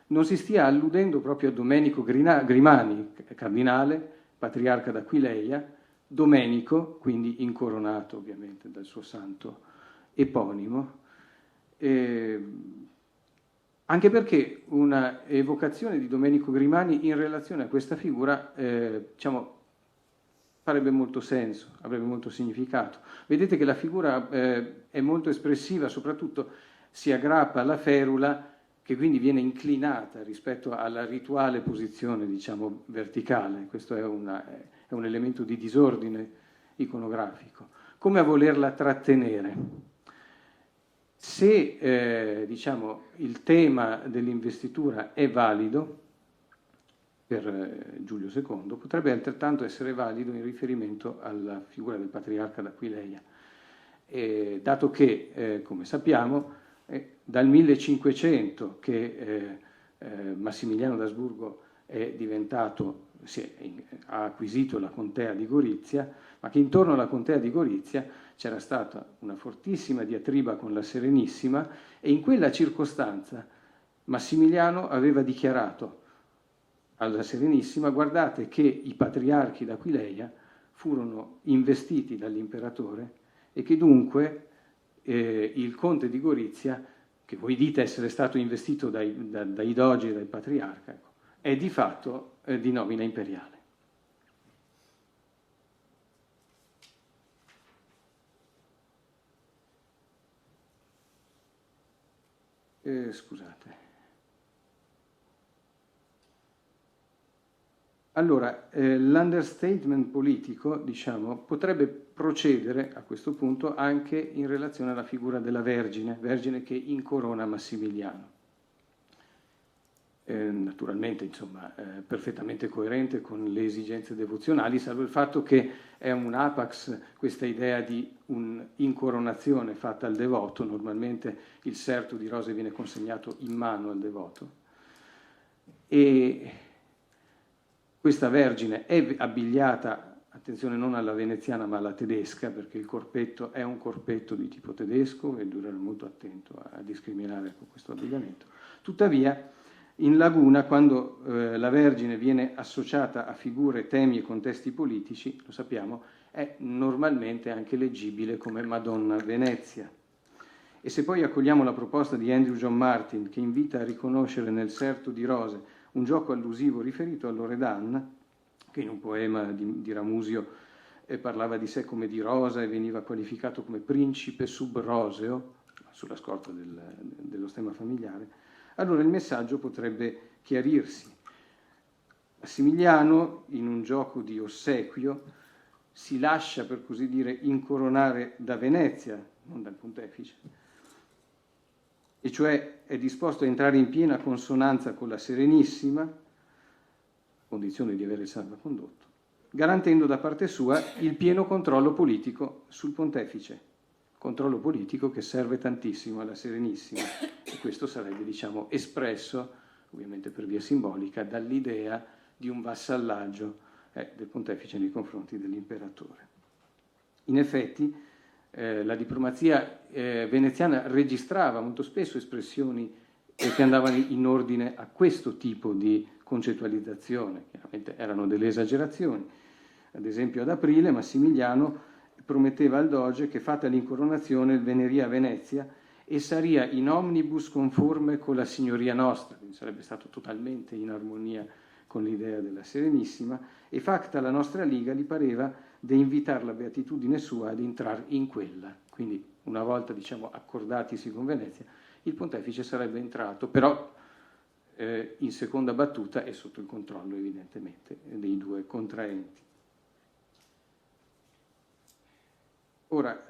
non si stia alludendo proprio a Domenico Grimani, cardinale, patriarca d'Aquileia, Domenico, quindi incoronato ovviamente dal suo santo eponimo, anche perché una evocazione di Domenico Grimani in relazione a questa figura, diciamo, farebbe molto senso, avrebbe molto significato. Vedete che la figura è molto espressiva, soprattutto si aggrappa alla ferula, che quindi viene inclinata rispetto alla rituale posizione, diciamo, verticale. Questo è un elemento di disordine iconografico. Come a volerla trattenere? Se diciamo, il tema dell'investitura è valido per Giulio II, potrebbe altrettanto essere valido in riferimento alla figura del patriarca d'Aquileia, dato che, come sappiamo, dal 1500 che Massimiliano d'Asburgo ha acquisito la contea di Gorizia, ma che intorno alla contea di Gorizia c'era stata una fortissima diatriba con la Serenissima, e in quella circostanza Massimiliano aveva dichiarato alla Serenissima: guardate che i patriarchi d'Aquileia furono investiti dall'imperatore e che dunque il conte di Gorizia, che voi dite essere stato investito dai dogi e dal patriarca, ecco, è di fatto di nomina imperiale. Scusate. Allora, l'understatement politico, diciamo, potrebbe procedere a questo punto anche in relazione alla figura della Vergine che incorona Massimiliano. Naturalmente, insomma, perfettamente coerente con le esigenze devozionali, salvo il fatto che è un apax questa idea di un'incoronazione fatta al devoto. Normalmente il serto di rose viene consegnato in mano al devoto. E questa Vergine è abbigliata, attenzione, non alla veneziana ma alla tedesca, perché il corpetto è un corpetto di tipo tedesco e dovrà molto attento a discriminare con questo abbigliamento. Tuttavia, in Laguna, quando la Vergine viene associata a figure, temi e contesti politici, lo sappiamo, è normalmente anche leggibile come Madonna Venezia. E se poi accogliamo la proposta di Andrew John Martin, che invita a riconoscere nel serto di rose un gioco allusivo riferito a Loredan, che in un poema di Ramusio parlava di sé come di rosa e veniva qualificato come principe sub roseo, sulla scorta dello stemma familiare, allora il messaggio potrebbe chiarirsi. Massimiliano, in un gioco di ossequio, si lascia, per così dire, incoronare da Venezia, non dal pontefice, e cioè è disposto a entrare in piena consonanza con la Serenissima, a condizione di avere il salvacondotto, garantendo da parte sua il pieno controllo politico sul pontefice, controllo politico che serve tantissimo alla Serenissima, e questo sarebbe, diciamo, espresso, ovviamente per via simbolica, dall'idea di un vassallaggio del pontefice nei confronti dell'imperatore. In effetti, la diplomazia veneziana registrava molto spesso espressioni che andavano in ordine a questo tipo di concettualizzazione. Chiaramente erano delle esagerazioni. Ad esempio, ad aprile Massimiliano prometteva al doge che, fatta l'incoronazione, veneria a Venezia e saria in omnibus conforme con la signoria nostra, quindi sarebbe stato totalmente in armonia con l'idea della Serenissima, e facta la nostra liga gli pareva di invitare la beatitudine sua ad entrare in quella. Quindi, una volta, diciamo, accordatisi con Venezia, il pontefice sarebbe entrato, però in seconda battuta e sotto il controllo, evidentemente, dei due contraenti. Ora,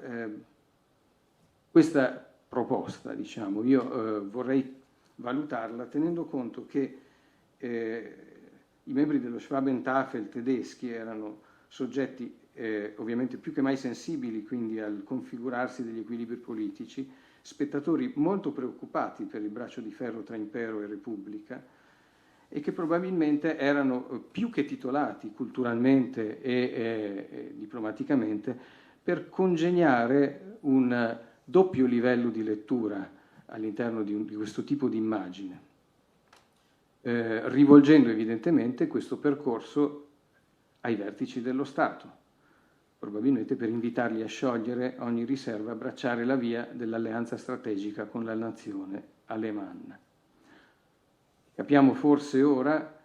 questa proposta, diciamo, io vorrei valutarla tenendo conto che i membri dello Schwabentafel tedeschi erano soggetti ovviamente più che mai sensibili quindi al configurarsi degli equilibri politici, spettatori molto preoccupati per il braccio di ferro tra impero e repubblica, e che probabilmente erano più che titolati culturalmente e diplomaticamente per congegnare un doppio livello di lettura all'interno di questo tipo di immagine, rivolgendo evidentemente questo percorso ai vertici dello Stato, probabilmente per invitarli a sciogliere ogni riserva, abbracciare la via dell'alleanza strategica con la nazione alemanna. Capiamo forse ora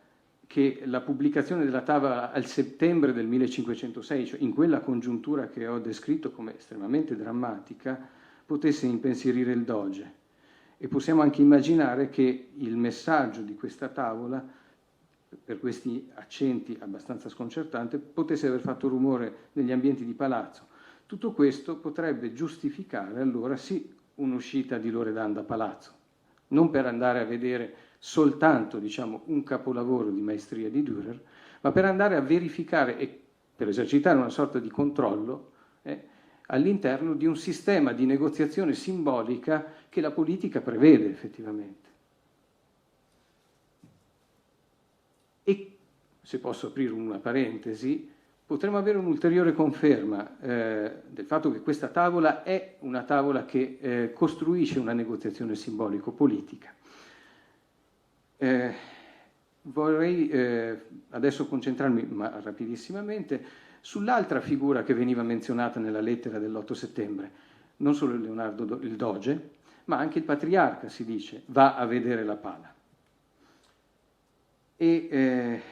che la pubblicazione della tavola al settembre del 1506, cioè in quella congiuntura che ho descritto come estremamente drammatica, potesse impensierire il doge. E possiamo anche immaginare che il messaggio di questa tavola, per questi accenti abbastanza sconcertanti, potesse aver fatto rumore negli ambienti di palazzo. Tutto questo potrebbe giustificare allora sì un'uscita di Loredan da palazzo, non per andare a vedere soltanto, diciamo, un capolavoro di maestria di Dürer, ma per andare a verificare e per esercitare una sorta di controllo all'interno di un sistema di negoziazione simbolica che la politica prevede effettivamente. E, se posso aprire una parentesi, potremmo avere un'ulteriore conferma del fatto che questa tavola è una tavola che costruisce una negoziazione simbolico-politica. Vorrei adesso concentrarmi, ma rapidissimamente, sull'altra figura che veniva menzionata nella lettera dell'8 settembre, non solo Leonardo il Doge, ma anche il patriarca, si dice, va a vedere la pala. E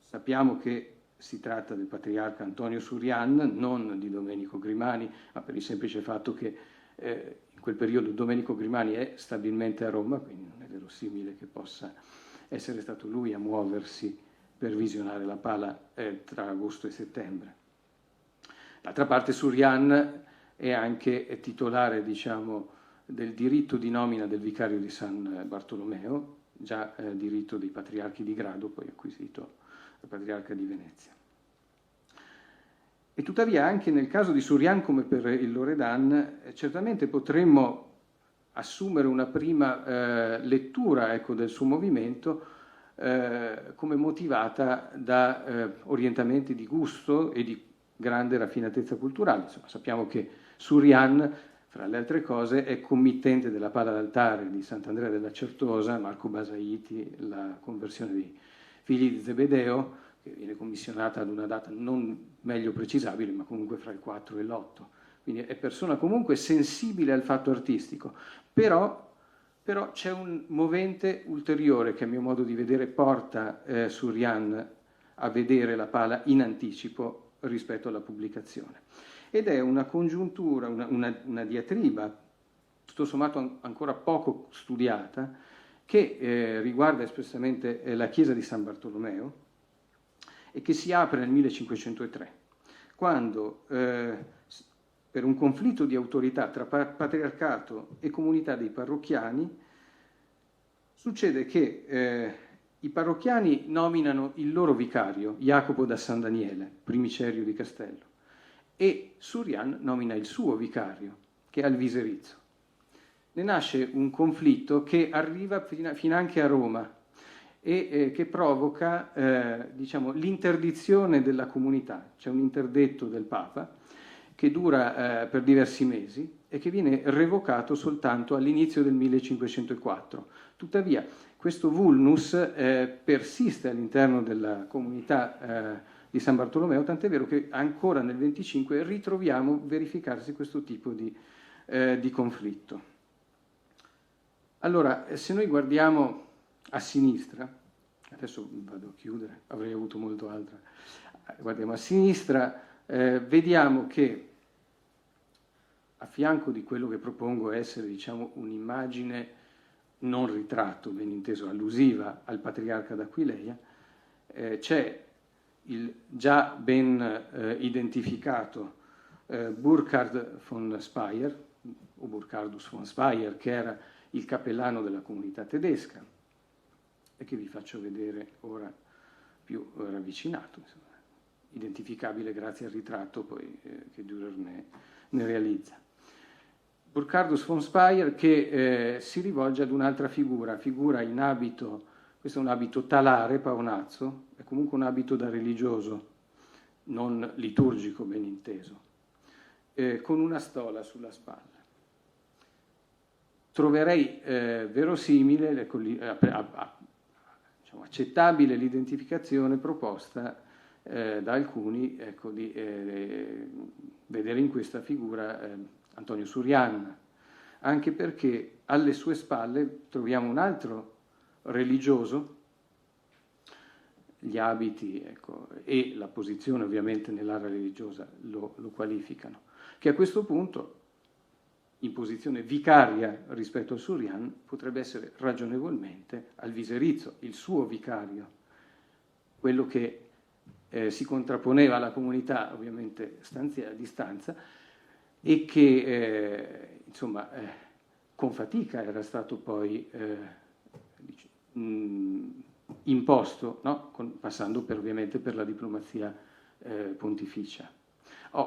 sappiamo che si tratta del patriarca Antonio Surian, non di Domenico Grimani, ma per il semplice fatto che in quel periodo Domenico Grimani è stabilmente a Roma, quindi non è verosimile che possa essere stato lui a muoversi per visionare la pala tra agosto e settembre. D'altra parte Surian è anche titolare, diciamo, del diritto di nomina del vicario di San Bartolomeo, già diritto dei patriarchi di grado, poi acquisito dal patriarca di Venezia. E tuttavia anche nel caso di Surian, come per il Loredan, certamente potremmo assumere una prima lettura, ecco, del suo movimento come motivata da orientamenti di gusto e di grande raffinatezza culturale. Insomma, sappiamo che Surian, fra le altre cose, è committente della pala d'altare di Sant'Andrea della Certosa, Marco Basaiti, la conversione dei figli di Zebedeo, che viene commissionata ad una data non meglio precisabile, ma comunque fra il 4 e l'8. Quindi è persona comunque sensibile al fatto artistico, però c'è un movente ulteriore che a mio modo di vedere porta Surian a vedere la pala in anticipo rispetto alla pubblicazione. Ed è una congiuntura, una diatriba, tutto sommato ancora poco studiata, che riguarda espressamente la chiesa di San Bartolomeo e che si apre nel 1503, quando per un conflitto di autorità tra patriarcato e comunità dei parrocchiani succede che i parrocchiani nominano il loro vicario, Jacopo da San Daniele, primicerio di Castello, e Surian nomina il suo vicario, che è Alviserizzo. Ne nasce un conflitto che arriva finanche a Roma e che provoca diciamo, l'interdizione della comunità. C'è un interdetto del Papa che dura per diversi mesi e che viene revocato soltanto all'inizio del 1504. Tuttavia, questo vulnus persiste all'interno della comunità di San Bartolomeo, tant'è vero che ancora nel 25 ritroviamo verificarsi questo tipo di conflitto. Allora, se noi guardiamo a sinistra, adesso vado a chiudere, avrei avuto molto altro, guardiamo a sinistra, vediamo che a fianco di quello che propongo essere, diciamo, un'immagine non ritratto, ben inteso, allusiva al patriarca d'Aquileia, c'è il già ben identificato Burkhard von Speyer, o Burkhardus von Speyer, che era il cappellano della comunità tedesca, e che vi faccio vedere ora più ravvicinato, insomma, identificabile grazie al ritratto poi che Dürer ne realizza. Burkhardus von Speyer che si rivolge ad un'altra figura in abito, questo è un abito talare, paonazzo, è comunque un abito da religioso non liturgico ben inteso, con una stola sulla spalla. Troverei verosimile, diciamo, accettabile l'identificazione proposta da alcuni, ecco, di vedere in questa figura Antonio Surian, anche perché alle sue spalle troviamo un altro religioso, gli abiti, ecco, e la posizione ovviamente nell'area religiosa lo qualificano, che a questo punto, in posizione vicaria rispetto al Surian, potrebbe essere ragionevolmente Alviserizzo, il suo vicario, quello che si contrapponeva alla comunità ovviamente a distanza e che insomma con fatica era stato poi imposto, no? Passando ovviamente per la diplomazia pontificia.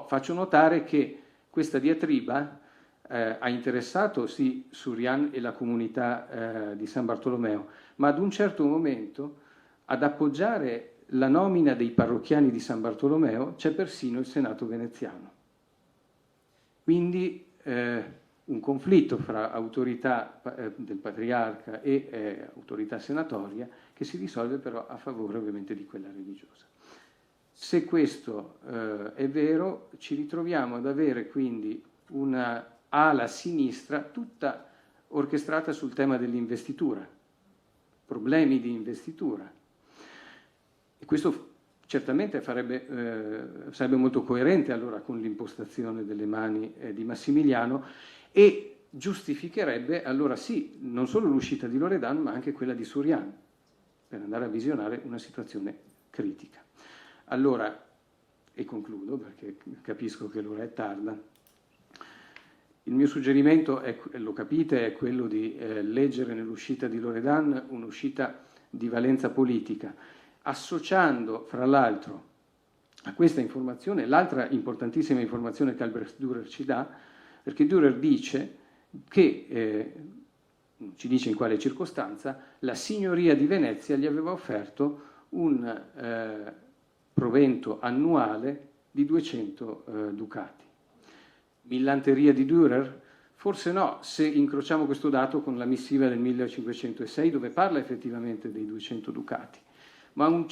Faccio notare che questa diatriba ha interessato sì Surian e la comunità di San Bartolomeo, ma ad un certo momento ad appoggiare la nomina dei parrocchiani di San Bartolomeo c'è persino il Senato veneziano. Quindi un conflitto fra autorità del patriarca e autorità senatoria che si risolve però a favore ovviamente di quella religiosa. Se questo è vero, ci ritroviamo ad avere quindi una ala sinistra tutta orchestrata sul tema dell'investitura, problemi di investitura. E questo certamente sarebbe molto coerente allora con l'impostazione delle mani di Massimiliano e giustificherebbe allora sì, non solo l'uscita di Loredan, ma anche quella di Surian, per andare a visionare una situazione critica. Allora, e concludo perché capisco che l'ora è tarda, il mio suggerimento, lo capite, è quello di leggere nell'uscita di Loredan un'uscita di valenza politica, associando fra l'altro a questa informazione l'altra importantissima informazione che Albrecht Dürer ci dà, perché Dürer dice che, ci dice in quale circostanza, la signoria di Venezia gli aveva offerto un provento annuale di 200 ducati. Millanteria di Dürer? Forse no, se incrociamo questo dato con la missiva del 1506 dove parla effettivamente dei 200 ducati. Ma un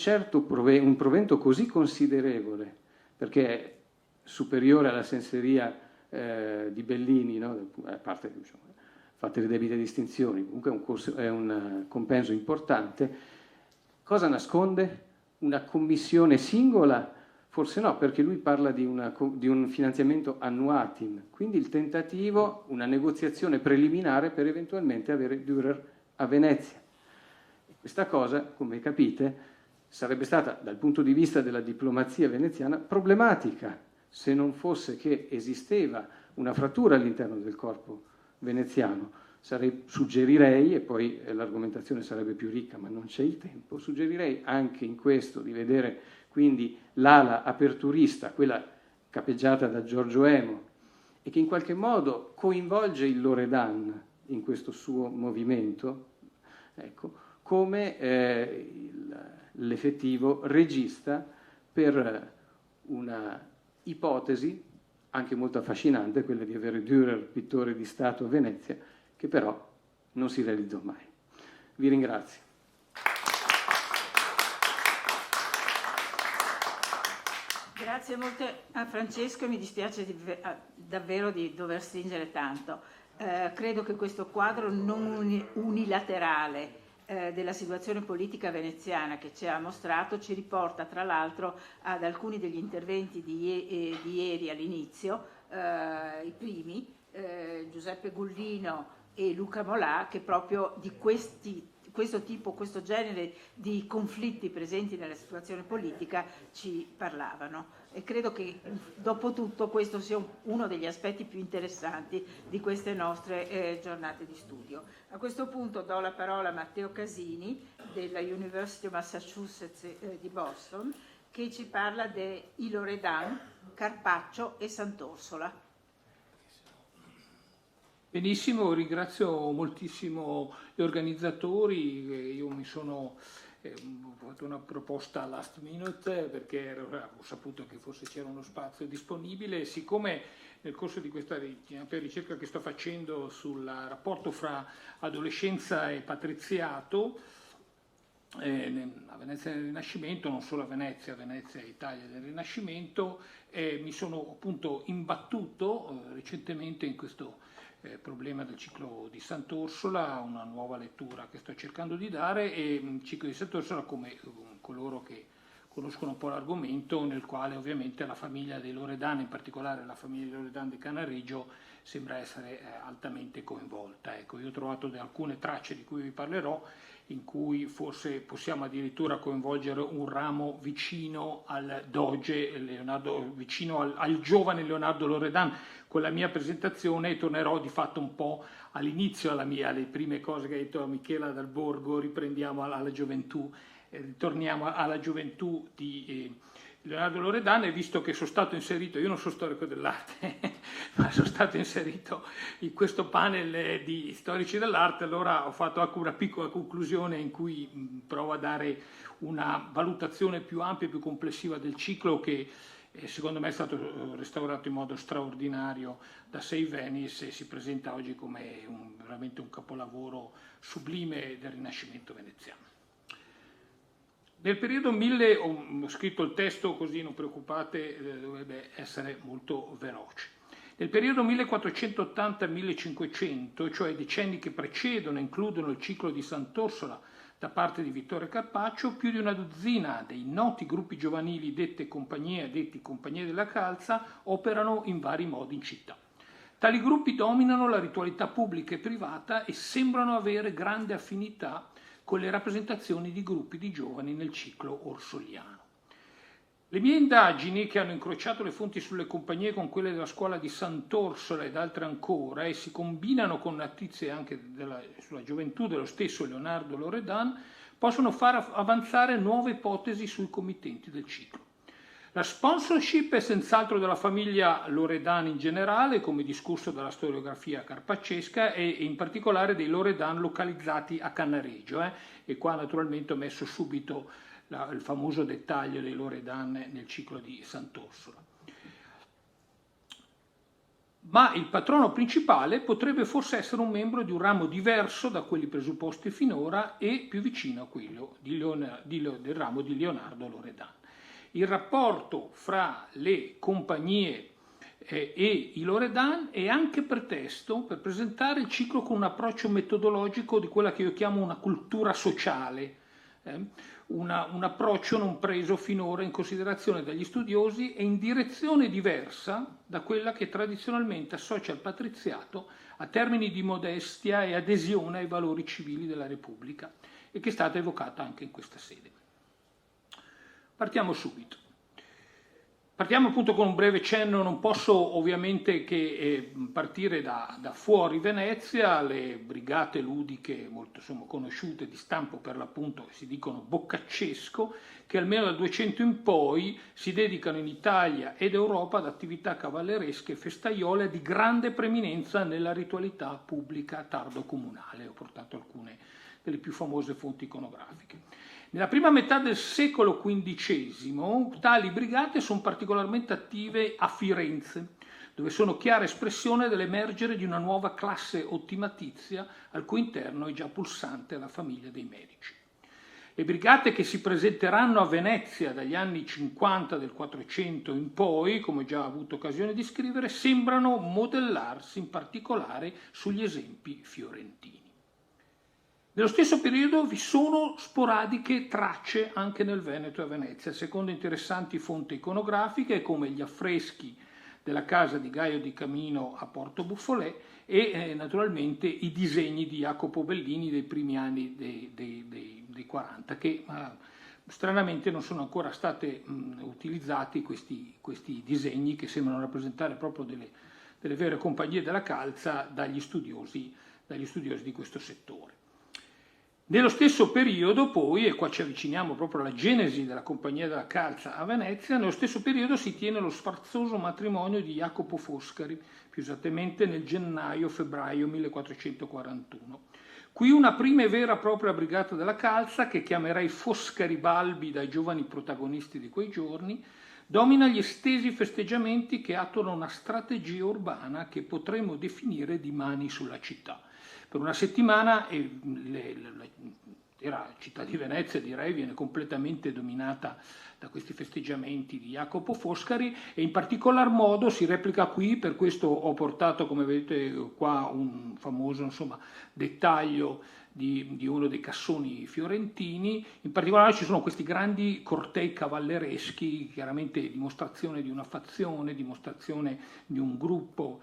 provento così considerevole, perché è superiore alla senseria di Bellini, no? A parte, diciamo, fatte le debite distinzioni, comunque è un compenso importante, cosa nasconde? Una commissione singola? Forse no, perché lui parla di un finanziamento annuatim, quindi il tentativo, una negoziazione preliminare per eventualmente avere Dürer a Venezia. E questa cosa, come capite, sarebbe stata dal punto di vista della diplomazia veneziana problematica se non fosse che esisteva una frattura all'interno del corpo veneziano. Suggerirei, e poi l'argomentazione sarebbe più ricca ma non c'è il tempo, suggerirei anche in questo di vedere quindi l'ala aperturista, quella capeggiata da Giorgio Emo, e che in qualche modo coinvolge il Loredan in questo suo movimento, ecco, come l'effettivo regista per una ipotesi anche molto affascinante, quella di avere Dürer, pittore di Stato a Venezia, che però non si realizzò mai. Vi ringrazio. Grazie molto a Francesco, mi dispiace davvero di dover stringere tanto. Credo che questo quadro non unilaterale della situazione politica veneziana che ci ha mostrato ci riporta tra l'altro ad alcuni degli interventi di ieri all'inizio, i primi, Giuseppe Gullino e Luca Molà, che proprio di questo genere di conflitti presenti nella situazione politica ci parlavano. E credo che dopo tutto questo sia uno degli aspetti più interessanti di queste nostre giornate di studio. A questo punto do la parola a Matteo Casini della University of Massachusetts di Boston, che ci parla di Loredan, Carpaccio e Sant'Orsola. Benissimo, ringrazio moltissimo gli organizzatori, io mi sono ho fatto una proposta last minute perché ho saputo che forse c'era uno spazio disponibile. Siccome nel corso di questa ricerca che sto facendo sul rapporto fra adolescenza e patriziato, a Venezia del Rinascimento, non solo a Venezia e Italia del Rinascimento, mi sono appunto imbattuto recentemente in questo problema del ciclo di Sant'Orsola, una nuova lettura che sto cercando di dare, e il ciclo di Sant'Orsola, come coloro che conoscono un po' l'argomento, nel quale ovviamente la famiglia dei Loredan, in particolare la famiglia dei Loredan di Cannaregio, sembra essere altamente coinvolta. Ecco, io ho trovato alcune tracce di cui vi parlerò, in cui forse possiamo addirittura coinvolgere un ramo vicino al doge Leonardo, vicino al giovane Leonardo Loredan. Con la mia presentazione tornerò di fatto un po' all'inizio, alle prime cose che ha detto Michela Dal Borgo, riprendiamo alla gioventù, ritorniamo alla gioventù di Leonardo Loredan, e visto che sono stato inserito, io non sono storico dell'arte, ma sono stato inserito in questo panel di storici dell'arte, allora ho fatto anche una piccola conclusione in cui provo a dare una valutazione più ampia e più complessiva del ciclo, che secondo me è stato restaurato in modo straordinario da Save Venice e si presenta oggi come veramente un capolavoro sublime del Rinascimento veneziano. Nel periodo ho scritto il testo così non preoccupate, dovrebbe essere molto veloce. Nel periodo 1480-1500, cioè i decenni che precedono e includono il ciclo di Sant'Orsola da parte di Vittorio Carpaccio, più di una dozzina dei noti gruppi giovanili detti compagnie della calza operano in vari modi in città. Tali gruppi dominano la ritualità pubblica e privata e sembrano avere grande affinità con le rappresentazioni di gruppi di giovani nel ciclo orsoliano. Le mie indagini, che hanno incrociato le fonti sulle compagnie con quelle della scuola di Sant'Orsola ed altre ancora, e si combinano con notizie anche sulla gioventù dello stesso Leonardo Loredan, possono far avanzare nuove ipotesi sui committenti del ciclo. La sponsorship è senz'altro della famiglia Loredan in generale, come discusso dalla storiografia carpaccesca, e in particolare dei Loredan localizzati a Cannaregio. E qua naturalmente ho messo subito il famoso dettaglio dei Loredan nel ciclo di Sant'Orsola. Ma il patrono principale potrebbe forse essere un membro di un ramo diverso da quelli presupposti finora e più vicino a quello del ramo di Leonardo Loredan. Il rapporto fra le compagnie e i Loredan è anche pretesto per presentare il ciclo con un approccio metodologico di quella che io chiamo una cultura sociale, un approccio non preso finora in considerazione dagli studiosi e in direzione diversa da quella che tradizionalmente associa il patriziato a termini di modestia e adesione ai valori civili della Repubblica, e che è stata evocata anche in questa sede. Partiamo subito. Partiamo appunto con un breve cenno, non posso ovviamente che partire da fuori Venezia. Le brigate ludiche molto conosciute, di stampo per l'appunto si dicono boccaccesco, che almeno dal 200 in poi si dedicano in Italia ed Europa ad attività cavalleresche e festaiole di grande preeminenza nella ritualità pubblica tardo-comunale. Ho portato alcune delle più famose fonti iconografiche. Nella prima metà del secolo XV tali brigate sono particolarmente attive a Firenze, dove sono chiara espressione dell'emergere di una nuova classe ottimatizia al cui interno è già pulsante la famiglia dei Medici. Le brigate che si presenteranno a Venezia dagli anni 50 del 400 in poi, come già ho avuto occasione di scrivere, sembrano modellarsi in particolare sugli esempi fiorentini. Nello stesso periodo vi sono sporadiche tracce anche nel Veneto e a Venezia, secondo interessanti fonti iconografiche come gli affreschi della casa di Gaio di Camino a Porto Buffolè e naturalmente i disegni di Jacopo Bellini dei primi anni dei 40, che stranamente non sono ancora stati utilizzati questi disegni, che sembrano rappresentare proprio delle vere compagnie della calza, dagli studiosi di questo settore. Nello stesso periodo poi, e qua ci avviciniamo proprio alla genesi della Compagnia della Calza a Venezia, nello stesso periodo si tiene lo sfarzoso matrimonio di Jacopo Foscari, più esattamente nel gennaio-febbraio 1441. Qui una prima e vera e propria brigata della Calza, che chiamerei Foscari Balbi dai giovani protagonisti di quei giorni, domina gli estesi festeggiamenti che attuano una strategia urbana che potremmo definire di mani sulla città. Per una settimana la città di Venezia, direi, viene completamente dominata da questi festeggiamenti di Jacopo Foscari e in particolar modo si replica qui, per questo ho portato, come vedete qua, un famoso dettaglio di uno dei cassoni fiorentini. In particolare ci sono questi grandi cortei cavallereschi, chiaramente dimostrazione di una fazione, dimostrazione di un gruppo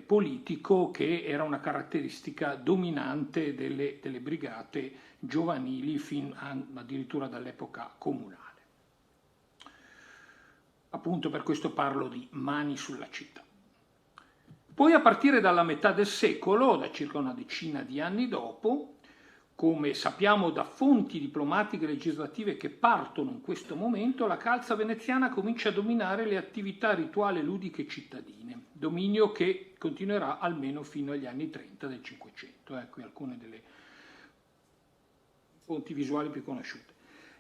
politico, che era una caratteristica dominante delle brigate giovanili addirittura dall'epoca comunale. Appunto per questo parlo di mani sulla città. Poi a partire dalla metà del secolo, da circa una decina di anni dopo, come sappiamo da fonti diplomatiche e legislative che partono in questo momento, la calza veneziana comincia a dominare le attività rituali e ludiche cittadine, dominio che continuerà almeno fino agli anni 30 del Cinquecento. Qui alcune delle fonti visuali più conosciute.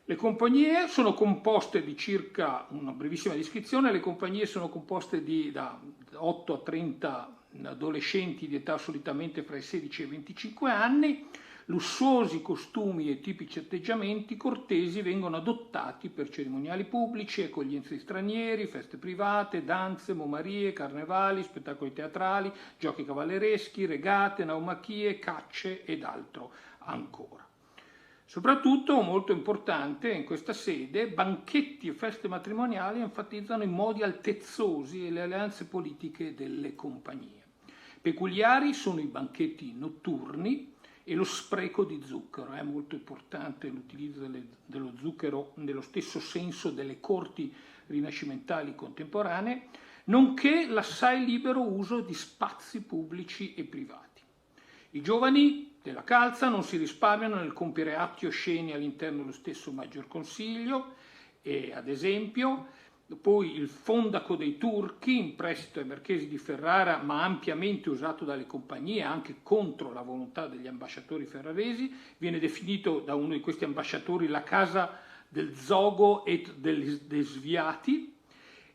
Le compagnie sono composte di circa, una brevissima descrizione, le compagnie sono composte da 8 a 30 adolescenti di età solitamente fra i 16 e i 25 anni. Lussuosi costumi e tipici atteggiamenti cortesi vengono adottati per cerimoniali pubblici, accoglienze di stranieri, feste private, danze, momarie, carnevali, spettacoli teatrali, giochi cavallereschi, regate, naumachie, cacce ed altro ancora. Soprattutto, molto importante in questa sede, banchetti e feste matrimoniali enfatizzano i modi altezzosi e le alleanze politiche delle compagnie. Peculiari sono i banchetti notturni e lo spreco di zucchero. È molto importante l'utilizzo dello zucchero nello stesso senso delle corti rinascimentali contemporanee, nonché l'assai libero uso di spazi pubblici e privati. I giovani della calza non si risparmiano nel compiere atti osceni all'interno dello stesso Maggior Consiglio e, ad esempio, poi il fondaco dei turchi, in prestito ai marchesi di Ferrara, ma ampiamente usato dalle compagnie anche contro la volontà degli ambasciatori ferraresi, viene definito da uno di questi ambasciatori la casa del zogo e degli sviati,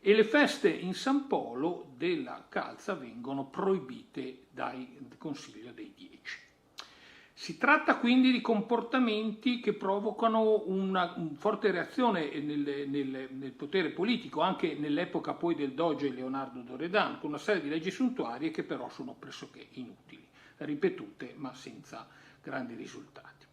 e le feste in San Polo della calza vengono proibite dal Consiglio dei 10. Si tratta quindi di comportamenti che provocano una forte reazione nel potere politico, anche nell'epoca poi del doge Leonardo Loredan, con una serie di leggi suntuarie che però sono pressoché inutili, ripetute ma senza grandi risultati.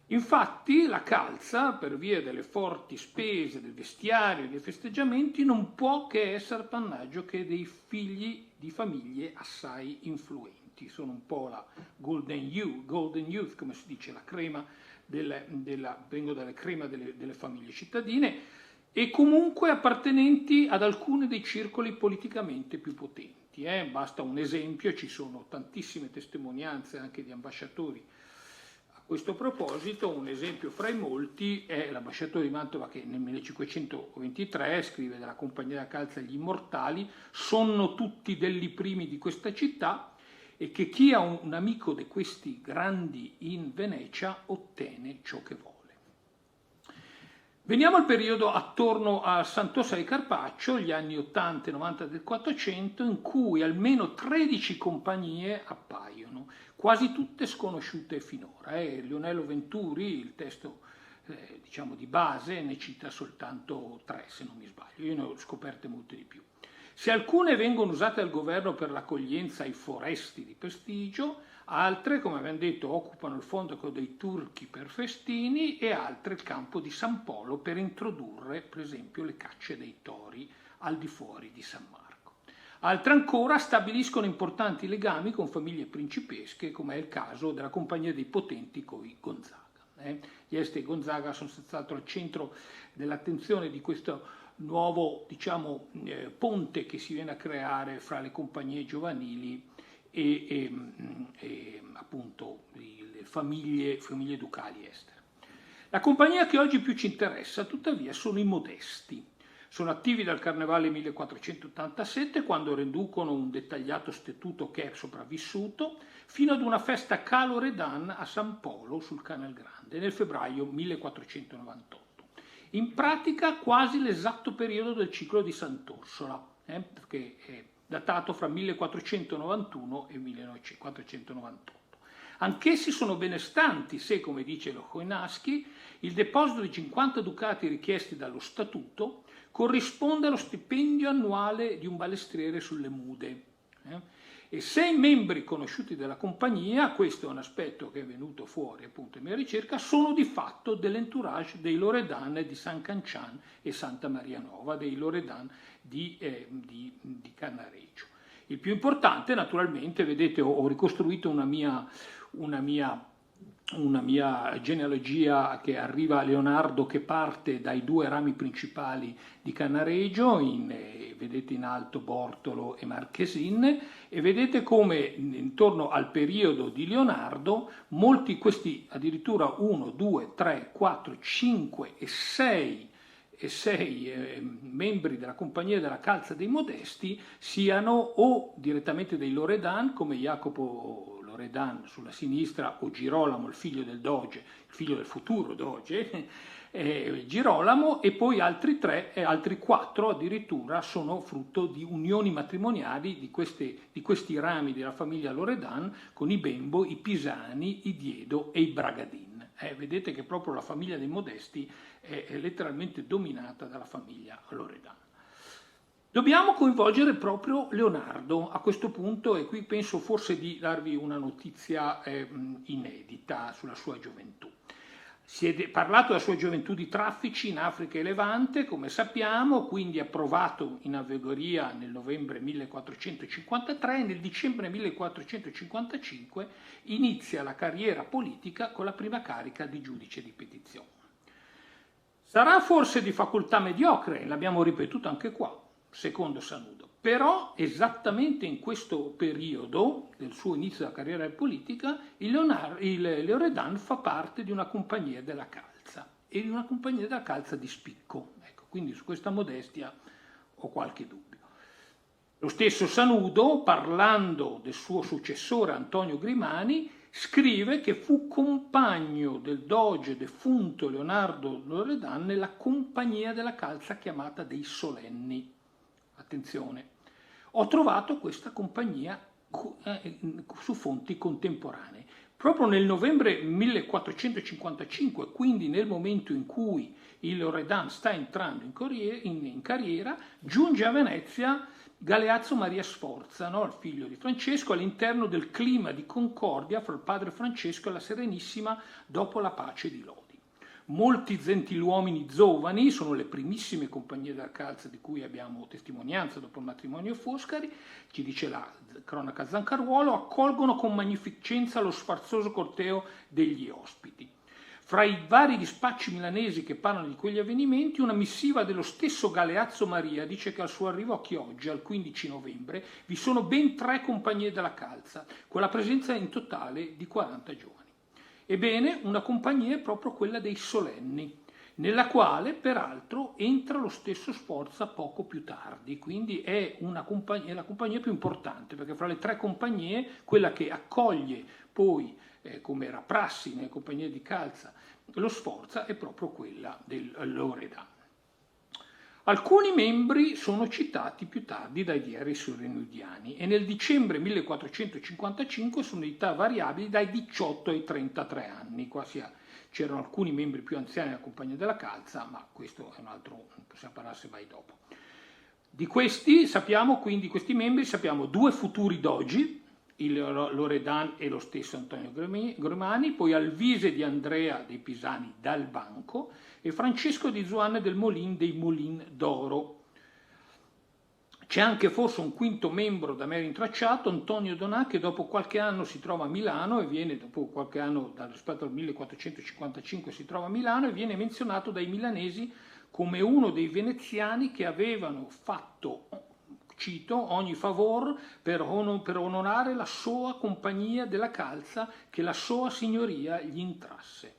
Infatti la calza, per via delle forti spese del vestiario e dei festeggiamenti, non può che essere appannaggio che dei figli di famiglie assai influenti. Sono un po' la golden youth, come si dice, la crema vengo dalle crema delle famiglie cittadine, e comunque appartenenti ad alcuni dei circoli politicamente più potenti. Basta un esempio, ci sono tantissime testimonianze anche di ambasciatori a questo proposito. Un esempio fra i molti è l'ambasciatore di Mantova che nel 1523 scrive della Compagnia della Calza Gli Immortali: sono tutti degli primi di questa città, e che chi ha un amico di questi grandi in Venecia ottiene ciò che vuole. Veniamo al periodo attorno a Sant'Ossa di Carpaccio, gli anni 80 e 90 del 400, in cui almeno 13 compagnie appaiono, quasi tutte sconosciute finora. Lionello Venturi, il testo di base, ne cita soltanto 3, se non mi sbaglio, io ne ho scoperte molte di più. Se alcune vengono usate dal governo per l'accoglienza ai foresti di prestigio, altre, come abbiamo detto, occupano il fondaco dei turchi per festini, e altre il campo di San Polo per introdurre, per esempio, le cacce dei tori al di fuori di San Marco. Altre ancora stabiliscono importanti legami con famiglie principesche, come è il caso della Compagnia dei Potenti coi Gonzaga. Gli Este Gonzaga sono senz'altro al centro dell'attenzione di questo nuovo ponte che si viene a creare fra le compagnie giovanili e appunto le famiglie ducali estere. La compagnia che oggi più ci interessa, tuttavia, sono i Modesti. Sono attivi dal Carnevale 1487, quando riducono un dettagliato statuto che è sopravvissuto, fino ad una festa a Loredan a San Polo sul Canal Grande nel febbraio 1498. In pratica quasi l'esatto periodo del ciclo di Sant'Orsola, che è datato fra 1491 e 1498. Anch'essi sono benestanti se, come dice lo Chojnacki, il deposito di 50 ducati richiesti dallo statuto corrisponde allo stipendio annuale di un balestriere sulle mude. E 6 membri conosciuti della compagnia, questo è un aspetto che è venuto fuori appunto in mia ricerca, sono di fatto dell'entourage dei Loredan di San Cancian e Santa Maria Nova, dei Loredan di Cannaregio. Il più importante, naturalmente, vedete, ho ricostruito una mia genealogia che arriva a Leonardo, che parte dai 2 rami principali di Cannaregio, vedete in alto Bortolo e Marchesin, e vedete come intorno al periodo di Leonardo molti, questi addirittura 1, 2, 3, 4, 5 e 6 membri della compagnia della calza dei Modesti siano o direttamente dei Loredan, come Jacopo Loredan sulla sinistra, o Girolamo, il figlio del doge, il figlio del futuro doge, Girolamo, e poi altri 4 addirittura sono frutto di unioni matrimoniali di questi rami della famiglia Loredan con i Bembo, i Pisani, i Diedo e i Bragadin. Vedete che proprio la famiglia dei Modesti è letteralmente dominata dalla famiglia Loredan. Dobbiamo coinvolgere proprio Leonardo a questo punto, e qui penso forse di darvi una notizia inedita sulla sua gioventù. Si è parlato della sua gioventù di traffici in Africa e Levante, come sappiamo, quindi approvato in avvegoria nel novembre 1453 e nel dicembre 1455 inizia la carriera politica con la prima carica di giudice di petizione. Sarà forse di facoltà mediocre, l'abbiamo ripetuto anche qua, secondo Sanudo, però esattamente in questo periodo del suo inizio della carriera politica il Loredan fa parte di una compagnia della calza, e di una compagnia della calza di spicco. Ecco, quindi su questa modestia ho qualche dubbio. Lo stesso Sanudo, parlando del suo successore Antonio Grimani, scrive che fu compagno del doge defunto Leonardo Loredan nella compagnia della calza chiamata dei Solenni. Attenzione, ho trovato questa compagnia su fonti contemporanee. Proprio nel novembre 1455, quindi nel momento in cui il Loredan sta entrando in carriera, giunge a Venezia Galeazzo Maria Sforza, no? Il figlio di Francesco, all'interno del clima di concordia fra il padre Francesco e la Serenissima dopo la pace di Lodi. Molti gentiluomini giovani, sono le primissime compagnie della calza di cui abbiamo testimonianza dopo il matrimonio Foscari, ci dice la cronaca Zancarruolo, accolgono con magnificenza lo sfarzoso corteo degli ospiti. Fra i vari dispacci milanesi che parlano di quegli avvenimenti, una missiva dello stesso Galeazzo Maria dice che al suo arrivo a Chioggia, il 15 novembre, vi sono ben 3 compagnie della calza, con la presenza in totale di 40 giovani. Ebbene, una compagnia è proprio quella dei Solenni, nella quale peraltro entra lo stesso Sforza poco più tardi, quindi è la compagnia più importante, perché fra le 3 compagnie quella che accoglie poi, come era prassi nelle compagnie di calza, lo Sforza è proprio quella del Loredan. Alcuni membri sono citati più tardi dai diari surrenudiani e nel dicembre 1455 sono di età variabili dai 18 ai 33 anni. Qua c'erano alcuni membri più anziani della compagnia della calza, ma questo è un altro, possiamo parlare se vai dopo. Di questi membri sappiamo 2 futuri dogi, il Loredan e lo stesso Antonio Grimani, poi Alvise di Andrea dei Pisani dal Banco e Francesco di Zuanne del Molin dei Molin d'Oro. C'è anche forse un quinto membro da me rintracciato, Antonio Donà, che dopo qualche anno si trova a Milano e viene, dopo qualche anno rispetto al 1455 si trova a Milano e viene menzionato dai milanesi come uno dei veneziani che avevano fatto cito, ogni favor per onorare la sua compagnia della calza che la sua signoria gli intrasse.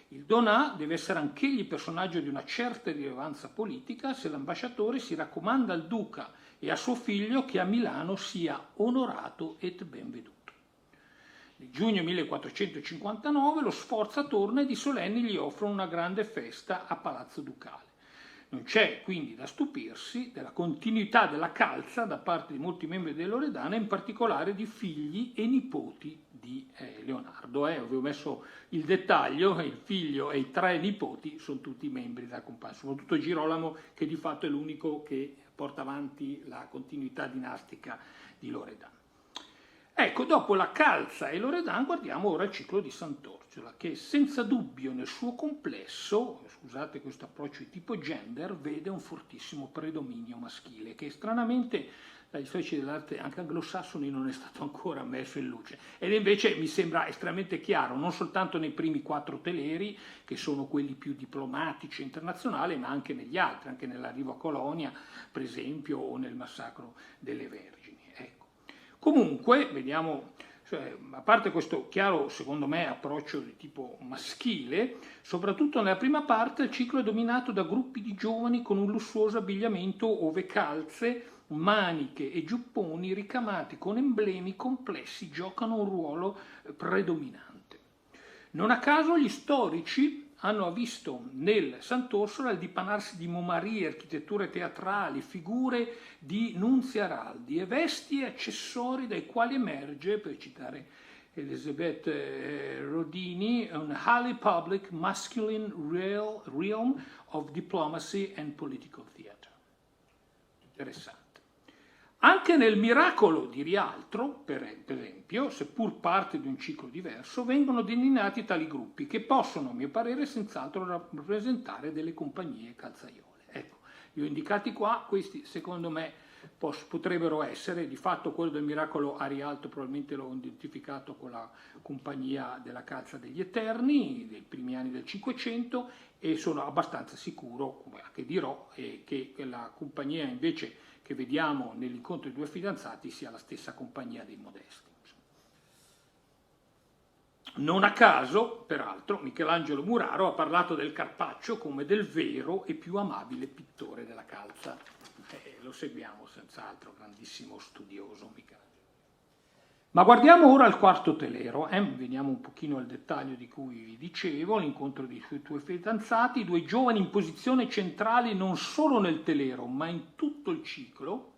Il donà deve essere anch'egli personaggio di una certa rilevanza politica se l'ambasciatore si raccomanda al duca e a suo figlio che a Milano sia onorato et ben veduto. Nel giugno 1459 lo Sforza torna e di Solenni gli offrono una grande festa a Palazzo Ducale. Non c'è quindi da stupirsi della continuità della calza da parte di molti membri delle Loredane, in particolare di figli e nipoti di Leonardo. Vi ho messo il dettaglio, il figlio e i 3 nipoti sono tutti membri della compagnia, soprattutto Girolamo, che di fatto è l'unico che porta avanti la continuità dinastica di Loredana. Ecco, dopo la calza e Loredan guardiamo ora il ciclo di Sant'Orsola, che senza dubbio nel suo complesso, scusate questo approccio di tipo gender, vede un fortissimo predominio maschile, che stranamente dagli storici dell'arte anche anglosassoni non è stato ancora messo in luce. Ed invece mi sembra estremamente chiaro, non soltanto nei primi 4 teleri, che sono quelli più diplomatici e internazionali, ma anche negli altri, anche nell'arrivo a Colonia, per esempio, o nel massacro delle Vergini. Comunque, vediamo, a parte questo chiaro, secondo me, approccio di tipo maschile, soprattutto nella prima parte il ciclo è dominato da gruppi di giovani con un lussuoso abbigliamento ove calze, maniche e giubboni ricamati con emblemi complessi giocano un ruolo predominante. Non a caso gli storici hanno visto nel Sant'Orsola il dipanarsi di momarie, architetture teatrali, figure di nunzi araldi e vesti e accessori dai quali emerge, per citare Elisabeth Rodini, un highly public masculine realm of diplomacy and political theatre. Interessante. Anche nel Miracolo di Rialtro, per esempio, seppur parte di un ciclo diverso, vengono delineati tali gruppi che possono, a mio parere, senz'altro rappresentare delle compagnie calzaiole. Ecco, li ho indicati qua, questi secondo me potrebbero essere, di fatto quello del Miracolo a Rialto probabilmente l'ho identificato con la compagnia della Calza degli Eterni dei primi anni del Cinquecento, e sono abbastanza sicuro, come anche dirò, che la compagnia invece che vediamo nell'incontro dei 2 fidanzati sia la stessa compagnia dei Modesti. Non a caso, peraltro, Michelangelo Muraro ha parlato del Carpaccio come del vero e più amabile pittore della calza. Lo seguiamo senz'altro, grandissimo studioso Michelangelo. Ma guardiamo ora il 4° telero, veniamo un pochino al dettaglio di cui vi dicevo, l'incontro dei 2 fidanzati, 2 giovani in posizione centrale non solo nel telero, ma in tutto il ciclo.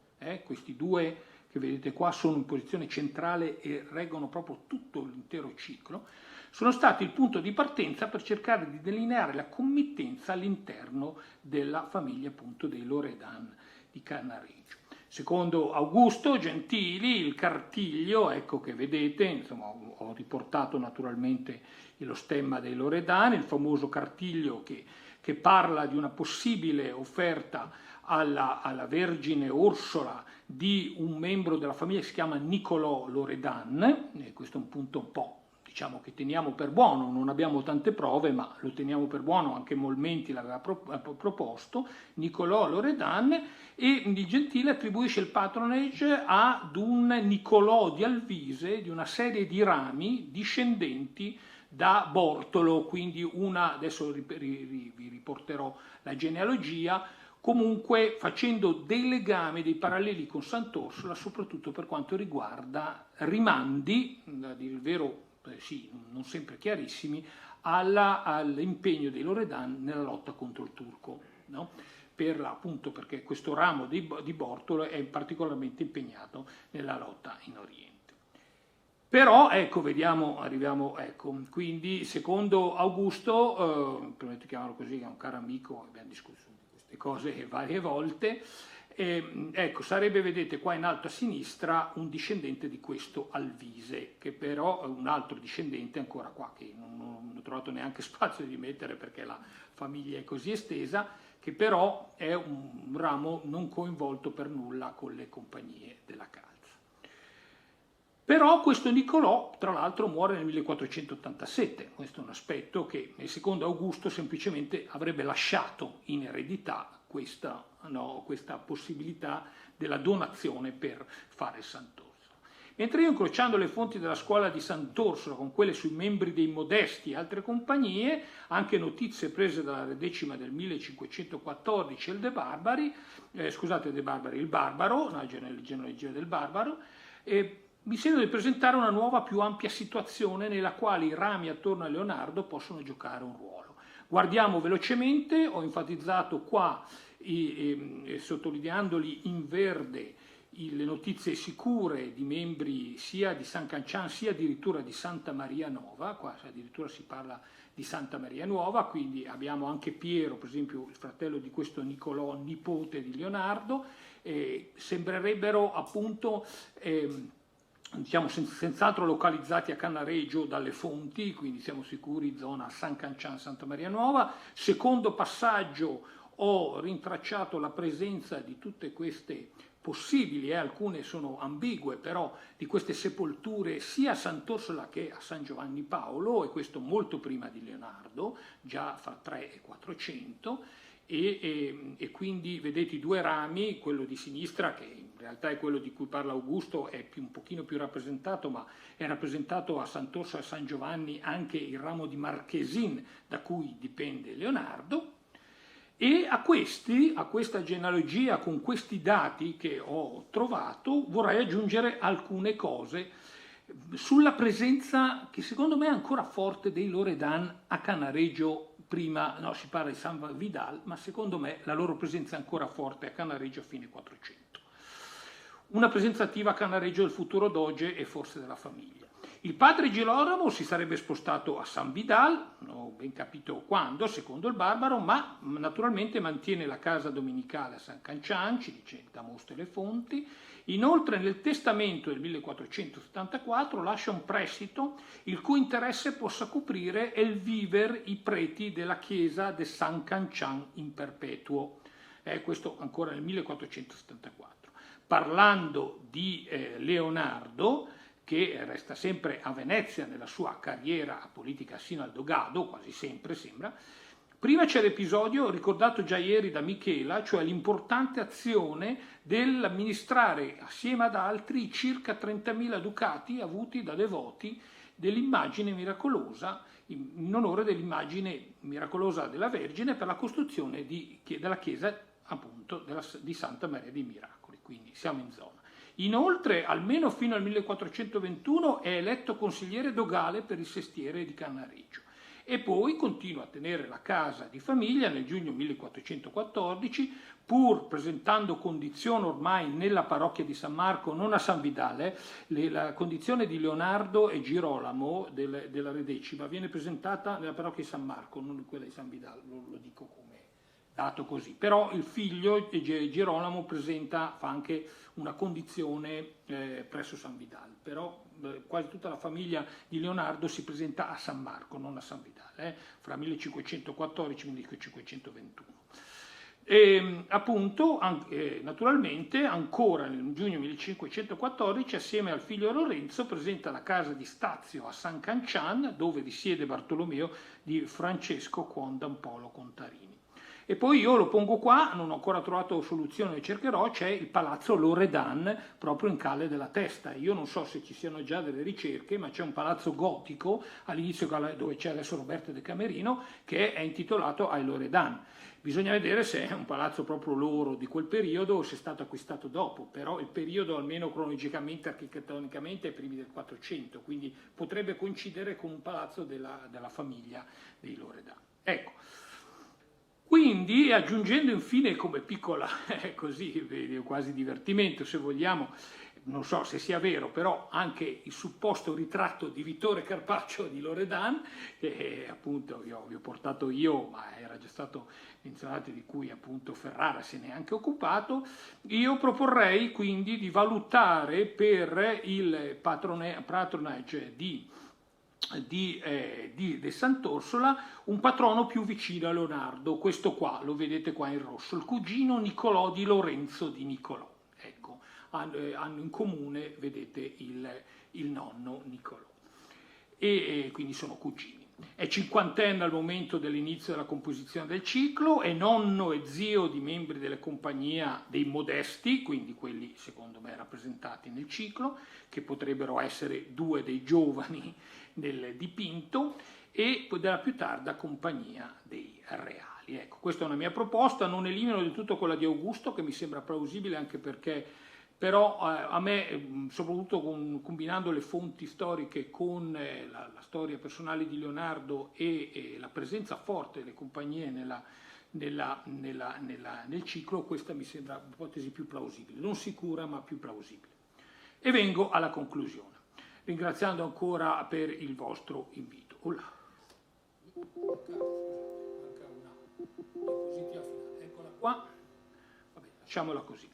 Questi 2 che vedete qua sono in posizione centrale e reggono proprio tutto l'intero ciclo, sono stati il punto di partenza per cercare di delineare la committenza all'interno della famiglia appunto dei Loredan di Cannaregio. Secondo Augusto Gentili, il cartiglio, ecco che vedete, insomma, ho riportato naturalmente lo stemma dei Loredani, il famoso cartiglio che parla di una possibile offerta alla Vergine Orsola di un membro della famiglia che si chiama Niccolò Loredan, e questo è un punto un po', diciamo, che teniamo per buono, non abbiamo tante prove, ma lo teniamo per buono, anche Molmenti l'aveva proposto, Niccolò Loredan, e Di Gentile attribuisce il patronage ad un Niccolò di Alvise, di una serie di rami discendenti da Bortolo, quindi adesso vi riporterò la genealogia, comunque facendo dei legami, dei paralleli con Sant'Orsola, soprattutto per quanto riguarda rimandi, a dire il vero, sì, non sempre chiarissimi, all'impegno dei Loredan nella lotta contro il turco, no? Appunto perché questo ramo di Bortolo è particolarmente impegnato nella lotta in Oriente. Però, ecco, arriviamo, quindi secondo Augusto, permetto di chiamarlo così, è un caro amico, abbiamo discusso di queste cose varie volte, ecco, sarebbe, vedete qua in alto a sinistra, un discendente di questo Alvise, che però è un altro discendente ancora qua, che non ho trovato neanche spazio di mettere perché la famiglia è così estesa, che però è un ramo non coinvolto per nulla con le compagnie della calza. Però questo Niccolò, tra l'altro, muore nel 1487, questo è un aspetto che, secondo Augusto, semplicemente avrebbe lasciato in eredità questa no, questa possibilità della donazione per fare il Sant'Orsola. Mentre io, incrociando le fonti della scuola di Sant'Orsola con quelle sui membri dei Modesti e altre compagnie, anche notizie prese dalla Redecima del 1514 e il Barbaro, la genealogia del Barbaro, mi sembra di presentare una nuova più ampia situazione nella quale i rami attorno a Leonardo possono giocare un ruolo. Guardiamo velocemente, ho enfatizzato qua, sottolineandoli in verde, le notizie sicure di membri sia di San Cancian sia addirittura di Santa Maria Nuova, qua addirittura si parla di Santa Maria Nuova, quindi abbiamo anche Piero, per esempio il fratello di questo Nicolò, nipote di Leonardo, sembrerebbero appunto diciamo senz'altro localizzati a Cannaregio dalle fonti, quindi siamo sicuri zona San Cancian, Santa Maria Nuova. Secondo passaggio, ho rintracciato la presenza di tutte queste possibili, alcune sono ambigue, però di queste sepolture sia a Sant'Orsola che a San Giovanni Paolo, e questo molto prima di Leonardo, già fra 3 e 400, e quindi vedete i due rami, quello di sinistra che in realtà è quello di cui parla Augusto, è un pochino più rappresentato, ma è rappresentato a Sant'Orsola e a San Giovanni anche il ramo di Marchesin da cui dipende Leonardo. E a questa genealogia, con questi dati che ho trovato, vorrei aggiungere alcune cose sulla presenza, che secondo me è ancora forte, dei Loredan a Cannaregio. Prima si parla di San Vidal, ma secondo me la loro presenza è ancora forte a Cannaregio a fine 400. Una presenza attiva a Cannaregio del futuro doge e forse della famiglia. Il padre Girolamo si sarebbe spostato a San Vidal, non ho ben capito quando, secondo il Barbaro, ma naturalmente mantiene la casa domenicale a San Cancian, ci dice da Moste le fonti. Inoltre nel testamento del 1474 lascia un prestito il cui interesse possa coprire il viver i preti della chiesa de San Cancian in perpetuo. Questo ancora nel 1474. Parlando di Leonardo, che resta sempre a Venezia nella sua carriera politica sino al dogado, quasi sempre sembra. Prima c'è l'episodio ricordato già ieri da Michela, cioè l'importante azione dell'amministrare assieme ad altri i circa 30.000 ducati avuti da devoti dell'immagine miracolosa, in onore dell'immagine miracolosa della Vergine, per la costruzione della chiesa appunto di Santa Maria dei Miracoli, quindi siamo in zona. Inoltre, almeno fino al 1421, è eletto consigliere dogale per il sestiere di Cannaregio e poi continua a tenere la casa di famiglia nel giugno 1414, pur presentando condizione ormai nella parrocchia di San Marco, non a San Vidale, la condizione di Leonardo e Girolamo della Redecima viene presentata nella parrocchia di San Marco, non quella di San Vidale, lo dico come dato così. Però il figlio Girolamo fa anche una condizione presso San Vidale, però quasi tutta la famiglia di Leonardo si presenta a San Marco, non a San Vidale, fra 1514 e 1521. E appunto, naturalmente, ancora nel giugno 1514, assieme al figlio Lorenzo, presenta la casa di Stazio a San Cancian, dove risiede Bartolomeo di Francesco Quondampolo Contarini. E poi io lo pongo qua, non ho ancora trovato soluzione, cercherò, c'è il palazzo Loredan proprio in Calle della Testa. Io non so se ci siano già delle ricerche, ma c'è un palazzo gotico all'inizio dove c'è adesso Roberto De Camerino che è intitolato ai Loredan. Bisogna vedere se è un palazzo proprio loro di quel periodo o se è stato acquistato dopo, però il periodo almeno cronologicamente, architettonicamente è primi del 400, quindi potrebbe coincidere con un palazzo della famiglia dei Loredan. Ecco. Quindi, aggiungendo infine come piccola, così quasi divertimento se vogliamo, non so se sia vero, però anche il supposto ritratto di Vittore Carpaccio di Loredan, che appunto vi ho portato io, ma era già stato menzionato, di cui appunto Ferrara se ne è anche occupato. Io proporrei quindi di valutare per il patronage di Sant'Orsola un patrono più vicino a Leonardo, questo qua, lo vedete qua in rosso, il cugino Nicolò di Lorenzo di Nicolò. Ecco, hanno in comune, vedete, il nonno Nicolò, e quindi sono cugini. È cinquantenne al momento dell'inizio della composizione del ciclo, è nonno e zio di membri della compagnia dei modesti, quindi quelli secondo me rappresentati nel ciclo, che potrebbero essere due dei giovani nel dipinto, e della più tarda compagnia dei reali. Ecco, questa è una mia proposta, non elimino del tutto quella di Augusto, che mi sembra plausibile, anche perché però a me, soprattutto combinando le fonti storiche con la storia personale di Leonardo e la presenza forte delle compagnie nel ciclo, questa mi sembra l'ipotesi più plausibile, non sicura ma più plausibile. E vengo alla conclusione, ringraziando ancora per il vostro invito. Eccola qua, vabbè, lasciamola così.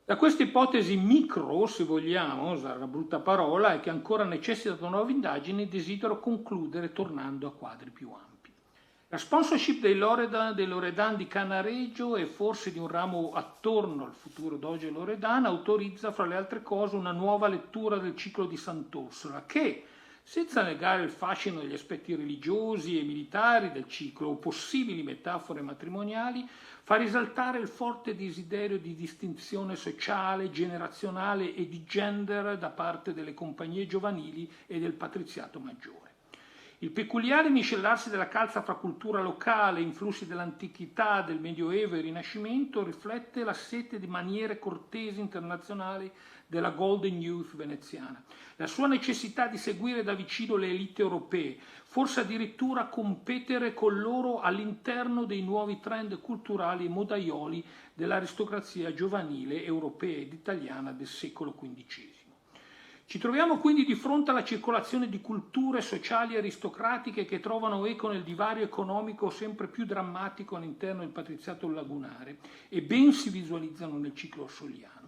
Da questa ipotesi micro, se vogliamo usare una brutta parola, e che ancora necessita nuove indagini, desidero concludere tornando a quadri più ampi. La sponsorship dei Loredan di Cannaregio e forse di un ramo attorno al futuro Doge Loredan autorizza, fra le altre cose, una nuova lettura del ciclo di Sant'Orsola che, senza negare il fascino degli aspetti religiosi e militari del ciclo o possibili metafore matrimoniali, fa risaltare il forte desiderio di distinzione sociale, generazionale e di gender da parte delle compagnie giovanili e del patriziato maggiore. Il peculiare miscelarsi della calza fra cultura locale, influssi dell'antichità, del Medioevo e Rinascimento riflette la sete di maniere cortesi internazionali della Golden Youth veneziana, la sua necessità di seguire da vicino le elite europee, forse addirittura competere con loro all'interno dei nuovi trend culturali e modaioli dell'aristocrazia giovanile europea ed italiana del secolo XV. Ci troviamo quindi di fronte alla circolazione di culture sociali aristocratiche che trovano eco nel divario economico sempre più drammatico all'interno del patriziato lagunare e ben si visualizzano nel ciclo orsoliano.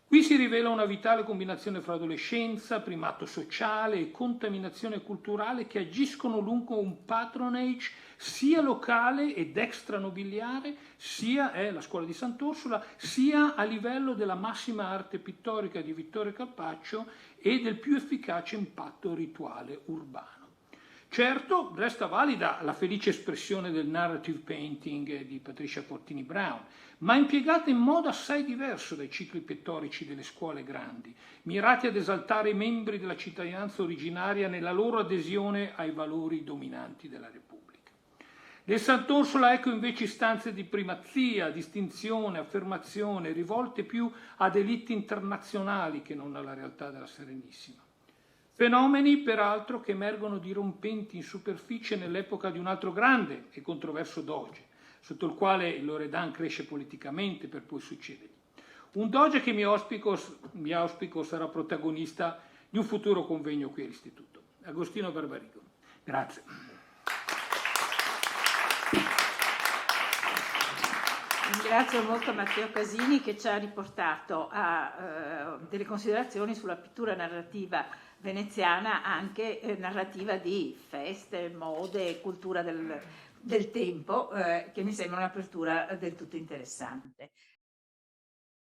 Qui si rivela una vitale combinazione fra adolescenza, primato sociale e contaminazione culturale che agiscono lungo un patronage sia locale ed extranobiliare, sia la scuola di Sant'Orsola, sia a livello della massima arte pittorica di Vittorio Carpaccio e del più efficace impatto rituale urbano. Certo, resta valida la felice espressione del narrative painting di Patricia Fortini Brown, ma impiegata in modo assai diverso dai cicli pittorici delle scuole grandi, mirati ad esaltare i membri della cittadinanza originaria nella loro adesione ai valori dominanti della Repubblica. Nel Sant'Orsola ecco invece istanze di primazia, distinzione, affermazione, rivolte più ad elite internazionali che non alla realtà della Serenissima. Fenomeni, peraltro, che emergono dirompenti in superficie nell'epoca di un altro grande e controverso doge, sotto il quale il Loredan cresce politicamente per poi succedergli. Un doge che mi auspico sarà protagonista di un futuro convegno qui all'Istituto. Agostino Barbarigo. Grazie. Ringrazio molto Matteo Casini che ci ha riportato a delle considerazioni sulla pittura narrativa veneziana, anche narrativa di feste, mode, cultura del tempo, che mi sembra un'apertura del tutto interessante.